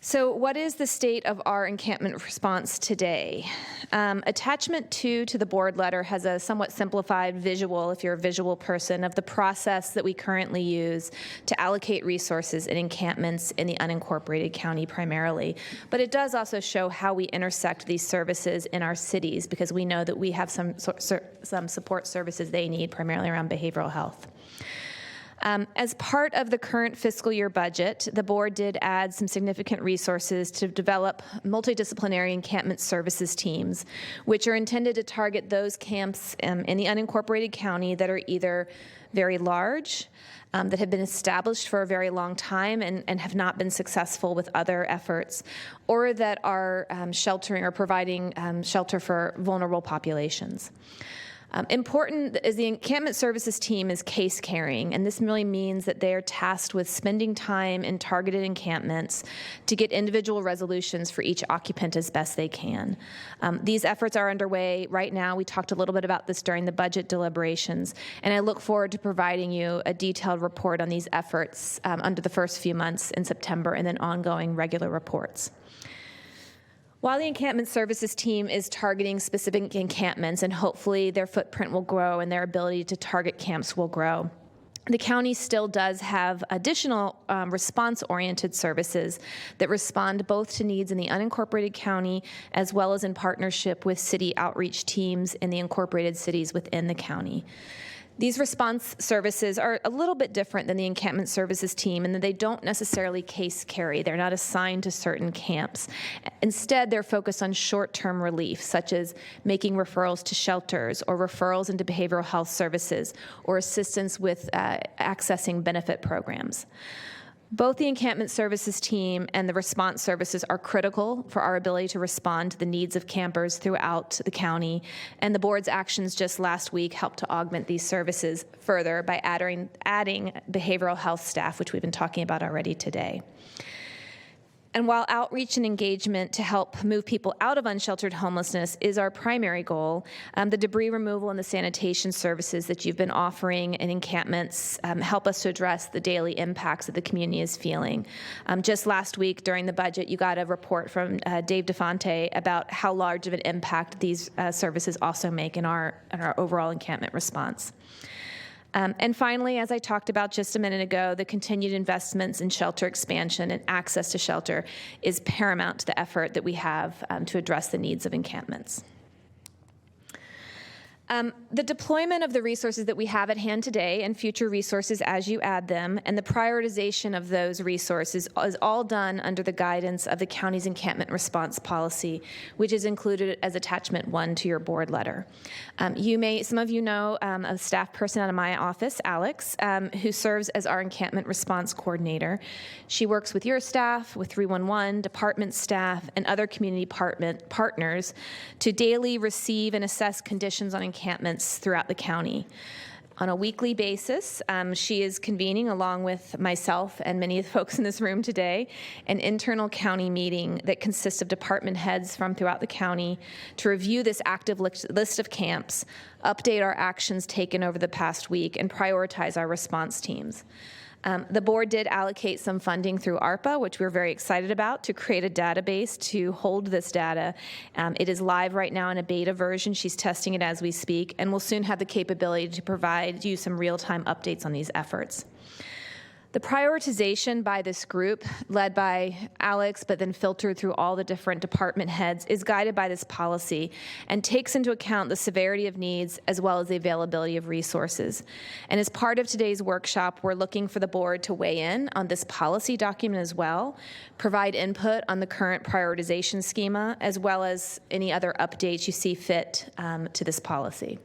So what is the state of our encampment response today? Attachment 2 to the board letter has a somewhat simplified visual, if you're a visual person, of the process that we currently use to allocate resources in encampments in the unincorporated county primarily. But it does also show how we intersect these services in our cities, because we know that we have some support services they need, primarily around behavioral health. As part of the current fiscal year budget, the board did add some significant resources to develop multidisciplinary encampment services teams, which are intended to target those camps in the unincorporated county that are either very large, that have been established for a very long time and have not been successful with other efforts, or that are sheltering or providing shelter for vulnerable populations. Important is the encampment services team is case carrying, and this really means that they are tasked with spending time in targeted encampments to get individual resolutions for each occupant as best they can. These efforts are underway right now. We talked a little bit about this during the budget deliberations, and I look forward to providing you a detailed report on these efforts under the first few months in September, and then ongoing regular reports. While the encampment services team is targeting specific encampments, and hopefully their footprint will grow and their ability to target camps will grow, the county still does have additional response-oriented services that respond both to needs in the unincorporated county as well as in partnership with city outreach teams in the incorporated cities within the county. These response services are a little bit different than the encampment services team in that they don't necessarily case carry. They're not assigned to certain camps. Instead, they're focused on short-term relief, such as making referrals to shelters or referrals into behavioral health services or assistance with accessing benefit programs. Both the encampment services team and the response services are critical for our ability to respond to the needs of campers throughout the county, and the board's actions just last week helped to augment these services further by adding behavioral health staff, which we've been talking about already today. And while outreach and engagement to help move people out of unsheltered homelessness is our primary goal, the debris removal and the sanitation services that you've been offering in encampments help us to address the daily impacts that the community is feeling. Just last week during the budget, you got a report from Dave DeFonte about how large of an impact these services also make in our overall encampment response. And finally, as I talked about just a minute ago, the continued investments in shelter expansion and access to shelter is paramount to the effort that we have to address the needs of encampments. The deployment of the resources that we have at hand today and future resources as you add them, and the prioritization of those resources is all done under the guidance of the county's encampment response policy, which is included as attachment 1 to your board letter. Some of you know a staff person out of my office, Alex, who serves as our encampment response coordinator. She works with your staff, with 311, department staff, and other community partners to daily receive and assess conditions on encampments throughout the county. On a weekly basis, she is convening, along with myself and many of the folks in this room today, an internal county meeting that consists of department heads from throughout the county to review this active list of camps, update our actions taken over the past week, and prioritize our response teams. The board did allocate some funding through ARPA, which we're very excited about, to create a database to hold this data. It is live right now in a beta version. She's testing it as we speak, and we'll soon have the capability to provide you some real-time updates on these efforts. The prioritization by this group, led by Alex, but then filtered through all the different department heads, is guided by this policy and takes into account the severity of needs as well as the availability of resources. And as part of today's workshop, we're looking for the board to weigh in on this policy document as well, provide input on the current prioritization schema, as well as any other updates you see fit to this policy.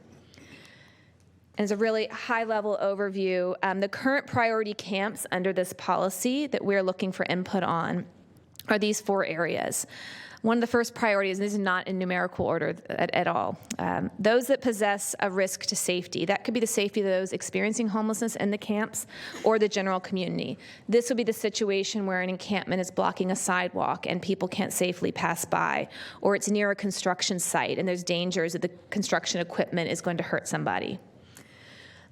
As a really high-level overview, the current priority camps under this policy that we're looking for input on are these 4 areas. One of the first priorities, and this is not in numerical order at all, those that possess a risk to safety. That could be the safety of those experiencing homelessness in the camps or the general community. This would be the situation where an encampment is blocking a sidewalk and people can't safely pass by, or it's near a construction site and there's dangers that the construction equipment is going to hurt somebody.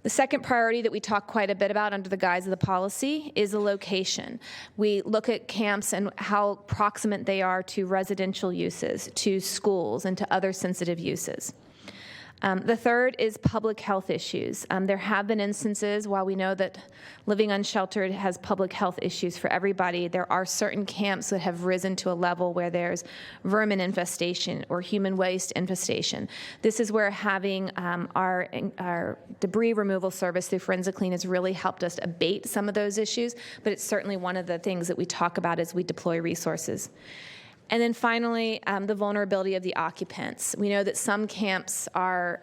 The second priority that we talk quite a bit about under the guise of the policy is the location. We look at camps and how proximate they are to residential uses, to schools, and to other sensitive uses. The third is public health issues. There have been instances, while we know that living unsheltered has public health issues for everybody, there are certain camps that have risen to a level where there's vermin infestation or human waste infestation. This is where having our debris removal service through Forensic Clean has really helped us abate some of those issues, but it's certainly one of the things that we talk about as we deploy resources. And then finally, the vulnerability of the occupants. We know that some camps are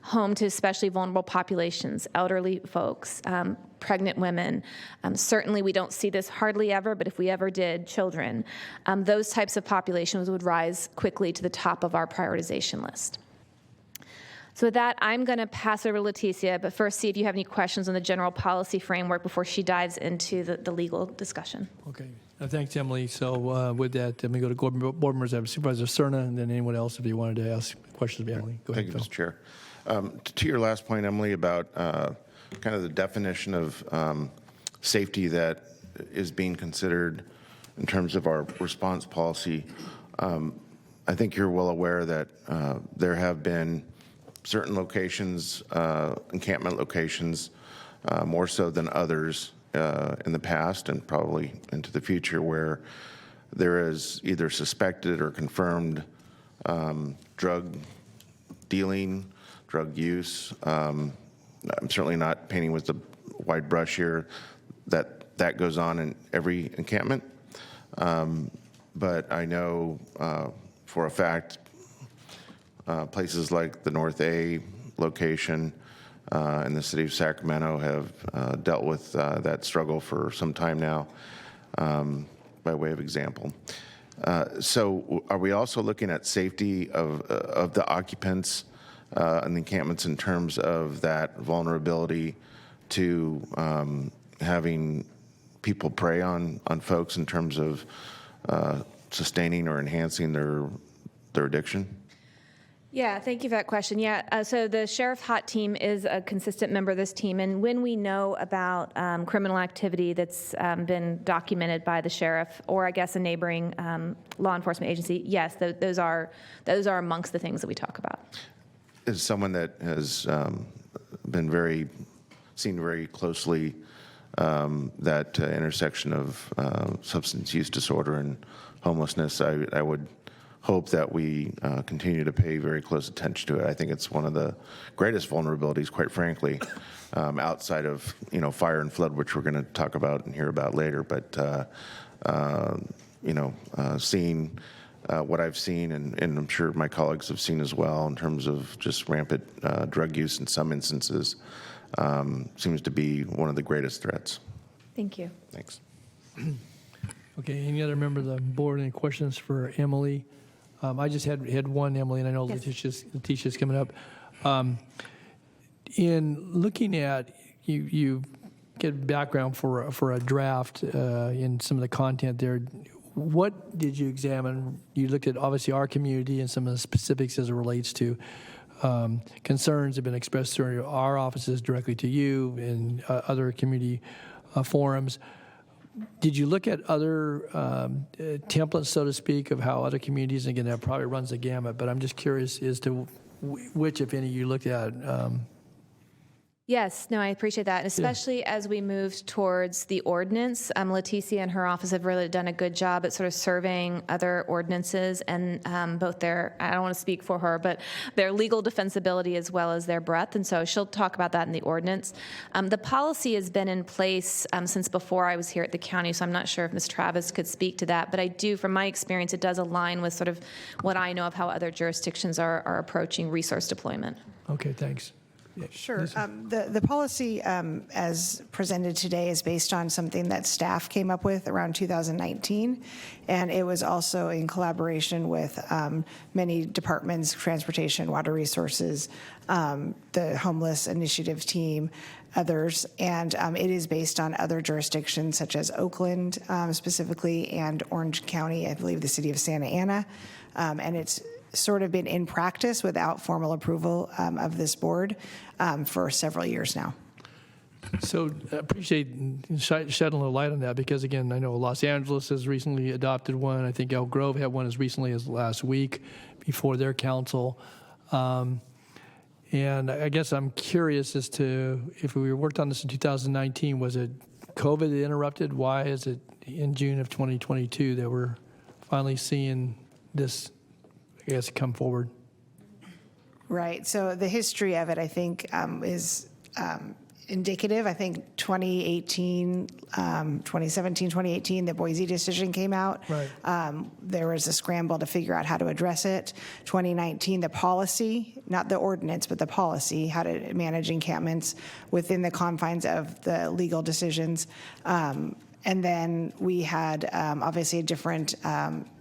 home to especially vulnerable populations, elderly folks, pregnant women. Certainly we don't see this hardly ever, but if we ever did, children. Those types of populations would rise quickly to the top of our prioritization list. So with that, I'm going to pass over to Leticia, but first see if you have any questions on the general policy framework before she dives into the legal discussion. Okay. Thanks, Emily. So with that, let me go to board members. I have Supervisor Cerna, and then anyone else if you wanted to ask questions of Emily. Go ahead, Thank you, Mr. Chair. To your last point, Emily, about kind of the definition of safety that is being considered in terms of our response policy, I think you're well aware that there have been certain locations, encampment locations, more so than others, in the past and probably into the future, where there is either suspected or confirmed drug dealing, drug use. I'm certainly not painting with the wide brush here that goes on in every encampment. But I know for a fact places like the North A location in the city of Sacramento have dealt with that struggle for some time now, by way of example. So are we also looking at safety of the occupants in the encampments in terms of that vulnerability to having people prey on folks in terms of sustaining or enhancing their addiction? Yeah, thank you for that question. Yeah, so the Sheriff Hot Team is a consistent member of this team, and when we know about criminal activity that's been documented by the sheriff or I guess a neighboring law enforcement agency, yes, those are amongst the things that we talk about. As someone that has been seen very closely that intersection of substance use disorder and homelessness, I would hope that we continue to pay very close attention to it. I think it's one of the greatest vulnerabilities, quite frankly, outside of fire and flood, which we're going to talk about and hear about later. But seeing what I've seen, and I'm sure my colleagues have seen as well, in terms of just rampant drug use in some instances, seems to be one of the greatest threats. Thank you. Thanks. Okay, any other member of the board, any questions for Emily? I just had one, Emily, and I know Letitia's coming up. In looking at, you get background for a draft in some of the content there. What did you examine? You looked at, obviously, our community and some of the specifics as it relates to concerns that have been expressed through our offices directly to you and other community forums. Did you look at other templates, so to speak, of how other communities, and again, that probably runs the gamut, but I'm just curious as to which, if any, you looked at. Yes, no, I appreciate that, and especially as we moved towards the ordinance. Leticia and her office have really done a good job at sort of surveying other ordinances and both their, I don't want to speak for her, but their legal defensibility as well as their breadth, and so she'll talk about that in the ordinance. The policy has been in place since before I was here at the county, so I'm not sure if Ms. Travis could speak to that, but I do, from my experience, it does align with sort of what I know of how other jurisdictions are approaching resource deployment. Okay, thanks. Sure. The policy as presented today is based on something that staff came up with around 2019, and it was also in collaboration with many departments, transportation, water resources, the homeless initiative team, others, and it is based on other jurisdictions such as Oakland specifically and Orange County, I believe the city of Santa Ana, and it's sort of been in practice without formal approval of this board for several years now. So I appreciate shedding a little light on that because, again, I know Los Angeles has recently adopted one. I think Elk Grove had one as recently as last week before their council. And I guess I'm curious as to if we worked on this in 2019, was it COVID that interrupted? Why is it in June of 2022 that we're finally seeing this, I guess, come forward? Right. So the history of it, I think, is indicative. I think 2018, 2017, 2018, the Boise decision came out. Right. There was a scramble to figure out how to address it. 2019, the policy, not the ordinance, but the policy, how to manage encampments within the confines of the legal decisions. And then we had obviously a different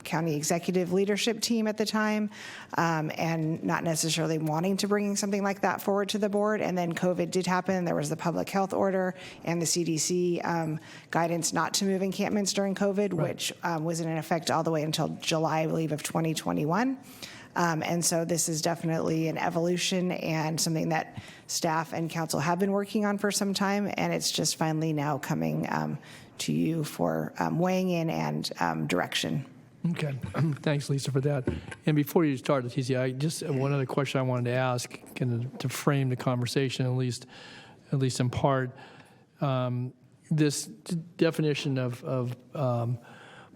county executive leadership team at the time, and not necessarily wanting to bring something like that forward to the board. And then COVID did happen. There was the public health order and the CDC guidance not to move encampments during COVID, right, which was in effect all the way until July, I believe, of 2021. And so this is definitely an evolution and something that staff and council have been working on for some time, and it's just finally now coming to you for weighing in and direction. Okay. Thanks, Lisa, for that. And before you start, Leticia, I just one other question I wanted to ask, kind of to frame the conversation, at least in part. This definition of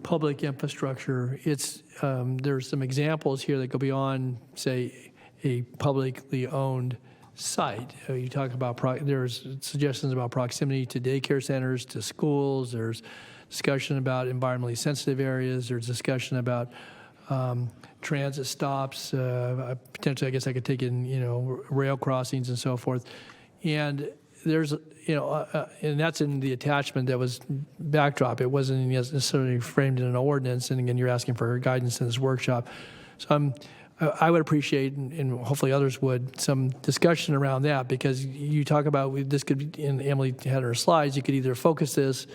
public infrastructure, it's there's some examples here that go beyond, say, a publicly owned site. You talk about there's suggestions about proximity to daycare centers, to schools. There's discussion about environmentally sensitive areas. There's discussion about transit stops. Potentially, I guess I could take in rail crossings and so forth. And there's and that's in the attachment that was backdrop. It wasn't necessarily framed in an ordinance. And again, you're asking for guidance in this workshop. So I would appreciate, and hopefully others would, some discussion around that, because you talk about this could be, and Emily had her slides, you could either focus this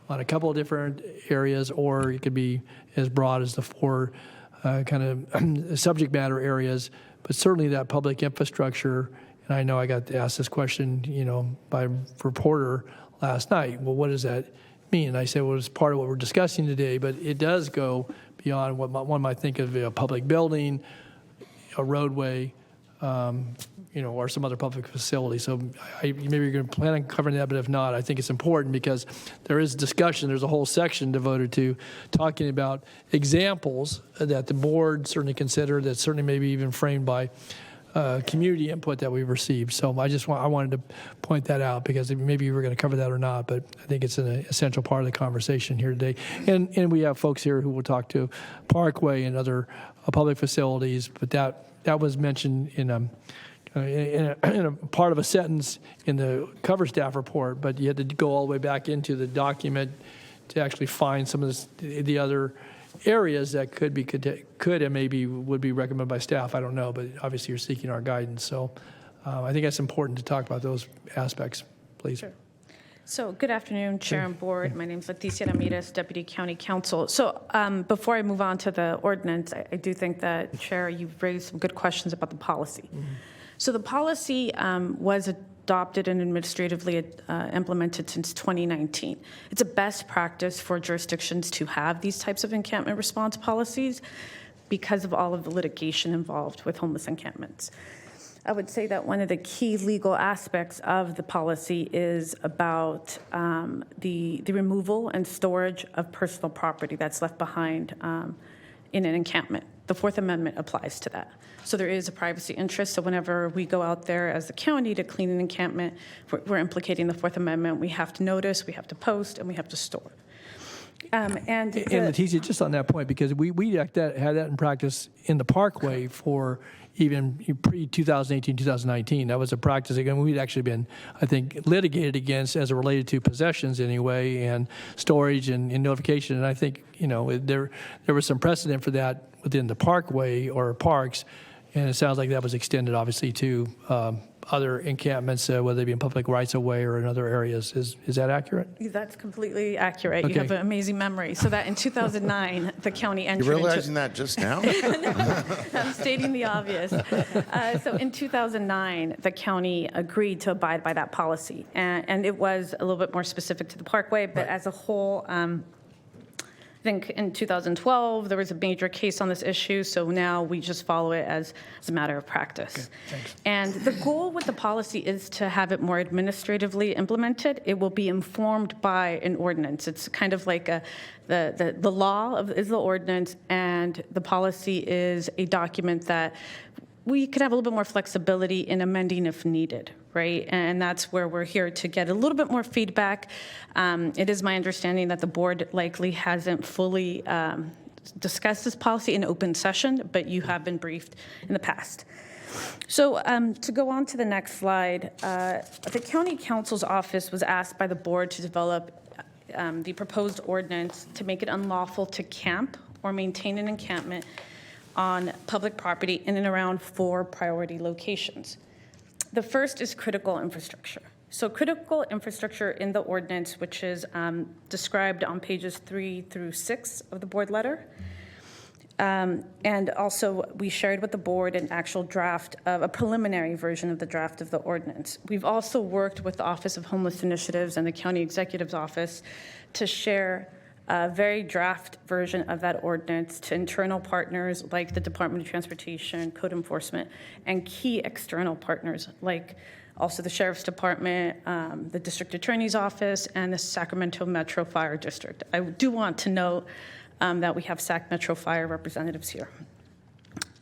on a couple of different areas, or it could be as broad as the four kind of subject matter areas. But certainly that public infrastructure, and I know I got asked this question, by a reporter last night. Well, what does that mean? And I said, well, it's part of what we're discussing today, but it does go beyond what one might think of a public building, a roadway, or some other public facility. So maybe you're going to plan on covering that, but if not, I think it's important because there is discussion. There's a whole section devoted to talking about examples that the board certainly considered, that certainly maybe even framed by community input that we've received. So I wanted to point that out because maybe you were going to cover that or not, but I think it's an essential part of the conversation here today. And we have folks here who will talk to Parkway and other public facilities, but that was mentioned in a part of a sentence in the cover staff report, but you had to go all the way back into the document to actually find some of the other areas that could and maybe would be recommended by staff. I don't know, but obviously you're seeking our guidance. So I think that's important to talk about those aspects, please. Sure. So good afternoon, Chair and Board. My name is Leticia Ramirez, Deputy County Counsel. So before I move on to the ordinance, I do think that, Chair, you've raised some good questions about the policy. Mm-hmm. So the policy was adopted and administratively implemented since 2019. It's a best practice for jurisdictions to have these types of encampment response policies because of all of the litigation involved with homeless encampments. I would say that one of the key legal aspects of the policy is about the removal and storage of personal property that's left behind in an encampment. The Fourth Amendment applies to that. So there is a privacy interest. So whenever we go out there as the county to clean an encampment, we're implicating the Fourth Amendment. We have to notice, we have to post, and we have to store. And Leticia, just on that point, because we had that in practice in the Parkway for even pre-2018, 2019. That was a practice, again, we'd actually been, I think, litigated against as it related to possessions anyway, and storage and notification. And I think, there was some precedent for that within the Parkway or parks, and it sounds like that was extended, obviously, to other encampments, whether they be in public rights-of-way or in other areas. Is that accurate? That's completely accurate. Okay. You have an amazing memory. So that in 2009, the county entered You're realizing that just now? I'm stating the obvious. So in 2009, the county agreed to abide by that policy. And it was a little bit more specific to the Parkway, but as a whole, I think in 2012, there was a major case on this issue, so now we just follow it as a matter of practice. Okay, and the goal with the policy is to have it more administratively implemented. It will be informed by an ordinance. It's kind of like the law is the ordinance, and the policy is a document that we could have a little bit more flexibility in amending if needed, right? And that's where we're here to get a little bit more feedback. It is my understanding that the board likely hasn't fully discussed this policy in open session, but you have been briefed in the past. So to go on to the next slide, the county council's office was asked by the board to develop the proposed ordinance to make it unlawful to camp or maintain an encampment on public property in and around 4 priority locations. The first is critical infrastructure. So critical infrastructure in the ordinance, which is described on pages 3 through 6 of the board letter. And also we shared with the board an actual draft of a preliminary version of the draft of the ordinance. We've also worked with the Office of Homeless Initiatives and the County Executive's Office to share a very draft version of that ordinance to internal partners like the Department of Transportation, Code Enforcement, and key external partners like also the Sheriff's Department, the District Attorney's Office, and the Sacramento Metro Fire District. I do want to note that we have Sac Metro Fire representatives here.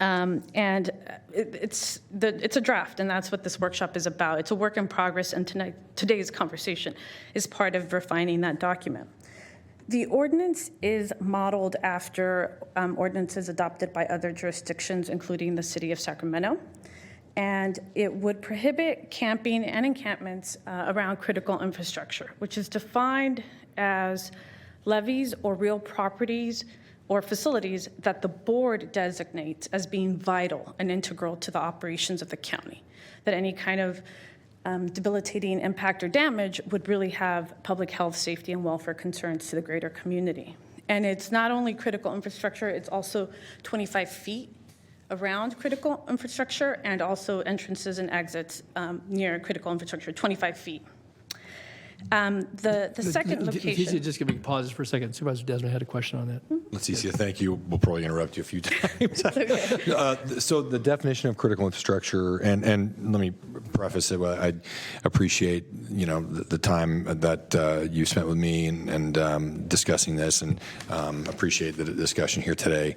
And it's a draft, and that's what this workshop is about. It's a work in progress, and today's conversation is part of refining that document. The ordinance is modeled after ordinances adopted by other jurisdictions, including the city of Sacramento. And it would prohibit camping and encampments around critical infrastructure, which is defined as levees or real properties or facilities that the board designates as being vital and integral to the operations of the county, that any kind of debilitating impact or damage would really have public health, safety, and welfare concerns to the greater community. And it's not only critical infrastructure, it's also 25 feet around critical infrastructure and also entrances and exits near critical infrastructure, 25 feet. The second location. Just give me pause for a second. Supervisor Desmond had a question on that. Leticia, thank you. We'll probably interrupt you a few times. So the definition of critical infrastructure, and let me preface it. I appreciate the time that you spent with me and discussing this, and appreciate the discussion here today.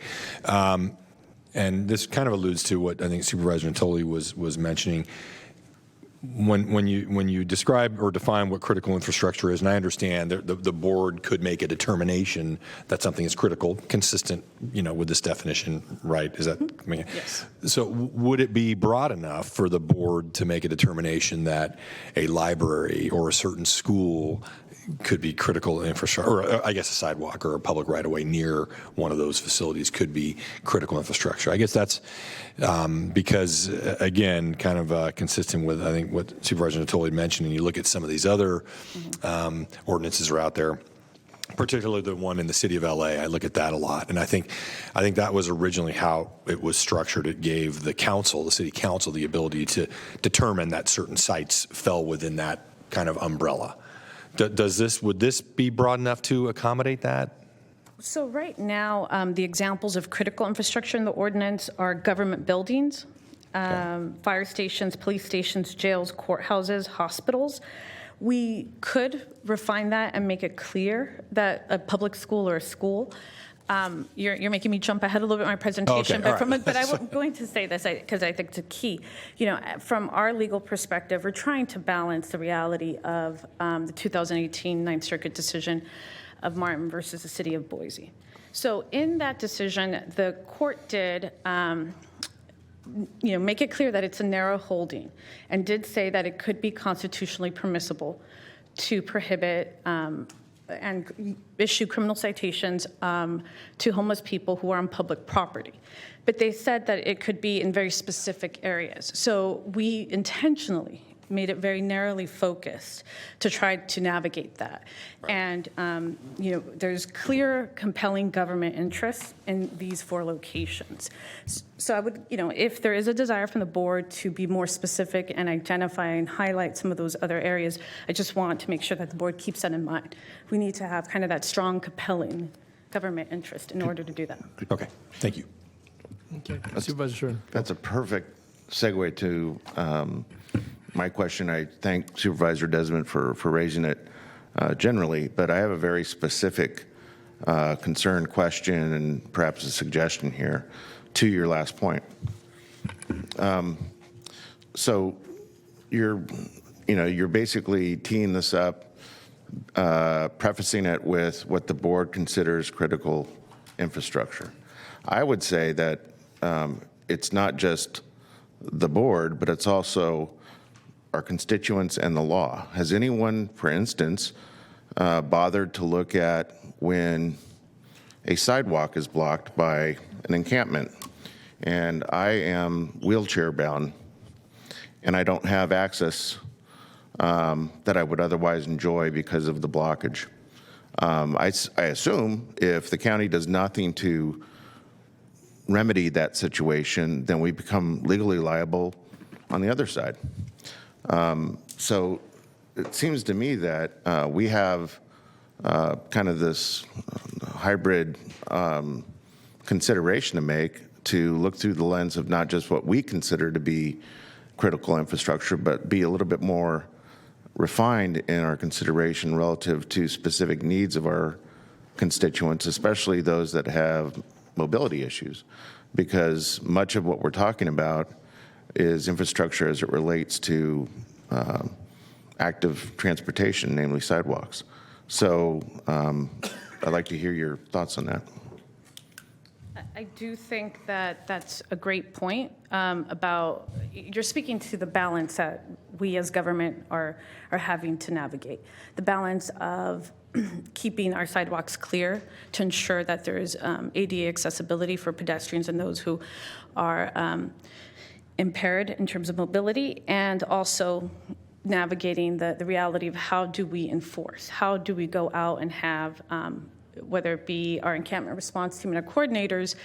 And this kind of alludes to what I think Supervisor Natoli was mentioning. When you describe or define what critical infrastructure is, and I understand the board could make a determination that something is critical, consistent, with this definition, right? Is that? Yes. So would it be broad enough for the board to make a determination that a library or a certain school could be critical infrastructure, or I guess a sidewalk or a public right-of-way near one of those facilities could be critical infrastructure? I guess that's because, again, kind of consistent with, I think, what Supervisor Natoli mentioned, and you look at some of these other ordinances are out there, particularly the one in the city of LA. I look at that a lot, and I think that was originally how it was structured. It gave the city council, the ability to determine that certain sites fell within that kind of umbrella. Would this be broad enough to accommodate that? So right now, the examples of critical infrastructure in the ordinance are government buildings, fire stations, police stations, jails, courthouses, hospitals. We could refine that and make it clear that a public school or a school. You're making me jump ahead a little bit in my presentation, but I'm going to say this because I think it's a key. From our legal perspective, we're trying to balance the reality of the 2018 Ninth Circuit decision of Martin versus the city of Boise. So in that decision, the court did make it clear that it's a narrow holding and did say that it could be constitutionally permissible to prohibit and issue criminal citations to homeless people who are on public property. But they said that it could be in very specific areas. So we intentionally made it very narrowly focused to try to navigate that. Right. And, there's clear, compelling government interests in these 4 locations. So I would, if there is a desire from the board to be more specific and identify and highlight some of those other areas, I just want to make sure that the board keeps that in mind. We need to have kind of that strong, compelling government interest in order to do that. Okay, thank you. Okay, Supervisor Sherman. That's a perfect segue to my question. I thank Supervisor Desmond for raising it generally, but I have a very specific concern, question, and perhaps a suggestion here to your last point. So you're basically teeing this up, prefacing it with what the board considers critical infrastructure. I would say that it's not just the board, but it's also our constituents and the law. Has anyone, for instance, bothered to look at when a sidewalk is blocked by an encampment and I am wheelchair bound and I don't have access that I would otherwise enjoy because of the blockage? I assume if the county does nothing to remedy that situation, then we become legally liable on the other side. So it seems to me that we have kind of this hybrid consideration to make, to look through the lens of not just what we consider to be critical infrastructure, but be a little bit more refined in our consideration relative to specific needs of our constituents, especially those that have mobility issues, because much of what we're talking about is infrastructure as it relates to active transportation, namely sidewalks. So I'd like to hear your thoughts on that. I do think that that's a great point about, you're speaking to the balance that we as government are having to navigate. The balance of keeping our sidewalks clear to ensure that there is ADA accessibility for pedestrians and those who are impaired in terms of mobility, and also navigating the reality of how do we enforce, how do we go out and have whether it be our encampment response team and our coordinators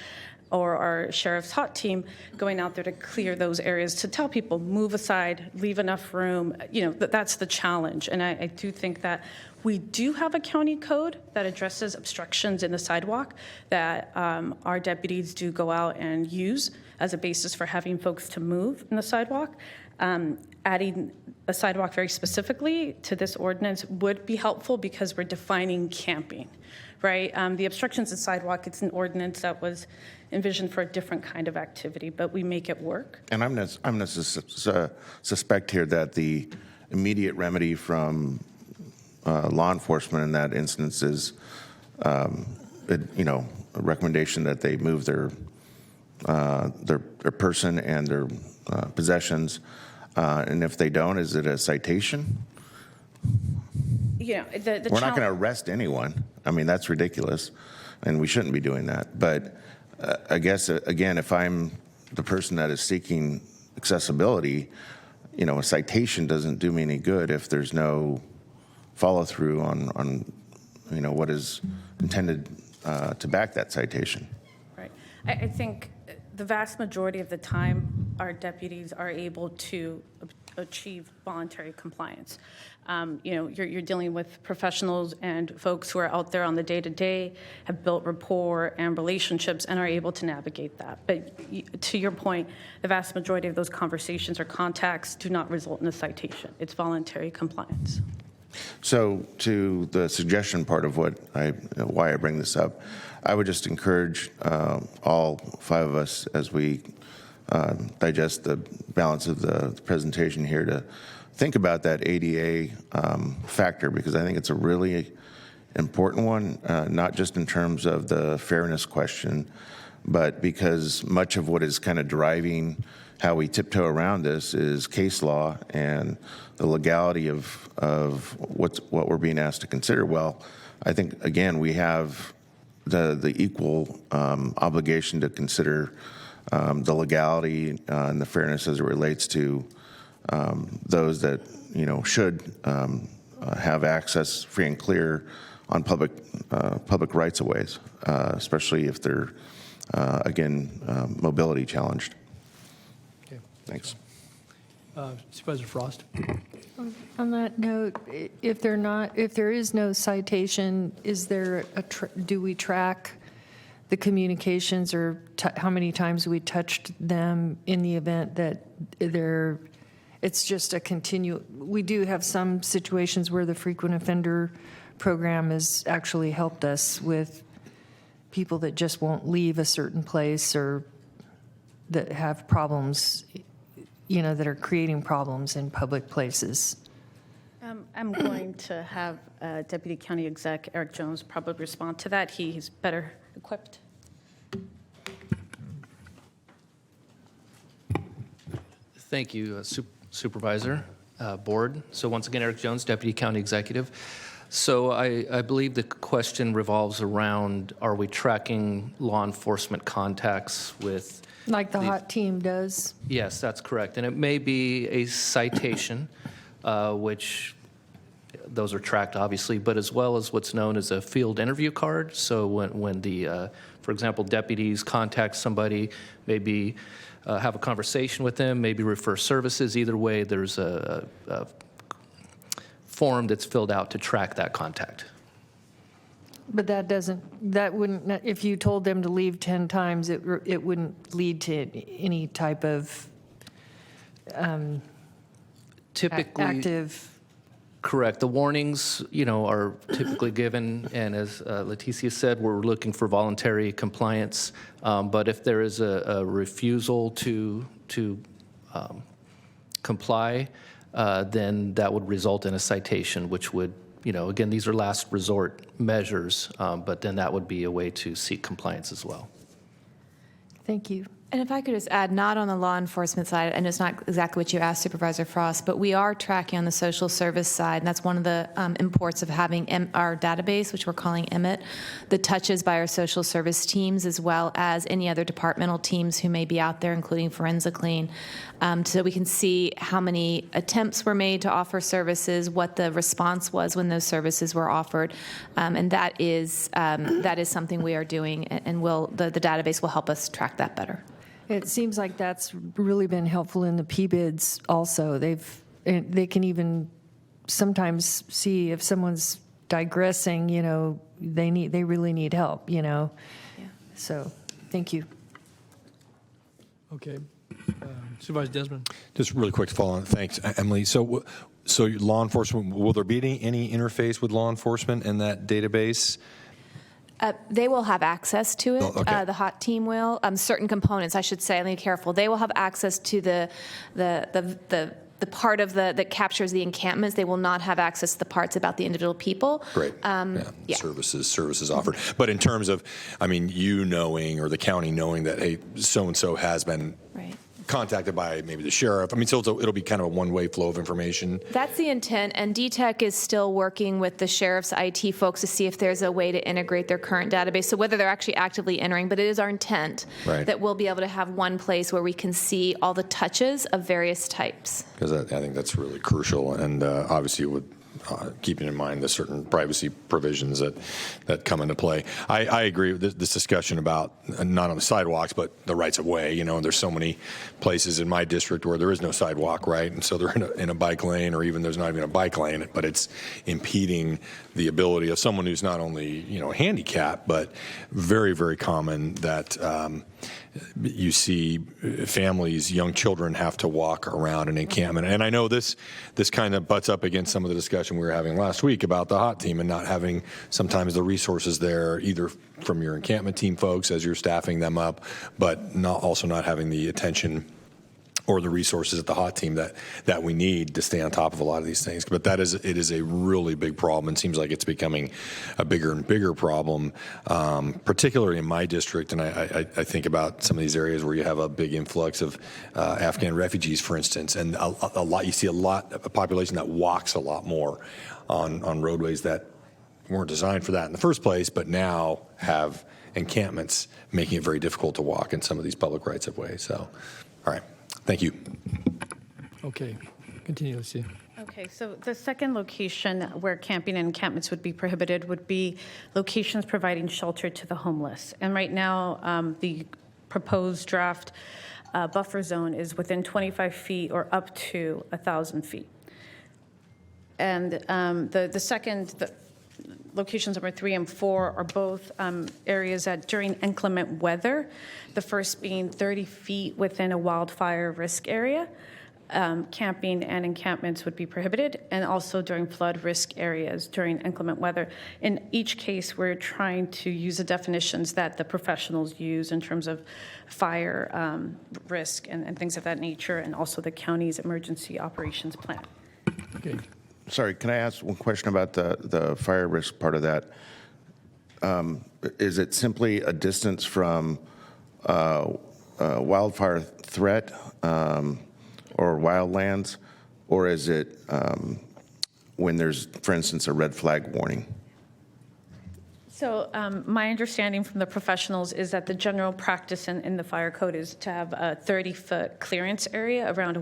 or our sheriff's hot team going out there to clear those areas, to tell people, move aside, leave enough room. That's the challenge. And I do think that we do have a county code that addresses obstructions in the sidewalk that our deputies do go out and use as a basis for having folks to move in the sidewalk. Adding a sidewalk very specifically to this ordinance would be helpful because we're defining camping, right? The obstructions in sidewalk, it's an ordinance that was envisioned for a different kind of activity, but we make it work. And I'm going to suspect here that the immediate remedy from law enforcement in that instance is, a recommendation that they move their person and their possessions. And if they don't, is it a citation? We're not going to arrest anyone. I mean, that's ridiculous, and we shouldn't be doing that. But I guess, again, if I'm the person that is seeking accessibility, a citation doesn't do me any good if there's no follow-through on what is intended to back that citation. Right. I think the vast majority of the time, our deputies are able to achieve voluntary compliance. You're dealing with professionals and folks who are out there on the day-to-day, have built rapport and relationships, and are able to navigate that. But to your point, the vast majority of those conversations or contacts do not result in a citation. It's voluntary compliance. So to the suggestion part of why I bring this up, I would just encourage all 5 of us as we digest the balance of the presentation here to think about that ADA factor, because I think it's a really important one, not just in terms of the fairness question, but because much of what is kind of driving how we tiptoe around this is case law and the legality of what we're being asked to consider. Well, I think, again, we have the equal obligation to consider the legality and the fairness as it relates to those that, should have access free and clear on public rights of ways, especially if they're, again, mobility challenged. Okay. Thanks. Supervisor Frost. On that note, if there is no citation, is there do we track the communications or how many times we touched them in the event that it's just a we do have some situations where the frequent offender program has actually helped us with people that just won't leave a certain place or that have problems, that are creating problems in public places. I'm going to have Deputy County Exec Eric Jones probably respond to that. He's better equipped. Thank you, Supervisor, Board. So once again, Eric Jones, Deputy County Executive. So I believe the question revolves around, are we tracking law enforcement contacts with... Like the hot team does? Yes, that's correct. And it may be a citation, which those are tracked, obviously, but as well as what's known as a field interview card. So when the, for example, deputies contact somebody, maybe have a conversation with them, maybe refer services. Either way, there's a form that's filled out to track that contact. But that wouldn't, if you told them to leave 10 times, it wouldn't lead to any type of typically active. Correct. The warnings, are typically given, and as Leticia said, we're looking for voluntary compliance. But if there is a refusal to comply, then that would result in a citation, which would, again, these are last resort measures, but then that would be a way to seek compliance as well. Thank you. And if I could just add, not on the law enforcement side, and it's not exactly what you asked, Supervisor Frost, but we are tracking on the social service side, and that's one of the imports of having our database, which we're calling EMIT, the touches by our social service teams, as well as any other departmental teams who may be out there, including Forensically, so we can see how many attempts were made to offer services, what the response was when those services were offered, and that is something we are doing, and the database will help us track that better. It seems like that's really been helpful in the P-bids also. They can even sometimes see if someone's digressing, they really need help, Yeah. So, thank you. Okay. Supervisor Desmond. Just really quick to follow on. Thanks, Emily. So law enforcement, will there be any interface with law enforcement in that database? They will have access to it. Oh, okay. The hot team will. Certain components, I should say. Let me be careful. They will have access to the part of that captures the encampments. They will not have access to the parts about the individual people. Great. Yeah. Services offered. But in terms of, you knowing or the county knowing that, hey, so and so has been contacted by maybe the sheriff. So it'll be kind of a one-way flow of information. That's the intent, and DTEC is still working with the sheriff's IT folks to see if there's a way to integrate their current database, so whether they're actually actively entering, but it is our intent that we'll be able to have one place where we can see all the touches of various types. Because I think that's really crucial, and obviously would keeping in mind the certain privacy provisions that come into play. I agree with this discussion about not on the sidewalks, but the rights of way. There's so many places in my district where there is no sidewalk, right? And so they're in a bike lane, or even there's not even a bike lane, but it's impeding the ability of someone who's not only, handicapped, but very, very common that you see families, young children have to walk around an encampment. And I know this kind of butts up against some of the discussion we were having last week about the hot team and not having sometimes the resources there, either from your encampment team folks as you're staffing them up, but also not having the attention or the resources at the HOT team that we need to stay on top of a lot of these things. But it is a really big problem, and seems like it's becoming a bigger and bigger problem, particularly in my district. And I think about some of these areas where you have a big influx of Afghan refugees, for instance, and a lot. You see a population that walks a lot more on roadways that weren't designed for that in the first place, but now have encampments making it very difficult to walk in some of these public rights of way. So, all right. Thank you. Okay, continue, Lucia. Okay, so the second location where camping and encampments would be prohibited would be locations providing shelter to the homeless. And right now, the proposed draft buffer zone is within 25 feet or up to 1,000 feet. And the locations number 3 and 4 are both areas that during inclement weather, the first being 30 feet within a wildfire risk area, camping and encampments would be prohibited, and also during flood risk areas during inclement weather. In each case, we're trying to use the definitions that the professionals use in terms of fire risk and things of that nature, and also the county's emergency operations plan. Okay. Sorry, can I ask one question about the fire risk part of that? Is it simply a distance from wildfire threat or wildlands, or is it when there's, for instance, a red flag warning? So my understanding from the professionals is that the general practice in the fire code is to have a 30-foot clearance area around a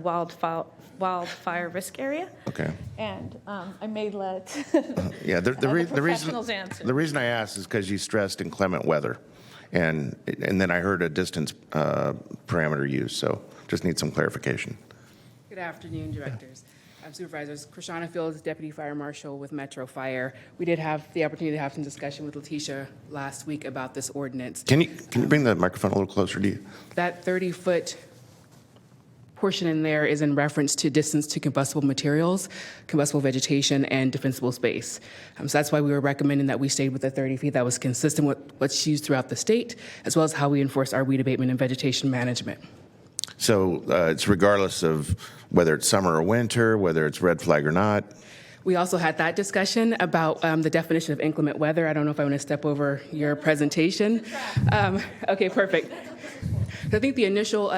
wildfire risk area. Okay. And I may let Yeah, the professionals answer. The reason I asked is because you stressed inclement weather, and then I heard a distance parameter used, so just need some clarification. Good afternoon, directors. Supervisors. Krishana Fields, Deputy Fire Marshal with Metro Fire. We did have the opportunity to have some discussion with Letitia last week about this ordinance. Can you bring the microphone a little closer to you? That 30-foot portion in there is in reference to distance to combustible materials, combustible vegetation, and defensible space. So that's why we were recommending that we stayed with the 30 feet. That was consistent with what's used throughout the state, as well as how we enforce our weed abatement and vegetation management. So it's regardless of whether it's summer or winter, whether it's red flag or not. We also had that discussion about the definition of inclement weather. I don't know if I want to step over your presentation. Okay, perfect. So I think the initial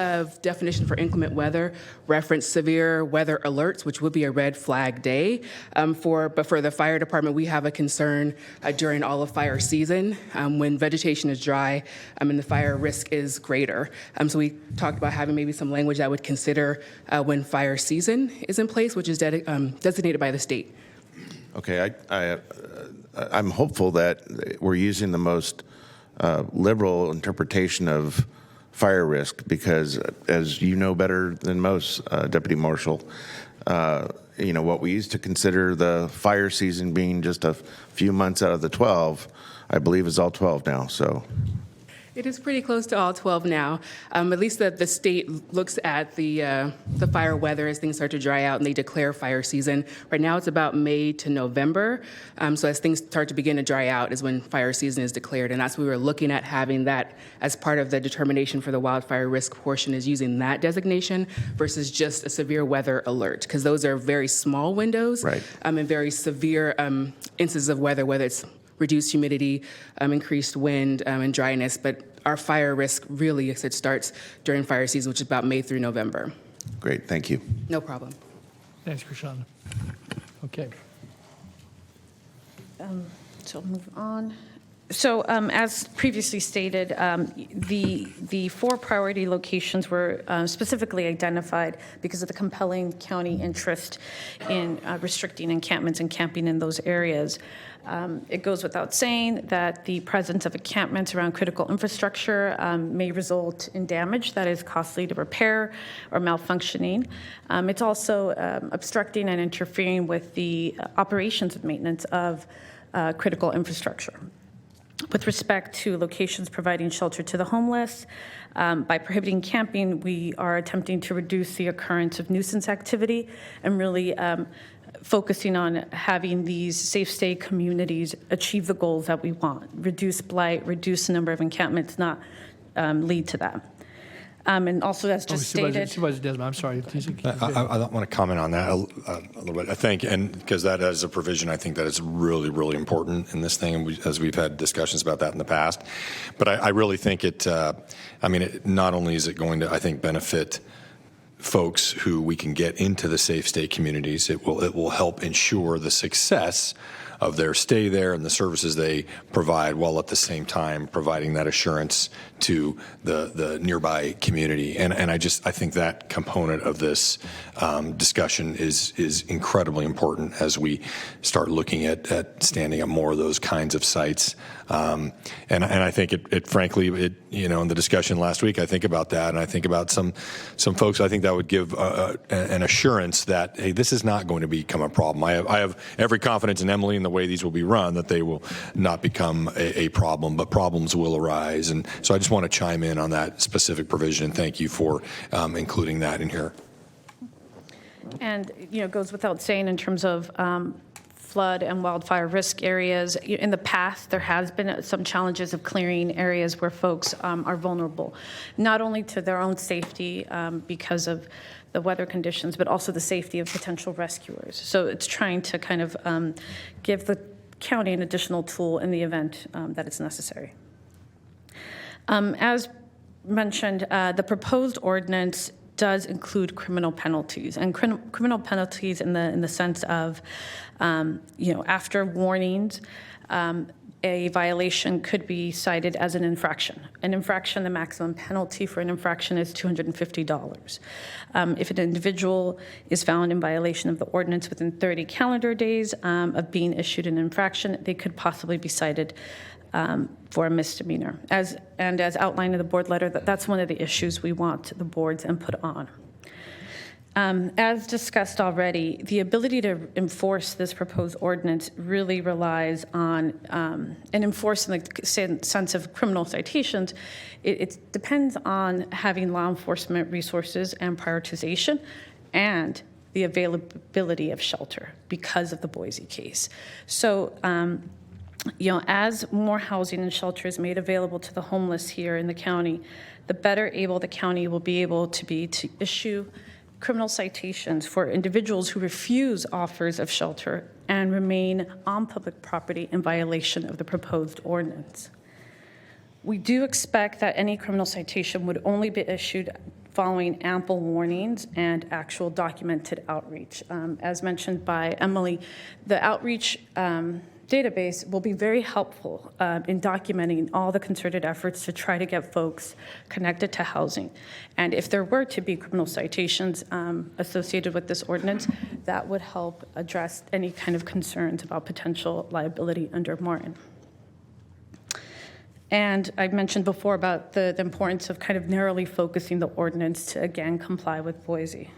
definition for inclement weather referenced severe weather alerts, which would be a red flag day. But for the fire department, we have a concern during all of fire season when vegetation is dry and the fire risk is greater. So we talked about having maybe some language that would consider when fire season is in place, which is designated by the state. Okay, I'm hopeful that we're using the most liberal interpretation of fire risk, because as you know better than most, Deputy Marshal, what we used to consider the fire season being just a few months out of the 12, I believe is all 12 now, so. It is pretty close to all 12 now. At least the state looks at the fire weather as things start to dry out and they declare fire season. Right now it's about May to November. So as things start to begin to dry out is when fire season is declared. And that's what we were looking at, having that as part of the determination for the wildfire risk portion, is using that designation versus just a severe weather alert, because those are very small windows, right, and very severe instances of weather, whether it's reduced humidity, increased wind, and dryness. But our fire risk really, it starts during fire season, which is about May through November. Great, thank you. No problem. Thanks, Krishana. Okay. So I'll move on. So as previously stated, the 4 priority locations were specifically identified because of the compelling county interest in restricting encampments and camping in those areas. It goes without saying that the presence of encampments around critical infrastructure may result in damage that is costly to repair or malfunctioning. It's also obstructing and interfering with the operations and maintenance of critical infrastructure. With respect to locations providing shelter to the homeless, by prohibiting camping, we are attempting to reduce the occurrence of nuisance activity and really focusing on having these safe stay communities achieve the goals that we want: reduce blight, reduce the number of encampments, not lead to that. And also, as just stated. Supervisor Desmond, I'm sorry. I don't want to comment on that a little bit. I think, and because that is a provision, I think that is really, really important in this thing, and as we've had discussions about that in the past. But I really think it not only is it going to, I think, benefit folks who we can get into the safe state communities, it will help ensure the success of their stay there and the services they provide, while at the same time providing that assurance to the nearby community. And I think that component of this discussion is incredibly important as we start looking at standing up more of those kinds of sites. And I think it frankly, in the discussion last week, I think about that, and I think about some folks. I think that would give an assurance that, hey, this is not going to become a problem. I have every confidence in Emily and the way these will be run, that they will not become a problem, but problems will arise. And so I just want to chime in on that specific provision. Thank you for including that in here. And, it goes without saying in terms of flood and wildfire risk areas. In the past, there has been some challenges of clearing areas where folks are vulnerable, not only to their own safety because of the weather conditions, but also the safety of potential rescuers. So it's trying to kind of give the county an additional tool in the event that it's necessary. As mentioned, the proposed ordinance does include criminal penalties, and criminal penalties in the sense of, after warnings, a violation could be cited as an infraction. An infraction, the maximum penalty for an infraction is $250. If an individual is found in violation of the ordinance within 30 calendar days of being issued an infraction, they could possibly be cited for a misdemeanor. As outlined in the board letter, that's one of the issues we want the board's input on. As discussed already, the ability to enforce this proposed ordinance really relies on, and enforce in the sense of criminal citations, it depends on having law enforcement resources and prioritization, and the availability of shelter because of the Boise case. So, as more housing and shelter is made available to the homeless here in the county, the better able the county will be able to be to issue criminal citations for individuals who refuse offers of shelter and remain on public property in violation of the proposed ordinance. We do expect that any criminal citation would only be issued following ample warnings and actual documented outreach. As mentioned by Emily, the outreach database will be very helpful in documenting all the concerted efforts to try to get folks connected to housing. And if there were to be criminal citations associated with this ordinance, that would help address any kind of concerns about potential liability under Martin. And I mentioned before about the importance of kind of narrowly focusing the ordinance to, again, comply with Boise.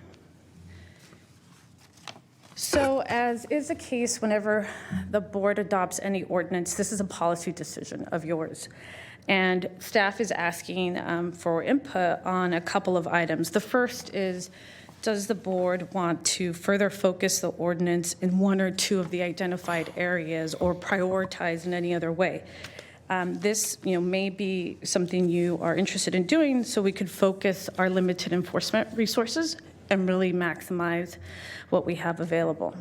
So as is the case whenever the board adopts any ordinance, this is a policy decision of yours. And staff is asking for input on a couple of items. The first is, does the board want to further focus the ordinance in one or two of the identified areas or prioritize in any other way? This may be something you are interested in doing, so we could focus our limited enforcement resources and really maximize what we have available.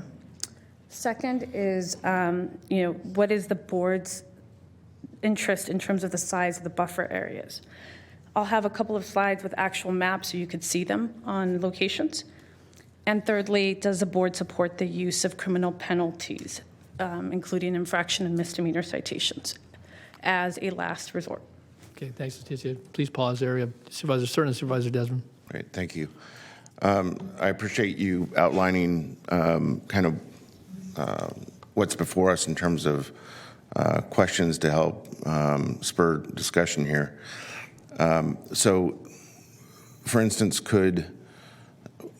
Second is, what is the board's interest in terms of the size of the buffer areas? I'll have a couple of slides with actual maps so you could see them on locations. And thirdly, does the board support the use of criminal penalties, including infraction and misdemeanor citations, as a last resort? Okay, thanks, Leticia. Please pause there. Supervisor Stern and Supervisor Desmond. Great, thank you. I appreciate you outlining kind of what's before us in terms of questions to help spur discussion here. So, for instance, could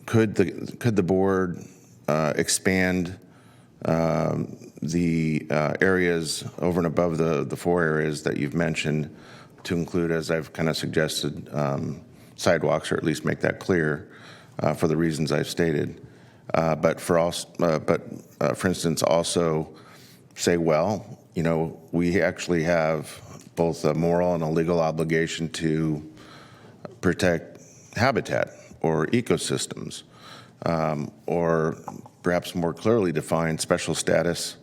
the board expand the areas over and above the four areas that you've mentioned to include, as I've kind of suggested, sidewalks, or at least make that clear for the reasons I've stated. But for instance, also say, well, we actually have both a moral and a legal obligation to protect habitat or ecosystems, or perhaps more clearly define special status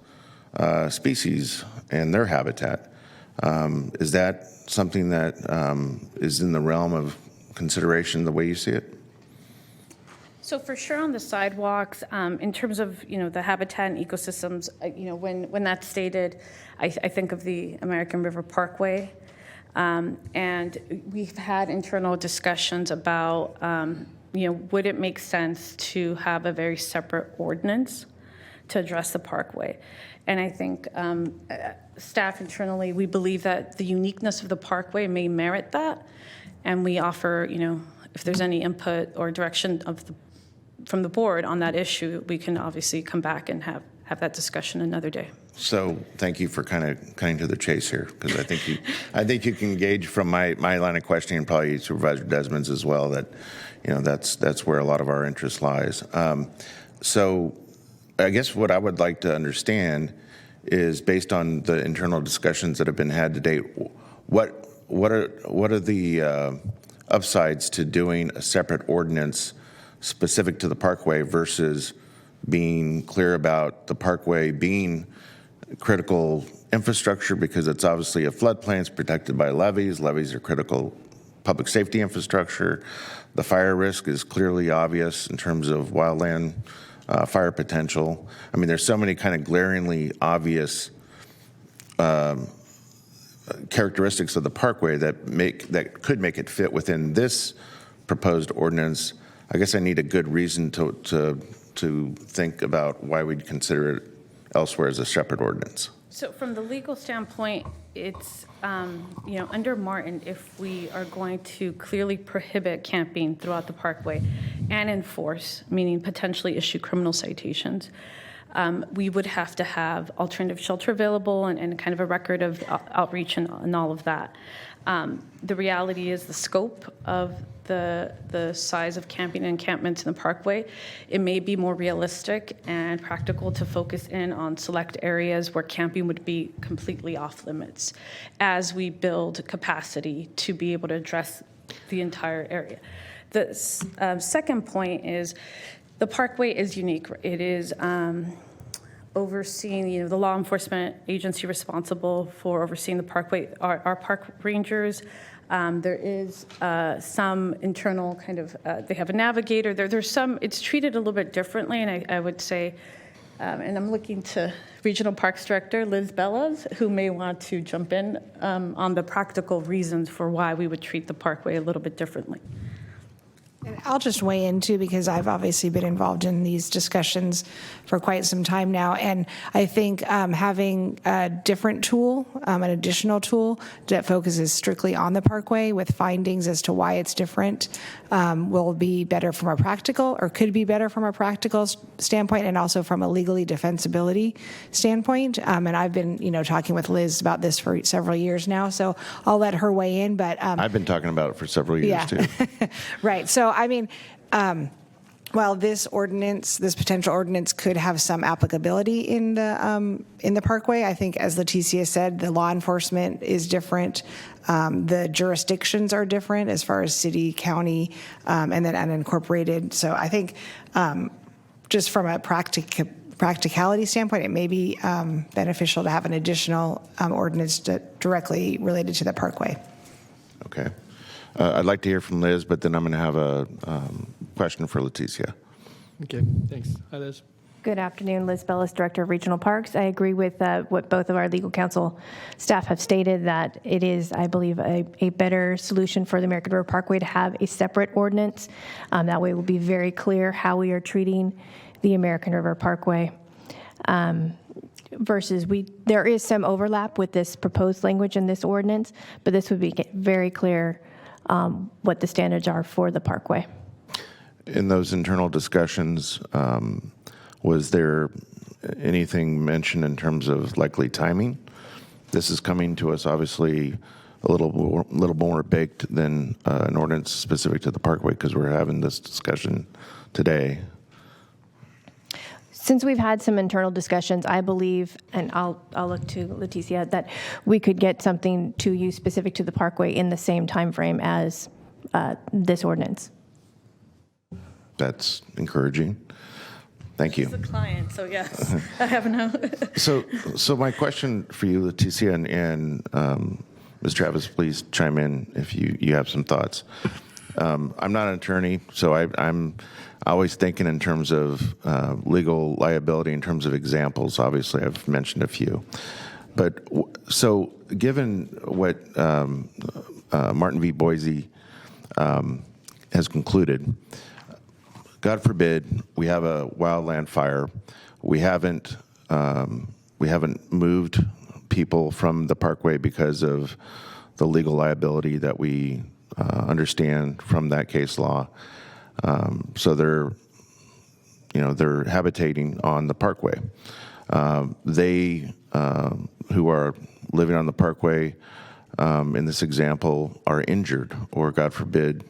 species and their habitat. Is that something that is in the realm of consideration the way you see it? So for sure on the sidewalks, in terms of, the habitat and ecosystems, when that's stated, I think of the American River Parkway. And we've had internal discussions about, would it make sense to have a very separate ordinance to address the parkway? And I think staff internally, we believe that the uniqueness of the parkway may merit that. And we offer, if there's any input or direction from the board on that issue, we can obviously come back and have that discussion another day. So thank you for kind of cutting to the chase here, because I think you can gauge from my line of questioning, and probably Supervisor Desmond's as well, that that's where a lot of our interest lies. So I guess what I would like to understand is, based on the internal discussions that have been had to date, what are the upsides to doing a separate ordinance specific to the parkway versus being clear about the parkway being critical infrastructure, because it's obviously a floodplain, it's protected by levees. Levees are critical public safety infrastructure. The fire risk is clearly obvious in terms of wildland fire potential. I mean, there's so many kind of glaringly obvious characteristics of the parkway that could make it fit within this proposed ordinance. I guess I need a good reason to think about why we'd consider it elsewhere as a separate ordinance. So from the legal standpoint, it's, under Martin, if we are going to clearly prohibit camping throughout the parkway and enforce, meaning potentially issue criminal citations, we would have to have alternative shelter available and kind of a record of outreach and all of that. The reality is the scope of the size of camping encampments in the parkway, it may be more realistic and practical to focus in on select areas where camping would be completely off limits as we build capacity to be able to address the entire area. The second point is the parkway is unique. It is overseeing, the law enforcement agency responsible for overseeing the parkway are park rangers. There is some internal kind of, they have a navigator. There's some, it's treated a little bit differently, and I would say, and I'm looking to Regional Parks Director Liz Bellas, who may want to jump in on the practical reasons for why we would treat the parkway a little bit differently. And I'll just weigh in too, because I've obviously been involved in these discussions for quite some time now. And I think having a different tool, an additional tool that focuses strictly on the parkway with findings as to why it's different will be better from a practical, or could be better from a practical standpoint, and also from a legally defensibility standpoint. And I've been, talking with Liz about this for several years now, so I'll let her weigh in. But I've been talking about it for several years too. Right. So, I mean, while this potential ordinance could have some applicability in the parkway, I think, as Leticia said, the law enforcement is different. The jurisdictions are different as far as city, county, and then unincorporated. So I think just from a practicality standpoint, it may be beneficial to have an additional ordinance directly related to the parkway. Okay. I'd like to hear from Liz, but then I'm going to have a question for Leticia. Okay, thanks. Hi, Liz. Good afternoon, Liz Bellis, Director of Regional Parks. I agree with what both of our legal counsel staff have stated, that it is, I believe, a better solution for the American River Parkway to have a separate ordinance. That way it will be very clear how we are treating the American River Parkway. Versus there is some overlap with this proposed language in this ordinance, but this would be very clear what the standards are for the parkway. In those internal discussions, was there anything mentioned in terms of likely timing? This is coming to us obviously a little more baked than an ordinance specific to the parkway, because we're having this discussion today. Since we've had some internal discussions, I believe, and I'll look to Leticia, that we could get something to you specific to the parkway in the same time frame as this ordinance. that's encouraging. Thank you. He's a client, so yes, I have no. So my question for you, Leticia, and Ms. Travis, please chime in if you have some thoughts. I'm not an attorney, so I'm always thinking in terms of legal liability, in terms of examples. Obviously, I've mentioned a few. But so given what Martin v. Boise has concluded, God forbid we have a wildland fire. We haven't moved people from the parkway because of the legal liability that we understand from that case law. So they're habitating on the parkway. They who are living on the parkway in this example are injured or, God forbid,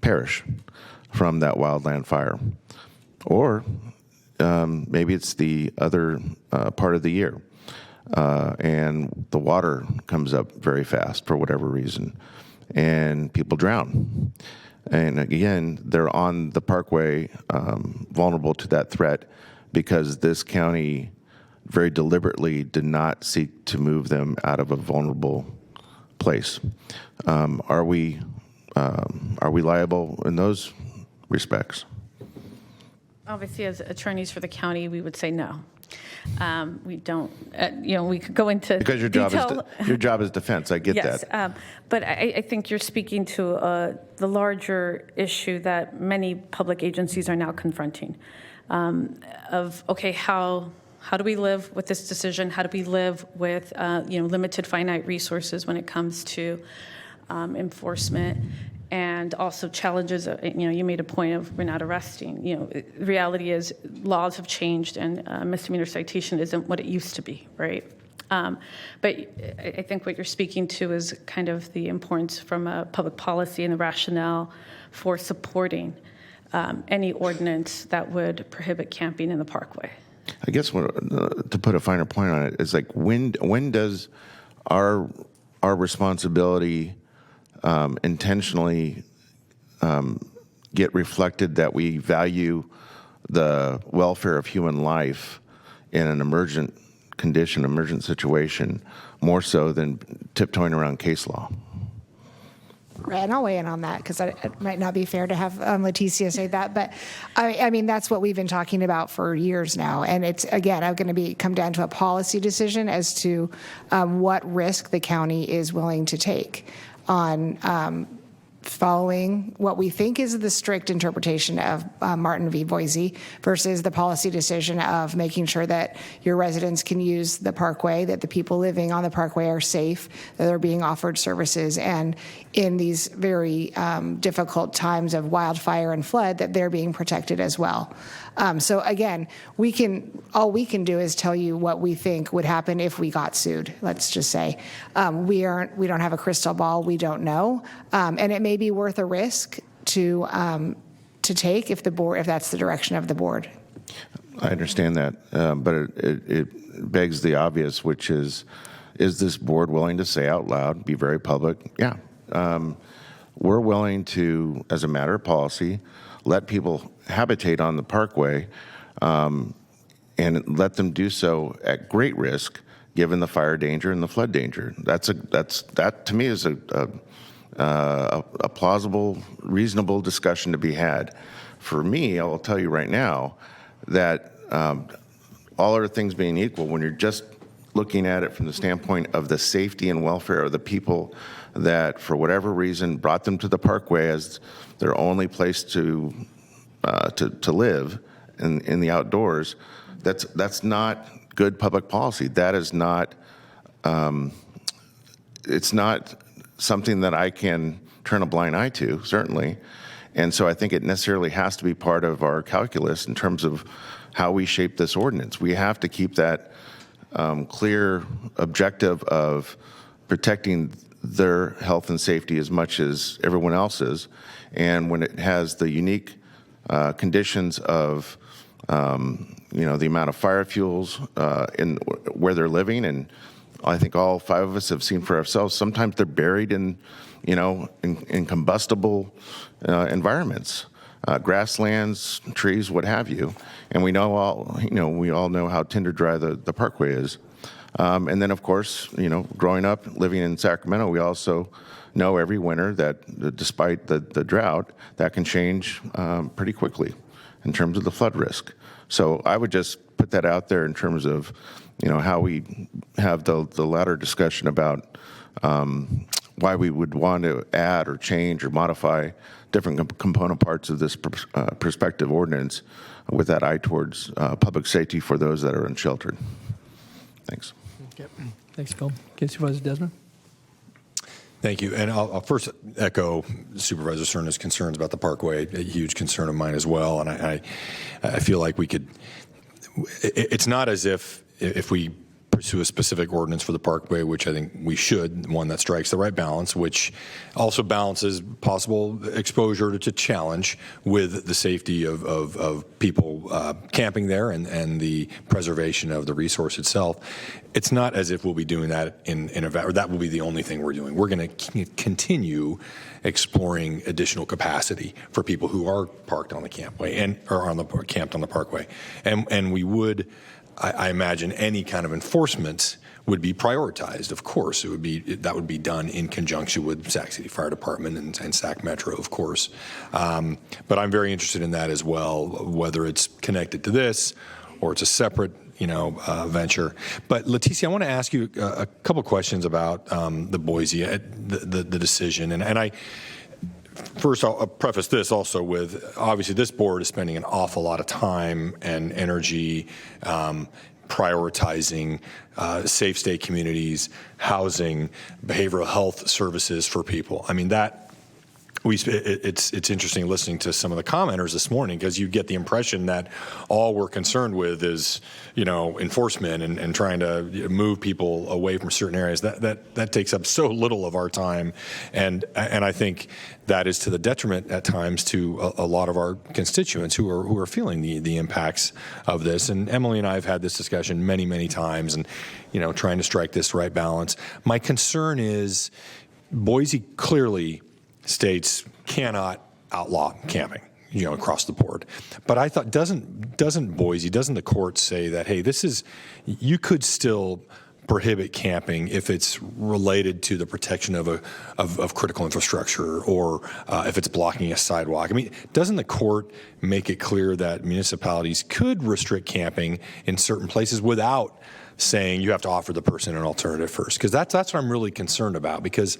perish from that wildland fire. Or maybe it's the other part of the year and the water comes up very fast for whatever reason and people drown. And again, they're on the parkway vulnerable to that threat because this county very deliberately did not seek to move them out of a vulnerable place. Are we liable in those respects? Obviously, as attorneys for the county, we would say no. We don't, we could go into because your job is defense. I get yes, that. But I think you're speaking to the larger issue that many public agencies are now confronting of, okay, how do we live with this decision? How do we live with limited finite resources when it comes to enforcement? And also challenges, you made a point of we're not arresting. The reality is laws have changed and misdemeanor citation isn't what it used to be, right? But I think what you're speaking to is kind of the importance from a public policy and the rationale for supporting any ordinance that would prohibit camping in the parkway. I guess to put a finer point on it is like when does our responsibility intentionally get reflected that we value the welfare of human life in an emergent condition, emergent situation, more so than tiptoeing around case law? Right, and I'll weigh in on that because it might not be fair to have Leticia say that, but I mean that's what we've been talking about for years now, and it's again going to come down to a policy decision as to what risk the county is willing to take on following what we think is the strict interpretation of Martin v. Boise versus the policy decision of making sure that your residents can use the parkway, that the people living on the parkway are safe, that they're being offered services, and in these very difficult times of wildfire and flood, that they're being protected as well. So again, all we can do is tell you what we think would happen if we got sued. Let's just say we don't have a crystal ball. We don't know, and it may be worth a risk to take if that's the direction of the board. I understand that, but it begs the obvious, which is this board willing to say out loud, be very public? Yeah, we're willing to, as a matter of policy, let people habitate on the parkway and let them do so at great risk given the fire danger and the flood danger. That to me is a plausible, reasonable discussion to be had. For me, I will tell you right now that all other things being equal, when you're just looking at it from the standpoint of the safety and welfare of the people that, for whatever reason, brought them to the parkway as their only place to live in the outdoors, that's not good public policy. That is not. It's not something that I can turn a blind eye to, certainly. And so I think it necessarily has to be part of our calculus in terms of how we shape this ordinance. We have to keep that clear objective of protecting their health and safety as much as everyone else's. And when it has the unique conditions of, the amount of fire fuels in where they're living, and I think all five of us have seen for ourselves, sometimes they're buried in combustible environments. grasslands, trees, what have you. And we all know how tinder dry the parkway is. And then, of course, growing up, living in Sacramento, we also know every winter that despite the drought, that can change pretty quickly in terms of the flood risk. So I would just put that out there in terms of, how we have the latter discussion about why we would want to add or change or modify different component parts of this prospective ordinance with that eye towards public safety for those that are unsheltered. Thanks. Okay. Thanks, Phil. Okay, Supervisor Desmond. Thank you. And I'll first echo Supervisor Cerna's concerns about the Parkway, a huge concern of mine as well. And I feel like we could, it's not as if we pursue a specific ordinance for the Parkway, which I think we should, one that strikes the right balance, which also balances possible exposure to challenge with the safety of people camping there and the preservation of the resource itself. It's not as if we'll be doing that or that will be the only thing we're doing. We're going to continue exploring additional capacity for people who are parked on the campway or camped on the Parkway, and we would. I imagine any kind of enforcement would be prioritized. Of course, that would be done in conjunction with Sac City Fire Department and Sac Metro, of course. But I'm very interested in that as well, whether it's connected to this or it's a separate, venture. But Leticia, I want to ask you a couple questions about the Boise, the decision, and I. First, I'll preface this also with, obviously, this board is spending an awful lot of time and energy prioritizing safe state communities, housing, behavioral health services for people. I mean, it's interesting listening to some of the commenters this morning because you get the impression that all we're concerned with is, enforcement and trying to move people away from certain areas. That takes up so little of our time, and I think that is to the detriment at times to a lot of our constituents who are feeling the impacts of this. And Emily and I have had this discussion many, many times, and trying to strike this right balance. My concern is Boise clearly states cannot outlaw camping, across the board. But I thought, doesn't the court say that, hey, you could still prohibit camping if it's related to the protection of critical infrastructure or if it's blocking a sidewalk? I mean, doesn't the court make it clear that municipalities could restrict camping in certain places without saying you have to offer the person an alternative first? Because that's what I'm really concerned about, because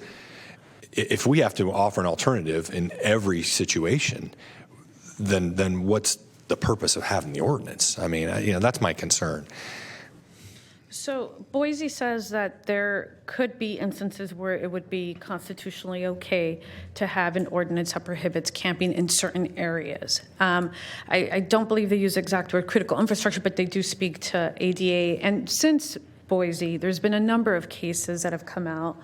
if we have to offer an alternative in every situation, then what's the purpose of having the ordinance? I mean, that's my concern. So Boise says that there could be instances where it would be constitutionally okay to have an ordinance that prohibits camping in certain areas. I don't believe they use the exact word critical infrastructure, but they do speak to ADA. And since Boise, there's been a number of cases that have come out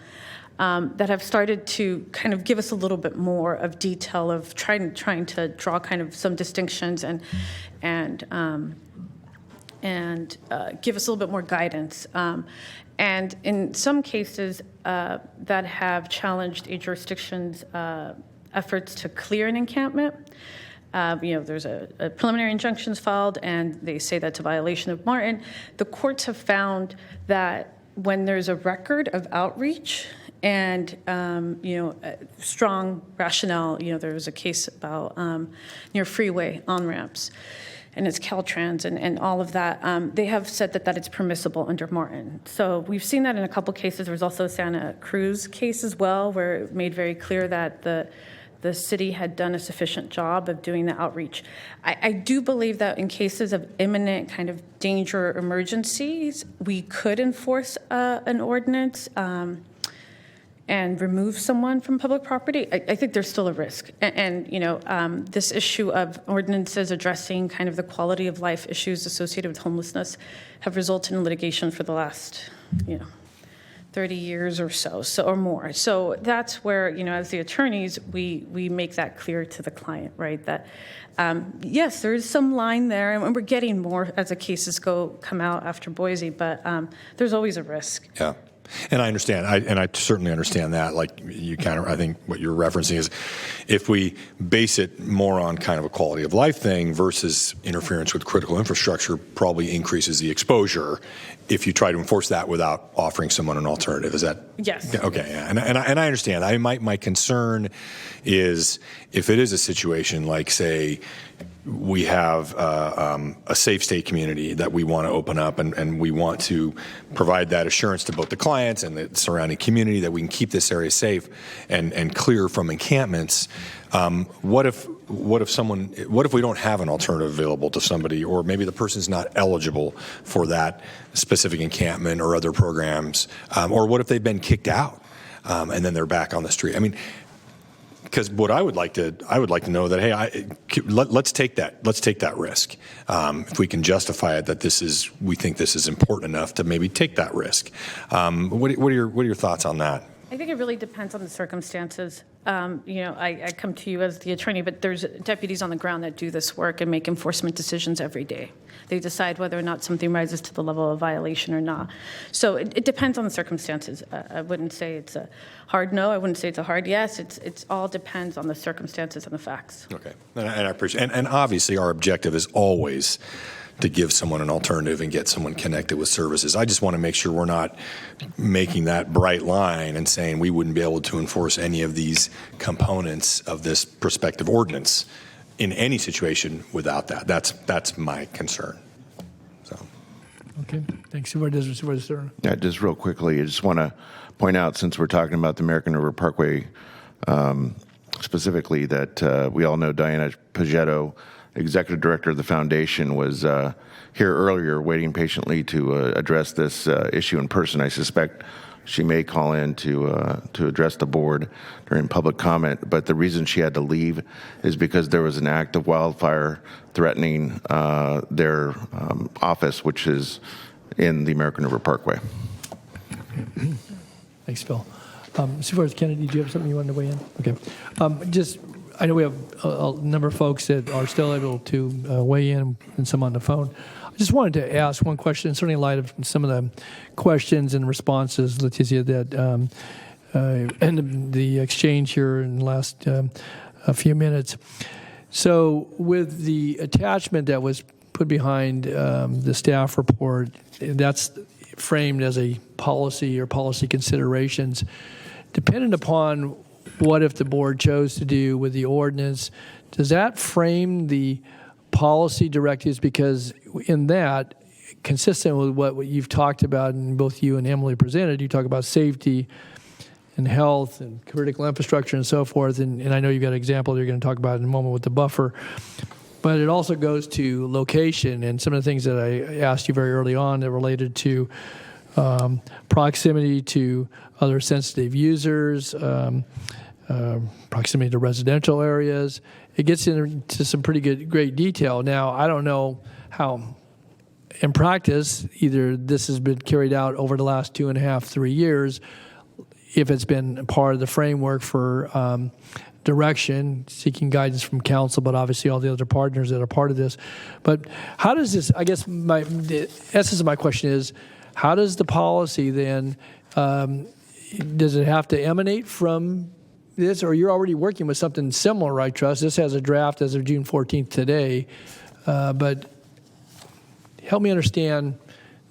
that have started to kind of give us a little bit more of detail of trying to draw kind of some distinctions and give us a little bit more guidance. And in some cases that have challenged a jurisdiction's efforts to clear an encampment, there's a preliminary injunctions filed, and they say that's a violation of Martin. The courts have found that when there's a record of outreach and, strong rationale, there was a case about near freeway on-ramps, and it's Caltrans and all of that. They have said that it's permissible under Martin. So we've seen that in a couple cases. There was also a Santa Cruz case as well, where it made very clear that the city had done a sufficient job of doing the outreach. I do believe that in cases of imminent kind of danger or emergencies, we could enforce an ordinance and remove someone from public property. I think there's still a risk. And this issue of ordinances addressing kind of the quality of life issues associated with homelessness have resulted in litigation for the last, 30 years or so or more. So that's where, as the attorneys, we make that clear to the client, right? That, yes, there is some line there, and we're getting more as the cases come out after Boise, but there's always a risk. Yeah. And I understand, I certainly understand that. Like I think what you're referencing is if we base it more on kind of a quality of life thing versus interference with critical infrastructure, probably increases the exposure if you try to enforce that without offering someone an alternative. Is that? Yes. Okay, yeah. And I understand. My concern is if it is a situation like, say, we have a safe state community that we want to open up, and we want to provide that assurance to both the clients and the surrounding community that we can keep this area safe and clear from encampments. What if we don't have an alternative available to somebody, or maybe the person's not eligible for that specific encampment or other programs, or what if they've been kicked out and then they're back on the street? I mean, because what I would like to know that, hey, let's take that risk if we can justify it, that we think this is important enough to maybe take that risk. What are your thoughts on that? I think it really depends on the circumstances. I come to you as the attorney, but there's deputies on the ground that do this work and make enforcement decisions every day. They decide whether or not something rises to the level of violation or not. So it depends on the circumstances. I wouldn't say it's a hard no. I wouldn't say it's a hard yes. It's all depends on the circumstances and the facts. Okay, and I appreciate, and obviously our objective is always to give someone an alternative and get someone connected with services. I just want to make sure we're not making that bright line and saying we wouldn't be able to enforce any of these components of this prospective ordinance in any situation without that. That's my concern. So. Okay, thanks. Supervisor. Yeah, just real quickly, I just want to point out, since we're talking about the American River Parkway specifically, that we all know Diana Pagetto, Executive Director of the Foundation, was here earlier waiting patiently to address this issue in person. I suspect she may call in to address the board during public comment, but the reason she had to leave is because there was an act of wildfire threatening their office, which is in the American River Parkway. Thanks, Phil. Supervisor Kennedy, do you have something you wanted to weigh in? Okay. I know we have a number of folks that are still able to weigh in and some on the phone. I just wanted to ask one question, certainly in light of some of the questions and responses, Leticia, that and the exchange here in the last a few minutes. So with the attachment that was put behind the staff report, that's framed as a policy or policy considerations. Dependent upon what if the board chose to do with the ordinance, does that frame the policy directives? Because in that, consistent with what you've talked about and both you and Emily presented, you talk about safety and health and critical infrastructure and so forth. And I know you've got an example you're going to talk about in a moment with the buffer. But it also goes to location and some of the things that I asked you very early on that related to proximity to other sensitive users, proximity to residential areas. It gets into some pretty great detail. Now, I don't know how, in practice, either this has been carried out over the last 2.5, 3 years, if it's been part of the framework for direction, seeking guidance from council, but obviously all the other partners that are part of this. But how does this, I guess the essence of my question is, how does the policy then, does it have to emanate from this, or you're already working with something similar, I trust? This has a draft as of June 14th today, but help me understand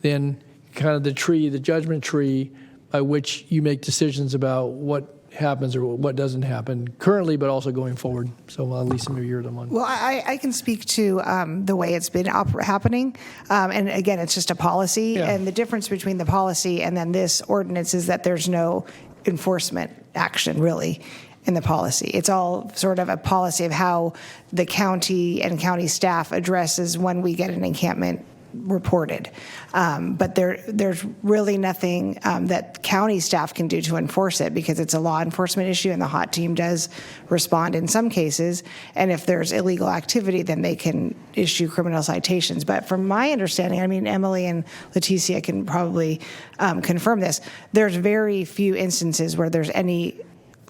then kind of the judgment tree by which you make decisions about what happens or what doesn't happen currently, but also going forward. So Lisa, maybe you're the one. Well, I can speak to the way it's been happening. And again, it's just a policy. Yeah. And the difference between the policy and then this ordinance is that there's no enforcement action really in the policy. It's all sort of a policy of how the county and county staff addresses when we get an encampment reported. But there's really nothing that county staff can do to enforce it because it's a law enforcement issue and the HOT team does respond in some cases. And if there's illegal activity, then they can issue criminal citations. But from my understanding, I mean, Emily and Leticia can probably confirm this, there's very few instances where there's any,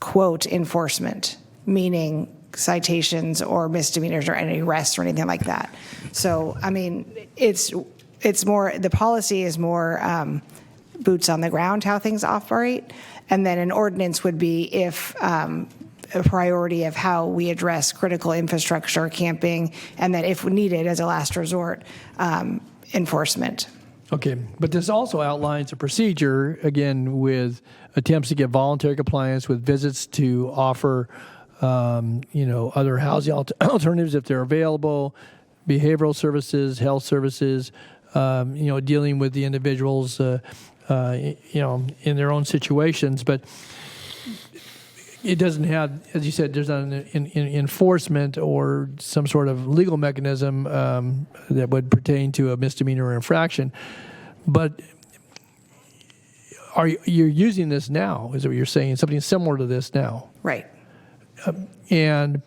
quote, enforcement, meaning citations or misdemeanors or any arrests or anything like that. So, I mean, it's more, the policy is more boots on the ground, how things operate. And then an ordinance would be if a priority of how we address critical infrastructure, camping, and that if needed as a last resort, enforcement. Okay, but this also outlines a procedure, again, with attempts to get voluntary compliance with visits to offer, other housing alternatives if they're available, behavioral services, health services, dealing with the individuals, in their own situations. But it doesn't have, as you said, there's not an enforcement or some sort of legal mechanism that would pertain to a misdemeanor or infraction. But you're using this now, is what you're saying, something similar to this now. Right. And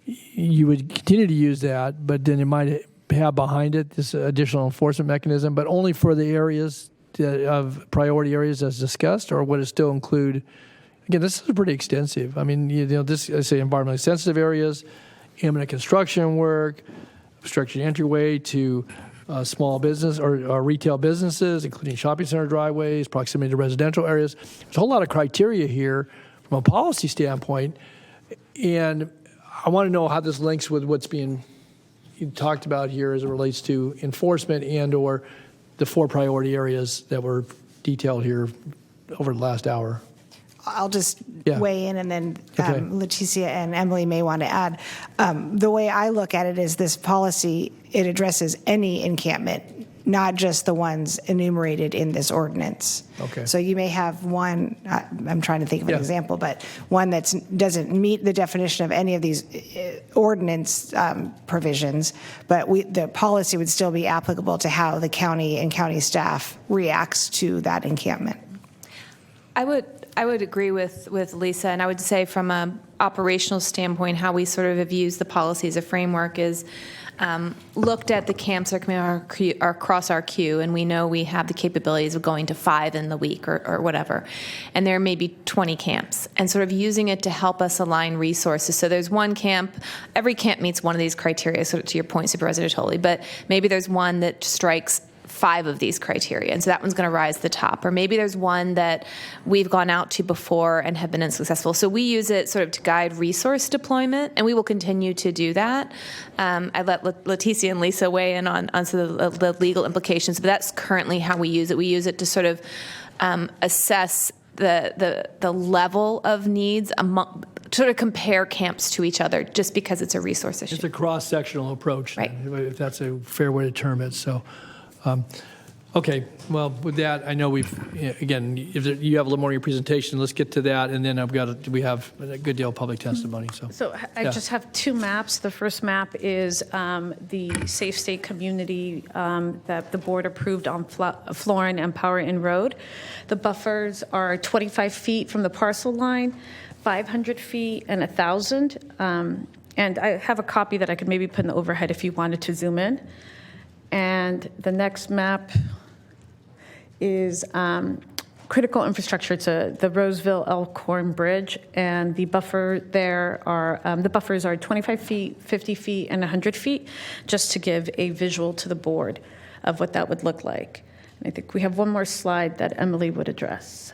you would continue to use that, but then it might have behind it this additional enforcement mechanism, but only for the areas of priority areas as discussed, or would it still include? Again, this is pretty extensive. I mean, this, I say, environmentally sensitive areas, imminent construction work, obstruction entryway to small business or retail businesses, including shopping center driveways, proximity to residential areas. There's a whole lot of criteria here from a policy standpoint, and I want to know how this links with what's being talked about here as it relates to enforcement and or the 4 priority areas that were detailed here over the last hour. I'll just Yeah. weigh in, and then Okay. Leticia and Emily may want to add. The way I look at it is this policy, it addresses any encampment, not just the ones enumerated in this ordinance. Okay. So you may have one, I'm trying to think of an Yeah. example, but one that doesn't meet the definition of any of these ordinance provisions, but the policy would still be applicable to how the county and county staff reacts to that encampment. I would agree with Lisa, and I would say from an operational standpoint, how we sort of have used the policy as a framework is looked at the camps that are across our queue, and we know we have the capabilities of going to 5 in the week or whatever, and there may be 20 camps, and sort of using it to help us align resources. So there's one camp, every camp meets one of these criteria, so to your point, Supervisor Natoli, but maybe there's one that strikes 5 of these criteria, and so that one's going to rise to the top. Or maybe there's one that we've gone out to before and have been unsuccessful. So we use it sort of to guide resource deployment, and we will continue to do that. I let Leticia and Lisa weigh in on sort of the legal implications, but that's currently how we use it. We use it to sort of assess the level of needs among, sort of compare camps to each other, just because it's a resource issue. It's a cross-sectional approach, Right. if that's a fair way to term it. So, okay, well, with that, I know again, if you have a little more in your presentation, let's get to that, and then we have a good deal of public testimony. So I yeah. just have 2 maps. The first map is the Safe State community that the board approved on Florin and Power Inn Road. The buffers are 25 feet from the parcel line, 500 feet, and 1,000. And I have a copy that I could maybe put in the overhead if you wanted to zoom in. And the next map is critical infrastructure. It's the Roseville Elkhorn Bridge, and the buffer there are the buffers are 25 feet, 50 feet, and 100 feet, just to give a visual to the board of what that would look like. And I think we have one more slide that Emily would address.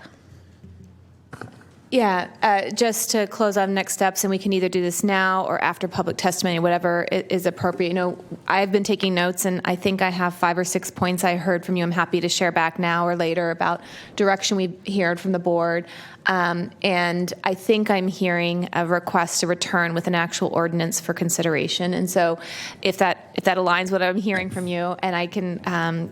Yeah, just to close on next steps, and we can either do this now or after public testimony, whatever is appropriate. You know, I've been taking notes, and I think I have 5 or 6 points I heard from you. I'm happy to share back now or later about direction we heard from the board. And I think I'm hearing a request to return with an actual ordinance for consideration. And so if that aligns what I'm hearing from you, and I can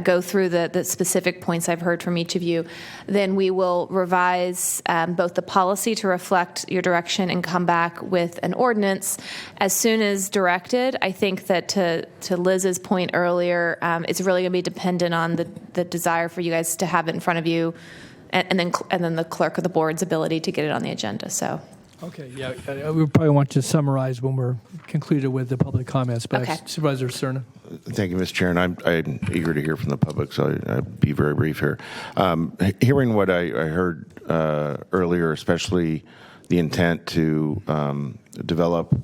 go through the specific points I've heard from each of you, then we will revise both the policy to reflect your direction and come back with an ordinance as soon as directed. I think that to Liz's point earlier, it's really going to be dependent on the desire for you guys to have it in front of you, and then the clerk of the board's ability to get it on the agenda. So. Okay, yeah, we probably want to summarize when we're concluded with the publib comments. But Okay. Supervisor Cerna. Thank you, Mr. Chair, and I'm eager to hear from the public, so I'll be very brief here. Hearing what I heard earlier, especially the intent to develop,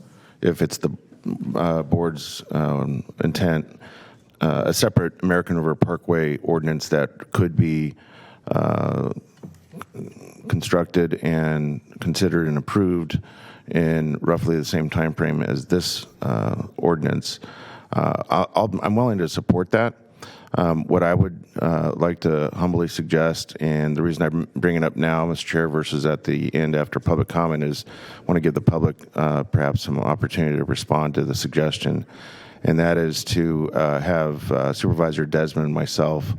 if it's the board's intent, a separate American River Parkway ordinance that could be constructed and considered and approved in roughly the same time frame as this ordinance, I'm willing to support that. What I would like to humbly suggest, and the reason I bring it up now, Mr. Chair, versus at the end after public comment, is I want to give the public perhaps some opportunity to respond to the suggestion, and that is to have Supervisor Desmond and myself,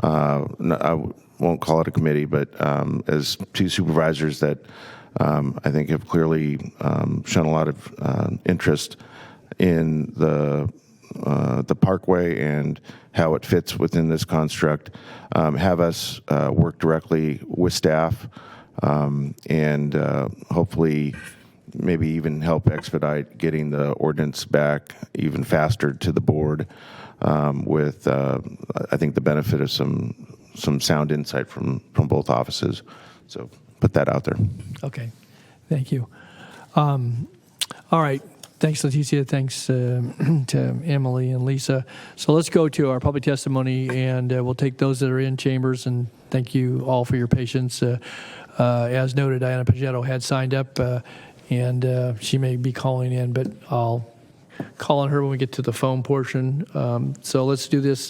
I won't call it a committee, but as two supervisors that I think have clearly shown a lot of interest in the Parkway and how it fits within this construct, have us work directly with staff and hopefully maybe even help expedite getting the ordinance back even faster to the board with, I think, the benefit of some sound insight from both offices. So put that out there. Okay. Thank you. All right. Thanks, Leticia. Thanks to Emily and Lisa. So let's go to our public testimony, and we'll take those that are in chambers. And thank you all for your patience. As noted, Diana Pagetto had signed up, and she may be calling in, but I'll call on her when we get to the phone portion. So let's do this.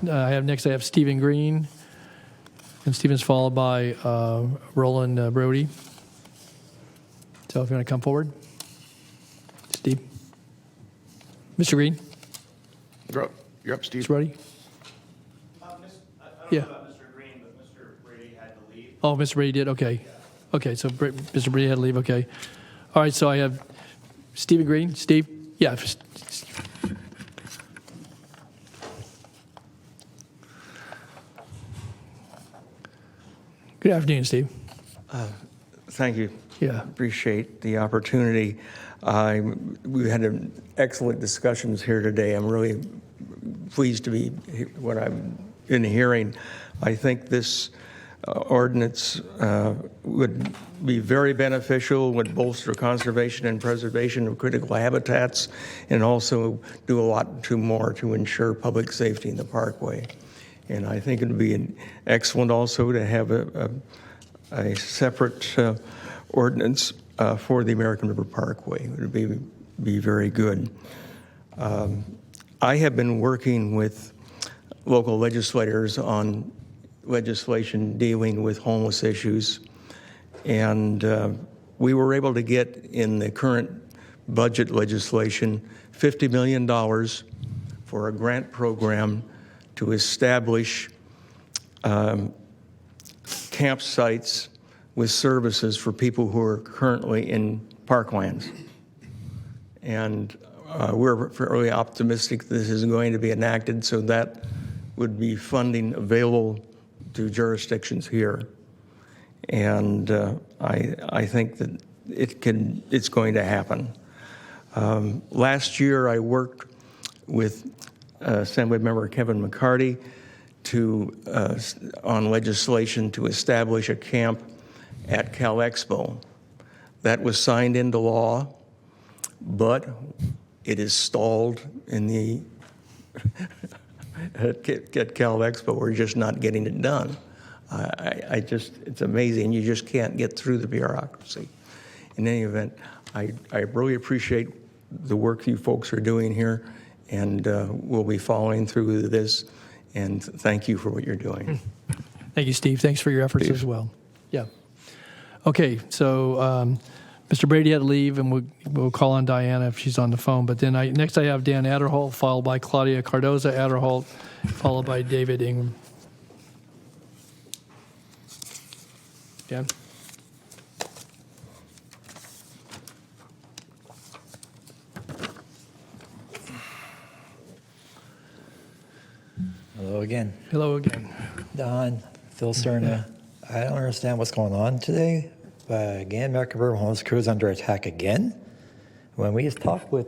Next I have Stephen Green, and Stephen's followed by Roland Brody. So if you want to come forward. Steve. Mr. Green. You're up, Steve. Mr. Brody. Yeah. Mr. Green, but Mr. Brady had to leave. Oh, Mr. Brady did? Okay. Okay, so Mr. Brady had to leave. Okay. All right, so I have Stephen Green. Steve? Yeah. Good afternoon, Steve. Thank you. Yeah. Appreciate the opportunity. We had excellent discussions here today. I'm really pleased to be what I've been hearing. I think this ordinance would be very beneficial, would bolster conservation and preservation of critical habitats, and also do a lot more to ensure public safety in the Parkway. And I think it would be excellent also to have a separate ordinance for the American River Parkway. It would be very good. I have been working with local legislators on legislation dealing with homeless issues, and we were able to get in the current budget legislation $50 million for a grant program to establish campsites with services for people who are currently in parklands. And we're fairly optimistic this is going to be enacted, so that would be funding available to jurisdictions here. And I think that it's going to happen. Last year I worked with Assemblymember Kevin McCarty on legislation to establish a camp at Cal Expo. That was signed into law, but it is stalled in the at Cal Expo. We're just not getting it done. It's amazing. You just can't get through the bureaucracy. In any event, I really appreciate the work you folks are doing here, and we'll be following through this, and thank you for what you're doing. Thank you, Steve. Thanks for your efforts as well. Yeah. Okay, so Mr. Brady had to leave, and we'll call on Diana if she's on the phone. But then next I have Dan Adderholt, followed by Claudia Cardoza Adderholt, followed by David Ingram. Dan? Hello again. Hello again. Don, Phil Cerna. I don't understand what's going on today, but again, American River Homeless Crew is under attack again. When we just talked with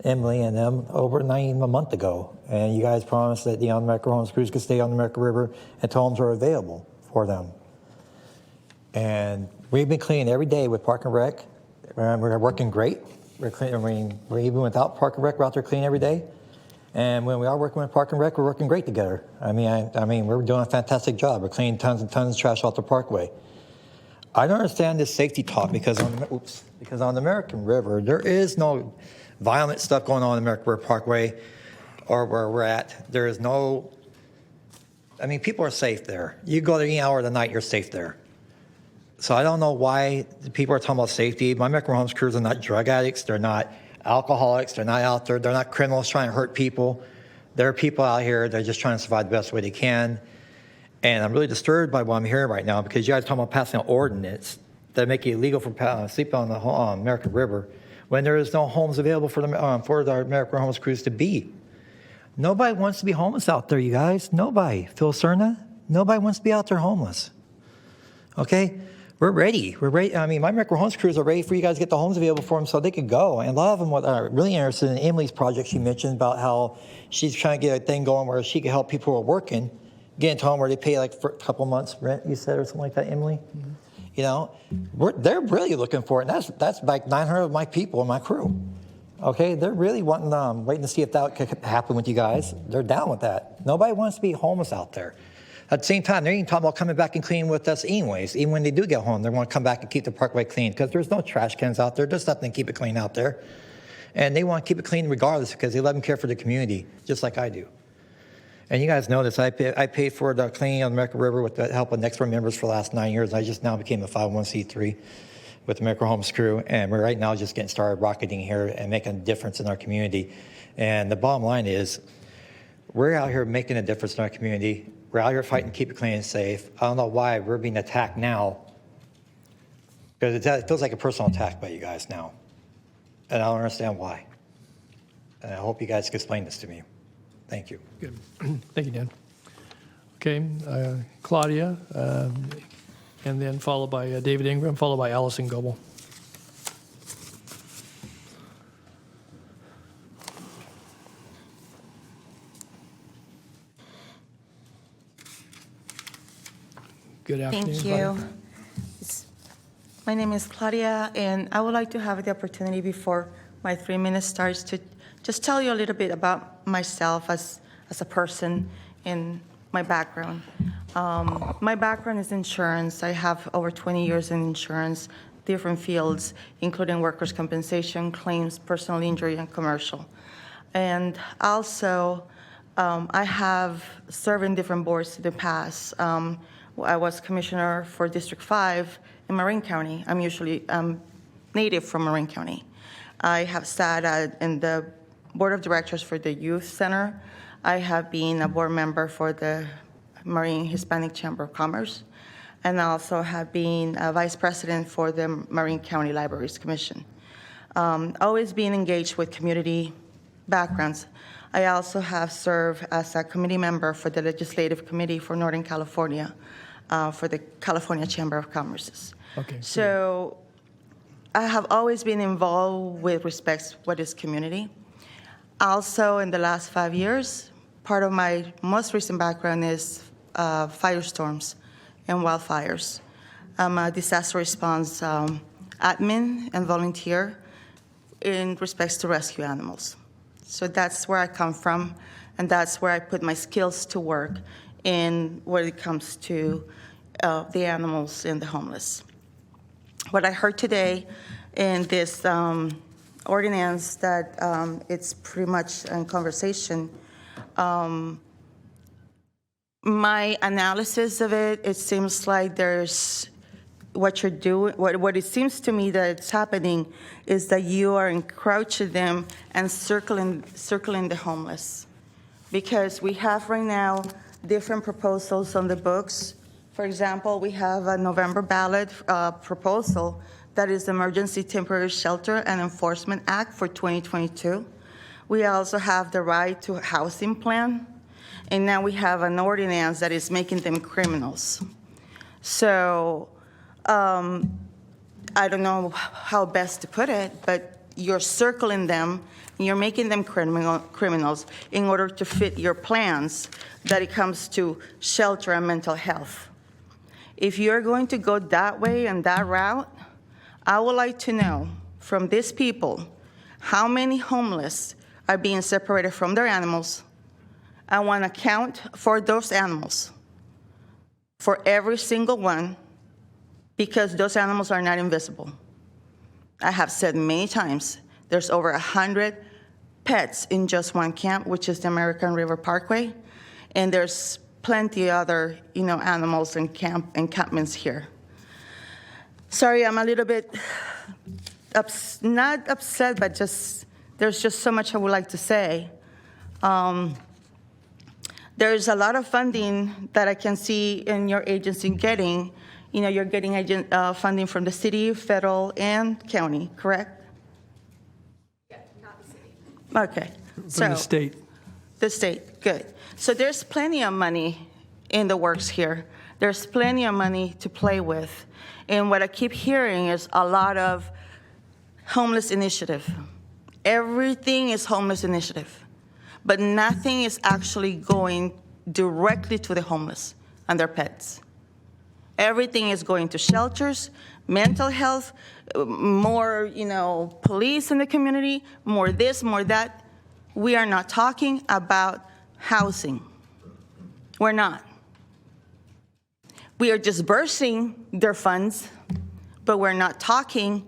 Emily and them not even a month ago, and you guys promised that the American Homeless Crews could stay on the American River until homes are available for them. And we've been cleaning every day with Park and Rec. We're working great. We're cleaning. We're even without Park and Rec. We're out there cleaning every day. And when we are working with Park and Rec, we're working great together. I mean, we're doing a fantastic job. We're cleaning tons and tons of trash off the parkway. I don't understand this safety talk because on the American River, there is no violent stuff going on the American River Parkway or where we're at. There is no, I mean, people are safe there. You go there any hour of the night, you're safe there. So I don't know why people are talking about safety. My American Homes crews are not drug addicts. They're not alcoholics. They're not out there. They're not criminals trying to hurt people. There are people out here that are just trying to survive the best way they can. And I'm really disturbed by what I'm hearing right now because you guys are talking about passing an ordinance that make it illegal for sleeping on the American River when there is no homes available for the American Homes crews to be. Nobody wants to be homeless out there, you guys. Nobody. Phil Cerna, nobody wants to be out there homeless. Okay? We're ready. We're ready. I mean, my American Homes crews are ready for you guys to get the homes available for them so they could go. And a lot of them are really interested in Emily's project she mentioned about how she's trying to get a thing going where she can help people who are working get into a home where they pay like for a couple months rent, you said, or something like that, Emily? Mm-hmm. You know, they're really looking for it. And that's like 900 of my people in my crew. Okay, they're really waiting to see if that could happen with you guys. They're down with that. Nobody wants to be homeless out there. At the same time, they're even talking about coming back and cleaning with us anyways. Even when they do get home, they want to come back and keep the parkway clean because there's no trash cans out there. There's nothing to keep it clean out there. And they want to keep it clean regardless because they love and care for the community, just like I do. And you guys know this. I paid for the cleaning on the American River with the help of next door members for the last 9 years. I just now became a 501c3 with the American Homes crew. And we're right now just getting started rocketing here and making a difference in our community. And the bottom line is we're out here making a difference in our community. We're out here fighting to keep it clean and safe. I don't know why we're being attacked now because it feels like a personal attack by you guys now. And I don't understand why. And I hope you guys can explain this to me. Thank you. Good. Thank you, Dan. Okay, Claudia, and then followed by David Ingram, followed by Allison Goebel. Good afternoon. Thank you. My name is Claudia, and I would like to have the opportunity before my 3 minutes starts to just tell you a little bit about myself as a person and my background. My background is insurance. I have over 20 years in insurance, different fields, including workers' compensation, claims, personal injury, and commercial. And also, I have served in different boards in the past. I was commissioner for District 5 in Marin County. I'm usually native from Marin County. I have sat in the board of directors for the Youth Center. I have been a board member for the Marin Hispanic Chamber of Commerce, and I also have been a vice president for the Marin County Libraries Commission. Always being engaged with community backgrounds. I also have served as a committee member for the Legislative Committee for Northern California, for the California Chamber of Commerce. Okay. So I have always been involved with respect to what is community. Also, in the last 5 years, part of my most recent background is firestorms and wildfires. I'm a disaster response admin and volunteer in respects to rescue animals. So that's where I come from, and that's where I put my skills to work in when it comes to the animals and the homeless. What I heard today in this ordinance that it's pretty much in conversation, my analysis of it, it seems like there's what you're doing, what it seems to me that it's happening is that you are encroaching them and circling the homeless. Because we have right now different proposals on the books. For example, we have a November ballot proposal that is the Emergency Temporary Shelter and Enforcement Act for 2022. We also have the Right to Housing Plan, and now we have an ordinance that is making them criminals. So I don't know how best to put it, but you're circling them, and you're making them criminals in order to fit your plans that it comes to shelter and mental health. If you're going to go that way and that route, I would like to know from these people how many homeless are being separated from their animals. I want to count for those animals, for every single one, because those animals are not invisible. I have said many times, there's over 100 pets in just one camp, which is the American River Parkway, and there's plenty other, animals and encampments here. Sorry, I'm a little bit not upset, but there's just so much I would like to say. There's a lot of funding that I can see in your agency getting. You're getting funding from the city, federal, and county, correct? Yeah, not the city. Okay. From the state. The state, good. So there's plenty of money in the works here. There's plenty of money to play with. And what I keep hearing is a lot of homeless initiative. Everything is homeless initiative, but nothing is actually going directly to the homeless and their pets. Everything is going to shelters, mental health, more, police in the community, more this, more that. We are not talking about housing. We're not. We are disbursing their funds, but we're not talking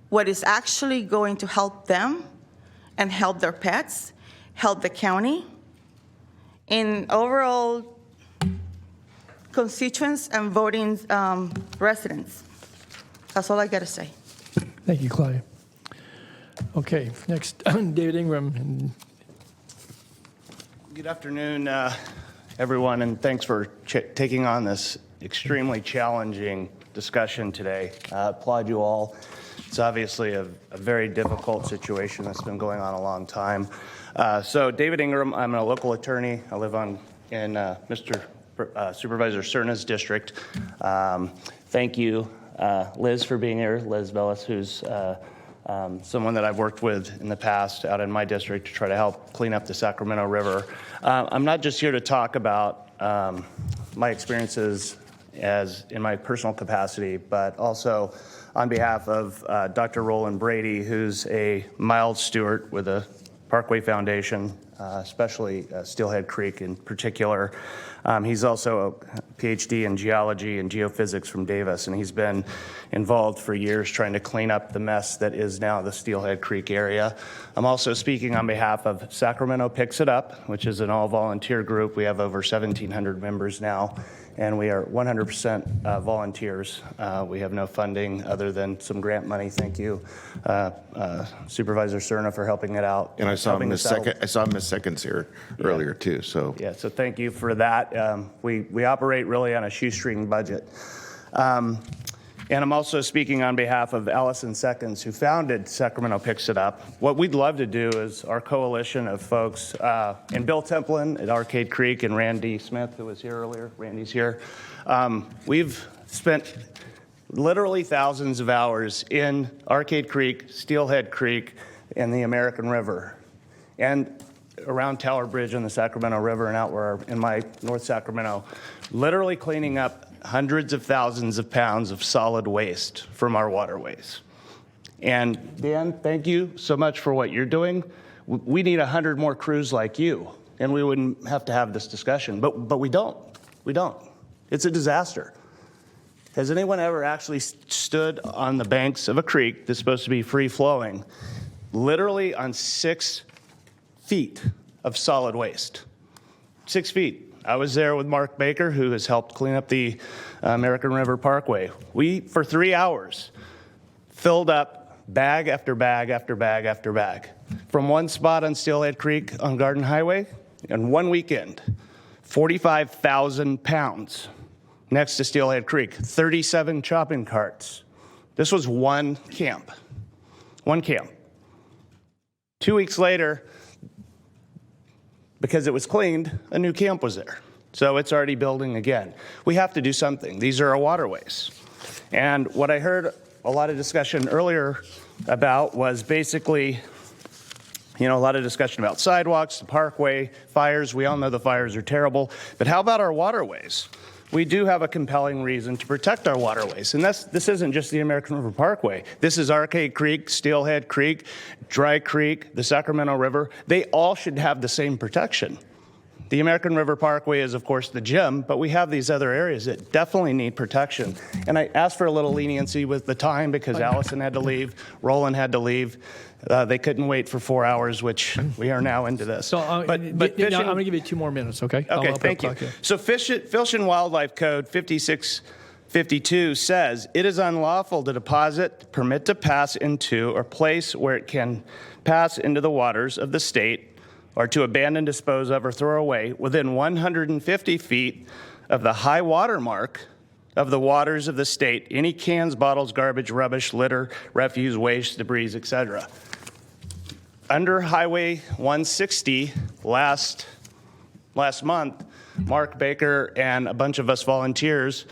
what is actually going to help them and help their pets, help the county, and overall constituents and voting residents. That's all I got to say. Thank you, Claudia. Okay, next, David Ingram. Good afternoon, everyone, and thanks for taking on this extremely challenging discussion today. I applaud you all. It's obviously a very difficult situation that's been going on a long time. So David Ingram, I'm a local attorney. I live in Mr. Supervisor Cerna's district. Thank you, Liz, for being here. Liz Bellis, who's someone that I've worked with in the past out in my district to try to help clean up the Sacramento River. I'm not just here to talk about my experiences as in my personal capacity, but also on behalf of Dr. Roland Brady, who's a mild steward with the Parkway Foundation, especially Steelhead Creek in particular. He's also a PhD in geology and geophysics from Davis, and he's been involved for years trying to clean up the mess that is now the Steelhead Creek area. I'm also speaking on behalf of Sacramento Picks It Up, which is an all-volunteer group. We have over 1,700 members now, and we are 100% volunteers. We have no funding other than some grant money. Thank you, Supervisor Cerna, for helping it out. And I saw Ms. Seconds here earlier too. So yeah, so thank you for that. We operate really on a shoestring budget. And I'm also speaking on behalf of Allison Seconds, who founded Sacramento Picks It Up. What we'd love to do is our coalition of folks, and Bill Templin at Arcade Creek and Randy Smith, who was here earlier, Randy's here. We've spent literally thousands of hours in Arcade Creek, Steelhead Creek, and the American River, and around Tower Bridge on the Sacramento River and out where in my North Sacramento, literally cleaning up hundreds of thousands of pounds of solid waste from our waterways. And Dan, thank you so much for what you're doing. We need 100 more crews like you, and we wouldn't have to have this discussion, but we don't. We don't. It's a disaster. Has anyone ever actually stood on the banks of a creek that's supposed to be free-flowing, literally on 6 feet of solid waste? 6 feet. I was there with Mark Baker, who has helped clean up the American River Parkway. We, for 3 hours, filled up bag after bag after bag after bag. From one spot on Steelhead Creek on Garden Highway, in one weekend, 45,000 pounds next to Steelhead Creek, 37 shopping carts. This was one camp. One camp. 2 weeks later, because it was cleaned, a new camp was there. So it's already building again. We have to do something. These are our waterways. And what I heard a lot of discussion earlier about was basically, a lot of discussion about sidewalks, the parkway, fires. We all know the fires are terrible. But how about our waterways? we do have a compelling reason to protect our waterways. And this isn't just the American River Parkway. This is Arcade Creek, Steelhead Creek, Dry Creek, the Sacramento River. They all should have the same protection. The American River Parkway is, of course, the gym, but we have these other areas that definitely need protection. And I asked for a little leniency with the time because Allison had to leave, Roland had to leave. They couldn't wait for 4 hours, which we are now into this. So, but I'm fishing, going to give you 2 more minutes, okay? Okay, thank you. So Fish and Wildlife Code 5652 says it is unlawful to deposit, permit to pass into, or place where it can pass into the waters of the state, or to abandon, dispose of, or throw away within 150 feet of the high water mark of the waters of the state, any cans, bottles, garbage, rubbish, litter, refuse, waste, debris, etc. Under Highway 160 last month, Mark Baker and a bunch of us volunteers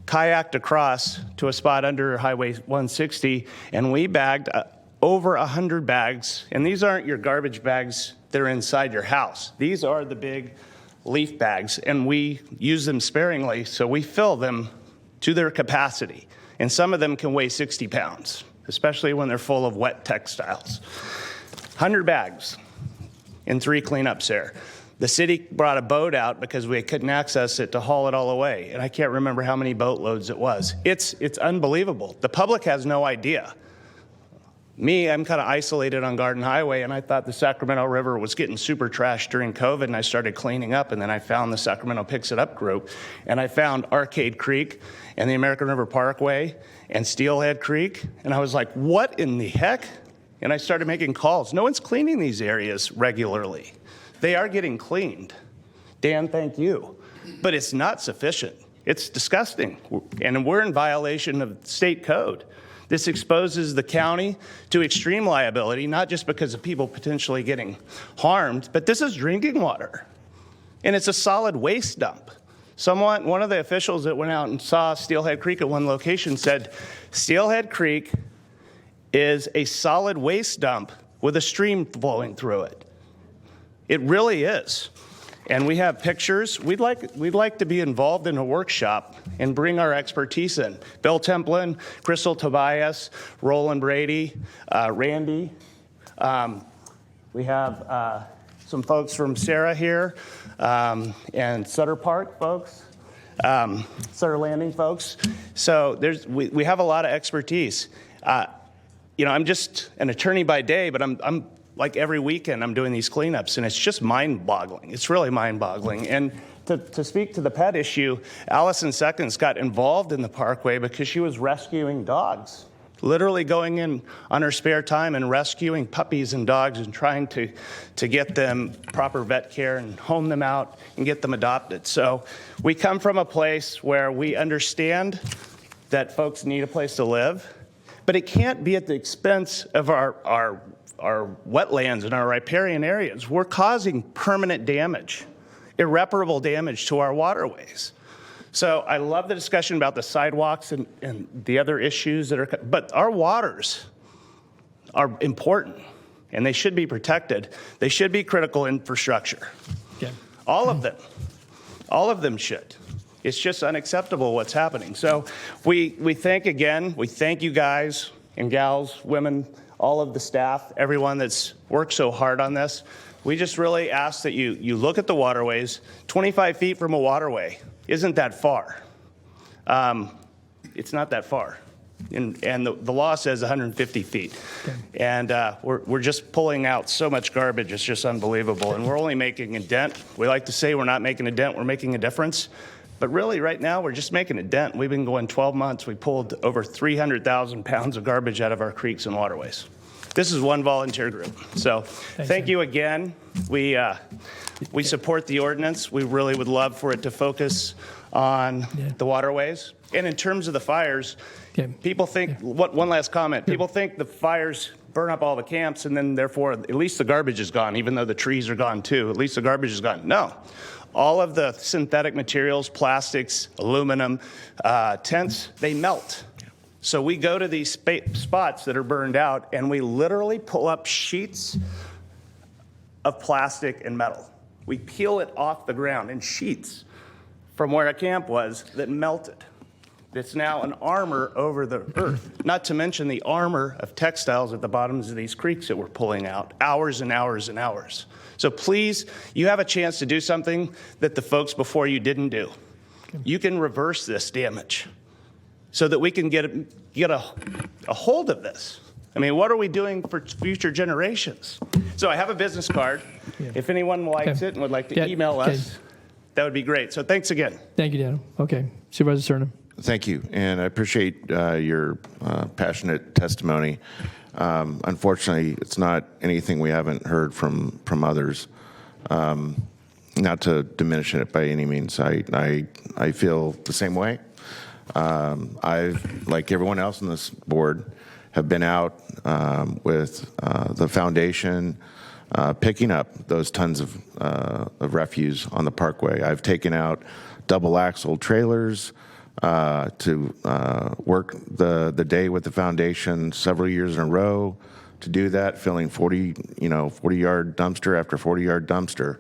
kayaked across to a spot under Highway 160, and we bagged over 100 bags. And these aren't your garbage bags that are inside your house. These are the big leaf bags, and we use them sparingly, so we fill them to their capacity. And some of them can weigh 60 pounds, especially when they're full of wet textiles. 100 bags in 3 cleanups there. The city brought a boat out because we couldn't access it to haul it all away. And I can't remember how many boatloads it was. It's unbelievable. The public has no idea. Me, I'm kind of isolated on Garden Highway, and I thought the Sacramento River was getting super trashed during COVID, and I started cleaning up, and then I found the Sacramento Picks It Up group, and I found Arcade Creek and the American River Parkway and Steelhead Creek, and I was like, what in the heck? And I started making calls. No one's cleaning these areas regularly. They are getting cleaned. Dan, thank you. But it's not sufficient. It's disgusting, and we're in violation of state code. This exposes the county to extreme liability, not just because of people potentially getting harmed, but this is drinking water. And it's a solid waste dump. One of the officials that went out and saw Steelhead Creek at one location said, Steelhead Creek is a solid waste dump with a stream flowing through it. It really is. And we have pictures. We'd like to be involved in a workshop and bring our expertise in. Bill Templin, Crystal Tobias, Roland Brady, Randy. We have some folks from Sarah here and Sutter Park folks, Sutter Landing folks. So we have a lot of expertise. I'm just an attorney by day, but I'm like every weekend I'm doing these cleanups, and it's just mind-boggling. It's really mind-boggling. And to speak to the pet issue, Allison Seconds got involved in the parkway because she was rescuing dogs, literally going in on her spare time and rescuing puppies and dogs and trying to get them proper vet care and home them out and get them adopted. So we come from a place where we understand that folks need a place to live, but it can't be at the expense of our wetlands and our riparian areas. We're causing permanent damage, irreparable damage to our waterways. So I love the discussion about the sidewalks and the other issues but our waters are important and they should be protected. They should be critical infrastructure. Okay. All of them should. It's just unacceptable what's happening. So we thank you guys and gals, women, all of the staff, everyone that's worked so hard on this. We just really ask that you look at the waterways. 25 feet from a waterway isn't that far. It's not that far. And the law says 150 feet. Okay. And we're just pulling out so much garbage, it's just unbelievable. And we're only making a dent. We like to say we're not making a dent, we're making a difference. But really, right now, we're just making a dent. We've been going 12 months. We pulled over 300,000 pounds of garbage out of our creeks and waterways. This is one volunteer group. So thank you again. We support the ordinance. We really would love for it to focus on the waterways. And in terms of the fires, people think, one last comment, people think the fires burn up all the camps and then therefore at least the garbage is gone, even though the trees are gone too. At least the garbage is gone. No. All of the synthetic materials, plastics, aluminum, tents, they melt. So we go to these spots that are burned out and we literally pull up sheets of plastic and metal. We peel it off the ground in sheets from where a camp was that melted. It's now an armor over the earth, not to mention the armor of textiles at the bottoms of these creeks that we're pulling out, hours and hours and hours. So please, you have a chance to do something that the folks before you didn't do. You can reverse this damage so that we can get a hold of this. I mean, what are we doing for future generations? So I have a business card. If anyone likes it and would like to email us, that would be great. So thanks again. Thank you, Dan. Okay. Supervisor Cerna. Thank you, and I appreciate your passionate testimony. Unfortunately, it's not anything we haven't heard from others. Not to diminish it by any means. I feel the same way. I've, like everyone else on this board, have been out with the foundation, picking up those tons of refuse on the parkway. I've taken out double axle trailers to work the day with the foundation several years in a row to do that, filling 40-yard dumpster after 40-yard dumpster.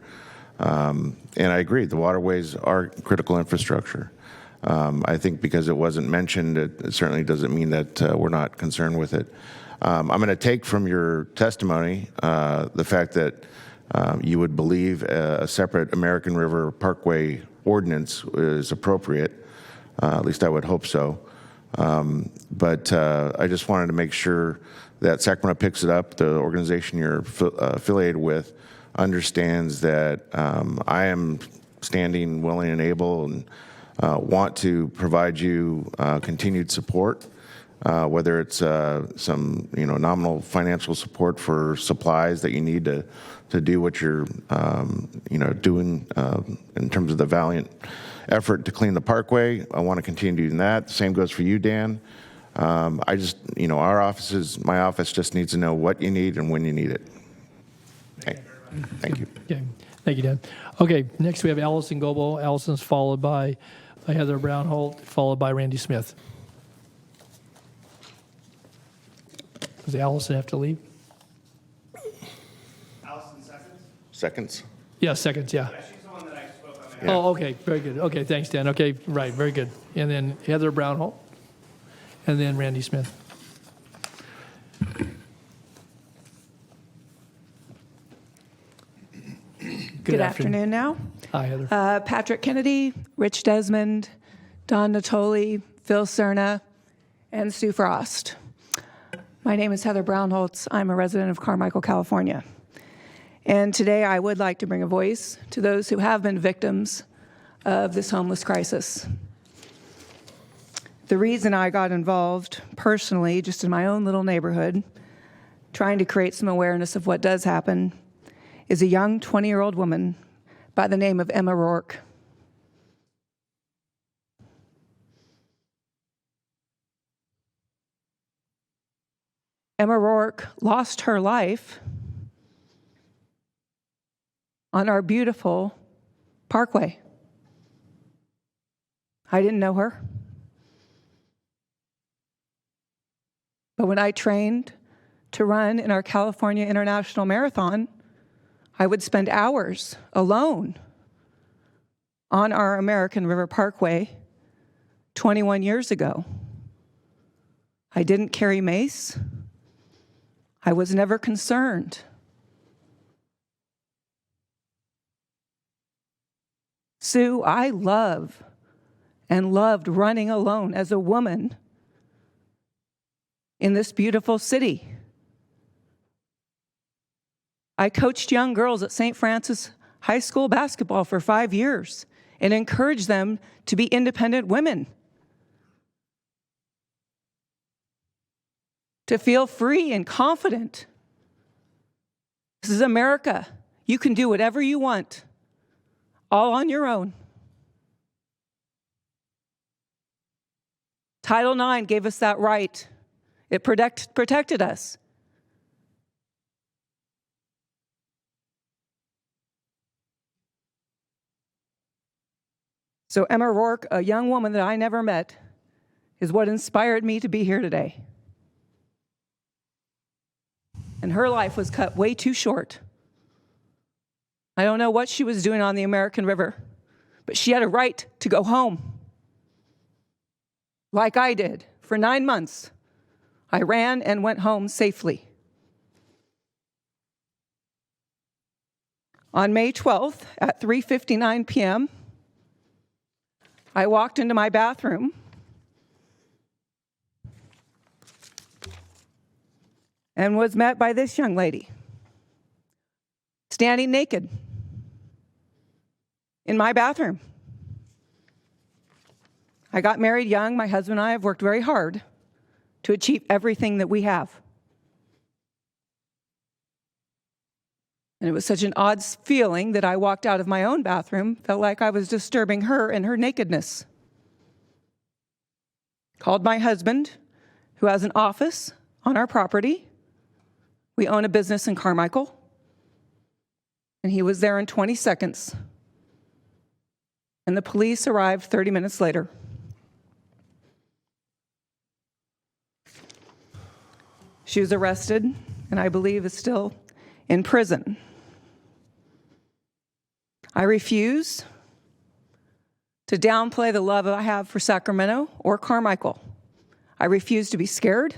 And I agree, the waterways are critical infrastructure. I think because it wasn't mentioned, it certainly doesn't mean that we're not concerned with it. I'm going to take from your testimony the fact that you would believe a separate American River Parkway ordinance is appropriate. At least I would hope so. But I just wanted to make sure that Sacramento Picks It Up, the organization you're affiliated with, understands that I am standing willing and able and want to provide you continued support, whether it's some nominal financial support for supplies that you need to do what you're doing in terms of the valiant effort to clean the parkway. I want to continue doing that. The same goes for you, Dan. I just, my office just needs to know what you need and when you need it. Okay. Thank you. Okay. Thank you, Dan. Okay, next we have Allison Goebel. Allison's followed by Heather Brownholt, followed by Randy Smith. Does Allison have to leave? Allison, seconds? Seconds? Yeah, seconds, yeah. Yeah, she's the one that I spoke on behalf of. Oh, okay, very good. Okay, thanks, Dan. Okay, right, very good. And then Heather Brownholt, and then Randy Smith. Good afternoon now. Hi, Heather. Patrick Kennedy, Rich Desmond, Don Natoli, Phil Cerna, and Sue Frost. My name is Heather Brownholtz. I'm a resident of Carmichael, California. And today I would like to bring a voice to those who have been victims of this homeless crisis. The reason I got involved personally, just in my own little neighborhood, trying to create some awareness of what does happen, is a young 20-year-old woman by the name of Emma Rourke. Emma Rourke lost her life on our beautiful parkway. I didn't know her. But when I trained to run in our California International Marathon, I would spend hours alone on our American River Parkway 21 years ago. I didn't carry mace. I was never concerned. Sue, I love and loved running alone as a woman in this beautiful city. I coached young girls at St. Francis High School basketball for 5 years and encouraged them to be independent women, to feel free and confident. This is America. You can do whatever you want, all on your own. Title IX gave us that right. It protected us. So Emma Rourke, a young woman that I never met, is what inspired me to be here today. And her life was cut way too short. I don't know what she was doing on the American River, but she had a right to go home. Like I did. For 9 months, I ran and went home safely. On May 12th at 3:59 p.m., I walked into my bathroom and was met by this young lady, standing naked in my bathroom. I got married young. My husband and I have worked very hard to achieve everything that we have. And it was such an odd feeling that I walked out of my own bathroom, felt like I was disturbing her in her nakedness. Called my husband, who has an office on our property. We own a business in Carmichael. And he was there in 20 seconds. And the police arrived 30 minutes later. She was arrested, and I believe is still in prison. I refuse to downplay the love I have for Sacramento or Carmichael. I refuse to be scared.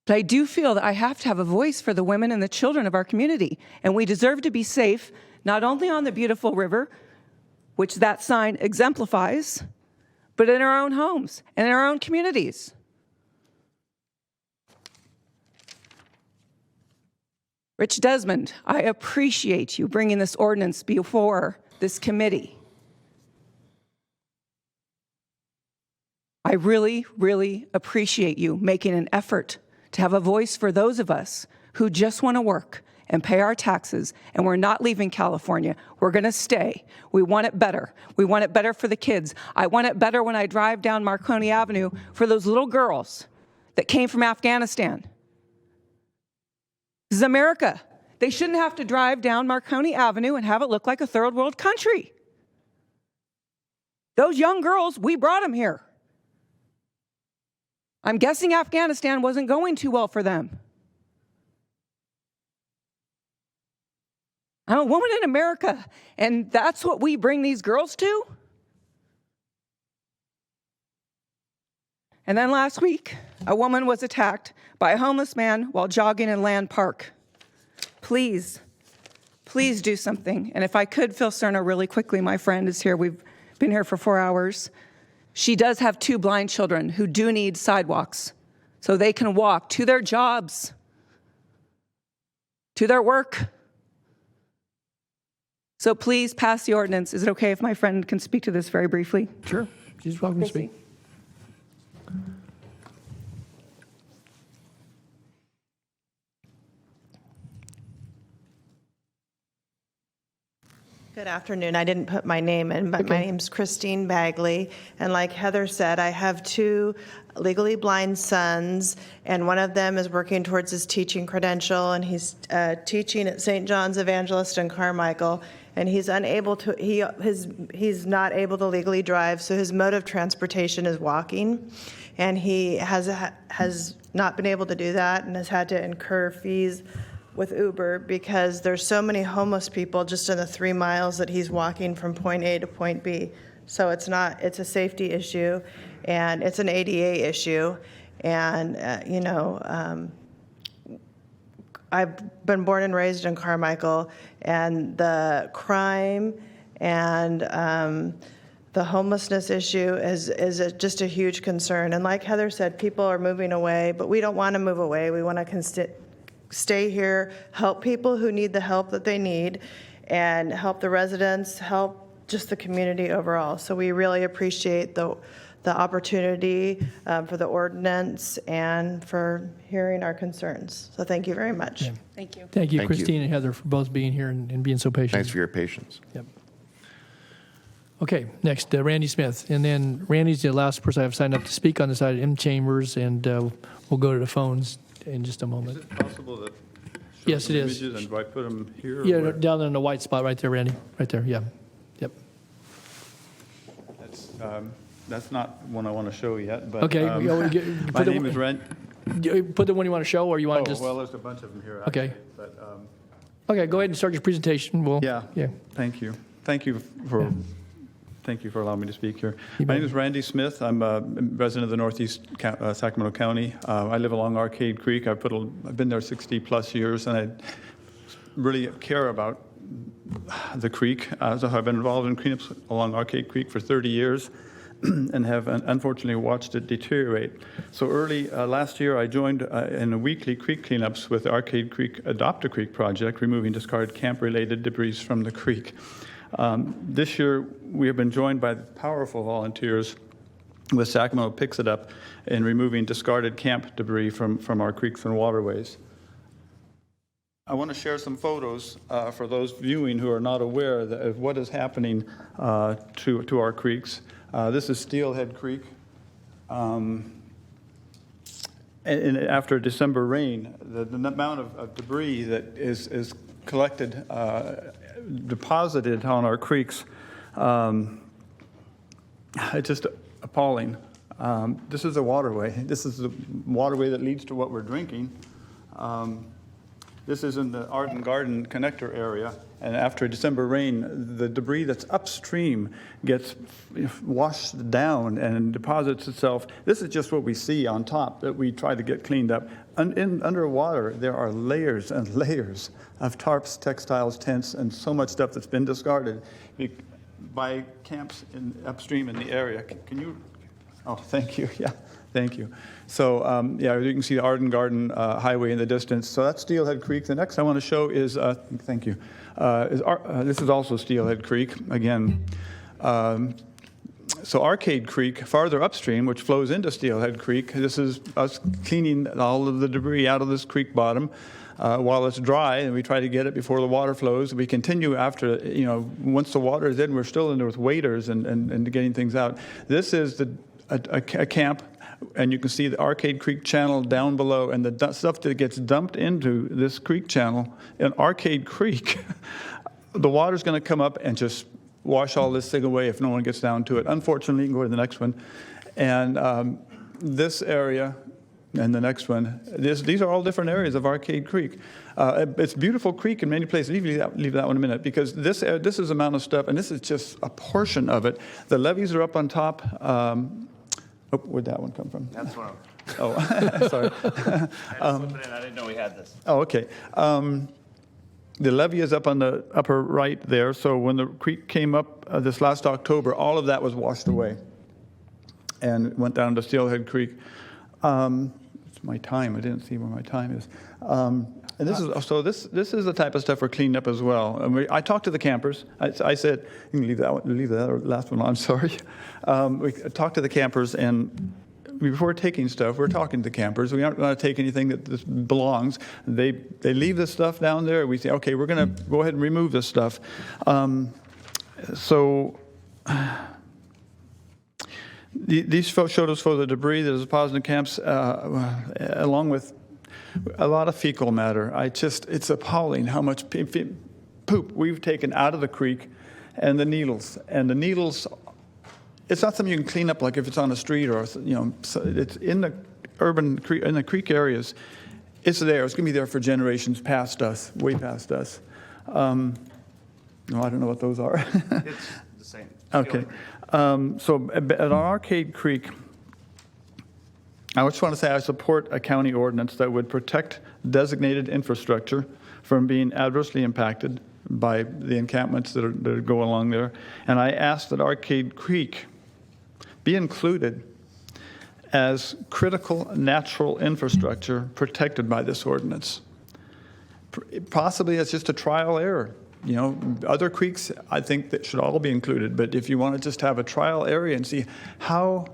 But I do feel that I have to have a voice for the women and the children of our community. And we deserve to be safe, not only on the beautiful river, which that sign exemplifies, but in our own homes and in our own communities. Rich Desmond, I appreciate you bringing this ordinance before this committee. I really, really appreciate you making an effort to have a voice for those of us who just want to work and pay our taxes, and we're not leaving California. We're going to stay. We want it better. We want it better for the kids. I want it better when I drive down Marconi Avenue for those little girls that came from Afghanistan. This is America. They shouldn't have to drive down Marconi Avenue and have it look like a third world country. Those young girls, we brought them here. I'm guessing Afghanistan wasn't going too well for them. I'm a woman in America, and that's what we bring these girls to? And then last week, a woman was attacked by a homeless man while jogging in Land Park. Please, please do something. And if I could, Phil Cerna, really quickly, my friend is here. We've been here for 4 hours. She does have 2 blind children who do need sidewalks so they can walk to their jobs, to their work. So please pass the ordinance. Is it okay if my friend can speak to this very briefly? Sure. She's welcome to speak. Good afternoon. I didn't put my name in, but my name's Christine Bagley. And like Heather said, I have 2 legally blind sons, and one of them is working towards his teaching credential, and he's teaching at St. John's Evangelist in Carmichael. And he's unable to, he's not able to legally drive, so his mode of transportation is walking. And he has not been able to do that and has had to incur fees with Uber because there's so many homeless people just in the 3 miles that he's walking from point A to point B. So it's a safety issue, and it's an ADA issue. And, I've been born and raised in Carmichael, and the crime and the homelessness issue is just a huge concern. And like Heather said, people are moving away, but we don't want to move away. We want to stay here, help people who need the help that they need, and help the residents, help just the community overall. So we really appreciate the opportunity for the ordinance and for hearing our concerns. So thank you very much. Yeah. Thank you. Thank you, Thank Christine you. and Heather, for both being here and being so patient. Thanks for your patience. Yep. Okay, next, Randy Smith. And then Randy's the last person I have signed up to speak on this item in chambers, and we'll go to the phones in just a moment. Is it possible that? Yes, it is. Images, and do I put them here? or Yeah, where? down in the white spot right there, Randy. Right there, yeah. Yep. That's not one I want to show yet, but. Okay, My name is Ren. Put the one you want to show, or you want to just? Well, there's a bunch of them here. Okay. Actually, but, Okay, go ahead and start your presentation. yeah. Yeah. Thank you. thank you for allowing me to speak here. My name is Randy Smith. I'm a resident of the Northeast Sacramento County. I live along Arcade Creek. I've been there 60-plus years, and I really care about the creek. So I've been involved in cleanups along Arcade Creek for 30 years and have unfortunately watched it deteriorate. So early last year, I joined in a weekly creek cleanups with the Arcade Creek Adopt a Creek project, removing discarded camp-related debris from the creek. This year, we have been joined by powerful volunteers with Sacramento Picks It Up in removing discarded camp debris from our creeks and waterways. I want to share some photos for those viewing who are not aware of what is happening to our creeks. This is Steelhead Creek. And after a December rain, the amount of debris that is collected, deposited on our creeks, it's just appalling. This is a waterway. This is the waterway that leads to what we're drinking. This is in the Arden Garden connector area, and after a December rain, the debris that's upstream gets washed down and deposits itself. This is just what we see on top that we try to get cleaned up. Underwater, there are layers and layers of tarps, textiles, tents, and so much stuff that's been discarded by camps upstream in the area. Can you? Oh, thank you. Yeah. Thank you. So, yeah, you can see the Arden Garden Highway in the distance. So that's Steelhead Creek. The next I want to show is, thank you, this is also Steelhead Creek. Again, so Arcade Creek, farther upstream, which flows into Steelhead Creek, this is us cleaning all of the debris out of this creek bottom while it's dry, and we try to get it before the water flows. We continue after, once the water is in, we're still in there with waders and getting things out. This is a camp. And you can see the Arcade Creek channel down below, and the stuff that gets dumped into this creek channel in Arcade Creek, the water's going to come up and just wash all this thing away if no one gets down to it. Unfortunately, you can go to the next one. And this area and the next one, these are all different areas of Arcade Creek. It's a beautiful creek in many places. Leave that one a minute, because this is the amount of stuff, and this is just a portion of it. The levees are up on top. Where'd that one come from? That's one. Oh, sorry. I didn't know we had this. Oh, okay. The levee is up on the upper right there. So when the creek came up this last October, all of that was washed away and went down to Steelhead Creek. It's my time. I didn't see where my time is. And this is the type of stuff we're cleaning up as well. And I talked to the campers. I said, you can leave that last one. I'm sorry. We talked to the campers, and before taking stuff, we're talking to the campers. We aren't going to take anything that belongs. They leave this stuff down there. We say, okay, we're going to go ahead and remove this stuff. These shows for the debris that is deposited in camps, along with a lot of fecal matter. It's appalling how much poop we've taken out of the creek, and the needles. And the needles, it's not something you can clean up like if it's on a street or, it's in the in the creek areas. It's there. It's going to be there for generations past us, way past us. No, I don't know what those are. It's the same. Okay. So at Arcade Creek, I just want to say I support a county ordinance that would protect designated infrastructure from being adversely impacted by the encampments that go along there. And I ask that Arcade Creek be included as critical natural infrastructure protected by this ordinance. Possibly it's just a trial error. Other creeks, I think that should all be included. But if you want to just have a trial area and see how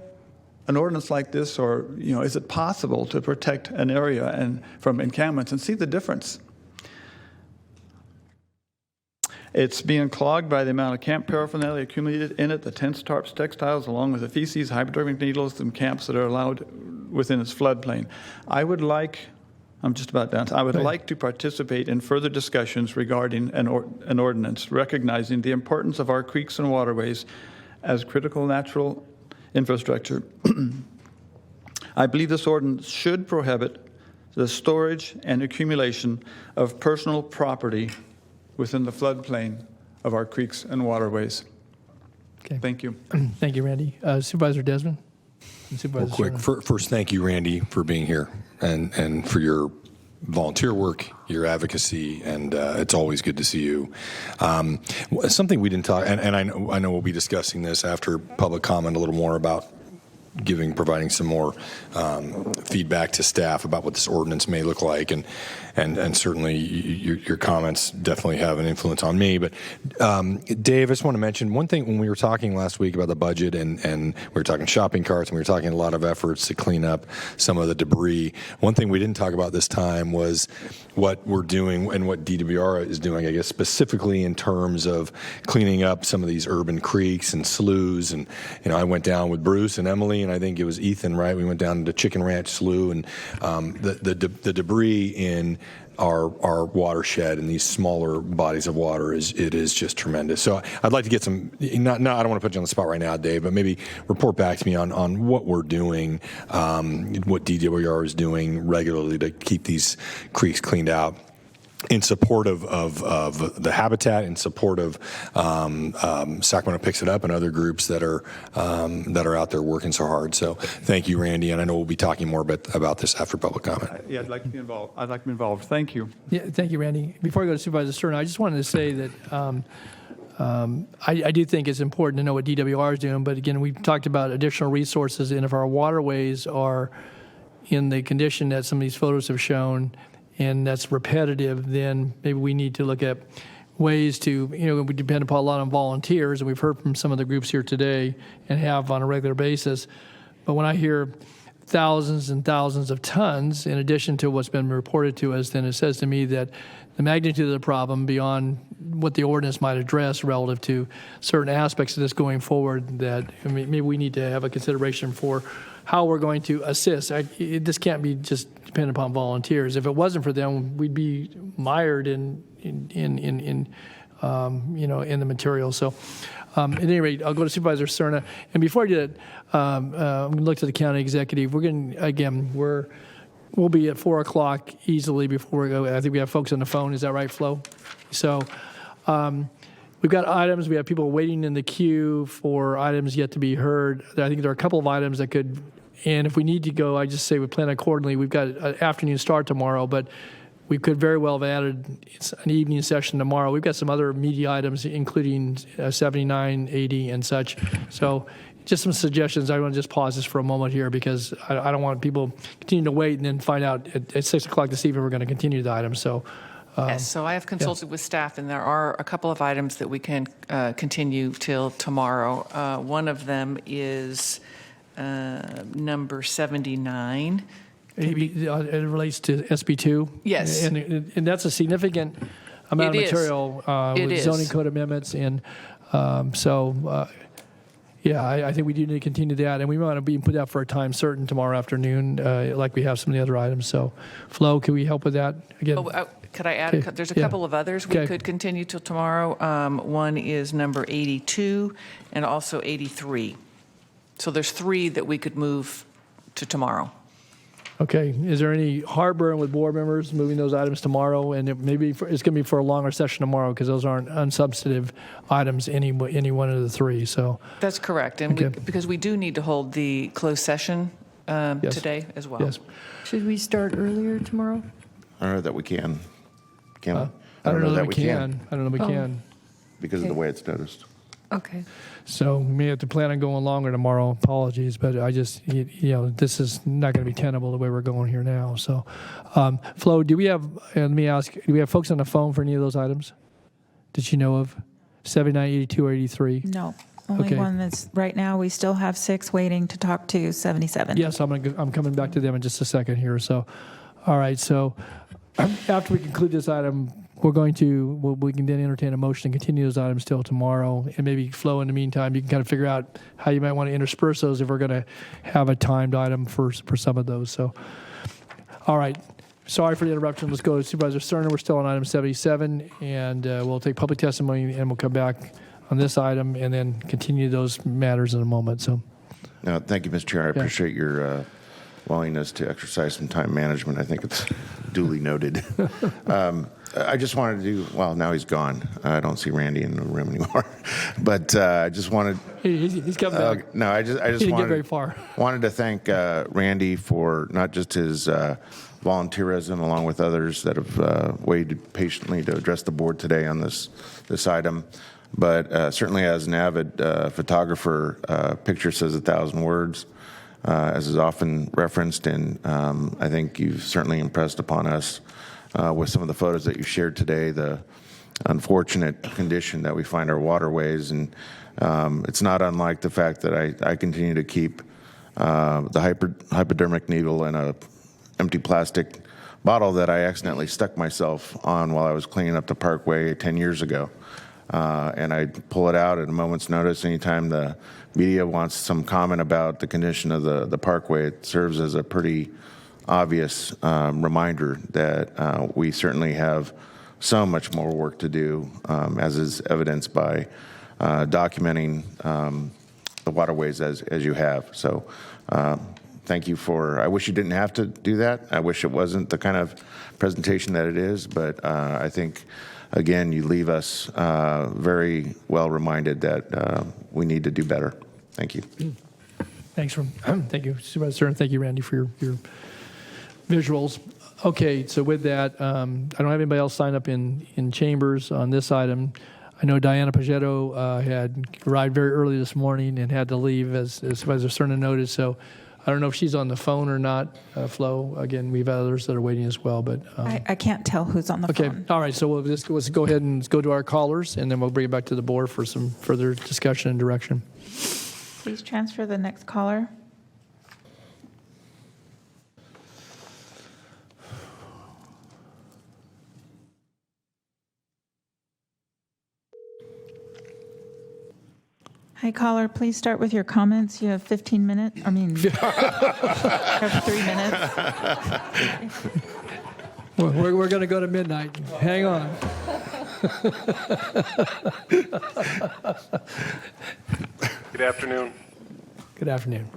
an ordinance like this, or is it possible to protect an area and from encampments and see the difference? It's being clogged by the amount of camp paraphernalia accumulated in it, the tents, tarps, textiles, along with the feces, hypodermic needles, and camps that are allowed within its floodplain. I'm just about done. I would like to participate in further discussions regarding an ordinance, recognizing the importance of our creeks and waterways as critical natural infrastructure. I believe this ordinance should prohibit the storage and accumulation of personal property within the floodplain of our creeks and waterways. Okay. Thank you. Thank you, Randy. Supervisor Desmond? And Supervisor Real quick, Serna. first, thank you, Randy, for being here and for your volunteer work, your advocacy, and it's always good to see you. Something we didn't talk, and I know we'll be discussing this after public comment a little more about providing some more feedback to staff about what this ordinance may look like, and certainly your comments definitely have an influence on me. But Dave, I just want to mention one thing. When we were talking last week about the budget, and we were talking shopping carts, and we were talking a lot of efforts to clean up some of the debris. One thing we didn't talk about this time was what we're doing and what DWR is doing, I guess, specifically in terms of cleaning up some of these urban creeks and sloughs. And I went down with Bruce and Emily, and I think it was Ethan, right? We went down to Chicken Ranch Slough, and the debris in our watershed and these smaller bodies of water is just tremendous. So I'd like to get some. I don't want to put you on the spot right now, Dave, but maybe report back to me on what we're doing, what DWR is doing regularly to keep these creeks cleaned out, in support of the habitat, in support of Sacramento Picks It Up and other groups that are out there working so hard. So thank you, Randy, and I know we'll be talking more about this after public comment. Yeah, I'd like to be involved. Thank you. Yeah, thank you, Randy. Before I go to Supervisor Serna, I just wanted to say that I do think it's important to know what DWR is doing, but again, we've talked about additional resources, and if our waterways are in the condition that some of these photos have shown, and that's repetitive, then maybe we need to look at ways to, we depend upon a lot on volunteers, and we've heard from some of the groups here today and have on a regular basis. But when I hear thousands and thousands of tons, in addition to what's been reported to us, then it says to me that the magnitude of the problem beyond what the ordinance might address relative to certain aspects of this going forward, that maybe we need to have a consideration for how we're going to assist. This can't be just dependent upon volunteers. If it wasn't for them, we'd be mired in the material. So, at any rate, I'll go to Supervisor Serna. And before I do that, I'm going to look to the county executive. We'll be at 4 o'clock easily before we go. I think we have folks on the phone. Is that right, Flo? So, we've got items. We have people waiting in the queue for items yet to be heard. I think there are a couple of items that could, and if we need to go, I just say we plan accordingly. We've got an afternoon start tomorrow, but we could very well have added an evening session tomorrow. We've got some other media items, including 79, 80, and such. So just some suggestions. I want to just pause this for a moment here because I don't want people continuing to wait and then find out at 6 o'clock this evening we're going to continue the item. So. Yes, so I have consulted with staff, and there are a couple of items that we can continue till tomorrow. One of them is number 79. It relates to SB2? Yes. And that's a significant amount of material with zoning code amendments. And I think we do need to continue that. And we want to be put out for a time certain tomorrow afternoon, like we have some of the other items. So, Flo, can we help with that? Again. Could I add? There's a couple of others we could continue till tomorrow. One is number 82 and also 83. So there's 3 that we could move to tomorrow. Okay. Is there any heartburn with board members moving those items tomorrow? And it's going to be for a longer session tomorrow because those aren't unsubstantive items, any one of the 3. So that's correct. And because we do need to hold the closed session today as well. Yes. Should we start earlier tomorrow? I don't know that we can. Can we? I don't know that we can. I don't know we can. Because of the way it's noticed. Okay. So we may have to plan on going longer tomorrow. Apologies, but I just, this is not going to be tenable the way we're going here now. So, Flo, do we have, let me ask, do we have folks on the phone for any of those items that you know of? 79, 82, or 83? No. Only one that's right now. We still have 6 waiting to talk to 77. Yes, I'm coming back to them in just a second here. So, all right. So after we conclude this item, we can then entertain a motion to continue those items till tomorrow, and maybe Flo, in the meantime, you can kind of figure out how you might want to intersperse those if we're going to have a timed item for some of those. So, all right. Sorry for the interruption. Let's go to Supervisor Serna. We're still on item 77, and we'll take public testimony, and we'll come back on this item and then continue those matters in a moment. So, Thank you, Mr. Chair. I appreciate your willingness to exercise some time management. I think it's duly noted. I just wanted to do, well, now he's gone. I don't see Randy in the room anymore. But I just wanted. He's coming back. No, I just He didn't wanted, get very far. wanted to thank Randy for not just his volunteerism, along with others that have waited patiently to address the board today on this item, but certainly as an avid photographer, picture says 1,000 words, as is often referenced, and I think you've certainly impressed upon us with some of the photos that you shared today, the unfortunate condition that we find our waterways, and it's not unlike the fact that I continue to keep the hypodermic needle in a empty plastic bottle that I accidentally stuck myself on while I was cleaning up the parkway 10 years ago. And I pull it out at a moment's notice. Anytime the media wants some comment about the condition of the parkway, it serves as a pretty obvious reminder that we certainly have so much more work to do, as is evidenced by documenting the waterways as you have. So thank you for, I wish you didn't have to do that. I wish it wasn't the kind of presentation that it is, but I think, again, you leave us very well reminded that we need to do better. Thank you. Thank you, Supervisor Stern. Thank you, Randy, for your visuals. Okay, so with that, I don't have anybody else signed up in chambers on this item. I know Diana Pagetto had arrived very early this morning and had to leave, as Supervisor Stern noted, so I don't know if she's on the phone or not, Flo. Again, we have others that are waiting as well, but... I can't tell who's on the okay, phone. all right, so let's go ahead and go to our callers, and then we'll bring it back to the board for some further discussion and direction. Please transfer the next caller. Hi, caller. Please start with your comments. You have 15 minutes. I mean, you have 3 minutes. We're going to go to midnight. Hang on. Good afternoon. Good afternoon.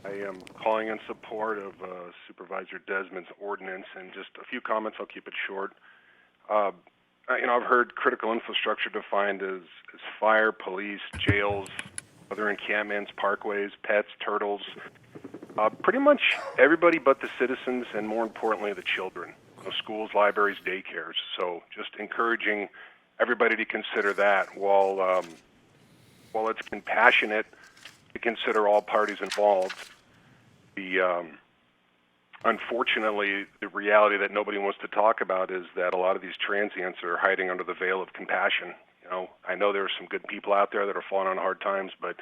I am calling in support of Supervisor Desmond's ordinance, and just a few comments. I'll keep it short. I've heard critical infrastructure defined as fire, police, jails, other encampments, parkways, pets, turtles, pretty much everybody but the citizens, and more importantly, the children. Schools, libraries, daycares. So just encouraging everybody to consider that while it's compassionate to consider all parties involved. Unfortunately, the reality that nobody wants to talk about is that a lot of these transients are hiding under the veil of compassion. I know there are some good people out there that are falling on hard times, but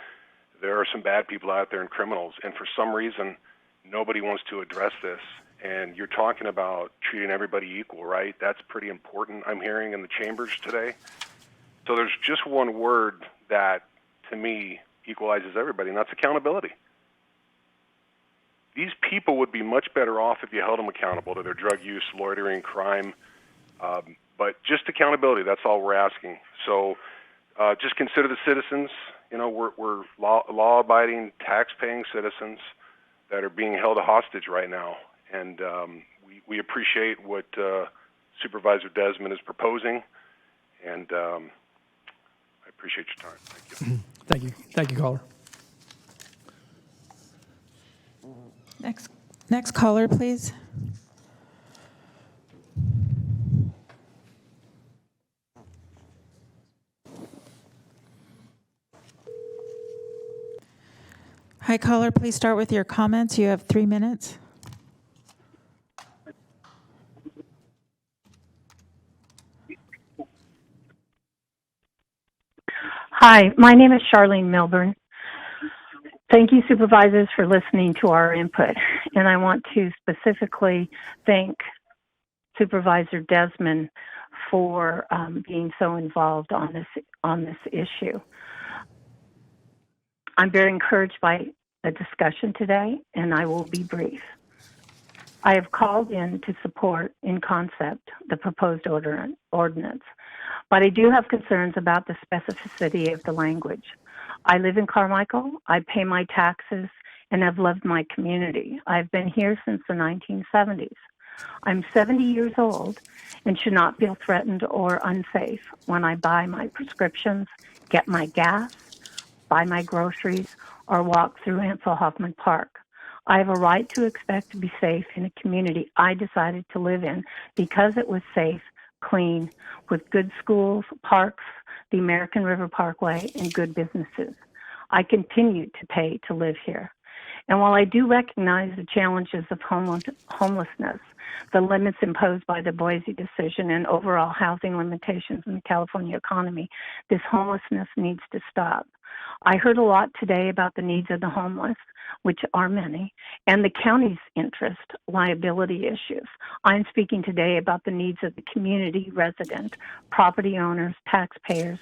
there are some bad people out there and criminals. And for some reason, nobody wants to address this. And you're talking about treating everybody equal, right? That's pretty important, I'm hearing in the chambers today. So there's just one word that, to me, equalizes everybody, and that's accountability. These people would be much better off if you held them accountable to their drug use, loitering, crime, but just accountability, that's all we're asking. So just consider the citizens. We're law-abiding, tax-paying citizens that are being held hostage right now. And we appreciate what Supervisor Desmond is proposing, and I appreciate your time. Thank you. Thank you. Thank you, caller. Next caller, please. Hi, caller. Please start with your comments. You have 3 minutes. Hi, my name is Charlene Milburn. Thank you, supervisors, for listening to our input. And I want to specifically thank Supervisor Desmond for being so involved on this issue. I'm very encouraged by the discussion today, and I will be brief. I have called in to support, in concept, the proposed ordinance, but I do have concerns about the specificity of the language. I live in Carmichael, I pay my taxes, and have loved my community. I've been here since the 1970s. I'm 70 years old and should not feel threatened or unsafe when I buy my prescriptions, get my gas, buy my groceries, or walk through Ansel Hoffman Park. I have a right to expect to be safe in a community I decided to live in because it was safe, clean, with good schools, parks, the American River Parkway, and good businesses. I continue to pay to live here. And while I do recognize the challenges of homelessness, the limits imposed by the Boise decision, and overall housing limitations in the California economy, this homelessness needs to stop. I heard a lot today about the needs of the homeless, which are many, and the county's interest, liability issues. I'm speaking today about the needs of the community resident, property owners, taxpayers,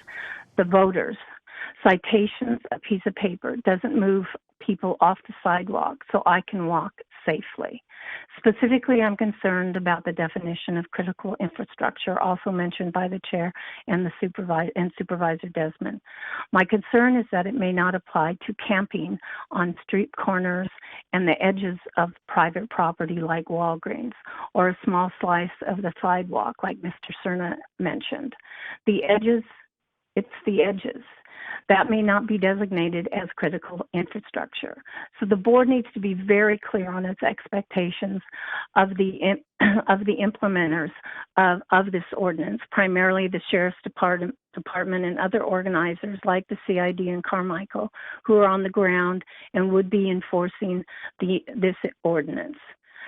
the voters. Citations, a piece of paper, doesn't move people off the sidewalk so I can walk safely. Specifically, I'm concerned about the definition of critical infrastructure, also mentioned by the chair and the Supervisor Desmond. My concern is that it may not apply to camping on street corners and the edges of private property like Walgreens, or a small slice of the sidewalk like Mr. Cerna mentioned. The edges, it's the edges. That may not be designated as critical infrastructure. So the board needs to be very clear on its expectations of the implementers of this ordinance, primarily the Sheriff's Department and other organizers like the CID in Carmichael, who are on the ground and would be enforcing this ordinance.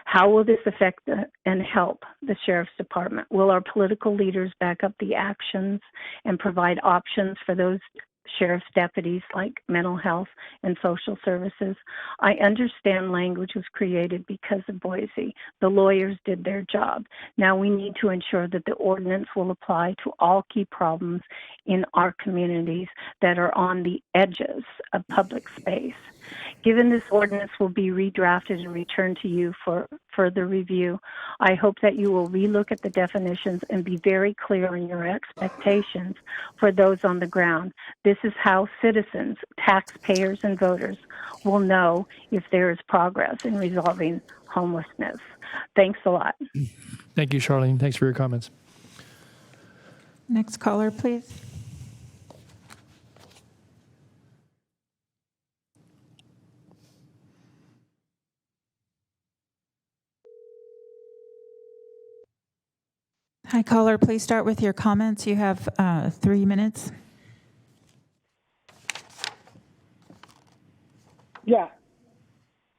How will this affect and help the Sheriff's Department? Will our political leaders back up the actions and provide options for those sheriff's deputies like mental health and social services? I understand language was created because of Boise. The lawyers did their job. Now we need to ensure that the ordinance will apply to all key problems in our communities that are on the edges of public space. Given this ordinance will be redrafted and returned to you for further review, I hope that you will relook at the definitions and be very clear in your expectations for those on the ground. This is how citizens, taxpayers, and voters will know if there is progress in resolving homelessness. Thanks a lot. Thank you, Charlene. Thanks for your comments. Next caller, please. Hi, caller. Please start with your comments. You have 3 minutes. Yeah.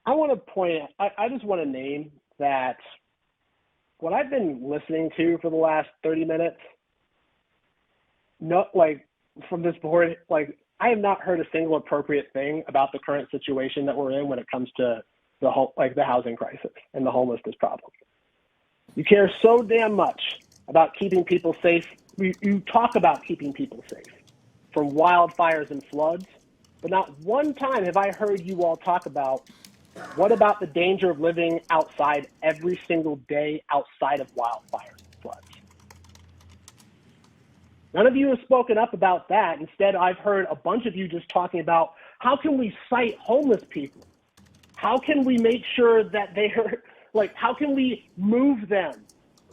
I want to point, I just want to name that what I've been listening to for the last 30 minutes, from this board, I have not heard a single appropriate thing about the current situation that we're in when it comes to the housing crisis and the homelessness problem. You care so damn much about keeping people safe. You talk about keeping people safe from wildfires and floods, but not one time have I heard you all talk about what about the danger of living outside every single day outside of wildfires and floods. None of you have spoken up about that. Instead, I've heard a bunch of you just talking about how can we cite homeless people? How can we make sure that they are, how can we move them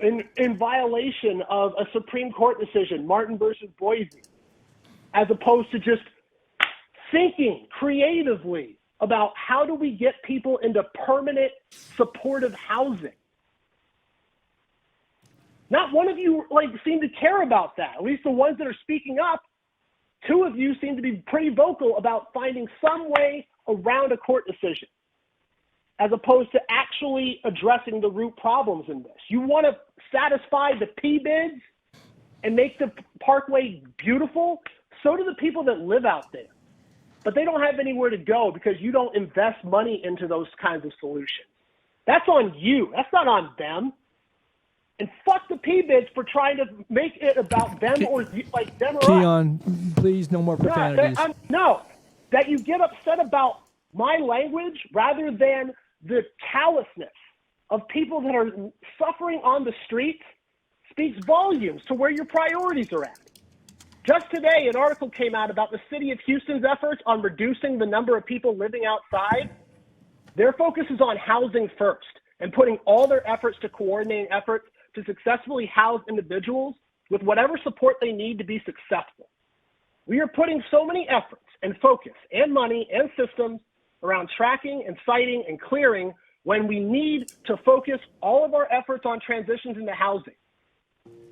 in violation of a Supreme Court decision, Martin versus Boise, as opposed to just thinking creatively about how do we get people into permanent supportive housing. Not one of you seem to care about that. At least the ones that are speaking up, 2 of you seem to be pretty vocal about finding some way around a court decision, as opposed to actually addressing the root problems in this. You want to satisfy the P-bids and make the parkway beautiful? So do the people that live out there. But they don't have anywhere to go because you don't invest money into those kinds of solutions. That's on you. That's not on them. And fuck the P-bids for trying to make it about them or them or us. Keon, please, no more profanities. No, that you get upset about my language rather than the callousness of people that are suffering on the streets speaks volumes to where your priorities are at. Just today, an article came out about the city of Houston's efforts on reducing the number of people living outside. Their focus is on housing first and putting all their efforts to coordinate efforts to successfully house individuals with whatever support they need to be successful. We are putting so many efforts and focus and money and systems around tracking and citing and clearing when we need to focus all of our efforts on transitions into housing.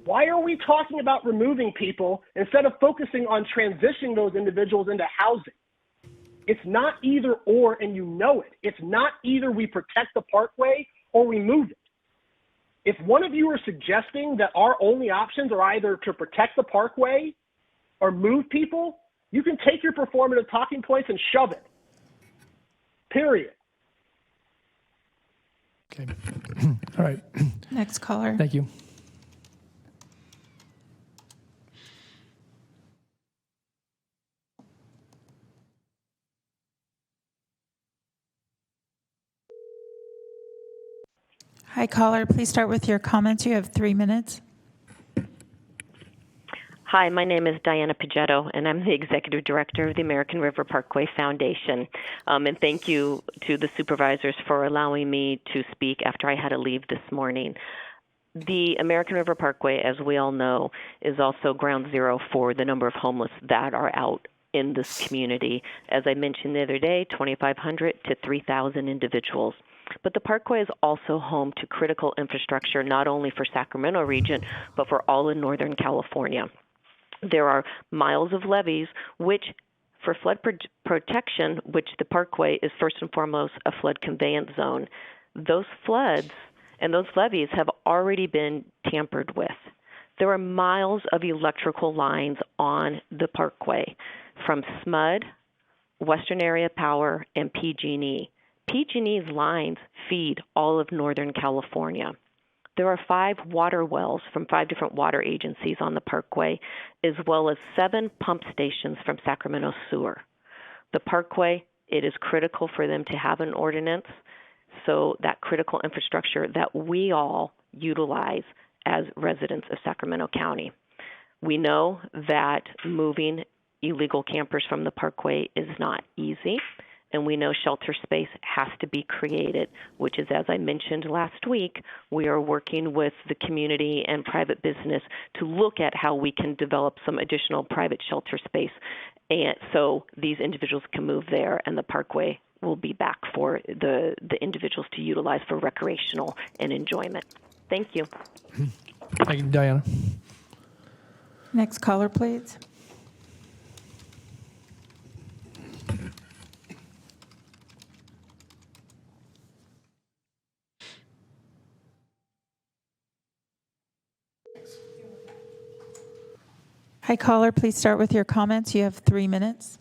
Why are we talking about removing people instead of focusing on transitioning those individuals into housing? It's not either or, and you know it. It's not either we protect the parkway or we move it. If one of you are suggesting that our only options are either to protect the parkway or move people, you can take your performative talking points and shove it. Period. Okay. All right. Next caller. Thank you. Hi, caller. Please start with your comments. You have 3 minutes. Hi, my name is Diana Pagetto, and I'm the Executive Director of the American River Parkway Foundation. And thank you to the supervisors for allowing me to speak after I had to leave this morning. The American River Parkway, as we all know, is also ground zero for the number of homeless that are out in this community. As I mentioned the other day, 2,500 to 3,000 individuals. But the Parkway is also home to critical infrastructure, not only for Sacramento region, but for all in Northern California. There are miles of levees, which for flood protection, which the Parkway is first and foremost a flood conveyance zone. Those floods and those levees have already been tampered with. There are miles of electrical lines on the Parkway from SMUD, Western Area Power, and PG&E. PG&E's lines feed all of Northern California. There are 5 water wells from 5 different water agencies on the Parkway, as well as 7 pump stations from Sacramento Sewer. The Parkway, it is critical for them to have an ordinance, so that critical infrastructure that we all utilize as residents of Sacramento County. We know that moving illegal campers from the Parkway is not easy. And we know shelter space has to be created, which is, as I mentioned last week, we are working with the community and private business to look at how we can develop some additional private shelter space, and so these individuals can move there, and the Parkway will be back for the individuals to utilize for recreational and enjoyment. Thank you. Thank you, Diana. Next caller, please. Hi, caller. Please start with your comments. You have 3 minutes.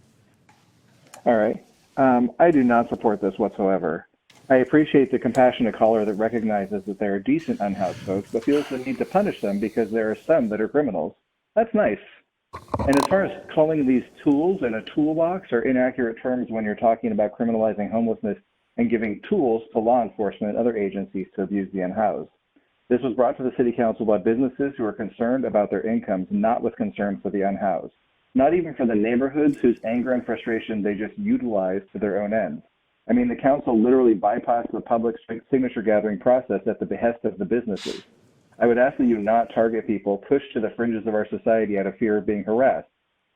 All right. I do not support this whatsoever. I appreciate the compassionate caller that recognizes that there are decent unhoused folks, but feels the need to punish them because there are some that are criminals. That's nice. And as far as calling these tools in a toolbox are inaccurate terms when you're talking about criminalizing homelessness and giving tools to law enforcement and other agencies to abuse the unhoused. This was brought to the City Council by businesses who are concerned about their incomes, not with concern for the unhoused. Not even for the neighborhoods whose anger and frustration they just utilize to their own ends. I mean, the council literally bypassed the public signature gathering process at the behest of the businesses. I would ask that you not target people pushed to the fringes of our society out of fear of being harassed.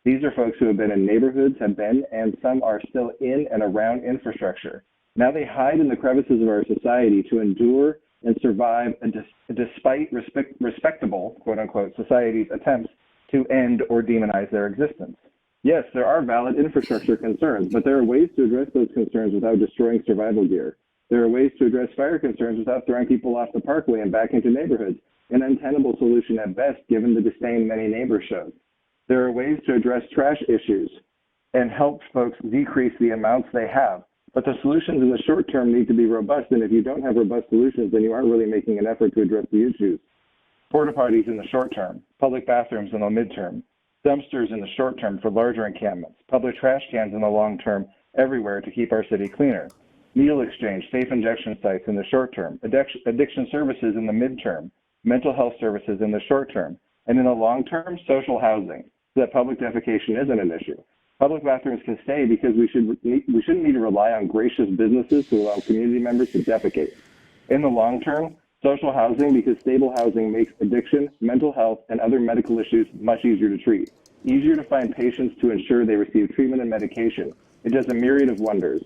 These are folks who have been in neighborhoods, have been, and some are still in and around infrastructure. Now they hide in the crevices of our society to endure and survive despite respectable, quote-unquote, society's attempts to end or demonize their existence. Yes, there are valid infrastructure concerns, but there are ways to address those concerns without destroying survival gear. There are ways to address fire concerns without throwing people off the parkway and back into neighborhoods, an untenable solution at best given the disdain many neighbors showed. There are ways to address trash issues and help folks decrease the amounts they have. But the solutions in the short term need to be robust, and if you don't have robust solutions, then you aren't really making an effort to address the issues. Porta potties in the short term, public bathrooms in the midterm, dumpsters in the short term for larger encampments, public trash cans in the long term, everywhere to keep our city cleaner. Needle exchange, safe injection sites in the short term, addiction services in the midterm, mental health services in the short term, and in the long term, social housing, so that public defecation isn't an issue. Public bathrooms can stay because we shouldn't need to rely on gracious businesses to allow community members to defecate. In the long term, social housing, because stable housing makes addiction, mental health, and other medical issues much easier to treat, easier to find patients to ensure they receive treatment and medication. It does a myriad of wonders.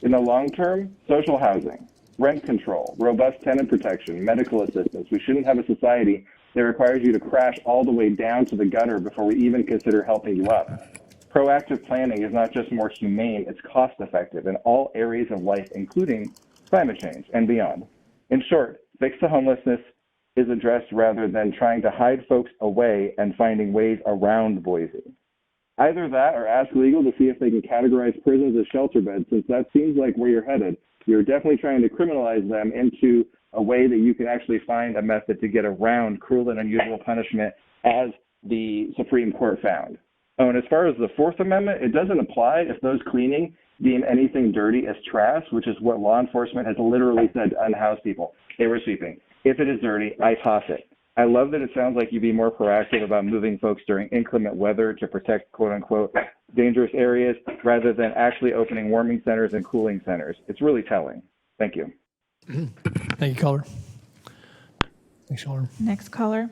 In the long term, social housing, rent control, robust tenant protection, medical assistance. We shouldn't have a society that requires you to crash all the way down to the gutter before we even consider helping you up. Proactive planning is not just more humane, it's cost effective in all areas of life, including climate change and beyond. In short, fix the homelessness is addressed rather than trying to hide folks away and finding ways around Boise. Either that or ask legal to see if they can categorize prisons as shelter beds, since that seems like where you're headed. You're definitely trying to criminalize them into a way that you can actually find a method to get around cruel and unusual punishment, as the Supreme Court found. Oh, and as far as the Fourth Amendment, it doesn't apply if those cleaning deem anything dirty as trash, which is what law enforcement has literally said to unhoused people. They were sweeping. If it is dirty, I toss it. I love that it sounds like you'd be more proactive about moving folks during inclement weather to protect quote-unquote dangerous areas rather than actually opening warming centers and cooling centers. It's really telling. Thank you. Thank you, caller. Thanks, caller. Next caller.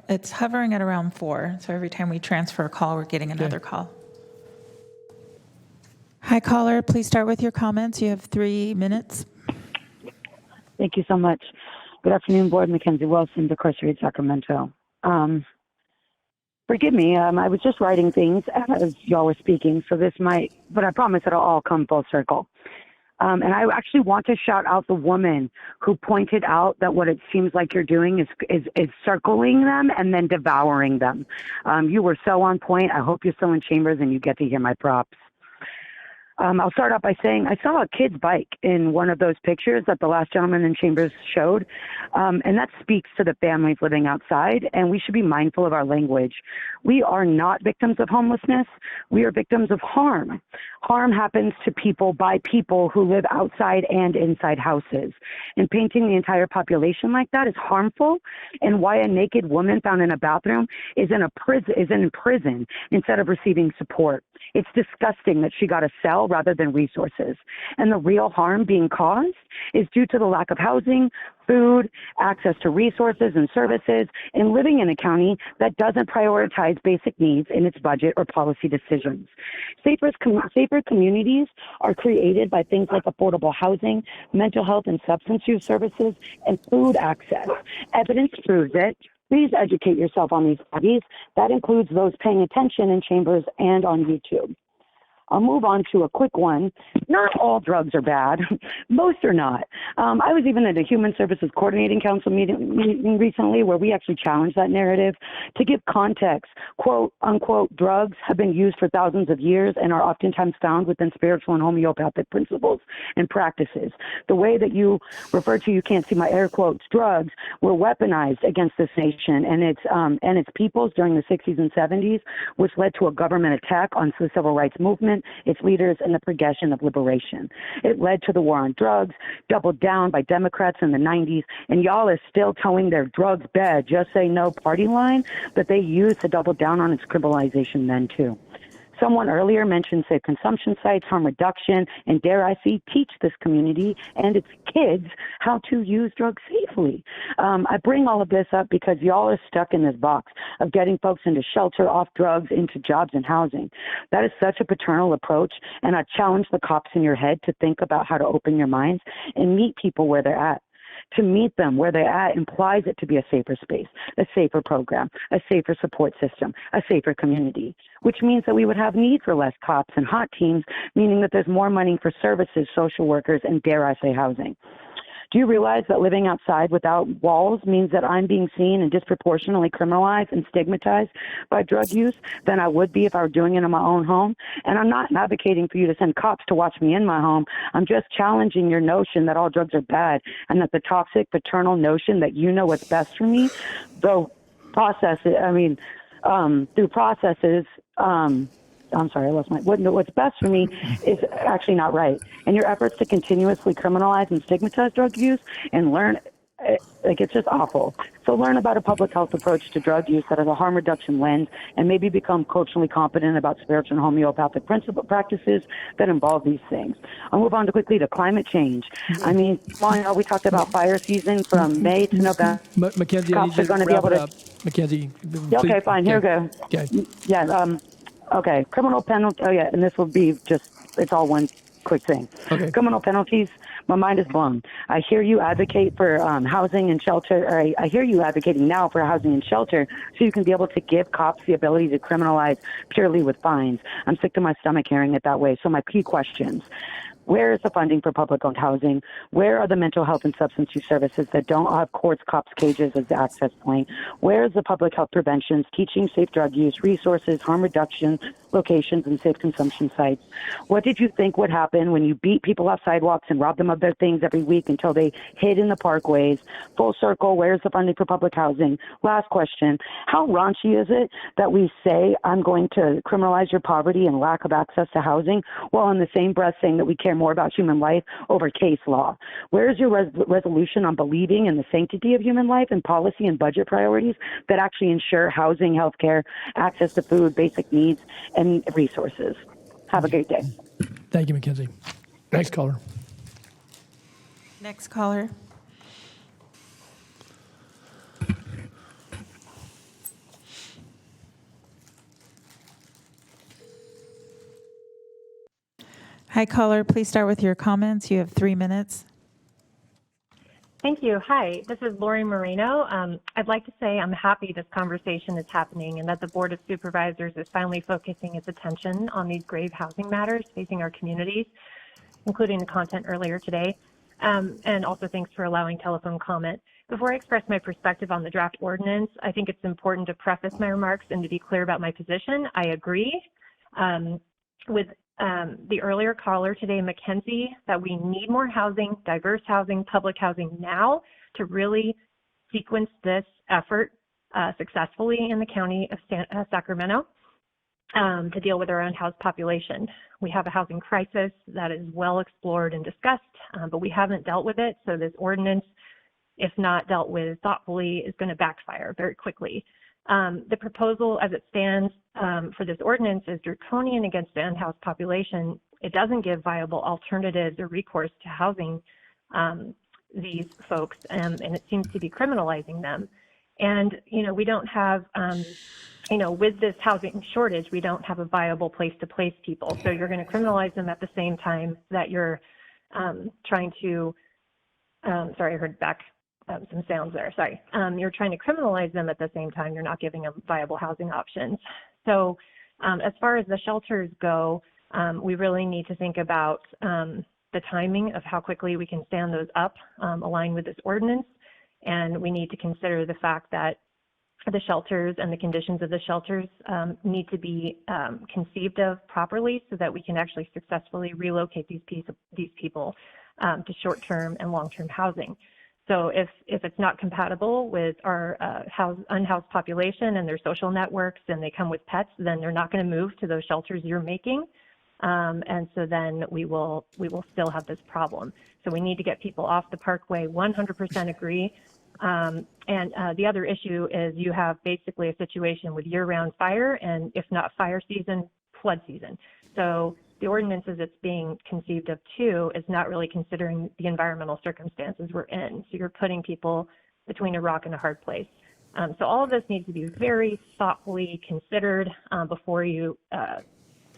It's hovering at around 4, so every time we transfer a call, we're getting another call. Hi, caller. Please start with your comments. You have 3 minutes. Thank you so much. Good afternoon, Board. Mackenzie Wilson, Decarcerated Sacramento. Forgive me, I was just writing things as y'all were speaking, so this might, but I promise it'll all come full circle. And I actually want to shout out the woman who pointed out that what it seems like you're doing is circling them and then devouring them. You were so on point. I hope you're still in chambers and you get to hear my props. I'll start off by saying I saw a kid's bike in one of those pictures that the last gentleman in chambers showed, and that speaks to the families living outside, and we should be mindful of our language. We are not victims of homelessness. We are victims of harm. Harm happens to people by people who live outside and inside houses, and painting the entire population like that is harmful, and why a naked woman found in a bathroom is in prison instead of receiving support. It's disgusting that she got a cell rather than resources. And the real harm being caused is due to the lack of housing, food, access to resources and services, and living in a county that doesn't prioritize basic needs in its budget or policy decisions. Safer communities are created by things like affordable housing, mental health and substance use services, and food access. Evidence proves it. Please educate yourself on these studies. That includes those paying attention in chambers and on YouTube. I'll move on to a quick one. Not all drugs are bad. Most are not. I was even at a Human Services Coordinating Council meeting recently where we actually challenged that narrative. To give context, quote, unquote, drugs have been used for thousands of years and are oftentimes found within spiritual and homeopathic principles and practices. The way that you refer to, you can't see my air quotes, drugs were weaponized against this nation and its peoples during the 60s and 70s, which led to a government attack on the civil rights movement, its leaders, and the progression of liberation. It led to the war on drugs, doubled down by Democrats in the 90s, and y'all are still towing their drugs bad, just say no party line, but they used to double down on its criminalization then too. Someone earlier mentioned safe consumption sites, harm reduction, and dare I say, teach this community and its kids how to use drugs safely. I bring all of this up because y'all are stuck in this box of getting folks into shelter, off drugs, into jobs and housing. That is such a paternal approach, and I challenge the cops in your head to think about how to open your minds and meet people where they're at. To meet them where they're at implies it to be a safer space, a safer program, a safer support system, a safer community, which means that we would have need for less cops and hot teams, meaning that there's more money for services, social workers, and dare I say housing. Do you realize that living outside without walls means that I'm being seen and disproportionately criminalized and stigmatized by drug use than I would be if I were doing it in my own home? And I'm not advocating for you to send cops to watch me in my home. I'm just challenging your notion that all drugs are bad and that the toxic paternal notion that you know what's best for me, through processes, I'm sorry, I lost my, what's best for me is actually not right. And your efforts to continuously criminalize and stigmatize drug use and learn it's just awful. So learn about a public health approach to drug use that has a harm reduction lens, and maybe become culturally competent about spiritual and homeopathic practices that involve these things. I'll move on quickly to climate change. I mean, we talked about fire season from May to November. Mackenzie, I need Cops you are going to to be wrap able it to. up. Mackenzie, Yeah, okay, please. fine. Here we go. Okay. Yeah. Okay. Criminal penalty. Oh, yeah. And this will be it's all one quick thing. Okay. Criminal penalties. My mind is blown. I hear you advocate for housing and shelter. Or I hear you advocating now for housing and shelter so you can be able to give cops the ability to criminalize purely with fines. I'm sick to my stomach hearing it that way. So my key questions. Where is the funding for public-owned housing? Where are the mental health and substance use services that don't have courts, cops, cages as the access point? Where is the public health preventions, teaching safe drug use, resources, harm reduction, locations, and safe consumption sites? What did you think would happen when you beat people off sidewalks and rob them of their things every week until they hid in the parkways? Full circle, where's the funding for public housing? Last question, how raunchy is it that we say I'm going to criminalize your poverty and lack of access to housing, while in the same breath saying that we care more about human life over case law? Where is your resolution on believing in the sanctity of human life and policy and budget priorities that actually ensure housing, healthcare, access to food, basic needs, and resources? Have a great day. Thank you, Mackenzie. Next caller. Next caller. Hi, caller. Please start with your comments. You have 3 minutes. Thank you. Hi, this is Lori Moreno. I'd like to say I'm happy this conversation is happening and that the Board of Supervisors is finally focusing its attention on these grave housing matters facing our communities, including the content earlier today. And also thanks for allowing telephone comment. Before I express my perspective on the draft ordinance, I think it's important to preface my remarks and to be clear about my position. I agree with the earlier caller today, Mackenzie, that we need more housing, diverse housing, public housing now to really sequence this effort successfully in the county of Sacramento to deal with our unhoused population. We have a housing crisis that is well explored and discussed, but we haven't dealt with it. So this ordinance, if not dealt with thoughtfully, is going to backfire very quickly. The proposal as it stands for this ordinance is draconian against the unhoused population. It doesn't give viable alternatives or recourse to housing these folks, and it seems to be criminalizing them. And, we don't have, with this housing shortage, we don't have a viable place to place people. So you're going to criminalize them at the same time that you're trying to, sorry, I heard back some sounds there, sorry. You're trying to criminalize them at the same time you're not giving them viable housing options. So as far as the shelters go, we really need to think about the timing of how quickly we can stand those up, aligned with this ordinance. And we need to consider the fact that the shelters and the conditions of the shelters need to be conceived of properly so that we can actually successfully relocate these people to short-term and long-term housing. So if it's not compatible with our unhoused population and their social networks and they come with pets, then they're not going to move to those shelters you're making. And so then we will still have this problem. So we need to get people off the parkway, 100% agree. And the other issue is you have basically a situation with year-round fire and if not fire season, flood season. So the ordinance as it's being conceived of too is not really considering the environmental circumstances we're in. So you're putting people between a rock and a hard place. So all of this needs to be very thoughtfully considered before you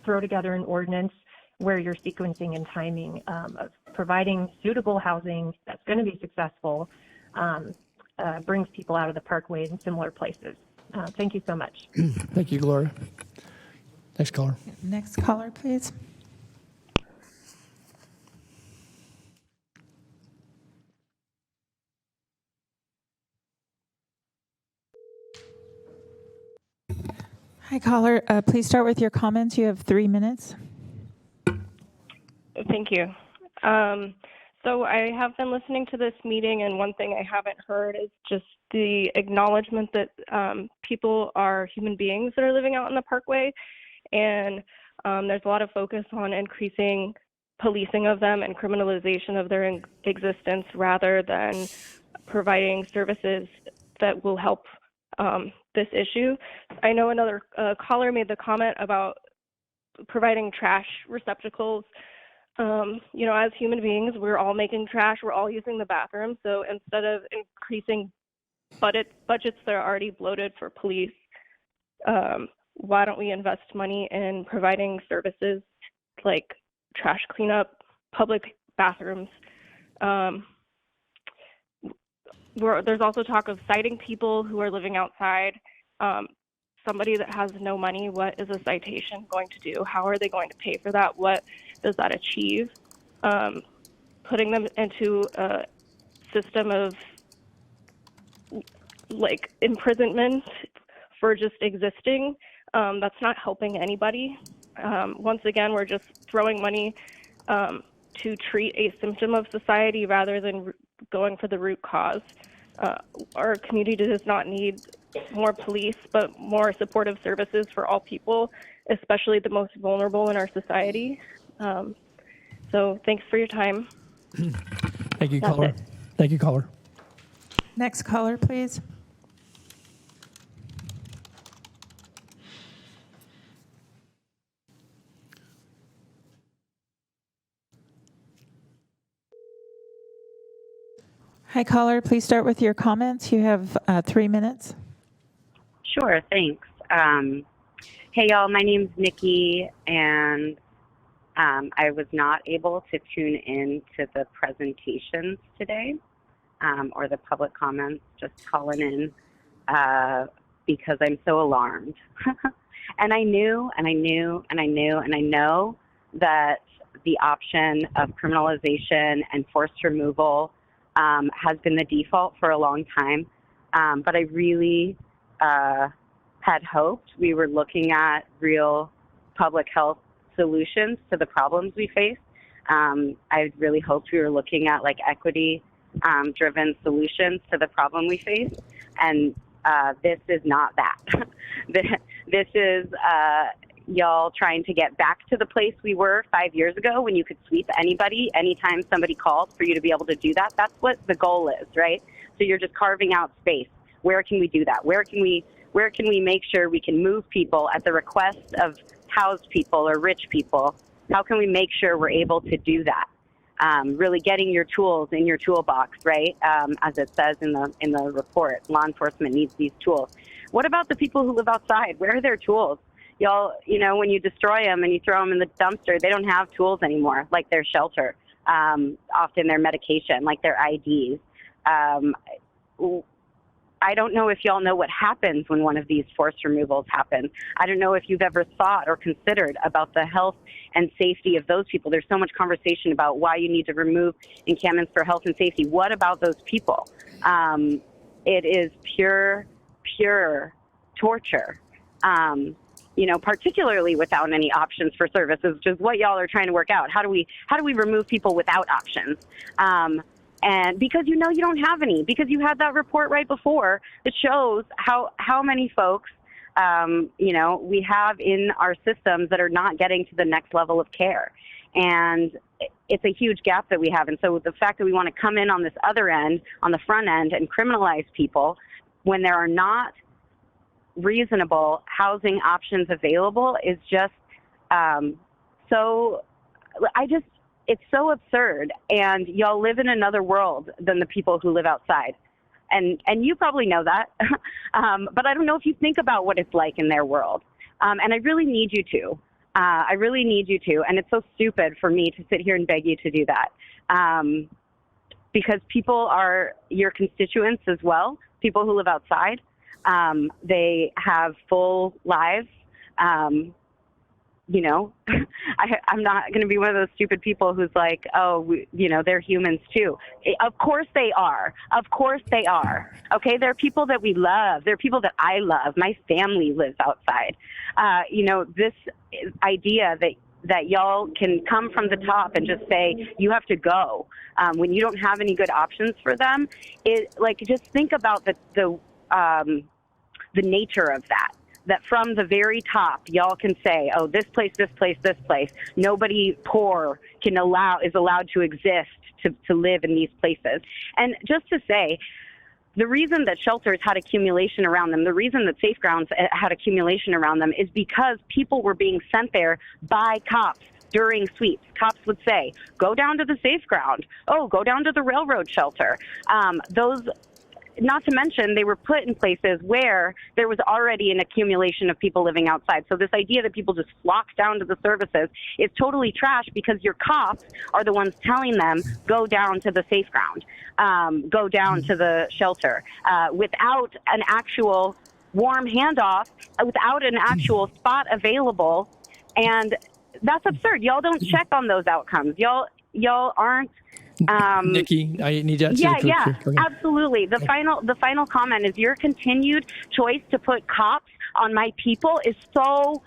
throw together an ordinance where you're sequencing and timing of providing suitable housing that's going to be successful, brings people out of the parkways and similar places. Thank you so much. Thank you, Gloria. Next caller. Next caller, please. Hi, caller. Please start with your comments. You have 3 minutes. Thank you. So I have been listening to this meeting, and one thing I haven't heard is just the acknowledgement that people are human beings that are living out in the parkway, and there's a lot of focus on increasing policing of them and criminalization of their existence rather than providing services that will help this issue. I know another caller made the comment about providing trash receptacles. You know, as human beings, we're all making trash, we're all using the bathroom. So instead of increasing budgets that are already bloated for police, why don't we invest money in providing services like trash cleanup, public bathrooms? There's also talk of citing people who are living outside. Somebody that has no money, what is a citation going to do? How are they going to pay for that? What does that achieve? Putting them into a system of like imprisonment for just existing, that's not helping anybody. Once again, we're just throwing money to treat a symptom of society rather than going for the root cause. Our community does not need more police, but more supportive services for all people, especially the most vulnerable in our society. So thanks for your time. Thank you, That's caller. it. Thank you, caller. Next caller, please. Hi, caller. Please start with your comments. You have 3 minutes. Sure, thanks. Hey, y'all, my name's Nikki, and I was not able to tune in to the presentations today or the public comments, just calling in because I'm so alarmed. And I knew, and I knew, and I knew, and I know that the option of criminalization and forced removal has been the default for a long time. But I really had hoped we were looking at real public health solutions to the problems we face. I really hoped we were looking at like equity driven solutions to the problem we face. And this is not that. This is y'all trying to get back to the place we were 5 years ago when you could sweep anybody anytime somebody called for you to be able to do that. That's what the goal is, right? So you're just carving out space. Where can we do that? Where can we make sure we can move people at the request of housed people or rich people? How can we make sure we're able to do that? Really getting your tools in your toolbox, right? As it says in the report, law enforcement needs these tools. What about the people who live outside? Where are their tools? Y'all, you know, when you destroy them and you throw them in the dumpster, they don't have tools anymore, like their shelter, often their medication, like their IDs. I don't know if y'all know what happens when one of these forced removals happen. I don't know if you've ever thought or considered about the health and safety of those people. There's so much conversation about why you need to remove encampments for health and safety. What about those people? It is pure torture. You know, particularly without any options for services, which is what y'all are trying to work out. How do we remove people without options? And because you know you don't have any, because you had that report right before that shows how many folks, you know, we have in our systems that are not getting to the next level of care. And it's a huge gap that we have. And so the fact that we want to come in on this other end, on the front end, and criminalize people when there are not reasonable housing options available is just it's so absurd. And y'all live in another world than the people who live outside. And you probably know that. But I don't know if you think about what it's like in their world. And I really need you to. I really need you to. And it's so stupid for me to sit here and beg you to do that. Because people are your constituents as well, people who live outside. They have full lives. You know, I'm not going to be one of those stupid people who's like, oh, you know, they're humans too. Of course they are. Of course they are. Okay, they're people that we love. They're people that I love. My family lives outside. You know, this idea that y'all can come from the top and just say, you have to go when you don't have any good options for them. Just think about the nature of that from the very top, y'all can say, oh, this place, nobody poor is allowed to exist to live in these places. And just to say, the reason that shelters had accumulation around them, the reason that safe grounds had accumulation around them is because people were being sent there by cops during sweeps. Cops would say, go down to the safe ground. Oh, go down to the railroad shelter. Not to mention, they were put in places where there was already an accumulation of people living outside. So this idea that people just flock down to the services is totally trash, because your cops are the ones telling them, go down to the safe ground, go down to the shelter, without an actual warm handoff, without an actual spot available. And that's absurd. Y'all don't check on those outcomes. Y'all aren't. Nikki, I need to answer Yeah, absolutely. The final comment is your continued choice to put cops on my people is so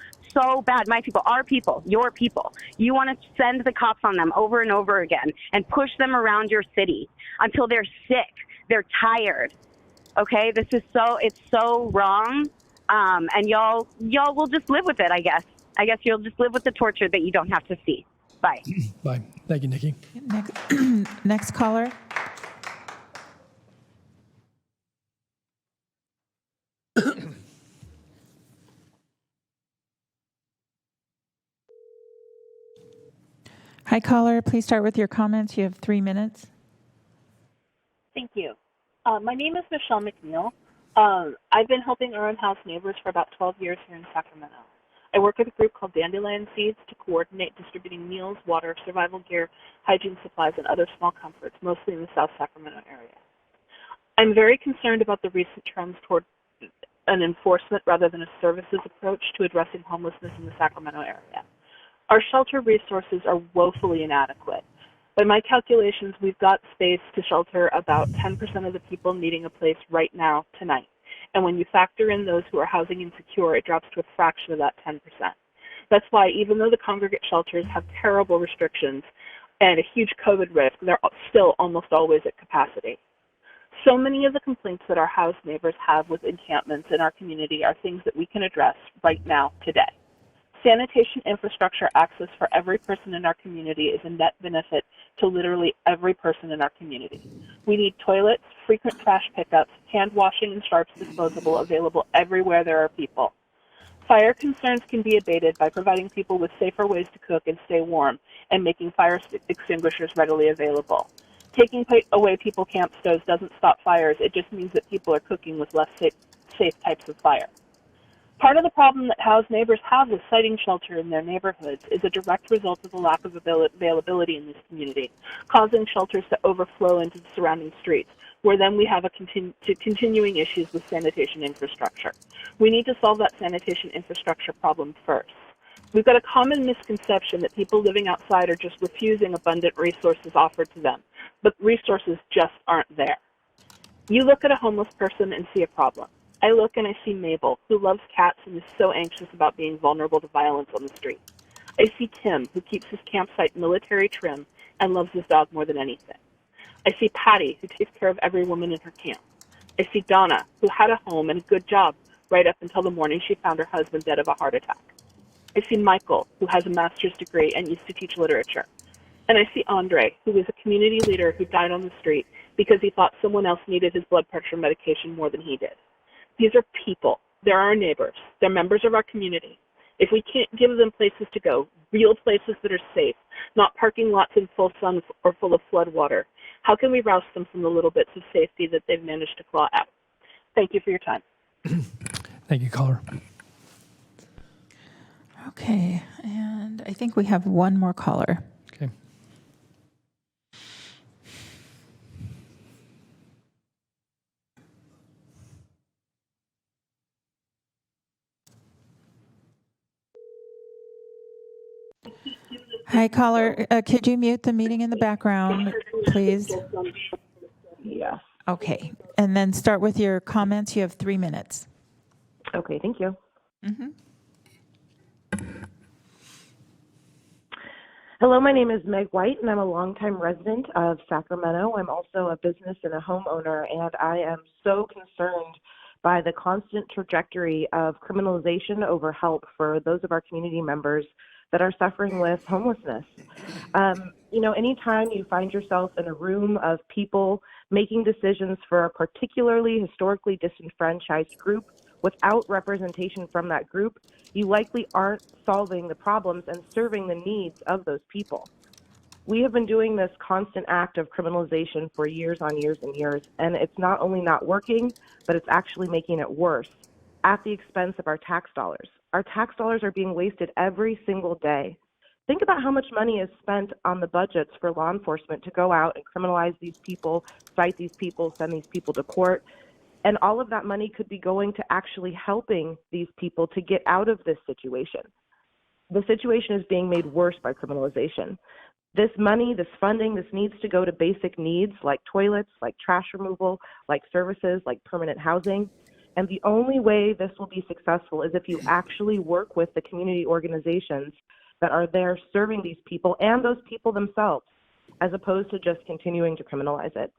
bad. My people, our people, your people. You want to send the cops on them over and over again and push them around your city until they're sick, they're tired. Okay, it's so wrong. And y'all will just live with it, I guess. I guess you'll just live with the torture that you don't have to see. Bye. Bye. Thank you, Nikki. Next caller. Hi, caller. Please start with your comments. You have 3 minutes. Thank you. My name is Michelle McNeil. I've been helping Urban House neighbors for about 12 years here in Sacramento. I work with a group called Dandelion Seeds to coordinate distributing meals, water, survival gear, hygiene supplies, and other small comforts, mostly in the South Sacramento area. I'm very concerned about the recent trends toward an enforcement rather than a services approach to addressing homelessness in the Sacramento area. Our shelter resources are woefully inadequate. By my calculations, we've got space to shelter about 10% of the people needing a place right now, tonight. And when you factor in those who are housing insecure, it drops to a fraction of that 10%. That's why, even though the congregate shelters have terrible restrictions and a huge COVID risk, they're still almost always at capacity. So many of the complaints that our house neighbors have with encampments in our community are things that we can address right now, today. Sanitation infrastructure access for every person in our community is a net benefit to literally every person in our community. We need toilets, frequent trash pickups, hand washing and sharps disposable available everywhere there are people. Fire concerns can be abated by providing people with safer ways to cook and stay warm and making fire extinguishers readily available. Taking away people camp stoves doesn't stop fires, it just means that people are cooking with less safe types of fire. Part of the problem that house neighbors have with siting shelter in their neighborhoods is a direct result of the lack of availability in this community, causing shelters to overflow into the surrounding streets, where then we have continuing issues with sanitation infrastructure. We need to solve that sanitation infrastructure problem first. We've got a common misconception that people living outside are just refusing abundant resources offered to them, but resources just aren't there. You look at a homeless person and see a problem. I look and I see Mabel, who loves cats and is so anxious about being vulnerable to violence on the street. I see Tim, who keeps his campsite military trim and loves his dog more than anything. I see Patty, who takes care of every woman in her camp. I see Donna, who had a home and a good job right up until the morning she found her husband dead of a heart attack. I see Michael, who has a master's degree and used to teach literature. And I see Andre, who is a community leader who died on the street because he thought someone else needed his blood pressure medication more than he did. These are people. They're our neighbors. They're members of our community. If we can't give them places to go, real places that are safe, not parking lots in full sun or full of flood water, how can we rouse them from the little bits of safety that they've managed to claw out? Thank you for your time. Thank you, caller. Okay, and I think we have one more caller. Okay. Hi, caller. Could you mute the meeting in the background, please? Yeah. Okay, and then start with your comments. You have 3 minutes. Okay, thank you. Hello, my name is Meg White, and I'm a longtime resident of Sacramento. I'm also a business and a homeowner, and I am so concerned by the constant trajectory of criminalization over help for those of our community members that are suffering with homelessness. anytime you find yourself in a room of people making decisions for a particularly historically disenfranchised group without representation from that group, you likely aren't solving the problems and serving the needs of those people. We have been doing this constant act of criminalization for years on years and years, and it's not only not working, but it's actually making it worse at the expense of our tax dollars. Our tax dollars are being wasted every single day. Think about how much money is spent on the budgets for law enforcement to go out and criminalize these people, cite these people, send these people to court. And all of that money could be going to actually helping these people to get out of this situation. The situation is being made worse by criminalization. This money, this funding, this needs to go to basic needs like toilets, like trash removal, like services, like permanent housing. And the only way this will be successful is if you actually work with the community organizations that are there serving these people and those people themselves, as opposed to just continuing to criminalize it.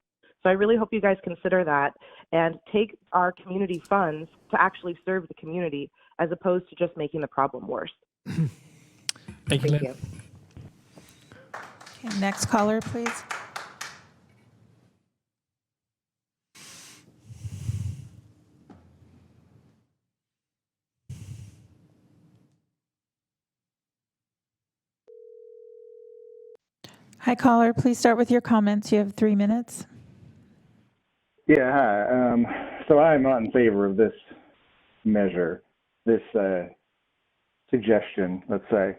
So I really hope you guys consider that and take our community funds to actually serve the community as opposed to just making the problem worse. Thank you, Lynn. Okay, next caller, please. Hi, caller. Please start with your comments. You have 3 minutes. Yeah, hi. So I'm not in favor of this measure, this suggestion, let's say.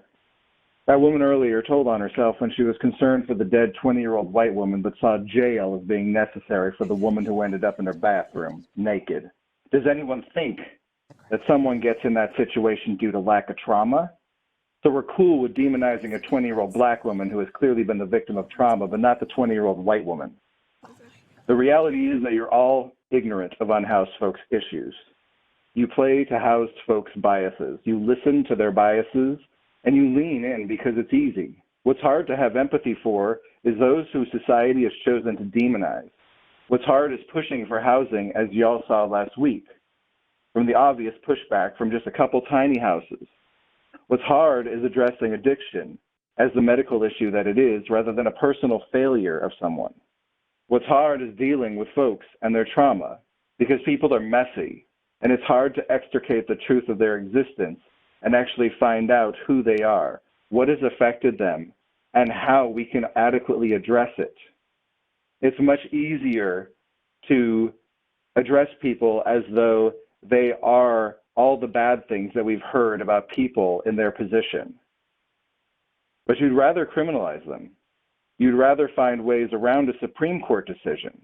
That woman earlier told on herself when she was concerned for the dead 20-year-old white woman, but saw jail as being necessary for the woman who ended up in her bathroom, naked. Does anyone think that someone gets in that situation due to lack of trauma? So we're cool with demonizing a 20-year-old black woman who has clearly been the victim of trauma, but not the 20-year-old white woman. The reality is that you're all ignorant of unhoused folks' issues. You play to housed folks' biases. You listen to their biases, and you lean in because it's easy. What's hard to have empathy for is those whose society has chosen to demonize. What's hard is pushing for housing, as y'all saw last week, from the obvious pushback from just a couple tiny houses. What's hard is addressing addiction as the medical issue that it is, rather than a personal failure of someone. What's hard is dealing with folks and their trauma, because people are messy, and it's hard to extricate the truth of their existence and actually find out who they are, what has affected them, and how we can adequately address it. It's much easier to address people as though they are all the bad things that we've heard about people in their position. But you'd rather criminalize them. You'd rather find ways around a Supreme Court decision.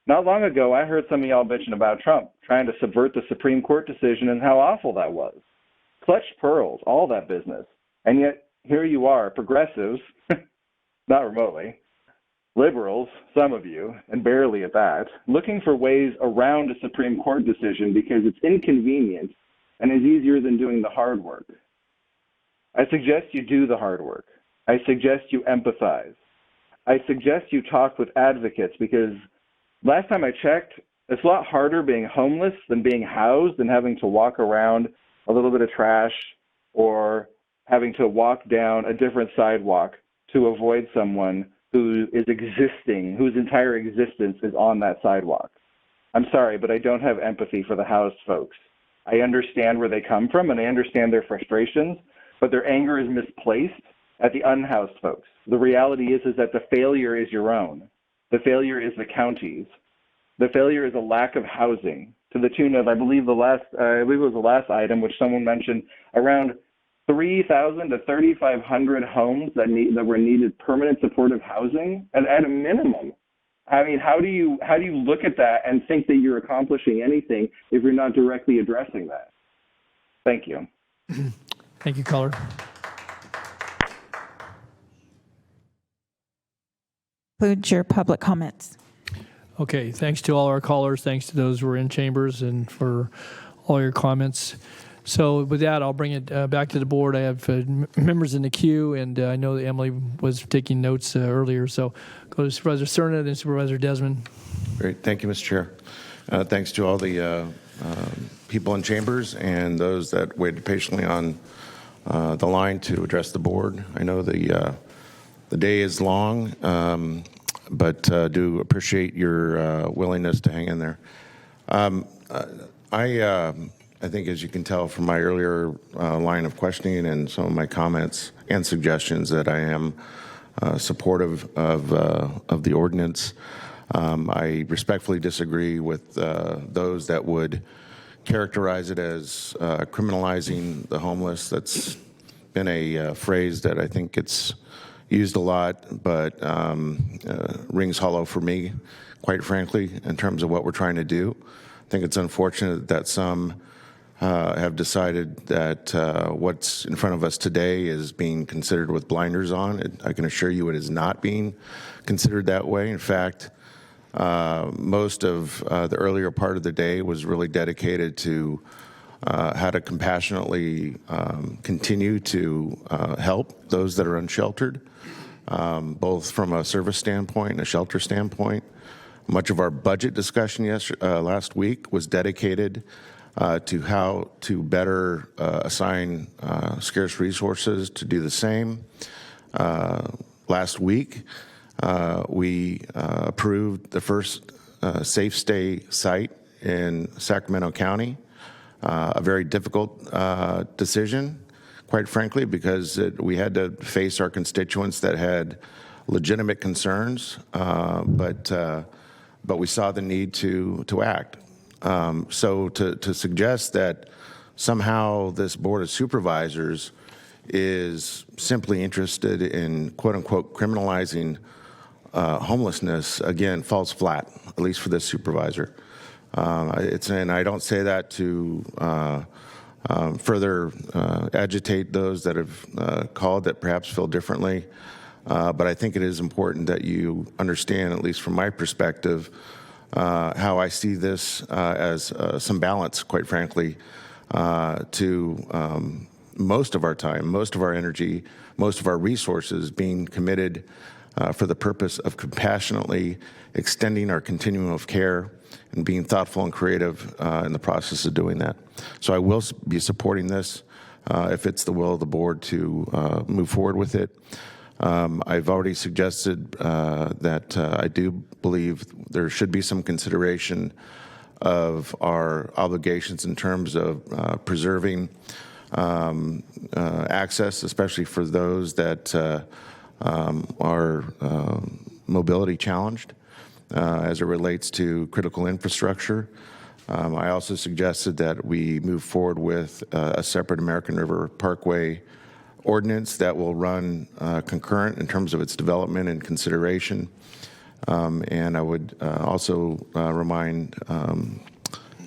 Not long ago, I heard some of y'all bitching about Trump trying to subvert the Supreme Court decision and how awful that was. Clutched pearls, all that business. And yet, here you are, progressives, not remotely, liberals, some of you, and barely at that, looking for ways around a Supreme Court decision because it's inconvenient and is easier than doing the hard work. I suggest you do the hard work. I suggest you empathize. I suggest you talk with advocates because last time I checked, it's a lot harder being homeless than being housed and having to walk around a little bit of trash or having to walk down a different sidewalk to avoid someone who is existing, whose entire existence is on that sidewalk. I'm sorry, but I don't have empathy for the housed folks. I understand where they come from and I understand their frustrations, but their anger is misplaced at the unhoused folks. The reality is that the failure is your own. The failure is the county's. The failure is a lack of housing to the tune of, I believe it was the last item, which someone mentioned, around 3,000 to 3,500 homes that were needed permanent supportive housing, and at a minimum. I mean, how do you look at that and think that you're accomplishing anything if you're not directly addressing that? Thank you. Thank you, caller. Include your public comments. Okay, thanks to all our callers. Thanks to those who are in chambers and for all your comments. So with that, I'll bring it back to the board. I have members in the queue, and I know that Emily was taking notes earlier. So go to Supervisor Cerna, then Supervisor Desmond. Great. Thank you, Mr. Chair. Thanks to all the people in chambers and those that waited patiently on the line to address the board. I know the The day is long, but do appreciate your willingness to hang in there. I think, as you can tell from my earlier line of questioning and some of my comments and suggestions, that I am supportive of the ordinance. I respectfully disagree with those that would characterize it as criminalizing the homeless. That's been a phrase that I think it's used a lot, but rings hollow for me, quite frankly, in terms of what we're trying to do. I think it's unfortunate that some have decided that what's in front of us today is being considered with blinders on. I can assure you it is not being considered that way. In fact, most of the earlier part of the day was really dedicated to how to compassionately continue to help those that are unsheltered, both from a service standpoint and a shelter standpoint. Much of our budget discussion last week was dedicated to how to better assign scarce resources to do the same. Last week, we approved the first safe stay site in Sacramento County, a very difficult decision, quite frankly, because we had to face our constituents that had legitimate concerns, but we saw the need to act. So to suggest that somehow this Board of Supervisors is simply interested in, quote unquote, criminalizing homelessness, again, falls flat, at least for this supervisor. And I don't say that to further agitate those that have called that perhaps feel differently. But I think it is important that you understand, at least from my perspective, how I see this as some balance, quite frankly, to most of our time, most of our energy, most of our resources being committed for the purpose of compassionately extending our continuum of care and being thoughtful and creative in the process of doing that. So I will be supporting this if it's the will of the board to move forward with it. I've already suggested that I do believe there should be some consideration of our obligations in terms of preserving access, especially for those that are mobility challenged as it relates to critical infrastructure. I also suggested that we move forward with a separate American River Parkway ordinance that will run concurrent in terms of its development and consideration. And I would also remind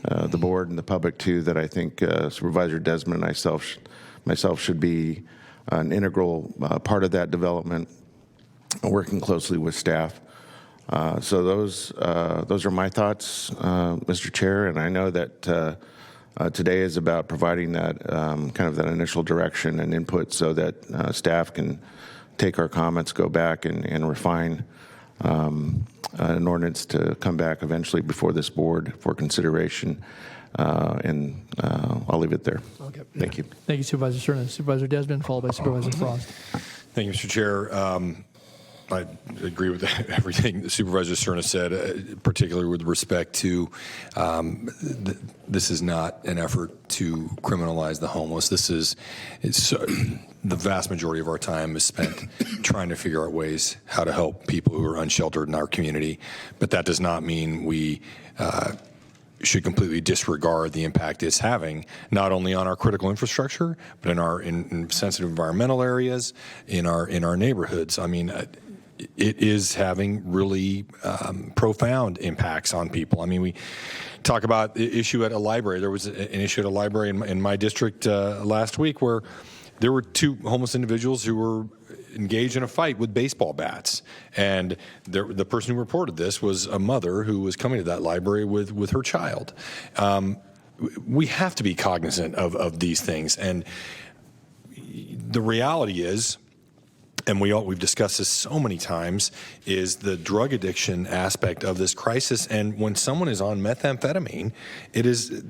the board and the public, too, that I think Supervisor Desmond and myself should be an integral part of that development, working closely with staff. So those are my thoughts, Mr. Chair, and I know that today is about providing that kind of that initial direction and input so that staff can take our comments, go back and refine an ordinance to come back eventually before this board for consideration. And I'll leave it there. Okay. Thank you. Thank you, Supervisor Cerna. Supervisor Desmond, followed by Supervisor Frost. Thank you, Mr. Chair. I agree with everything that Supervisor Cerna said, particularly with respect to this is not an effort to criminalize the homeless. The vast majority of our time is spent trying to figure out ways how to help people who are unsheltered in our community. But that does not mean we should completely disregard the impact it's having, not only on our critical infrastructure, but in sensitive environmental areas, in our neighborhoods. I mean, it is having really profound impacts on people. I mean, we talk about the issue at a library. There was an issue at a library in my district last week where there were two homeless individuals who were engaged in a fight with baseball bats. And the person who reported this was a mother who was coming to that library with her child. We have to be cognizant of these things. And the reality is, and we've discussed this so many times, is the drug addiction aspect of this crisis. And when someone is on methamphetamine, it is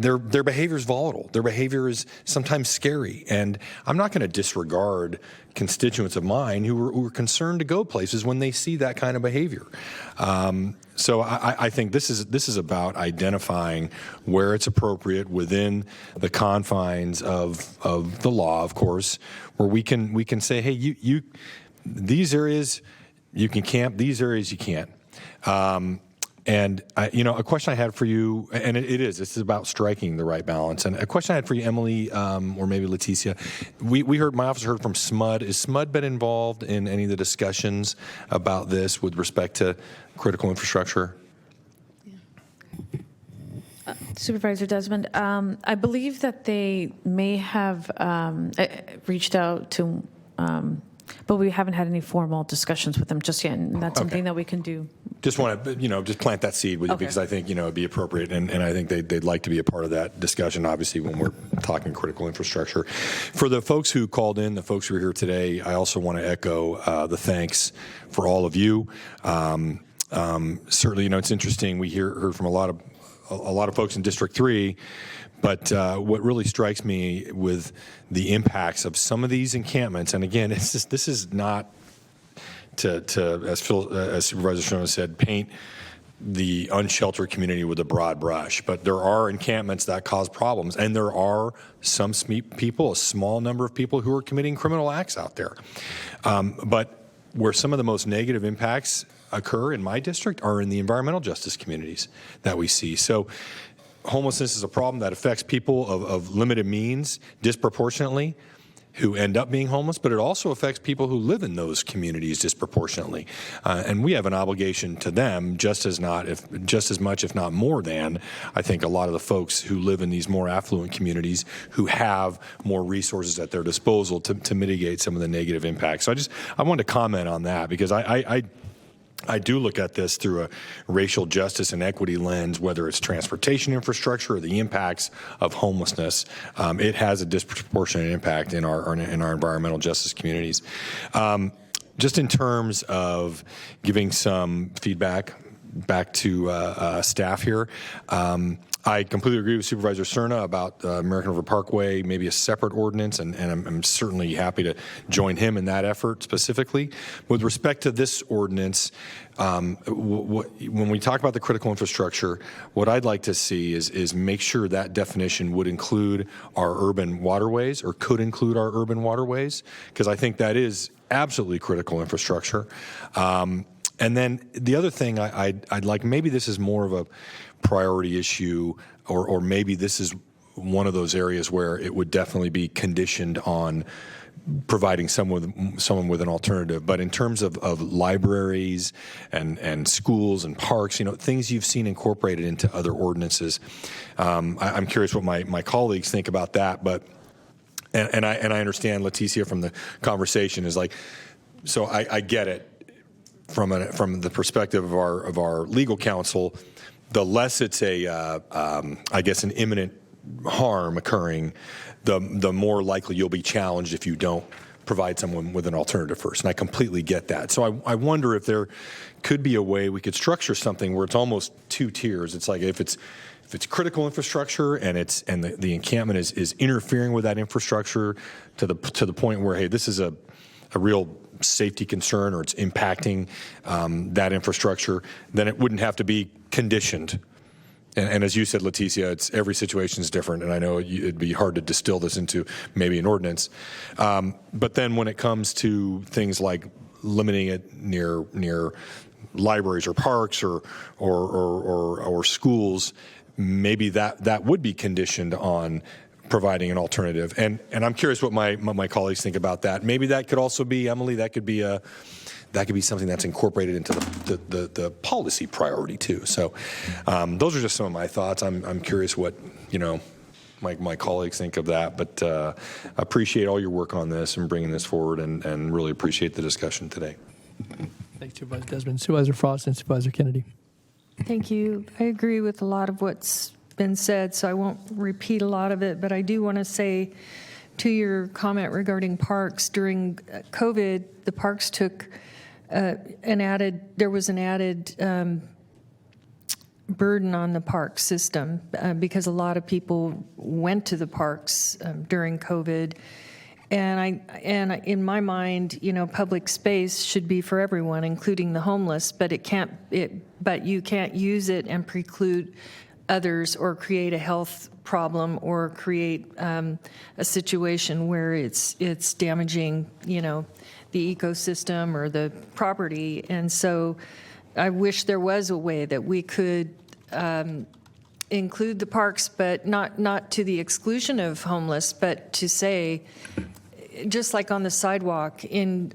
their behavior is volatile. Their behavior is sometimes scary. And I'm not going to disregard constituents of mine who are concerned to go places when they see that kind of behavior. So I think this is about identifying where it's appropriate within the confines of the law, of course, where we can say, hey, you these areas you can camp, these areas you can't. And a question I had for you, and this is about striking the right balance. And a question I had for you, Emily, or maybe Leticia, my office heard from SMUD. Has SMUD been involved in any of the discussions about this with respect to critical infrastructure? Supervisor Desmond, I believe that they may have reached out to, but we haven't had any formal discussions with them just yet, and that's something that we can do. Just want to, just plant that seed with you because I think, it'd be appropriate, and I think they'd like to be a part of that discussion, obviously, when we're talking critical infrastructure. For the folks who called in, the folks who are here today, I also want to echo the thanks for all of you. Certainly, it's interesting. We heard from a lot of folks in District 3, but what really strikes me with the impacts of some of these encampments, and again, this is not to as Supervisor Shona said, paint the unsheltered community with a broad brush, but there are encampments that cause problems, and there are some people, a small number of people who are committing criminal acts out there. But where some of the most negative impacts occur in my district are in the environmental justice communities that we see. So homelessness is a problem that affects people of limited means disproportionately who end up being homeless, but it also affects people who live in those communities disproportionately. And we have an obligation to them just as much, if not more than, I think, a lot of the folks who live in these more affluent communities who have more resources at their disposal to mitigate some of the negative impacts. So I wanted to comment on that because I do look at this through a racial justice and equity lens, whether it's transportation infrastructure or the impacts of homelessness. It has a disproportionate impact in our environmental justice communities. Just in terms of giving some feedback back to staff here, I completely agree with Supervisor Cerna about American River Parkway, maybe a separate ordinance, and I'm certainly happy to join him in that effort specifically. With respect to this ordinance, when we talk about the critical infrastructure, what I'd like to see is make sure that definition would include our urban waterways or could include our urban waterways, because I think that is absolutely critical infrastructure. And then the other thing I'd like, maybe this is more of a priority issue, or maybe this is one of those areas where it would definitely be conditioned on providing someone with an alternative. But in terms of libraries and schools and parks, things you've seen incorporated into other ordinances, I'm curious what my colleagues think about that. But and I understand, Leticia, from the conversation is like, so I get it from the perspective of our legal counsel. The less it's I guess, an imminent harm occurring, the more likely you'll be challenged if you don't provide someone with an alternative first. And I completely get that. So I wonder if there could be a way we could structure something where it's almost two tiers. It's like if it's critical infrastructure and the encampment is interfering with that infrastructure to the point where, hey, this is a real safety concern or it's impacting that infrastructure, then it wouldn't have to be conditioned. And as you said, Leticia, every situation is different, and I know it'd be hard to distill this into maybe an ordinance. But then when it comes to things like limiting it near libraries or parks or schools, maybe that would be conditioned on providing an alternative. And I'm curious what my colleagues think about that. Maybe that could also be, Emily, that could be something that's incorporated into the policy priority too. So those are just some of my thoughts. I'm curious what my colleagues think of that, but appreciate all your work on this and bringing this forward, and really appreciate the discussion today. Thanks, Supervisor Desmond. Supervisor Frost and Supervisor Kennedy. Thank you. I agree with a lot of what's been said, so I won't repeat a lot of it, but I do want to say to your comment regarding parks, during COVID, the parks took there was an added burden on the park system because a lot of people went to the parks during COVID. And in my mind, public space should be for everyone, including the homeless, but but you can't use it and preclude others or create a health problem or create a situation where it's damaging, the ecosystem or the property. And so I wish there was a way that we could include the parks, but not to the exclusion of homeless, but to say, just like on the sidewalk in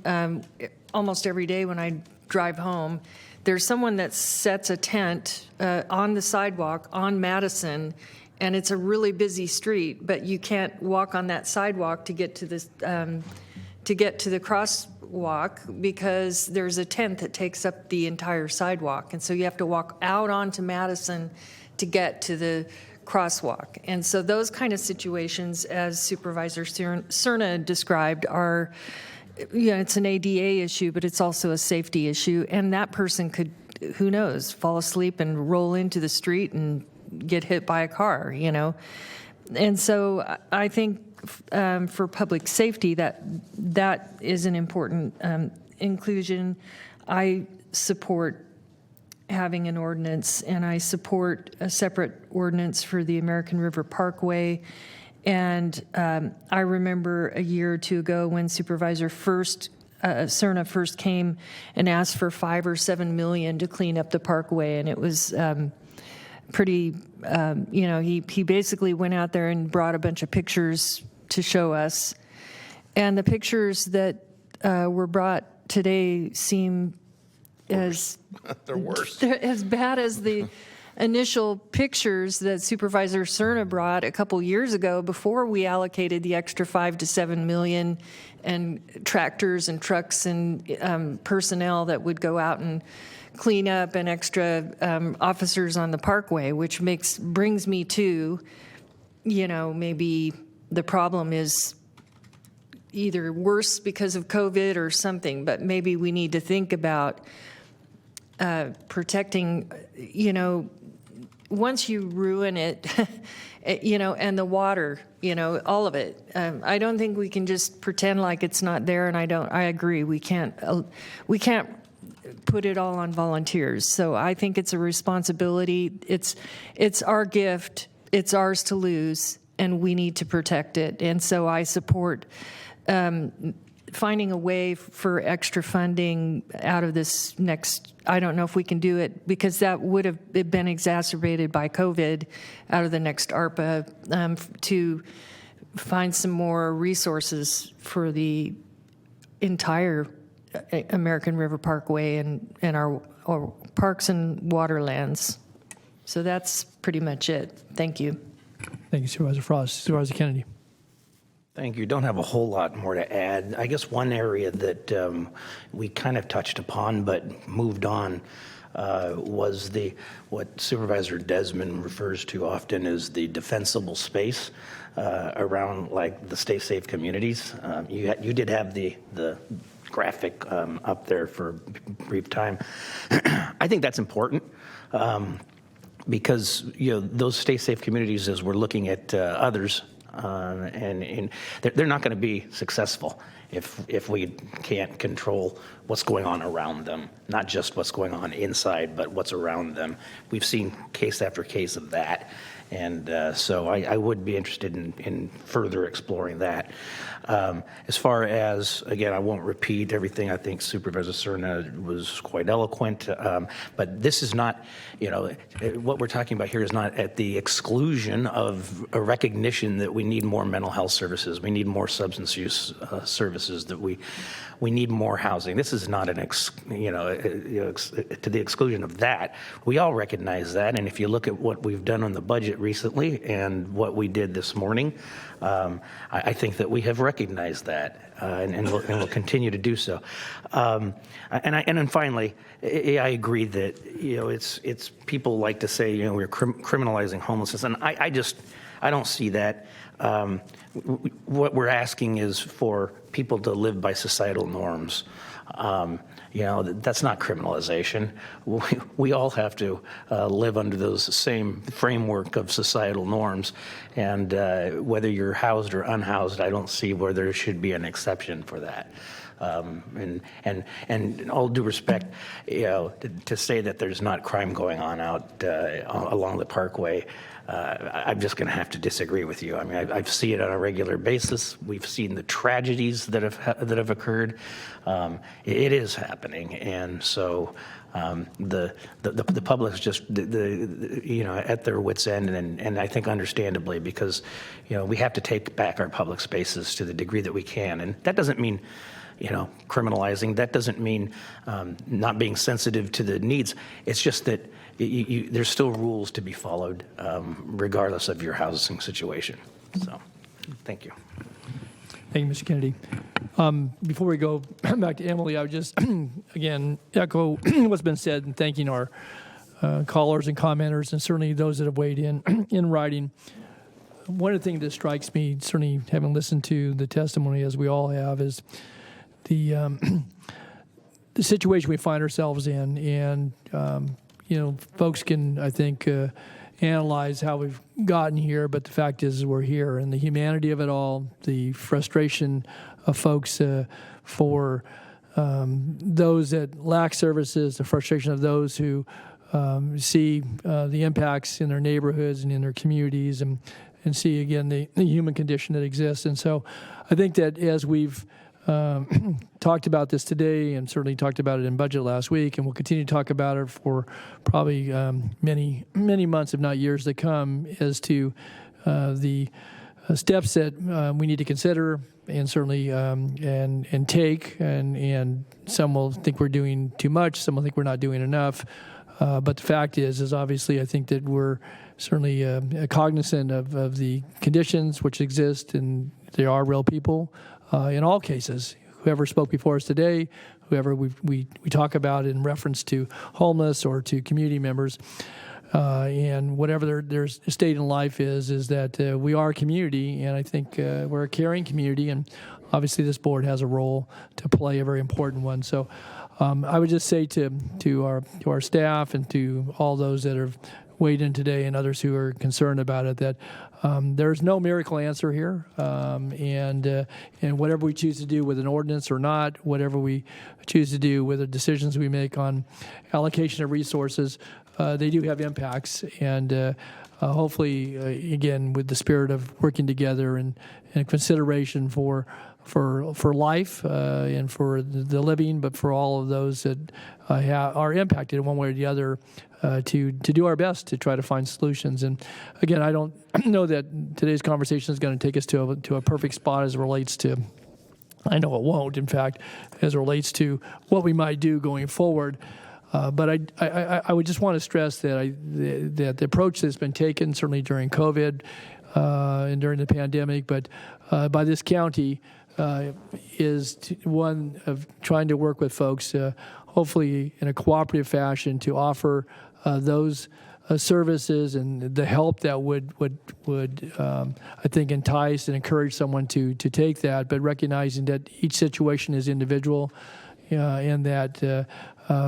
almost every day when I drive home, there's someone that sets a tent on the sidewalk on Madison, and it's a really busy street, but you can't walk on that sidewalk to get to this to get to the crosswalk because there's a tent that takes up the entire sidewalk, and so you have to walk out onto Madison to get to the crosswalk. And so those kind of situations, as Supervisor Cerna described, are, it's an ADA issue, but it's also a safety issue. And that person could, who knows, fall asleep and roll into the street and get hit by a car, And so I think for public safety, that is an important inclusion. I support having an ordinance, and I support a separate ordinance for the American River Parkway. And I remember a year or two ago when Supervisor Cerna first came and asked for $5 or $7 million to clean up the parkway, and it was pretty. He basically went out there and brought a bunch of pictures to show us, and the pictures that were brought today seem as they're worse. As bad as the initial pictures that Supervisor Cerna brought a couple years ago before we allocated the extra $5 to $7 million and tractors and trucks and personnel that would go out and clean up and extra officers on the parkway, which brings me to, maybe the problem is either worse because of COVID or something, but maybe we need to think about protecting, once you ruin it, and the water, all of it. I don't think we can just pretend like it's not there, and I agree. We can't put it all on volunteers. So I think it's a responsibility. It's our gift. It's ours to lose, and we need to protect it. And so I support finding a way for extra funding out of this next, I don't know if we can do it because that would have been exacerbated by COVID, out of the next ARPA to find some more resources for the entire American River Parkway and our parks and waterlands. So that's pretty much it. Thank you. Thank you, Supervisor Frost. Supervisor Kennedy. Thank you. Don't have a whole lot more to add. I guess one area that we kind of touched upon but moved on was what Supervisor Desmond refers to often as the defensible space around like the Stay Safe communities. You did have the graphic up there for a brief time. I think that's important. Because those Stay Safe communities, as we're looking at others, and they're not going to be successful if we can't control what's going on around them, not just what's going on inside, but what's around them. We've seen case after case of that, and so I would be interested in further exploring that. As far as, again, I won't repeat everything. I think Supervisor Cerna was quite eloquent, but this is not, what we're talking about here is not at the exclusion of a recognition that we need more mental health services, we need more substance use services, that we need more housing. This is not to the exclusion of that. We all recognize that, and if you look at what we've done on the budget recently and what we did this morning, I think that we have recognized that, and we'll continue to do so. And then finally, I agree that it's people like to say we're criminalizing homelessness, and I don't see that. What we're asking is for people to live by societal norms. that's not criminalization. We all have to live under those same framework of societal norms, and whether you're housed or unhoused, I don't see where there should be an exception for that. And in all due respect, to say that there's not crime going on out along the Parkway, I'm just going to have to disagree with you. I mean, I see it on a regular basis. We've seen the tragedies that have occurred. It is happening, and so the public's just at their wits' end, and I think understandably, because we have to take back our public spaces to the degree that we can, and that doesn't mean criminalizing. That doesn't mean not being sensitive to the needs. It's just that there's still rules to be followed, regardless of your housing situation. So, thank you. Thank you, Mr. Kennedy. Before we go back to Emily, I would just, again, echo what's been said and thanking our callers and commenters, and certainly those that have weighed in writing. One of the things that strikes me, certainly having listened to the testimony, as we all have, is the situation we find ourselves in, and folks can, I think, analyze how we've gotten here, but the fact is we're here, and the humanity of it all, the frustration of folks for those that lack services, the frustration of those who see the impacts in their neighborhoods and in their communities, and see, again, the human condition that exists. And so I think that as we've talked about this today, and certainly talked about it in budget last week, and we'll continue to talk about it for probably many months, if not years to come, as to the steps that we need to consider and certainly and take, and some will think we're doing too much, some will think we're not doing enough. But the fact is obviously I think that we're certainly cognizant of the conditions which exist, and they are real people in all cases. Whoever spoke before us today, whoever we talk about in reference to homeless or to community members, and whatever their state in life is that we are a community, and I think we're a caring community, and obviously this board has a role to play, a very important one. So I would just say to our staff and to all those that have weighed in today and others who are concerned about it, that there's no miracle answer here, and whatever we choose to do with an ordinance or not, whatever we choose to do with the decisions we make on allocation of resources, they do have impacts, and hopefully, again, with the spirit of working together and consideration for life and for the living, but for all of those that are impacted in one way or the other, to do our best to try to find solutions. And again, I don't know that today's conversation is going to take us to a perfect spot as it relates to, I know it won't, in fact, as it relates to what we might do going forward. But I would just want to stress that that the approach that's been taken, certainly during COVID and during the pandemic, but by this county, is one of trying to work with folks, hopefully in a cooperative fashion, to offer those services and the help that would I think entice and encourage someone to take that, but recognizing that each situation is individual, and that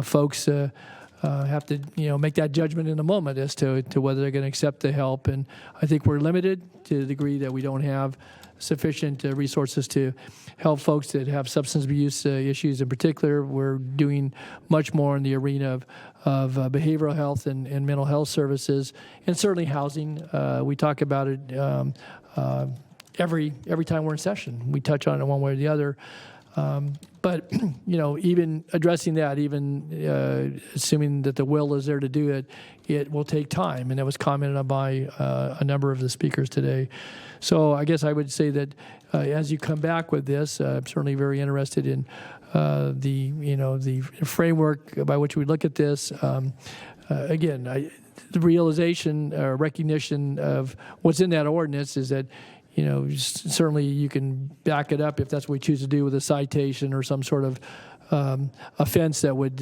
folks have to make that judgment in a moment as to whether they're going to accept the help. And I think we're limited to the degree that we don't have sufficient resources to help folks that have substance abuse issues in particular. We're doing much more in the arena of behavioral health and mental health services, and certainly housing. We talk about it every time we're in session. We touch on it one way or the other. But, even addressing that, even assuming that the will is there to do it, it will take time. And that was commented on by a number of the speakers today. So I guess I would say that as you come back with this, I'm certainly very interested in the framework by which we look at this. Again, the realization or recognition of what's in that ordinance is that certainly you can back it up if that's what we choose to do with a citation or some sort of offense that would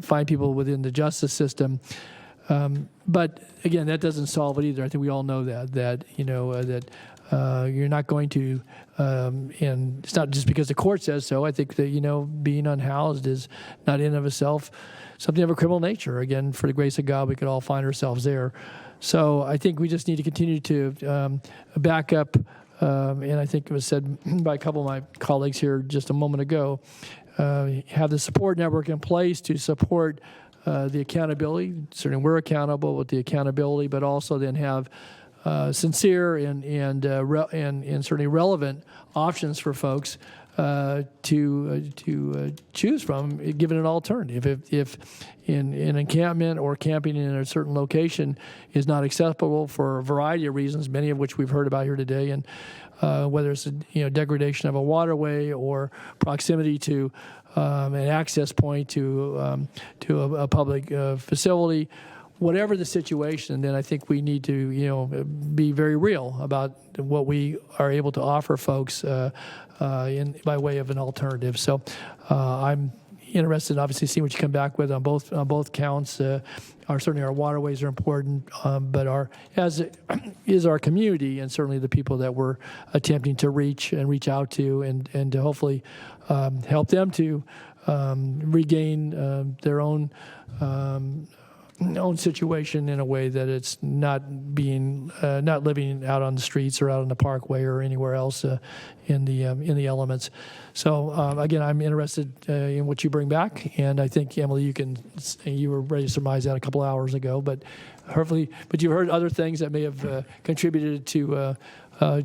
find people within the justice system. But again, that doesn't solve it either. I think we all know that You're not going to, and it's not just because the court says so. I think that, being unhoused is not in and of itself something of a criminal nature. Again, for the grace of God, we could all find ourselves there. So I think we just need to continue to back up, and I think it was said by a couple of my colleagues here just a moment ago, have the support network in place to support the accountability. Certainly we're accountable with the accountability, but also then have sincere and certainly relevant options for folks to choose from, given an alternative. If an encampment or camping in a certain location is not acceptable for a variety of reasons, many of which we've heard about here today, and whether it's degradation of a waterway or proximity to an access point to a public facility. Whatever the situation, then I think we need to, be very real about what we are able to offer folks by way of an alternative. So I'm interested in obviously seeing what you come back with on both counts. Certainly our waterways are important, but as is our community, and certainly the people that we're attempting to reach out to, and to hopefully help them to regain their own situation in a way that it's not living out on the streets or out on the parkway or anywhere else in the elements. So again, I'm interested in what you bring back, and I think, Emily, you were ready to surmise that a couple hours ago, but you've heard other things that may have contributed to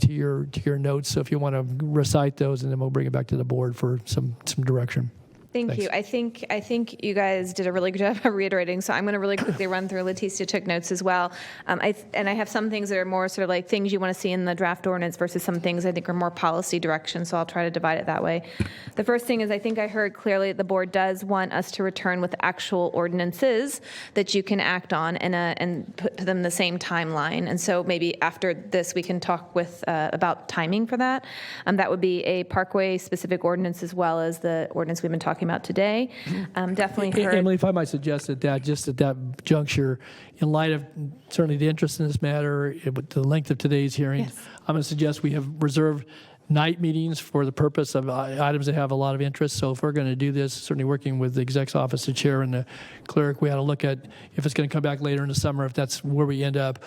your notes. So if you want to recite those, and then we'll bring it back to the board for some direction. Thank you. I think you guys did a really good job of reiterating, so I'm going to really quickly run through. Leticia took notes as well. I have some things that are more sort of like things you want to see in the draft ordinance versus some things I think are more policy direction, so I'll try to divide it that way. The first thing is I think I heard clearly the board does want us to return with actual ordinances that you can act on and put them in the same timeline. And so maybe after this we can talk about timing for that. That would be a parkway-specific ordinance as well as the ordinance we've been talking about today. Definitely heard. Emily, if I might suggest that just at that juncture, in light of certainly the interest in this matter, with the length of today's hearing, yes, I'm going to suggest we have reserved night meetings for the purpose of items that have a lot of interest. So if we're going to do this, certainly working with the exec's office, the chair, and the clerk, we ought to look at if it's going to come back later in the summer, if that's where we end up.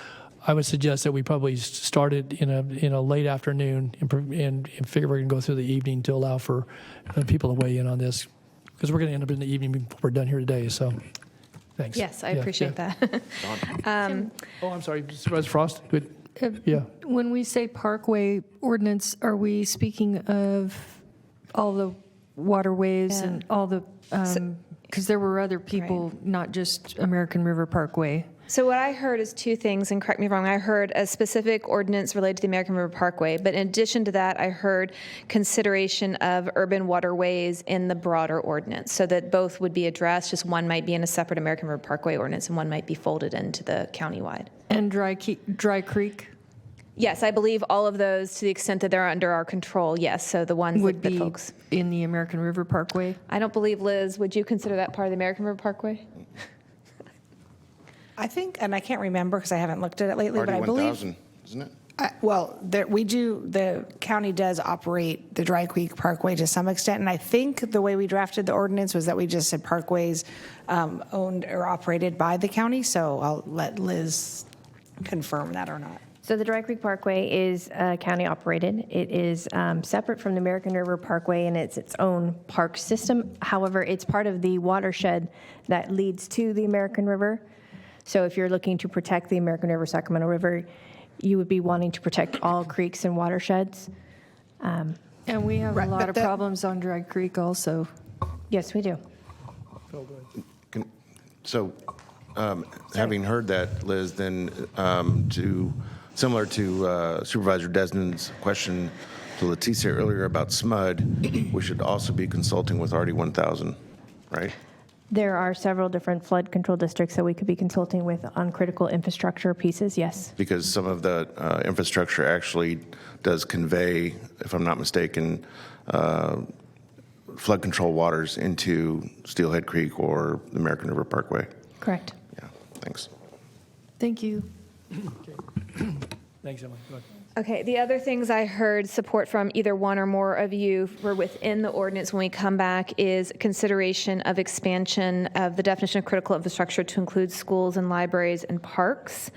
I would suggest that we probably start it in a late afternoon and figure we're going to go through the evening to allow for people to weigh in on this, because we're going to end up in the evening before we're done here today. So, thanks. Yes, I appreciate that. I'm sorry, Supervisor Frost. Good. Yeah. When we say parkway ordinance, are we speaking of all the waterways and all the? Because there were other people, not just American River Parkway. So what I heard is two things, and correct me if I'm wrong. I heard a specific ordinance related to the American River Parkway, but in addition to that, I heard consideration of urban waterways in the broader ordinance, so that both would be addressed. Just one might be in a separate American River Parkway ordinance, and one might be folded into the countywide. And Dry Creek? Yes, I believe all of those, to the extent that they're under our control, yes. So the ones would that be folks in the American River Parkway? I don't believe, Liz, would you consider that part of the American River Parkway? I think, and I can't remember because I haven't looked at it lately, but I believe, 1000, isn't it? the county does operate the Dry Creek Parkway to some extent, and I think the way we drafted the ordinance was that we just said parkways owned or operated by the county, so I'll let Liz confirm that or not. So the Dry Creek Parkway is county operated. It is separate from the American River Parkway, and it's its own park system. However, it's part of the watershed that leads to the American River. So if you're looking to protect the American River, Sacramento River, you would be wanting to protect all creeks and watersheds. And we have a lot of problems on Dry Creek also. Yes, we do. So having heard that, Liz, then similar to Supervisor Desmond's question to Leticia earlier about SMUD, we should also be consulting with RD 1000, right? There are several different flood control districts that we could be consulting with on critical infrastructure pieces, yes. Because some of the infrastructure actually does convey, if I'm not mistaken, flood control waters into Steelhead Creek or the American River Parkway. Correct. Yeah, thanks. Thank you. Thanks, Emily. Go ahead. Okay, the other things I heard support from either one or more of you were within the ordinance when we come back is consideration of expansion of the definition of critical infrastructure to include schools and libraries and parks,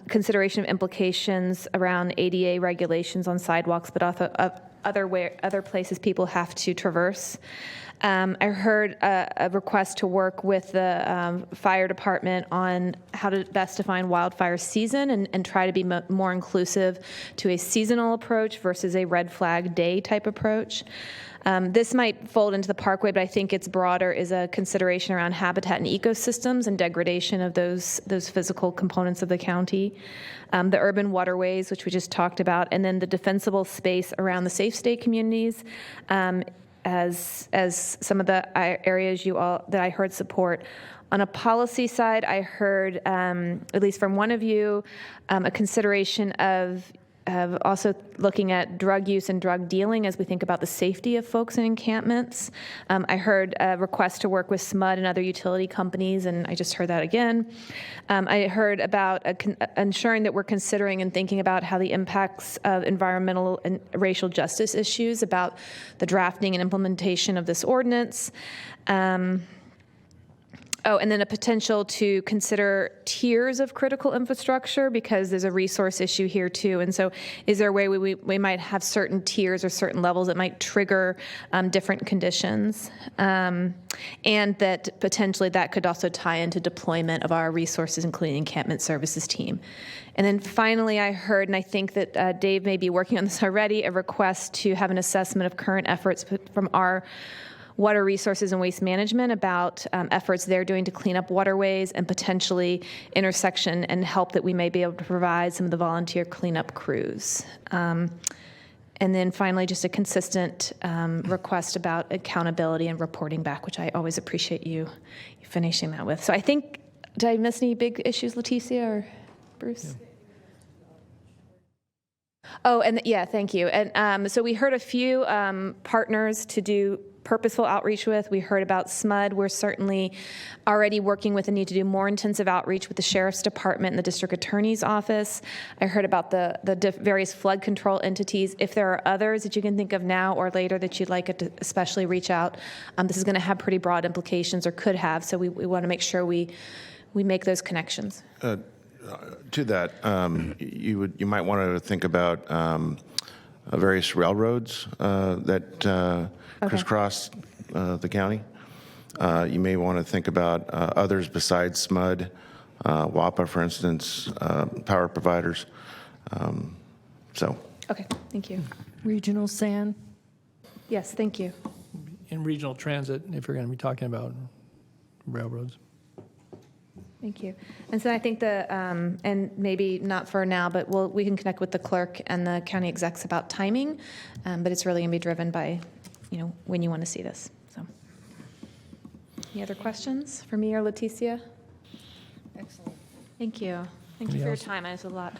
consideration of implications around ADA regulations on sidewalks, but also other places people have to traverse. I heard a request to work with the fire department on how to best define wildfire season and try to be more inclusive to a seasonal approach versus a red flag day type approach. This might fold into the parkway, but I think it's broader is a consideration around habitat and ecosystems and degradation of those physical components of the county. The urban waterways, which we just talked about, and then the defensible space around the safe state communities. As some of the areas that I heard support. On a policy side, I heard, at least from one of you, a consideration of also looking at drug use and drug dealing as we think about the safety of folks in encampments. I heard a request to work with SMUD and other utility companies, and I just heard that again. I heard about ensuring that we're considering and thinking about how the impacts of environmental and racial justice issues about the drafting and implementation of this ordinance. And then a potential to consider tiers of critical infrastructure because there's a resource issue here too. And so is there a way we might have certain tiers or certain levels that might trigger different conditions? And that potentially that could also tie into deployment of our resources, including encampment services team. And then finally, I heard, and I think that Dave may be working on this already, a request to have an assessment of current efforts from our Water Resources and Waste Management about efforts they're doing to clean up waterways and potentially intersection and help that we may be able to provide some of the volunteer cleanup crews. And then finally, just a consistent request about accountability and reporting back, which I always appreciate you finishing that with. So I think, did I miss any big issues, Leticia or Bruce? Yeah. Oh, and yeah, thank you. And so we heard a few partners to do purposeful outreach with. We heard about SMUD. We're certainly already working with the need to do more intensive outreach with the Sheriff's Department and the District Attorney's Office. I heard about the various flood control entities. If there are others that you can think of now or later that you'd like to especially reach out, this is going to have pretty broad implications or could have, so we want to make sure we make those connections. To that, you might want to think about various railroads that crisscross the county. You may want to think about others besides SMUD, WAPA, for instance, power providers. Okay, thank you. Regional SAN? Yes, thank you. In regional transit, if you're going to be talking about railroads. Thank you. And so I think and maybe not for now, but we can connect with the clerk and the county execs about timing, but it's really going to be driven by, when you want to see this. So, any other questions for me or Leticia? Excellent. Thank you. Thank you for your time. I know it's a lot.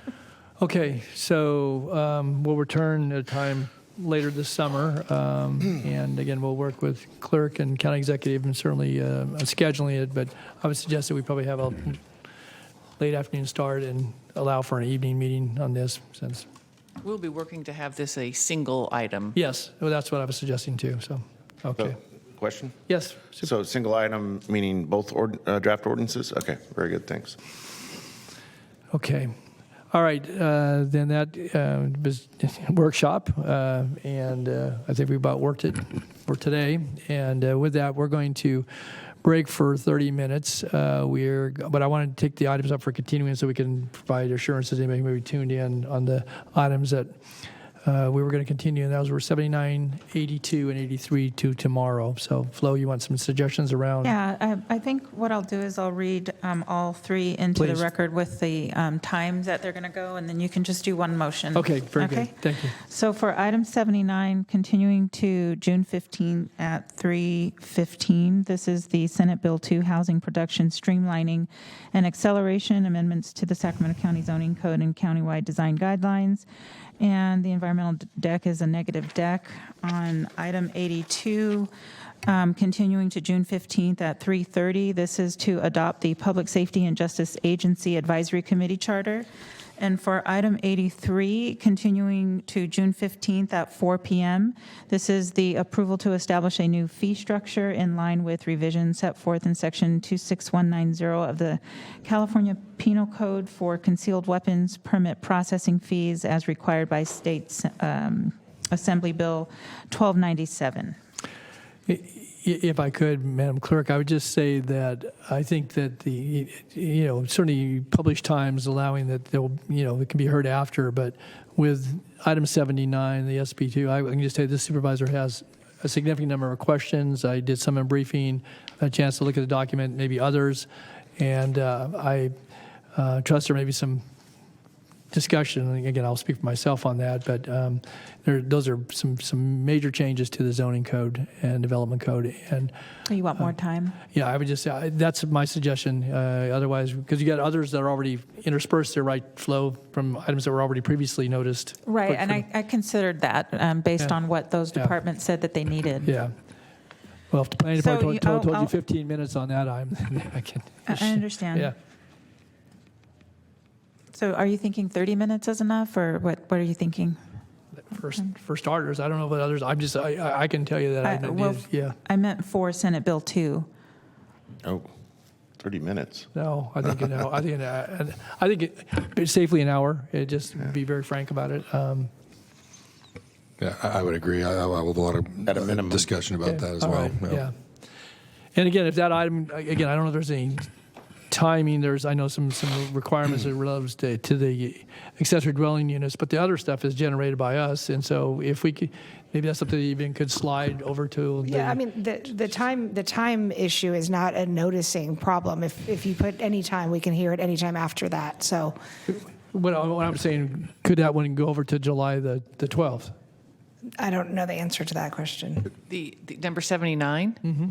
Okay, so we'll return at a time later this summer, and again, we'll work with clerk and county executive and certainly scheduling it, but I would suggest that we probably have a late afternoon start and allow for an evening meeting on this since. We'll be working to have this a single item. Yes, well, that's what I was suggesting too, so, okay. Question? Yes. So single item meaning both draft ordinances? Okay, very good, thanks. Okay. All right, then that was workshop, and I think we about worked it for today. And with that, we're going to break for 30 minutes. But I wanted to take the items up for continuing so we can provide assurances anybody may be tuned in on the items that we were going to continue, and those were 79, 82, and 83 to tomorrow. So, Flo, you want some suggestions around? Yeah, I think what I'll do is I'll read all three into Please. the record with the times that they're going to go, and then you can just do one motion. Okay, very good. Thank you. So for item 79, continuing to June 15 at 3:15, this is the Senate Bill 2, Housing Production Streamlining and Acceleration Amendments to the Sacramento County Zoning Code and Countywide Design Guidelines. And the environmental deck is a negative deck. On item 82, continuing to June 15th at 3:30, this is to adopt the Public Safety and Justice Agency Advisory Committee Charter. And for item 83, continuing to June 15th at 4 p.m., this is the approval to establish a new fee structure in line with revisions set forth in Section 26190 of the California Penal Code for concealed weapons permit processing fees as required by State Assembly Bill 1297. If I could, Madam Clerk, I would just say that I think that certainly published times allowing that it can be heard after, but with item 79, the SB2, I can just say this supervisor has a significant number of questions. I did some in briefing, had a chance to look at the document, maybe others, and I trust there may be some discussion. And again, I'll speak for myself on that, but those are some major changes to the zoning code and development code. And You want more time? yeah, I would just say that's my suggestion. Otherwise, because you got others that are already interspersed their right flow from items that were already previously noticed. Right, and I considered that based Yeah. on what those departments said that they needed. Yeah. Well, if the planning So department you- told you I'll- 15 minutes on that, I can. I understand. Yeah. So are you thinking 30 minutes is enough, or what are you thinking? For starters, I don't know about others. I can tell you that I Well, did, yeah. I meant for Senate Bill 2. Oh, 30 minutes. No, I think I think it, safely an hour. Just be very frank about it. Yeah, I would agree. I will have a lot of At a minimum. discussion about that as All well. right, yeah. And again, if that item, again, I don't know if there's any timing. I know some requirements that relates to the accessory dwelling units, but the other stuff is generated by us. And so if we could, maybe that's something that even could slide over to the. Yeah, I mean, the time issue is not a noticing problem. If you put any time, we can hear it any time after that, so. What I'm saying, could that one go over to July the 12th? I don't know the answer to that question. The number 79? Mm-hmm.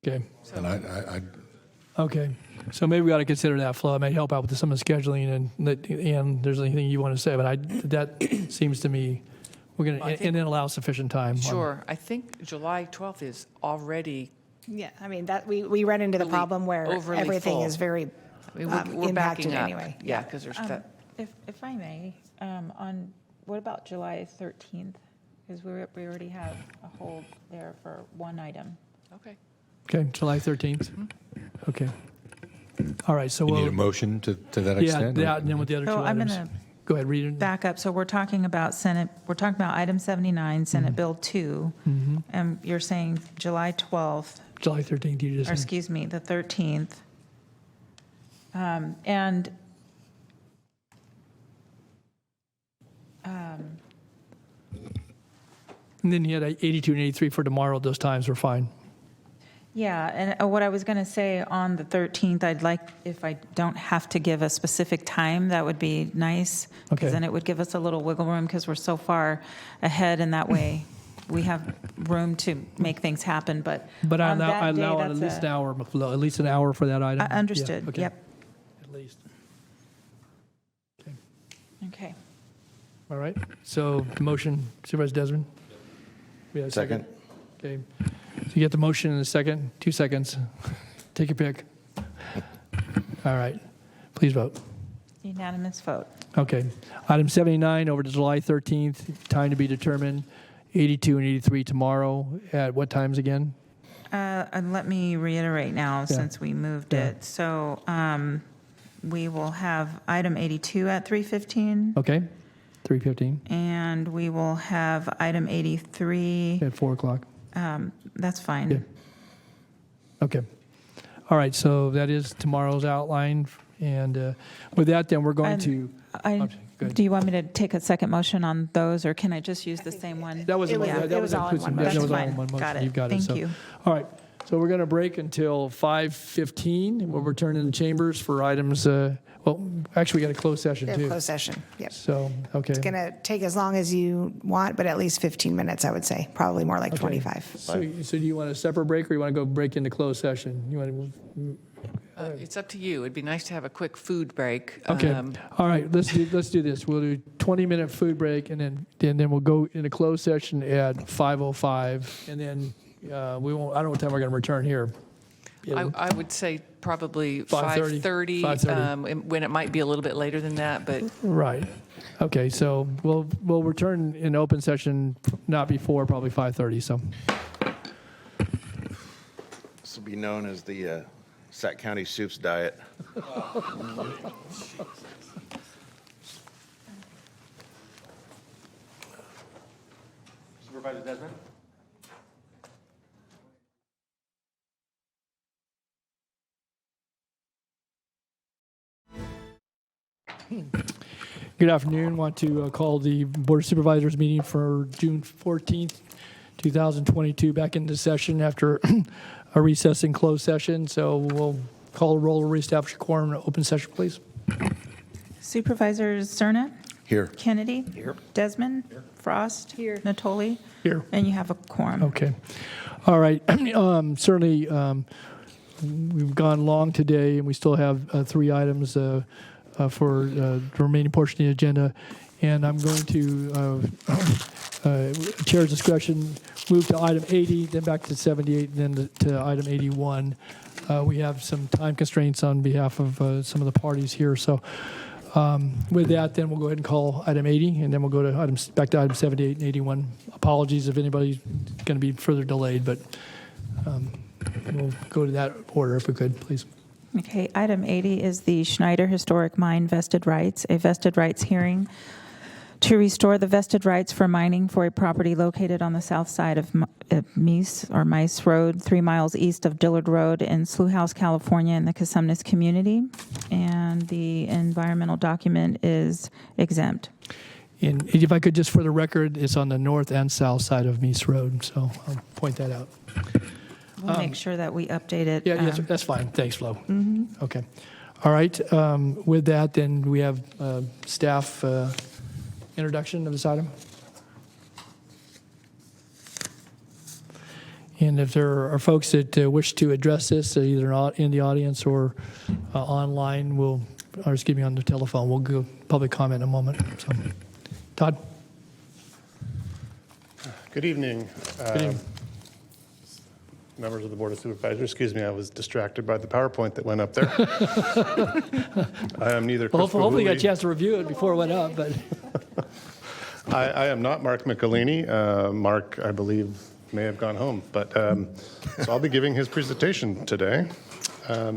Okay. And I Okay. So maybe we ought to consider that flow. It may help out with some of the scheduling and there's anything you want to say, but that seems to me we're going to, and then allow sufficient time. Sure. I think July 12th is already Yeah, I mean, that we run into the problem where overly everything full. is very I mean, we're impacted backing up. anyway. Yeah, because there's that. If I may, what about July 13th? Because we already have a hold there for one item. Okay. Okay, July 13th. Okay. All right, so you we'll. need a motion to that Yeah, extent? that, and then with the other two So I'm items. going to Go ahead, read it. back up. So we're talking about item 79, Senate Bill 2. And you're saying July 12th, July 13th, you just or said. excuse me, the 13th. And And then you had 82 and 83 for tomorrow. Those times were fine. yeah, and what I was going to say on the 13th, I'd like, if I don't have to give a specific time, that would be nice. Okay. Because then it would give us a little wiggle room because we're so far ahead, and that way we have room to make things happen. But But I on that day, allow at that's least a- an hour, at least an hour for that item. Understood, Yeah, okay. yep. At least. Okay. All right. So motion, Supervisor Desmond? We have a Second. Okay. So you get the motion in a second, 2 seconds. Take your pick. All right. Please vote. Unanimous vote. Okay. Item 79 over to July 13th, time to be determined. 82 and 83 tomorrow at what times again? And let me reiterate now, since we moved Yeah. it. So we will have item 82 at 3:15. Okay. 3:15 And we will have item 83. at 4 o'clock. That's fine. Yeah. Okay. All right. So that is tomorrow's outline. And with that, then we're going And to. I, Go ahead. do you want me to take a second motion on those, or can I just use the same one? That was It was- that it was all in one that motion. was all That's in one fine. motion. Got it. You've got Thank it. So, you. all right. So we're going to break until 5:15. We'll return in the chambers for items. Well, actually, we got a closed session We have too. closed session, yep. So okay. It's going to take as long as you want, but at least 15 minutes, I would say. Probably more like 25. So do you want a separate break, or you want to go break into closed session? You want to? It's up to you. It'd be nice to have a quick food break. Okay. All right. Let's do this. We'll do 20-minute food break, and then we'll go into closed session at 5:05, and then We won't. I don't know what time we're going to return here. I would say probably 5:30. 5:30, when it might be a little bit later than that, but Right. Okay. So we'll return in open session not before probably 5:30. So. This will be known as the Sac County Soups Diet. Supervisor Desmond? Good afternoon. Want to call the Board of Supervisors meeting for June 14th, 2022 back into session after a recess and closed session. So we'll call a roll, reestablish a quorum, and open session, please. Supervisors Cerna? Here. Kennedy? Here. Desmond? Here. Frost? Here. Natoli? Here. And you have a quorum. Okay. All right. Certainly, we've gone long today, and we still have 3 items for the remaining portion of the agenda. And I'm going to, Chair's discretion, move to item 80, then back to 78, and then to item 81. We have some time constraints on behalf of some of the parties here. So with that, then we'll go ahead and call item 80, and then we'll go to back to item 78 and 81. Apologies if anybody's going to be further delayed, but we'll go to that order if we could, please. Okay, item 80 is the Schneider Historic Mine vested rights, a vested rights hearing to restore the vested rights for mining for a property located on the south side of Mice Road, 3 miles east of Dillard Road in Slough House, California, in the Cosumnes community. And the environmental document is exempt. And if I could just for the record, it's on the north and south side of Mice Road, so I'll point that out. We'll make sure that we update it. Yeah, that's fine. Thanks, Flo. Okay. All right. With that, then we have staff introduction of this item. And if there are folks that wish to address this, either in the audience or online, or just give me on the telephone. We'll go public comment in a moment. So, Todd. Good evening. Good evening. Members of the Board of Supervisors, excuse me, I was distracted by the PowerPoint that went up there. I am neither Chris Hopefully you got a chance to review it before it went up. But I am not Mark Michelini. Mark, I believe, may have gone home. But so I'll be giving his presentation today.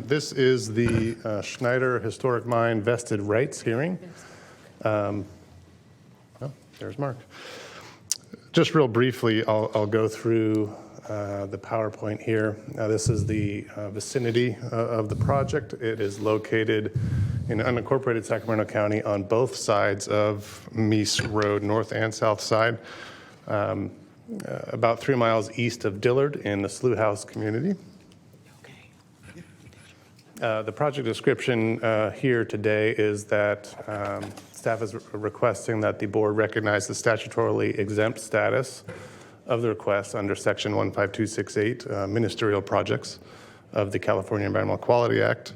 This is the Schneider Historic Mine vested rights hearing. Oh, there's Mark. Just real briefly, I'll go through the PowerPoint here. This is the vicinity of the project. It is located in unincorporated Sacramento County on both sides of Mice Road, north and south side, about 3 miles east of Dillard in the Slough House community. The project description here today is that staff is requesting that the board recognize the statutorily exempt status of the request under Section 15268, Ministerial Projects of the California Environmental Quality Act.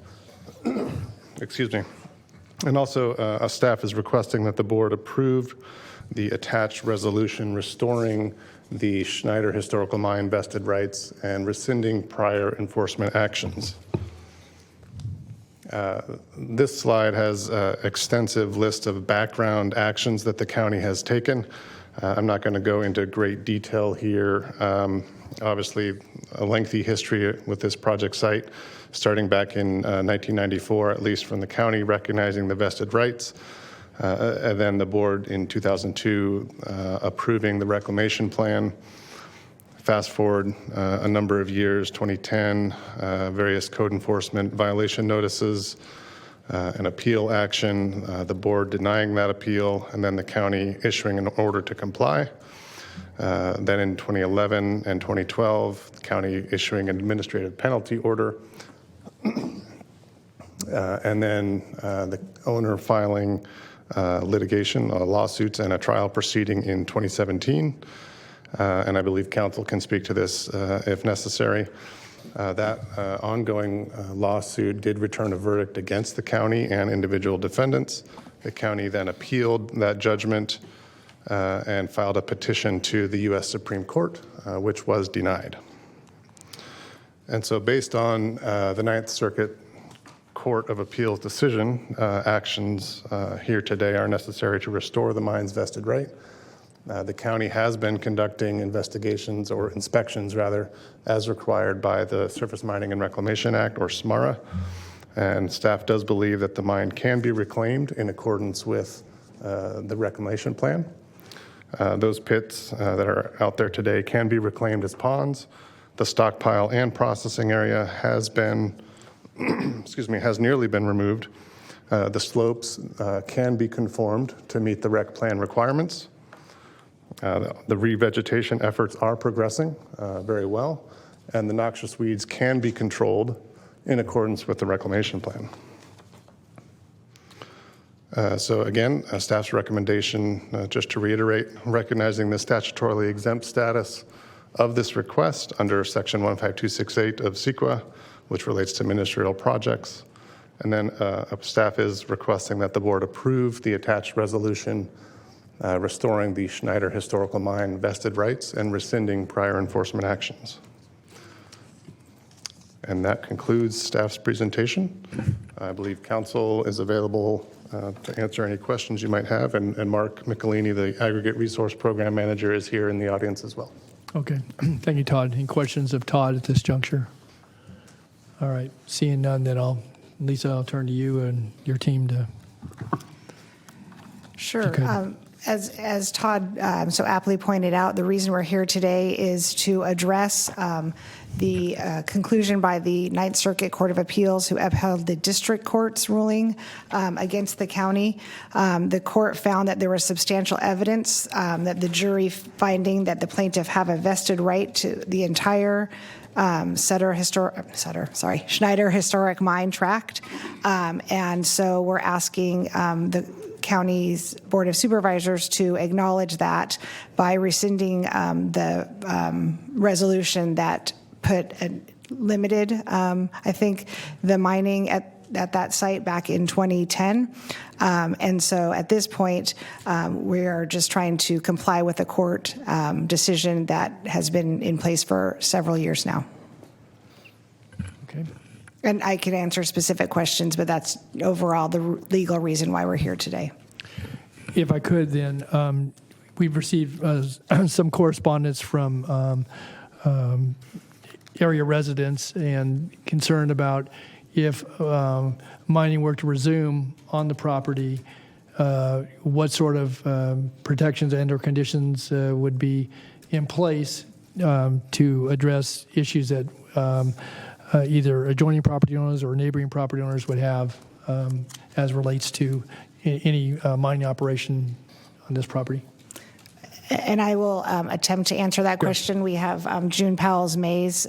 Excuse me. And also, staff is requesting that the board approve the attached resolution restoring the Schneider Historical Mine vested rights and rescinding prior enforcement actions. This slide has an extensive list of background actions that the county has taken. I'm not going to go into great detail here. Obviously, a lengthy history with this project site, starting back in 1994, at least from the county recognizing the vested rights, and then the board in 2002 approving the reclamation plan. Fast forward a number of years, 2010, various code enforcement violation notices, an appeal action, the board denying that appeal, and then the county issuing an order to comply. Then in 2011 and 2012, the county issuing an administrative penalty order. And then the owner filing litigation, lawsuits, and a trial proceeding in 2017. And I believe council can speak to this if necessary. That ongoing lawsuit did return a verdict against the county and individual defendants. The county then appealed that judgment and filed a petition to the U.S. Supreme Court, which was denied. And so based on the Ninth Circuit Court of Appeals decision, actions here today are necessary to restore the mine's vested right. The county has been conducting investigations, or inspections rather, as required by the Surface Mining and Reclamation Act, or SMARA. And staff does believe that the mine can be reclaimed in accordance with the reclamation plan. Those pits that are out there today can be reclaimed as ponds. The stockpile and processing area has been, has nearly been removed. The slopes can be conformed to meet the rec plan requirements. The revegetation efforts are progressing very well, and the noxious weeds can be controlled in accordance with the reclamation plan. So again, staff's recommendation, just to reiterate, recognizing the statutorily exempt status of this request under Section 15268 of CEQA, which relates to ministerial projects. And then staff is requesting that the board approve the attached resolution restoring the Schneider Historical Mine vested rights and rescinding prior enforcement actions. And that concludes staff's presentation. I believe council is available to answer any questions you might have, and Mark Michelini, the Aggregate Resource Program Manager, is here in the audience as well. Okay. Thank you, Todd. Any questions of Todd at this juncture? All right. Seeing none, then Lisa, I'll turn to you and your team to. Sure. As Todd so aptly pointed out, the reason we're here today is to address the conclusion by the Ninth Circuit Court of Appeals, who upheld the district court's ruling against the county. The court found that there was substantial evidence that the jury finding that the plaintiff have a vested right to the entire Schneider Historic Mine Tract. And so we're asking the county's Board of Supervisors to acknowledge that by rescinding the resolution that limited, I think, the mining at that site back in 2010. And so at this point, we are just trying to comply with a court decision that has been in place for several years now. Okay. And I can answer specific questions, but that's overall the legal reason why we're here today. If I could, then, we've received some correspondence from area residents and concerned about if mining were to resume on the property, what sort of protections and or conditions would be in place to address issues that either adjoining property owners or neighboring property owners would have as relates to any mining operation on this property. And I will attempt to answer that question. We have June Powles-Mays,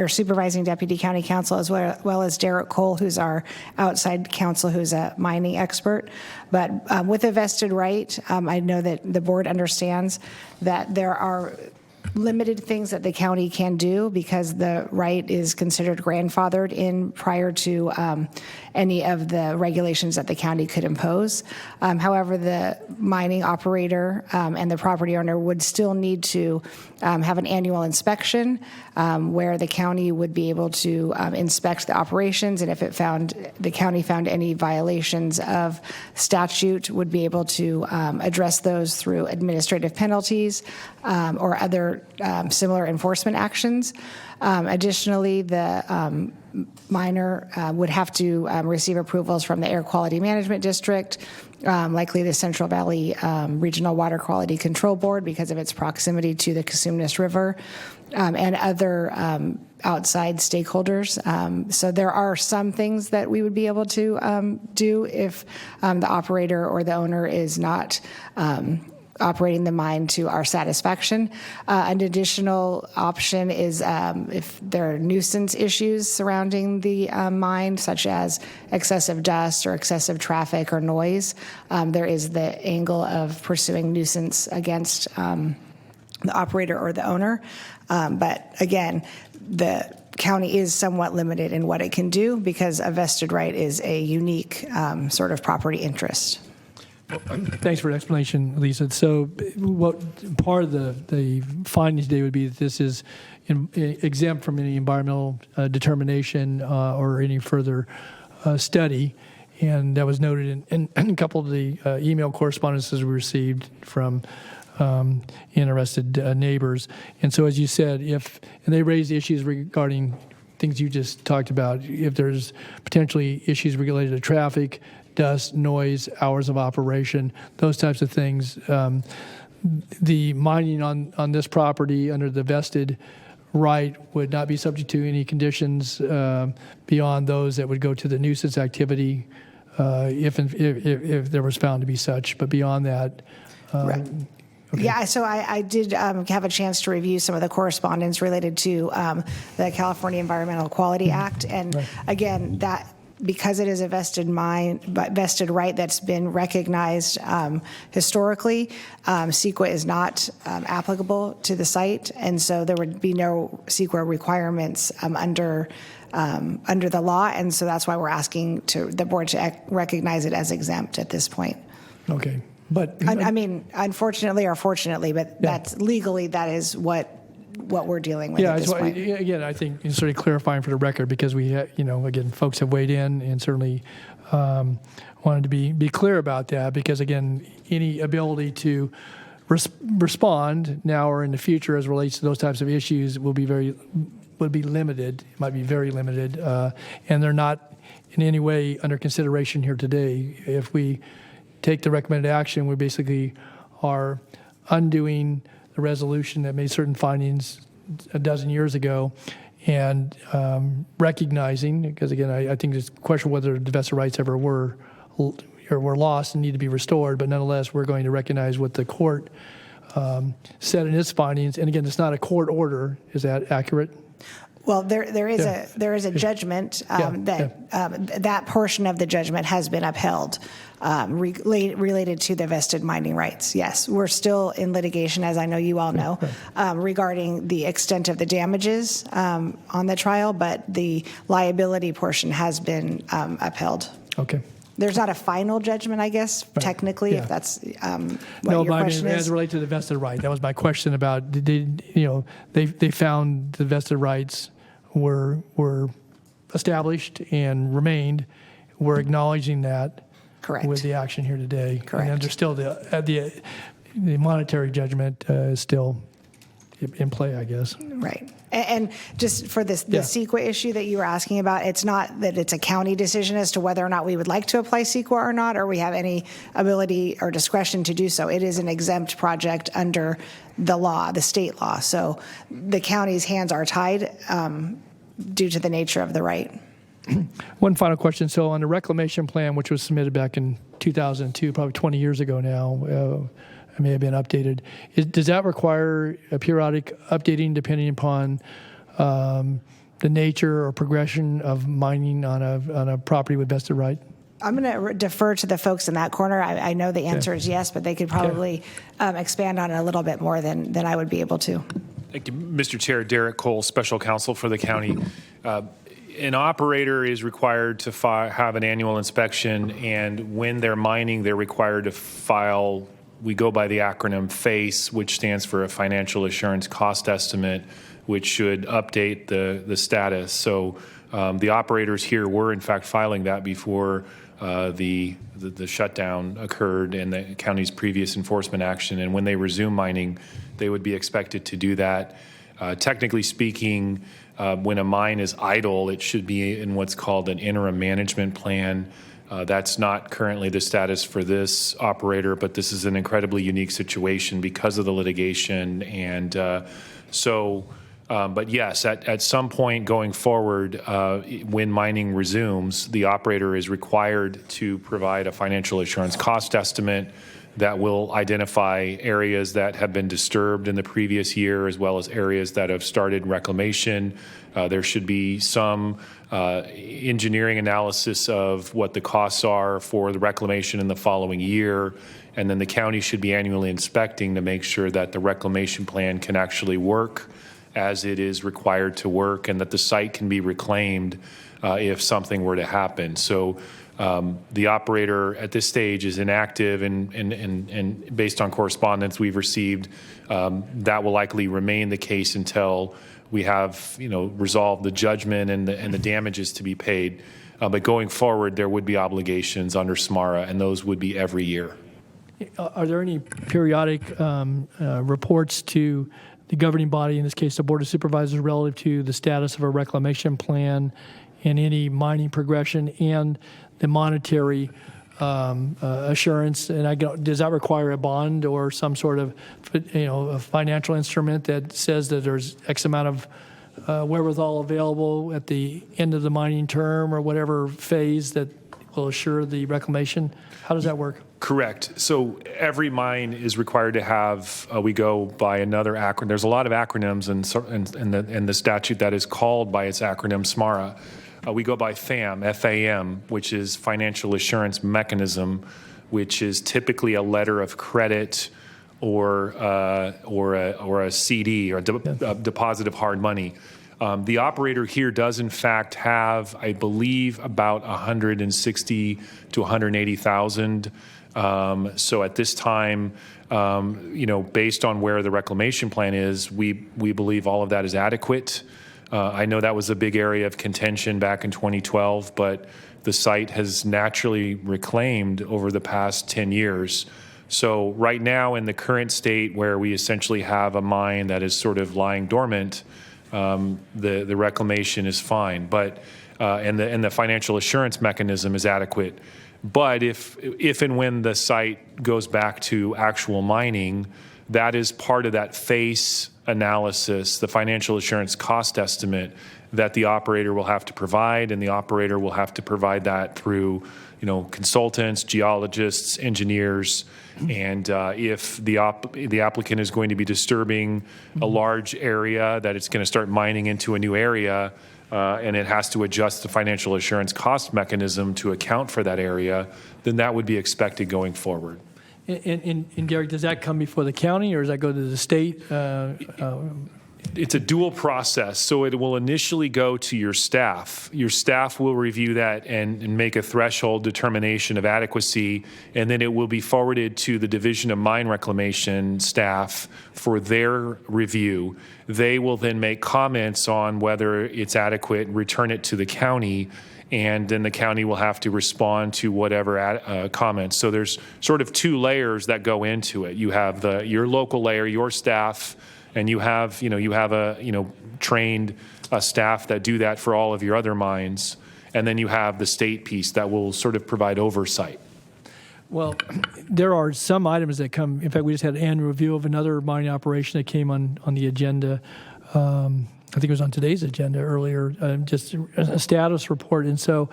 Supervising Deputy County Counsel, as well as Derek Cole, who's our outside counsel, who's a mining expert. But with a vested right, I know that the board understands that there are limited things that the county can do because the right is considered grandfathered in prior to any of the regulations that the county could impose. However, the mining operator and the property owner would still need to have an annual inspection where the county would be able to inspect the operations, and if the county found any violations of statute, would be able to address those through administrative penalties or other similar enforcement actions. Additionally, the miner would have to receive approvals from the Air Quality Management District, likely the Central Valley Regional Water Quality Control Board because of its proximity to the Cosumnes River, and other outside stakeholders. So there are some things that we would be able to do if the operator or the owner is not operating the mine to our satisfaction. An additional option is if there are nuisance issues surrounding the mine, such as excessive dust or excessive traffic or noise, there is the angle of pursuing nuisance against the operator or the owner. But again, the county is somewhat limited in what it can do because a vested right is a unique sort of property interest. Thanks for the explanation, Lisa. So what part of the findings today would be that this is exempt from any environmental determination or any further study, and that was noted in a couple of the email correspondences we received from interested neighbors. And so, as you said, and they raised issues regarding things you just talked about, if there's potentially issues related to traffic, dust, noise, hours of operation, those types of things. The mining on this property under the vested right would not be subject to any conditions beyond those that would go to the nuisance activity if there was found to be such. But beyond that, right. Okay. Yeah, so I did have a chance to review some of the correspondence related to the California Environmental Quality Act, and again, that because it is a vested right that's been recognized historically, CEQA is not applicable to the site, and so there would be no CEQA requirements under the law, and so that's why we're asking the board to recognize it as exempt at this point. Okay. But I mean, unfortunately or fortunately, but that's legally, that is what we're dealing with at this point. Again, I think it's sort of clarifying for the record because we, again, folks have weighed in and certainly wanted to be clear about that because, again, any ability to respond now or in the future as relates to those types of issues would be limited. It might be very limited, and they're not in any way under consideration here today. If we take the recommended action, we basically are undoing the resolution that made certain findings a dozen years ago and recognizing, because again, I think it's a question whether the vested rights ever were lost and need to be restored, but nonetheless, we're going to recognize what the court said in its findings. And again, it's not a court order. Is that accurate? Well, there is a judgment that portion of the judgment has been upheld related to the vested mining rights. Yes, we're still in litigation, as I know you all know, regarding the extent of the damages on the trial, but the liability portion has been upheld. Okay. There's not a final judgment, I guess, technically, if that's what your question is. As it relates to the vested right, that was my question about. They found the vested rights were established and remained. We're acknowledging that. Correct. With the action here today. Correct. And there's still the monetary judgment is still in play, I guess. Right. And just for the CEQA issue that you were asking about, it's not that it's a county decision as to whether or not we would like to apply CEQA or not, or we have any ability or discretion to do so. It is an exempt project under the law, the state law. So the county's hands are tied due to the nature of the right. One final question. So on the reclamation plan, which was submitted back in 2002, probably 20 years ago now, it may have been updated. Does that require a periodic updating depending upon the nature or progression of mining on a property with vested right? I'm going to defer to the folks in that corner. I know the answer is yes, but they could probably expand on it a little bit more than I would be able to. Thank you, Mr. Chair. Derek Cole, Special Counsel for the county. An operator is required to have an annual inspection, and when they're mining, they're required to file, we go by the acronym FACE, which stands for a Financial Assurance Cost Estimate, which should update the status. So the operators here were, in fact, filing that before the shutdown occurred and the county's previous enforcement action. And when they resume mining, they would be expected to do that. Technically speaking, when a mine is idle, it should be in what's called an interim management plan. That's not currently the status for this operator, but this is an incredibly unique situation because of the litigation. And but yes, at some point going forward, when mining resumes, the operator is required to provide a financial assurance cost estimate that will identify areas that have been disturbed in the previous year, as well as areas that have started reclamation. There should be some engineering analysis of what the costs are for the reclamation in the following year, and then the county should be annually inspecting to make sure that the reclamation plan can actually work as it is required to work, and that the site can be reclaimed if something were to happen. So The operator at this stage is inactive, and based on correspondence we've received, that will likely remain the case until we have, resolved the judgment and the damages to be paid. But going forward, there would be obligations under SMARA, and those would be every year. Are there any periodic reports to the governing body, in this case the Board of Supervisors, relative to the status of a reclamation plan and any mining progression and the monetary assurance? And does that require a bond or some sort of a financial instrument that says that there's X amount of wherewithal available at the end of the mining term or whatever phase that will assure the reclamation? How does that work? Correct. So every mine is required to have, we go by another acronym. There's a lot of acronyms in the statute that is called by its acronym SMARA. We go by FAM, F-A-M, which is Financial Assurance Mechanism, which is typically a letter of credit or a CD, or a deposit of hard money. The operator here does in fact have, I believe, about 160 to 180,000. So at this time, based on where the reclamation plan is, we believe all of that is adequate. I know that was a big area of contention back in 2012, but the site has naturally reclaimed over the past 10 years. So right now, in the current state where we essentially have a mine that is sort of lying dormant, the reclamation is fine, but and the financial assurance mechanism is adequate. But if and when the site goes back to actual mining, that is part of that FACE analysis, the financial assurance cost estimate that the operator will have to provide, and the operator will have to provide that through, consultants, geologists, engineers, and if the applicant is going to be disturbing a large area, that it's going to start mining into a new area, and it has to adjust the financial assurance cost mechanism to account for that area, then that would be expected going forward. And Gary, does that come before the county, or does that go to the state? It's a dual process. So it will initially go to your staff. Your staff will review that and make a threshold determination of adequacy, and then it will be forwarded to the Division of Mine Reclamation staff for their review. They will then make comments on whether it's adequate and return it to the county, and then the county will have to respond to whatever comments. So there's sort of two layers that go into it. You have your local layer, your staff, and you have trained staff that do that for all of your other mines, and then you have the state piece that will sort of provide oversight. Well, there are some items that come. In fact, we just had an annual review of another mining operation that came on the agenda. I think it was on today's agenda earlier, just a status report. And so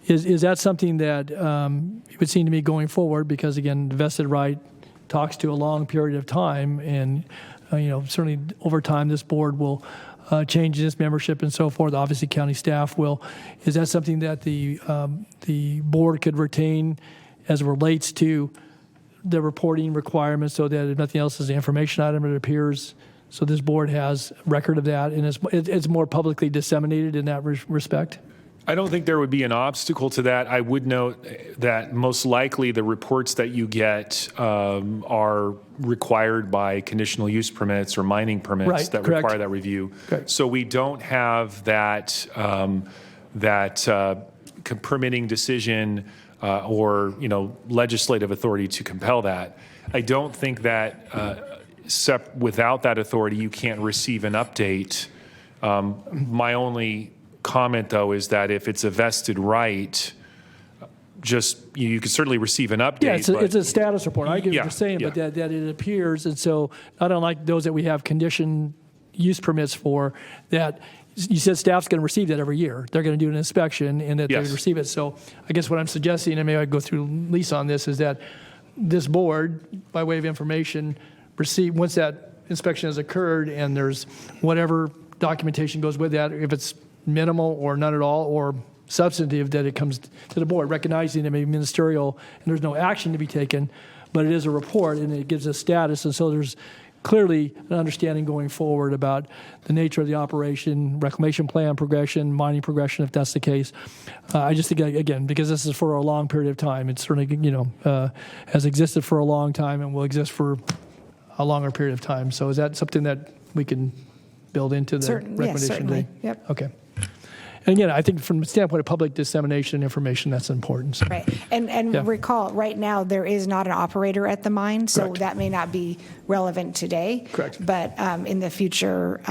is that something that it would seem to me going forward, because, again, the vested right talks to a long period of time, and, certainly over time this board will change its membership and so forth. Obviously, county staff will. Is that something that the board could retain as it relates to the reporting requirements, so that if nothing else is the information item, it appears, so this board has record of that, and it's more publicly disseminated in that respect? I don't think there would be an obstacle to that. I would note that most likely the reports that you get are required by conditional use permits or mining permits that correct. require that review. Correct. So we don't have that permitting decision or legislative authority to compel that. I don't think that without that authority you can't receive an update. My only comment, though, is that if it's a vested right, you can certainly receive an update. Yeah, it's a status report. I get what you're saying, but that it appears, and so not unlike those that we have condition use permits for, that you said staff's going to receive that every year. They're going to do an inspection, and that they would receive it. So I guess what I'm suggesting, and maybe I go through Lisa on this, is that this board, by way of information, once that inspection has occurred and there's whatever documentation goes with that, if it's minimal or none at all or substantive, that it comes to the board, recognizing it may be ministerial and there's no action to be taken, but it is a report and it gives a status. And so there's clearly an understanding going forward about the nature of the operation, reclamation plan progression, mining progression, if that's the case. I just think, again, because this is for a long period of time, it's certainly, has existed for a long time and will exist for a longer period of time. So is that something that we can build into the recommendation certainly. today? Yep. Okay. And again, I think from the standpoint of public dissemination information, that's important. So. Right. And recall, right now, there is not an operator at the mine, so Correct. that may not be relevant today. Correct. But in the future,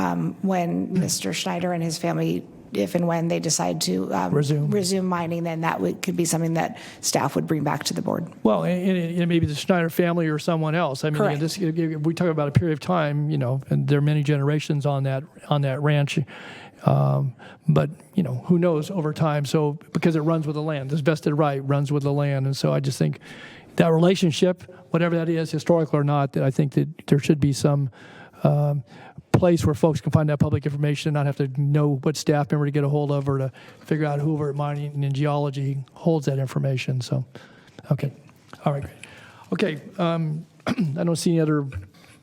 when Mr. Schneider and his family, if and when they decide to resume mining, then that could be something that staff would bring back to the board. Well, and maybe the Schneider family or someone else. I mean, Correct. We talk about a period of time, and there are many generations on that ranch. But who knows over time? So because it runs with the land, this vested right runs with the land, and so I just think that relationship, whatever that is, historical or not, that I think that there should be some place where folks can find that public information and not have to know what staff member to get a hold of or to figure out who over at mining and geology holds that information. So, okay, all right, great. Okay, I don't see any other.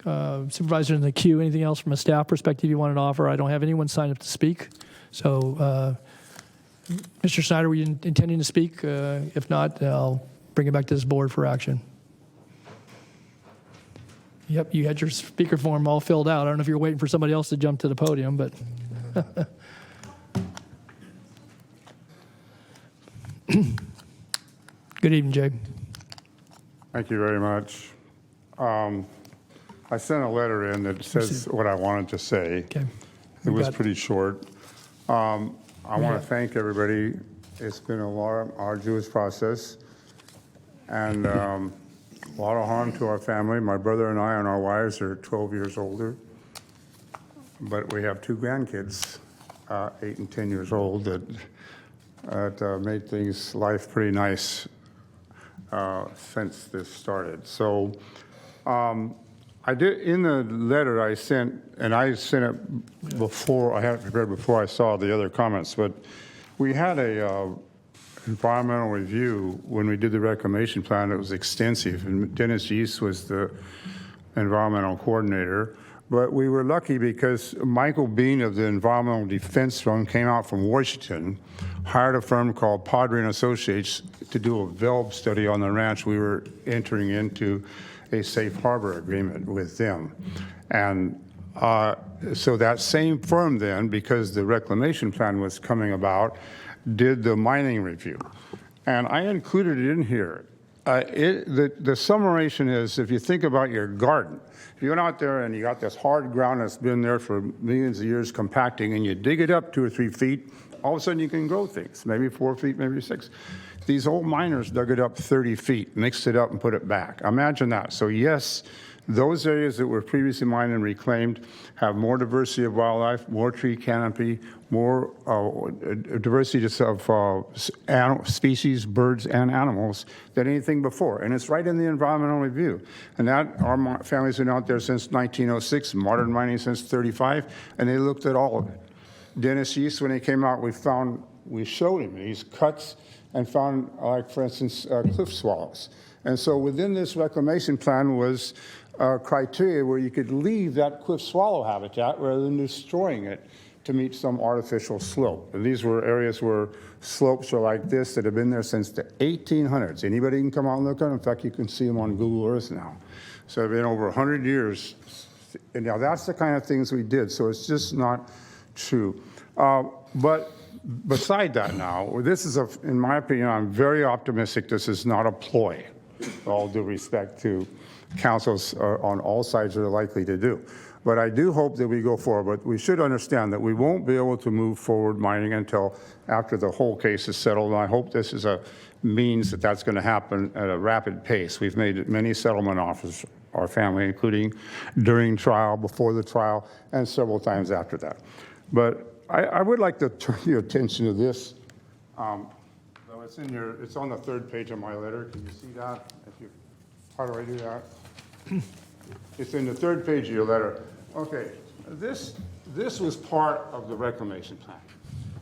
Supervisor in the queue. Anything else from a staff perspective you wanted to offer? I don't have anyone signed up to speak. So, Mr. Snyder, were you intending to speak? If not, I'll bring it back to this board for action. Yep, you had your speaker form all filled out. I don't know if you're waiting for somebody else to jump to the podium, but. Good evening, Jay. Thank you very much. I sent a letter in that says what I wanted to say. Okay. It was pretty short. I want to thank everybody. It's been a arduous process and a lot of harm to our family. My brother and I and our wives are 12 years older, but we have two grandkids, 8 and 10 years old, that made life pretty nice since this started. So. I did in the letter I sent, and I sent it before, I had it prepared before I saw the other comments, but we had a environmental review when we did the reclamation plan. It was extensive, and Dennis Yeast was the environmental coordinator. But we were lucky because Michael Bean of the Environmental Defense Fund came out from Washington, hired a firm called Padre & Associates to do a VELB study on the ranch. We were entering into a safe harbor agreement with them. And so that same firm then, because the reclamation plan was coming about, did the mining review. And I included it in here. The summation is, if you think about your garden, if you went out there and you got this hard ground that's been there for millions of years compacting, and you dig it up 2 or 3 feet, all of a sudden you can grow things, maybe 4 feet, maybe 6. These old miners dug it up 30 feet, mixed it up and put it back. Imagine that. So yes, those areas that were previously mined and reclaimed have more diversity of wildlife, more tree canopy, more diversity of species, birds and animals than anything before. And it's right in the environmental review. And that, our family's been out there since 1906, modern mining since 35, and they looked at all of it. Dennis Yeast, when he came out, we showed him these cuts and found, like, for instance, cliff swallows. And so within this reclamation plan was criteria where you could leave that cliff swallow habitat rather than destroying it to meet some artificial slope. And these were areas where slopes are like this that have been there since the 1800s. Anybody can come out and look at them. In fact, you can see them on Google Earth now. So it's been over 100 years. And now that's the kind of things we did. So it's just not true. But beside that now, this is, in my opinion, I'm very optimistic this is not a ploy, all due respect to councils on all sides are likely to do. But I do hope that we go forward. But we should understand that we won't be able to move forward mining until after the whole case is settled. And I hope this is a means that that's going to happen at a rapid pace. We've made many settlement offers, our family, including during trial, before the trial, and several times after that. But I would like to turn your attention to this. So it's on the 3rd page of my letter. Can you see that? How do I do that? It's in the 3rd page of your letter. Okay, this was part of the reclamation plan.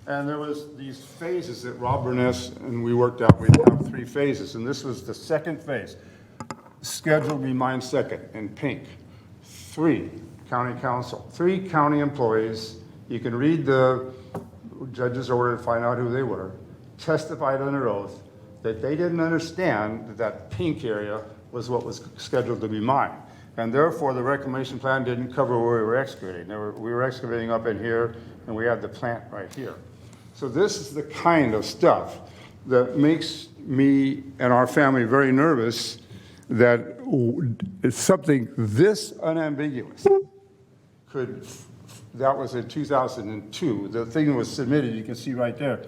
And there was these phases that Rob Burness and we worked out. We'd have 3 phases, and this was the 2nd phase. Schedule be mined second in pink. 3 county council, 3 county employees. You can read the judge's order to find out who they were, testified under oath that they didn't understand that that pink area was what was scheduled to be mined. And therefore, the reclamation plan didn't cover where we were excavating. We were excavating up in here, and we had the plant right here. So this is the kind of stuff that makes me and our family very nervous that it's something this unambiguous that was in 2002. The thing was submitted, you can see right there,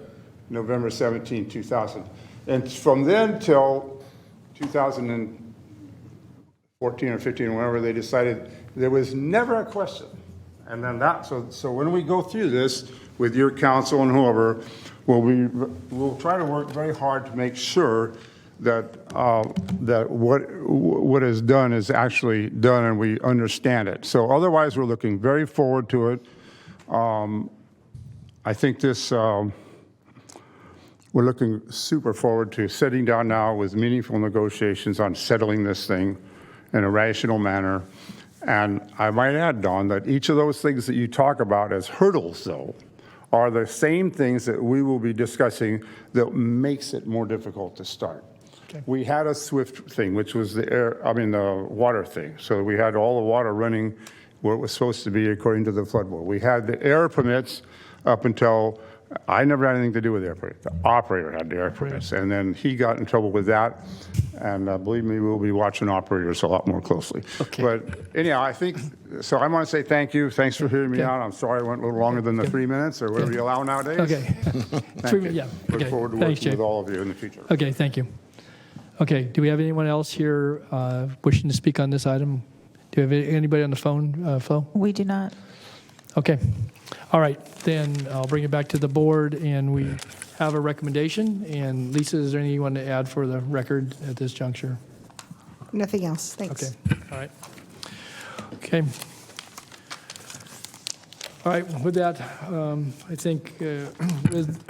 November 17, 2000. And from then till 2014 or 15, whenever they decided, there was never a question. And then so when we go through this with your counsel and whoever, we'll try to work very hard to make sure that that what is done is actually done and we understand it. So otherwise, we're looking very forward to it. I think this, we're looking super forward to sitting down now with meaningful negotiations on settling this thing in a rational manner. And I might add, Don, that each of those things that you talk about as hurdles, though, are the same things that we will be discussing that makes it more difficult to start. Okay. We had a SWIFT thing, which was the water thing. So we had all the water running where it was supposed to be according to the flood board. We had the air permits up until, I never had anything to do with air permits. The operator had the air permits, and then he got in trouble with that. And believe me, we'll be watching operators a lot more closely. Okay. But anyhow, I think, so I want to say thank you. Thanks for hearing me out. I'm sorry I went a little longer than the 3 minutes or whatever you allow nowadays. Okay. 3 minutes, yeah. Look forward to working with all of you in the future. Okay, thank you. Okay, do we have anyone else here wishing to speak on this item? Do we have anybody on the phone, Flo? We do not. Okay. All right, then I'll bring it back to the board, and we have a recommendation. And Lisa, is there anything you want to add for the record at this juncture? Nothing else. Thanks. Okay. All right. Okay. All right. With that, I think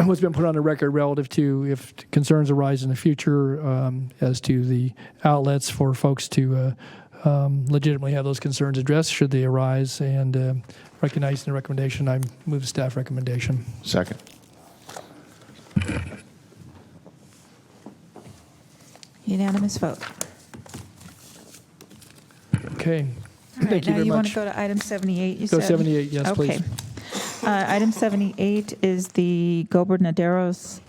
what's been put on the record relative to if concerns arise in the future as to the outlets for folks to legitimately have those concerns addressed should they arise, and recognizing the recommendation, I move the staff recommendation. Second. Unanimous vote. Okay. All right, Thank you now very you want much. to go to item 78, you Go said? 78, yes, okay. please. Item 78 is the Gobernadores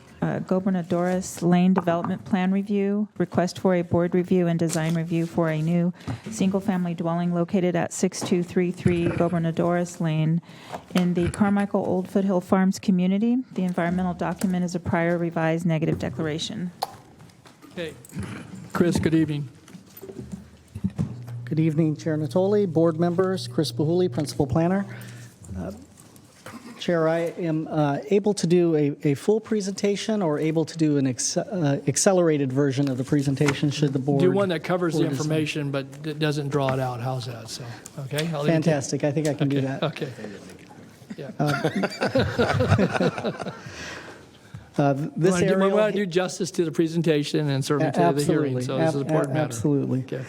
Lane Development Plan Review. Request for a board review and design review for a new single-family dwelling located at 6233 Gobernadores Lane in the Carmichael Old Foothill Farms community. The environmental document is a prior revised negative declaration. Okay. Chris, good evening. Good evening, Chair Natoli, board members, Chris Bahuli, Principal Planner. Chair, I am able to do a full presentation or able to do an accelerated version of the presentation should the board. Do one that covers the board decide. information but it doesn't draw it out. How's that? So, okay. I'll leave it to you. Fantastic. I think I can do that. Okay. Yeah. This we aerial want to do justice to the presentation and certainly to the hearing. So this is an important matter. Absolutely. Okay.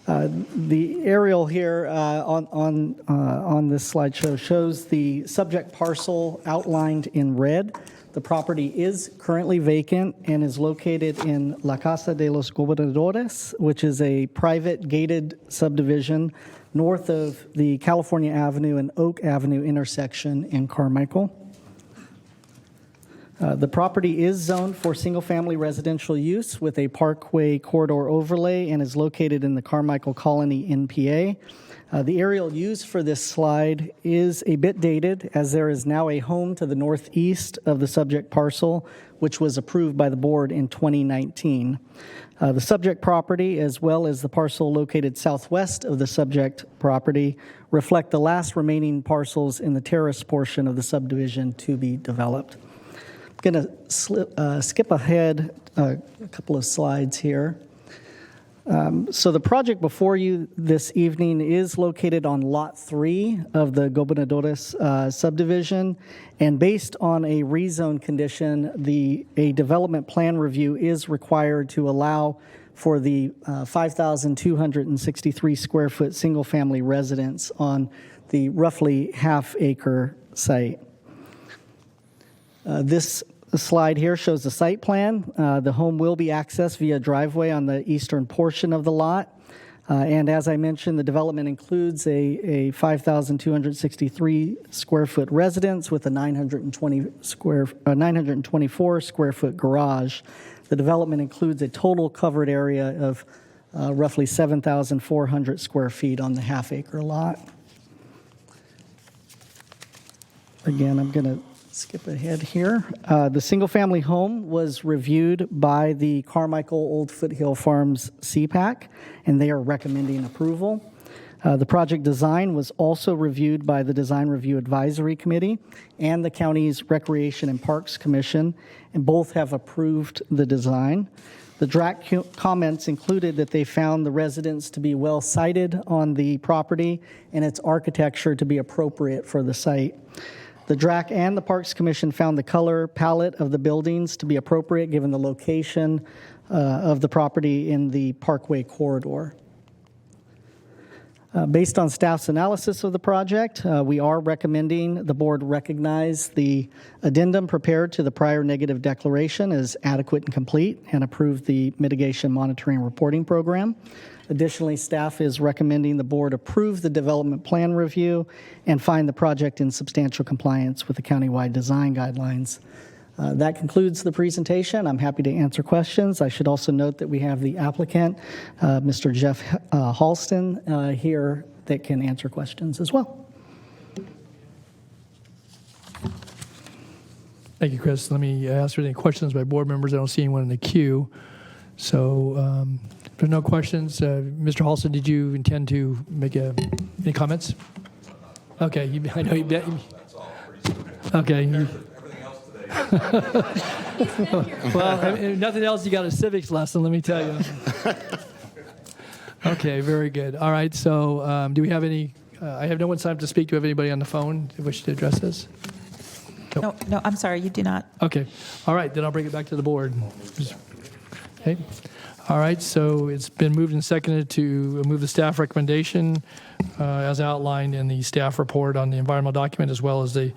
The aerial here on this slideshow shows the subject parcel outlined in red. The property is currently vacant and is located in La Casa de los Gobernadores, which is a private gated subdivision north of the California Avenue and Oak Avenue intersection in Carmichael. The property is zoned for single-family residential use with a parkway corridor overlay and is located in the Carmichael Colony NPA. The aerial used for this slide is a bit dated, as there is now a home to the northeast of the subject parcel, which was approved by the board in 2019. The subject property, as well as the parcel located southwest of the subject property, reflect the last remaining parcels in the terrace portion of the subdivision to be developed. I'm going to skip ahead a couple of slides here. So the project before you this evening is located on Lot 3 of the Gobernadores subdivision, and based on a rezone condition, a development plan review is required to allow for the 5,263 square foot single-family residence on the roughly half-acre site. This slide here shows the site plan. The home will be accessed via driveway on the eastern portion of the lot. And as I mentioned, the development includes a 5,263 square foot residence with a 924 square foot garage. The development includes a total covered area of roughly 7,400 square feet on the half-acre lot. Again, I'm going to skip ahead here. The single-family home was reviewed by the Carmichael Old Foothill Farms CPAC, and they are recommending approval. The project design was also reviewed by the Design Review Advisory Committee and the county's Recreation and Parks Commission, and both have approved the design. The DRAC comments included that they found the residence to be well sited on the property and its architecture to be appropriate for the site. The DRAC and the Parks Commission found the color palette of the buildings to be appropriate given the location of the property in the Parkway corridor. Based on staff's analysis of the project, we are recommending the board recognize the addendum prepared to the prior negative declaration as adequate and complete and approve the mitigation monitoring and reporting program. Additionally, staff is recommending the board approve the development plan review and find the project in substantial compliance with the countywide design guidelines. That concludes the presentation. I'm happy to answer questions. I should also note that we have the applicant, Mr. Jeff Halston, here that can answer questions as well. Thank you, Chris. Let me ask if there are any questions by board members. I don't see anyone in the queue. So if there are no questions, Mr. Halston, did you intend to make any comments? Okay, I know you bet. Okay. Well, if nothing else, you got a civics lesson, let me tell you. Okay, very good. All right, so do we have any, I have no one signed up to speak. Do we have anybody on the phone who wish to address this? No, I'm sorry, you do not. Okay, all right, then I'll bring it back to the board. Okay, all right, so it's been moved and seconded to move the staff recommendation as outlined in the staff report on the environmental document as well as the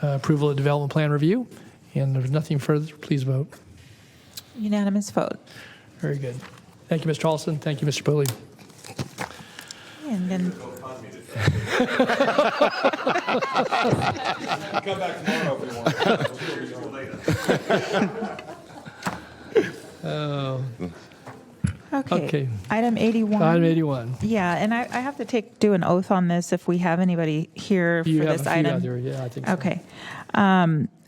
approval of development plan review. And there's nothing further. Please vote. Unanimous vote. Very good. Thank you, Mr. Halston. Thank you, Mr. Pulley. And then Come back tomorrow if you want. Okay. Item 81. Item 81. Yeah, and I have to do an oath on this if we have anybody here for this item. Yeah, I think so. Okay.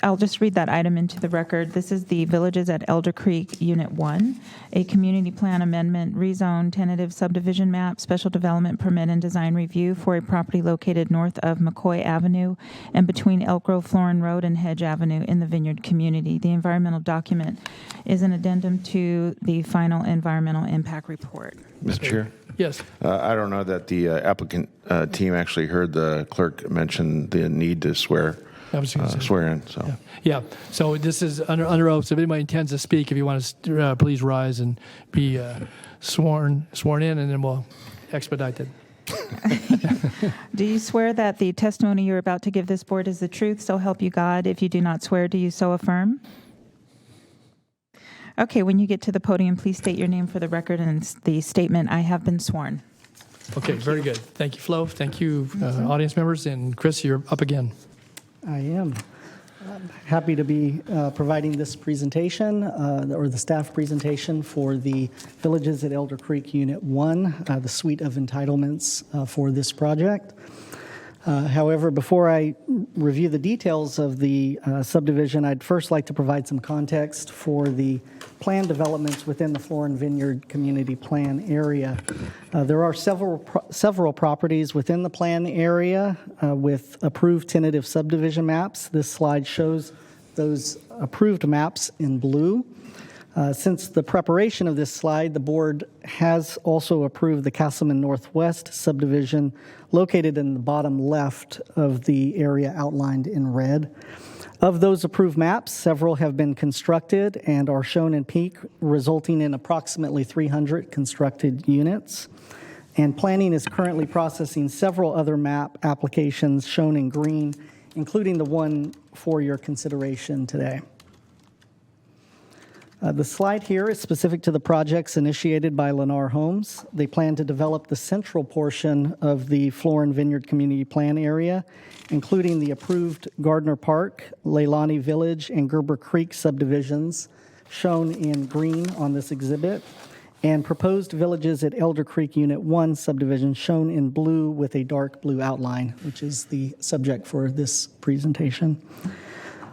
I'll just read that item into the record. This is the Villages at Elder Creek Unit 1, a community plan amendment, rezone, tentative subdivision map, special development permit and design review for a property located north of McCoy Avenue and between Elk Grove Florin Road and Hedge Avenue in the Vineyard community. The environmental document is an addendum to the final environmental impact report. Mr. Chair? Yes. I don't know that the applicant team actually heard the clerk mention the need to swear in. So Yeah. So this is under oath. So if anybody intends to speak, if you want to please rise and be sworn in, and then we'll expedite it. Do you swear that the testimony you're about to give this board is the truth, so help you God? If you do not swear, do you so affirm? Okay, when you get to the podium, please state your name for the record and the statement, I have been sworn. Okay, very good. Thank you, Flo. Thank you, audience members. And Chris, you're up again. I am. I'm happy to be providing this presentation, or the staff presentation for the Villages at Elder Creek Unit 1, the suite of entitlements for this project. However, before I review the details of the subdivision, I'd first like to provide some context for the planned developments within the Florin Vineyard Community Plan area. There are several properties within the plan area with approved tentative subdivision maps. This slide shows those approved maps in blue. Since the preparation of this slide, the board has also approved the Castleman Northwest subdivision located in the bottom left of the area outlined in red. Of those approved maps, several have been constructed and are shown in peak, resulting in approximately 300 constructed units. And planning is currently processing several other map applications shown in green, including the one for your consideration today. The slide here is specific to the projects initiated by Lennar Homes. They plan to develop the central portion of the Florin Vineyard Community Plan area, including the approved Gardner Park, Leilani Village, and Gerber Creek subdivisions shown in green on this exhibit, and proposed villages at Elder Creek Unit 1 subdivision shown in blue with a dark blue outline, which is the subject for this presentation.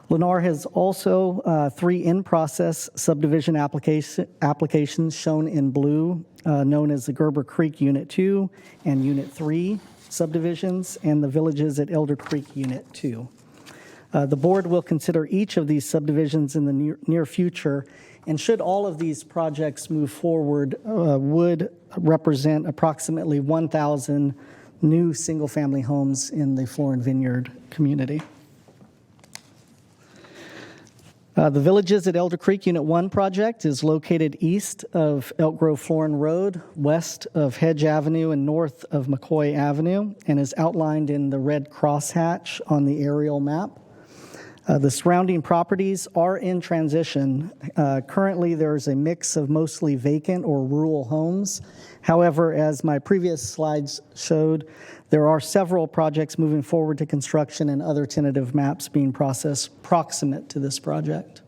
Lennar has also 3 in-process subdivision applications shown in blue, known as the Gerber Creek Unit 2 and Unit 3 subdivisions, and the villages at Elder Creek Unit 2. The board will consider each of these subdivisions in the near future, and should all of these projects move forward, would represent approximately 1,000 new single-family homes in the Florin Vineyard community. The Villages at Elder Creek Unit 1 project is located east of Elk Grove Florin Road, west of Hedge Avenue, and north of McCoy Avenue, and is outlined in the red crosshatch on the aerial map. The surrounding properties are in transition. Currently, there's a mix of mostly vacant or rural homes. However, as my previous slides showed, there are several projects moving forward to construction and other tentative maps being processed proximate to this project.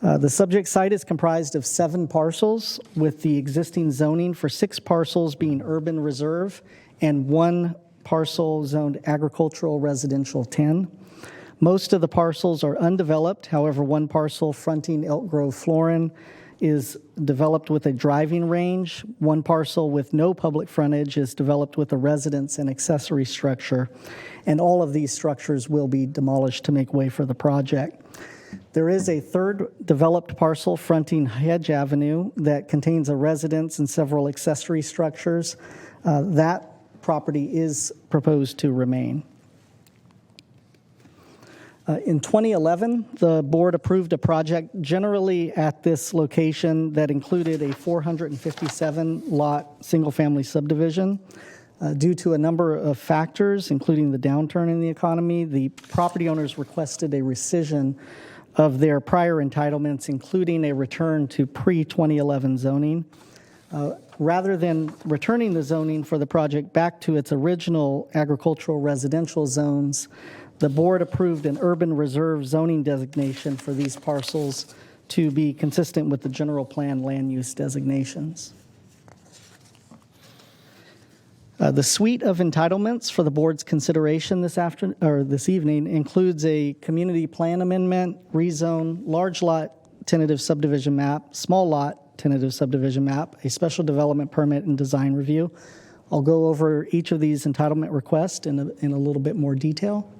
The subject site is comprised of 7 parcels, with the existing zoning for 6 parcels being urban reserve and 1 parcel zoned agricultural residential 10. Most of the parcels are undeveloped. However, 1 parcel fronting Elk Grove Florin is developed with a driving range. 1 parcel with no public frontage is developed with a residence and accessory structure. And all of these structures will be demolished to make way for the project. There is a 3rd developed parcel fronting Hedge Avenue that contains a residence and several accessory structures. That property is proposed to remain. In 2011, the board approved a project generally at this location that included a 457-lot single-family subdivision. Due to a number of factors, including the downturn in the economy, the property owners requested a rescission of their prior entitlements, including a return to pre-2011 zoning. Rather than returning the zoning for the project back to its original agricultural residential zones, the board approved an urban reserve zoning designation for these parcels to be consistent with the general plan land use designations. The suite of entitlements for the board's consideration this evening includes a community plan amendment, rezone, large lot tentative subdivision map, small lot tentative subdivision map, a special development permit, and design review. I'll go over each of these entitlement requests in a little bit more detail.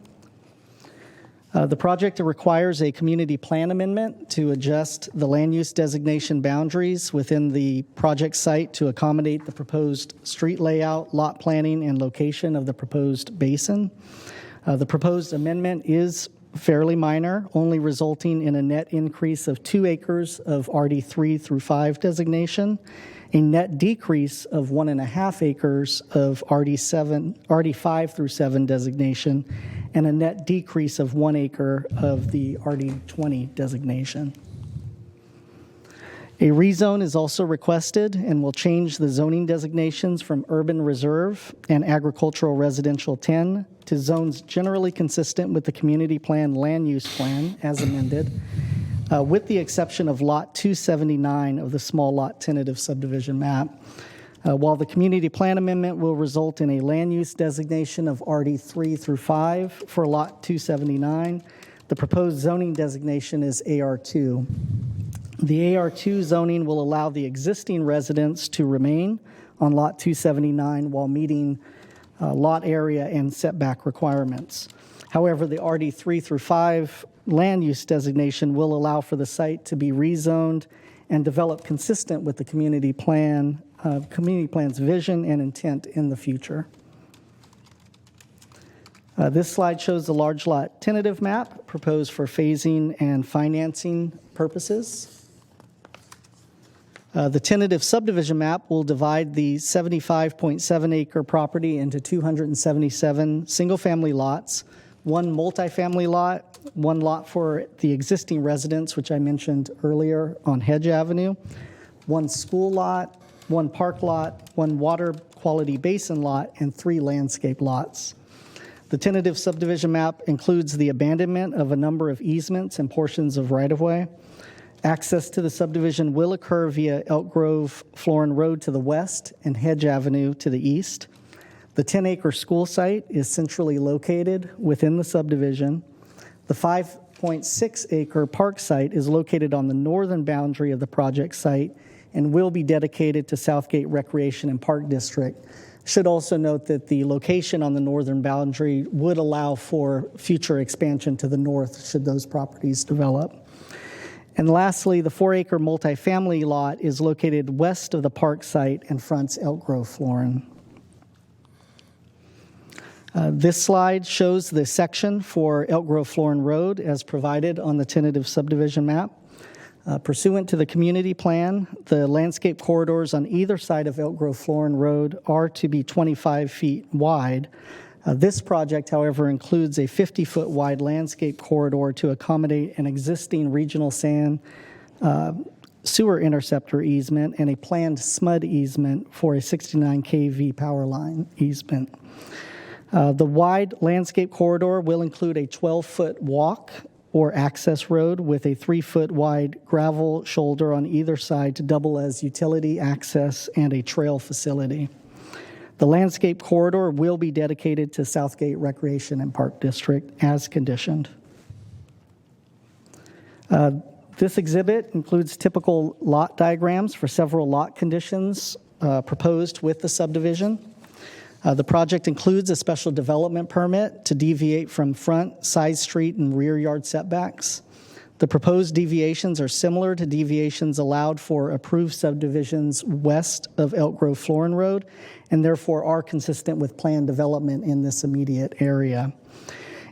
The project requires a community plan amendment to adjust the land use designation boundaries within the project site to accommodate the proposed street layout, lot planning, and location of the proposed basin. The proposed amendment is fairly minor, only resulting in a net increase of 2 acres of RD3 through 5 designation, a net decrease of 1.5 acres of RD5 through 7 designation, and a net decrease of 1 acre of the RD20 designation. A rezone is also requested and will change the zoning designations from urban reserve and agricultural residential 10 to zones generally consistent with the community plan land use plan as amended, with the exception of lot 279 of the small lot tentative subdivision map. While the community plan amendment will result in a land use designation of RD3 through 5 for lot 279, the proposed zoning designation is AR2. The AR2 zoning will allow the existing residents to remain on lot 279 while meeting lot area and setback requirements. However, the RD3 through 5 land use designation will allow for the site to be rezoned and developed consistent with the community plan's vision and intent in the future. This slide shows the large lot tentative map proposed for phasing and financing purposes. The tentative subdivision map will divide the 75.7 acre property into 277 single-family lots, one multifamily lot, one lot for the existing residents, which I mentioned earlier on Hedge Avenue, one school lot, one park lot, one water quality basin lot, and 3 landscape lots. The tentative subdivision map includes the abandonment of a number of easements and portions of right-of-way. Access to the subdivision will occur via Elk Grove Florin Road to the west and Hedge Avenue to the east. The 10-acre school site is centrally located within the subdivision. The 5.6-acre park site is located on the northern boundary of the project site and will be dedicated to Southgate Recreation and Park District. Should also note that the location on the northern boundary would allow for future expansion to the north should those properties develop. And lastly, the 4-acre multifamily lot is located west of the park site and fronts Elk Grove Florin. This slide shows the section for Elk Grove Florin Road as provided on the tentative subdivision map. Pursuant to the community plan, the landscape corridors on either side of Elk Grove Florin Road are to be 25 feet wide. This project, however, includes a 50-foot wide landscape corridor to accommodate an existing regional sand sewer interceptor easement and a planned SMUD easement for a 69 kV power line easement. The wide landscape corridor will include a 12-foot walk or access road with a 3-foot wide gravel shoulder on either side to double as utility access and a trail facility. The landscape corridor will be dedicated to Southgate Recreation and Park District as conditioned. This exhibit includes typical lot diagrams for several lot conditions proposed with the subdivision. The project includes a special development permit to deviate from front, side street, and rear yard setbacks. The proposed deviations are similar to deviations allowed for approved subdivisions west of Elk Grove Florin Road, and therefore are consistent with planned development in this immediate area.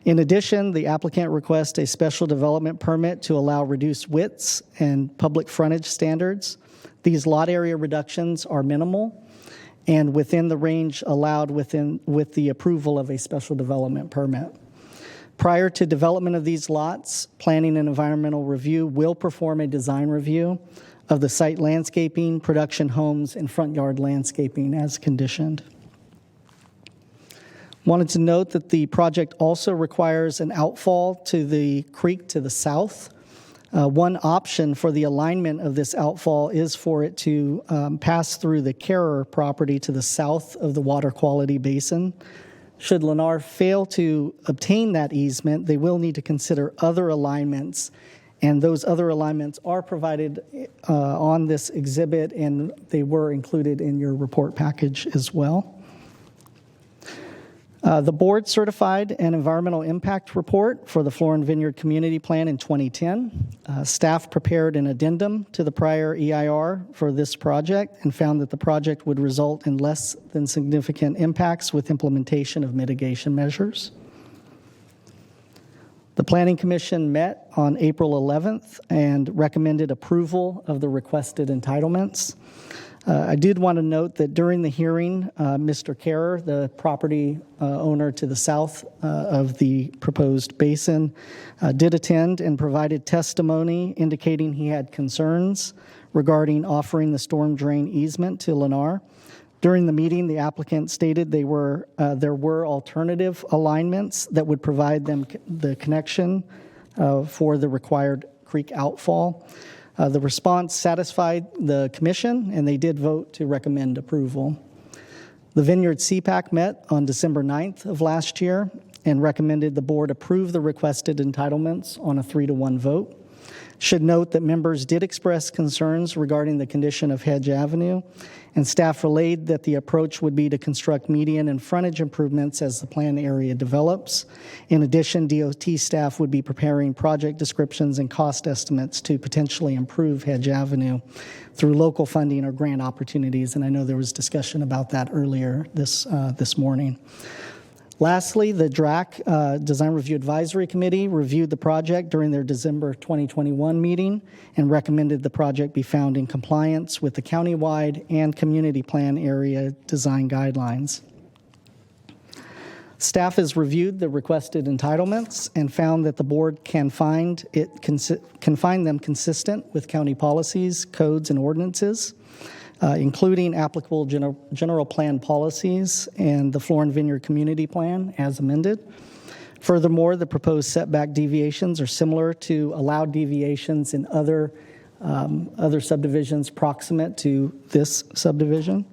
In addition, the applicant requests a special development permit to allow reduced widths and public frontage standards. These lot area reductions are minimal and within the range allowed with the approval of a special development permit. Prior to development of these lots, Planning and Environmental Review will perform a design review of the site landscaping, production homes, and front yard landscaping as conditioned. Wanted to note that the project also requires an outfall to the creek to the south. One option for the alignment of this outfall is for it to pass through the Carer property to the south of the water quality basin. Should Lennar fail to obtain that easement, they will need to consider other alignments, and those other alignments are provided on this exhibit, and they were included in your report package as well. The board certified an environmental impact report for the Florin Vineyard Community Plan in 2010. Staff prepared an addendum to the prior EIR for this project and found that the project would result in less than significant impacts with implementation of mitigation measures. The Planning Commission met on April 11th and recommended approval of the requested entitlements. I did want to note that during the hearing, Mr. Carer, the property owner to the south of the proposed basin, did attend and provided testimony indicating he had concerns regarding offering the storm drain easement to Lennar. During the meeting, the applicant stated there were alternative alignments that would provide them the connection for the required creek outfall. The response satisfied the commission, and they did vote to recommend approval. The Vineyard CPAC met on December 9th of last year and recommended the board approve the requested entitlements on a 3-to-1 vote. Should note that members did express concerns regarding the condition of Hedge Avenue, and staff relayed that the approach would be to construct median and frontage improvements as the planned area develops. In addition, DOT staff would be preparing project descriptions and cost estimates to potentially improve Hedge Avenue through local funding or grant opportunities, and I know there was discussion about that earlier this morning. Lastly, the DRAC, Design Review Advisory Committee, reviewed the project during their December 2021 meeting and recommended the project be found in compliance with the countywide and community plan area design guidelines. Staff has reviewed the requested entitlements and found that the board can find them consistent with county policies, codes, and ordinances, including applicable general plan policies and the Florin Vineyard Community Plan as amended. Furthermore, the proposed setback deviations are similar to allowed deviations in other subdivisions proximate to this subdivision.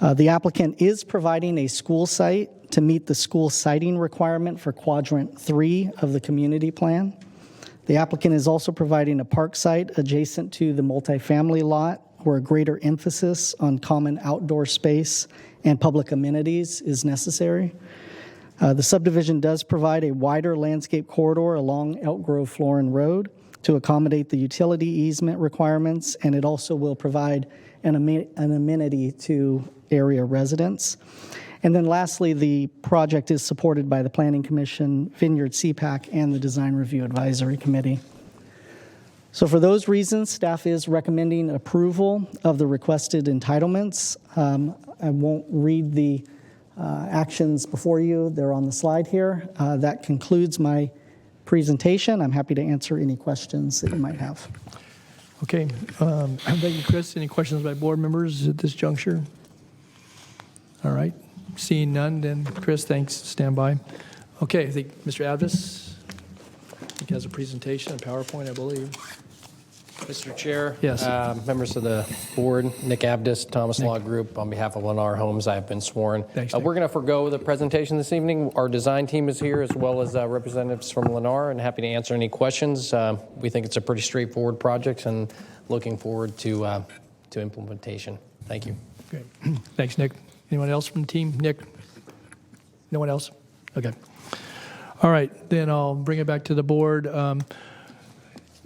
The applicant is providing a school site to meet the school siting requirement for quadrant 3 of the community plan. The applicant is also providing a park site adjacent to the multifamily lot where a greater emphasis on common outdoor space and public amenities is necessary. The subdivision does provide a wider landscape corridor along Elk Grove Florin Road to accommodate the utility easement requirements, and it also will provide an amenity to area residents. And then lastly, the project is supported by the Planning Commission, Vineyard CPAC, and the Design Review Advisory Committee. So for those reasons, staff is recommending approval of the requested entitlements. I won't read the actions before you. They're on the slide here. That concludes my presentation. I'm happy to answer any questions that you might have. Okay. Thank you, Chris. Any questions by board members at this juncture? All right. Seeing none, then Chris, thanks. Stand by. Okay. I think Mr. Advis has a presentation, a PowerPoint, I believe. Mr. Chair, Yes. Members of the board, Nick Abdis, Thomas Law Group, on behalf of Lennar Homes, I have been sworn. Thanks, We're going to forego the presentation this evening. Our design team is here, as well as representatives from Lennar, and happy to answer any questions. We think it's a pretty straightforward project, and looking forward to implementation. Thank you. Great. Thanks, Nick. Anyone else from the team? Nick? No one else? Okay. All right, then I'll bring it back to the board.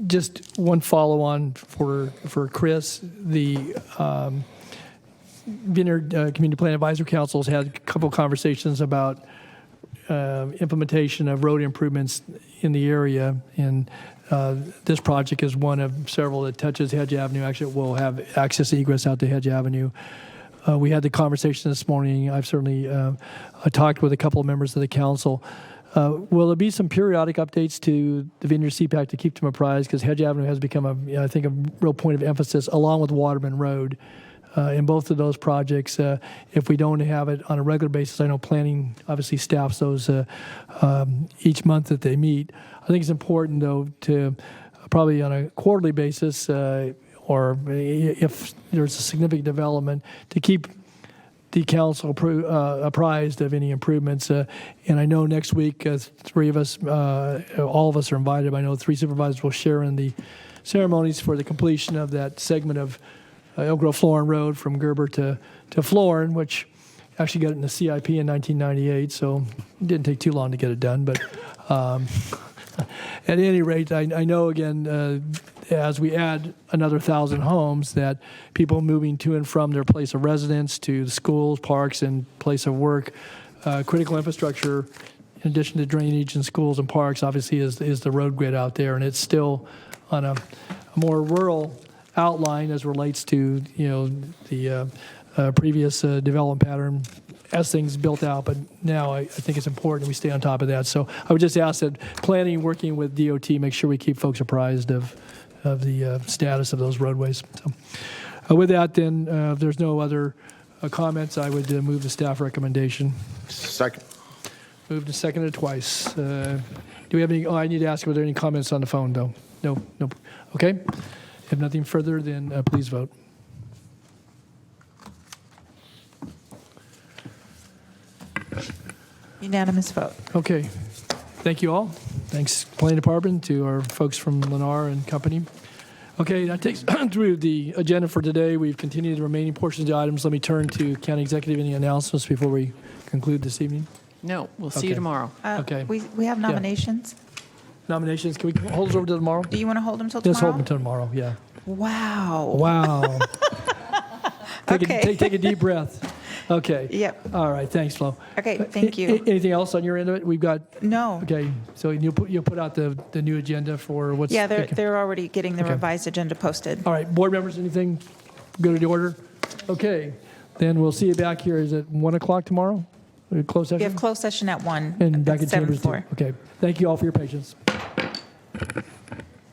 Just one follow-on for Chris. The Vineyard Community Plan Advisory Council has had a couple conversations about implementation of road improvements in the area, and this project is one of several that touches Hedge Avenue. Actually, it will have access egress out to Hedge Avenue. We had the conversation this morning. I've certainly talked with a couple of members of the council. Will there be some periodic updates to the Vineyard CPAC to keep them apprised? Because Hedge Avenue has become, I think, a real point of emphasis, along with Waterman Road. In both of those projects, if we don't have it on a regular basis, I know planning obviously staffs those each month that they meet. I think it's important, though, to probably on a quarterly basis, or if there's a significant development, to keep the council apprised of any improvements. And I know next week, three of us, all of us are invited. I know 3 supervisors will share in the ceremonies for the completion of that segment of Elk Grove Florin Road from Gerber to Florin, which actually got it in the CIP in 1998, so it didn't take too long to get it done. But at any rate, I know, again, as we add another 1,000 homes, that people moving to and from their place of residence to the schools, parks, and place of work, critical infrastructure, in addition to drainage and schools and parks, obviously is the road grid out there, and it's still on a more rural outline as relates to the previous development pattern as things built out, but now I think it's important we stay on top of that. So I would just ask that planning, working with DOT, make sure we keep folks apprised of the status of those roadways. So, with that, then, if there's no other comments, I would move the staff recommendation. Second. Moved and seconded twice. Do we have any? Oh, I need to ask, were there any comments on the phone, though? No. Okay. If nothing further, then please vote. Unanimous vote. Okay. Thank you all. Thanks, Planning Department, to our folks from Lennar and company. Okay, that takes through the agenda for today. We've continued the remaining portions of the items. Let me turn to County Executive. Any announcements before we conclude this evening? No, we'll see you tomorrow. Okay. We have nominations. Nominations. Can we hold those over to tomorrow? Do you want to hold them till tomorrow? Let's hold them till tomorrow, yeah. Wow. Wow. Okay. Take a deep breath. Okay. Yep. All right, thanks, Flo. Okay, thank you. Anything else on your end of it? We've got, No. okay, so you'll put out the new agenda for what's. Yeah, they're already getting the Okay. revised agenda posted. All right, board members, anything good in order? Okay, then we'll see you back here. Is it 1 o'clock tomorrow? Closed We session? have closed session at 1. And back in at 7th chambers too. floor. Okay, thank you all for your patience.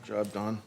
Job, Don.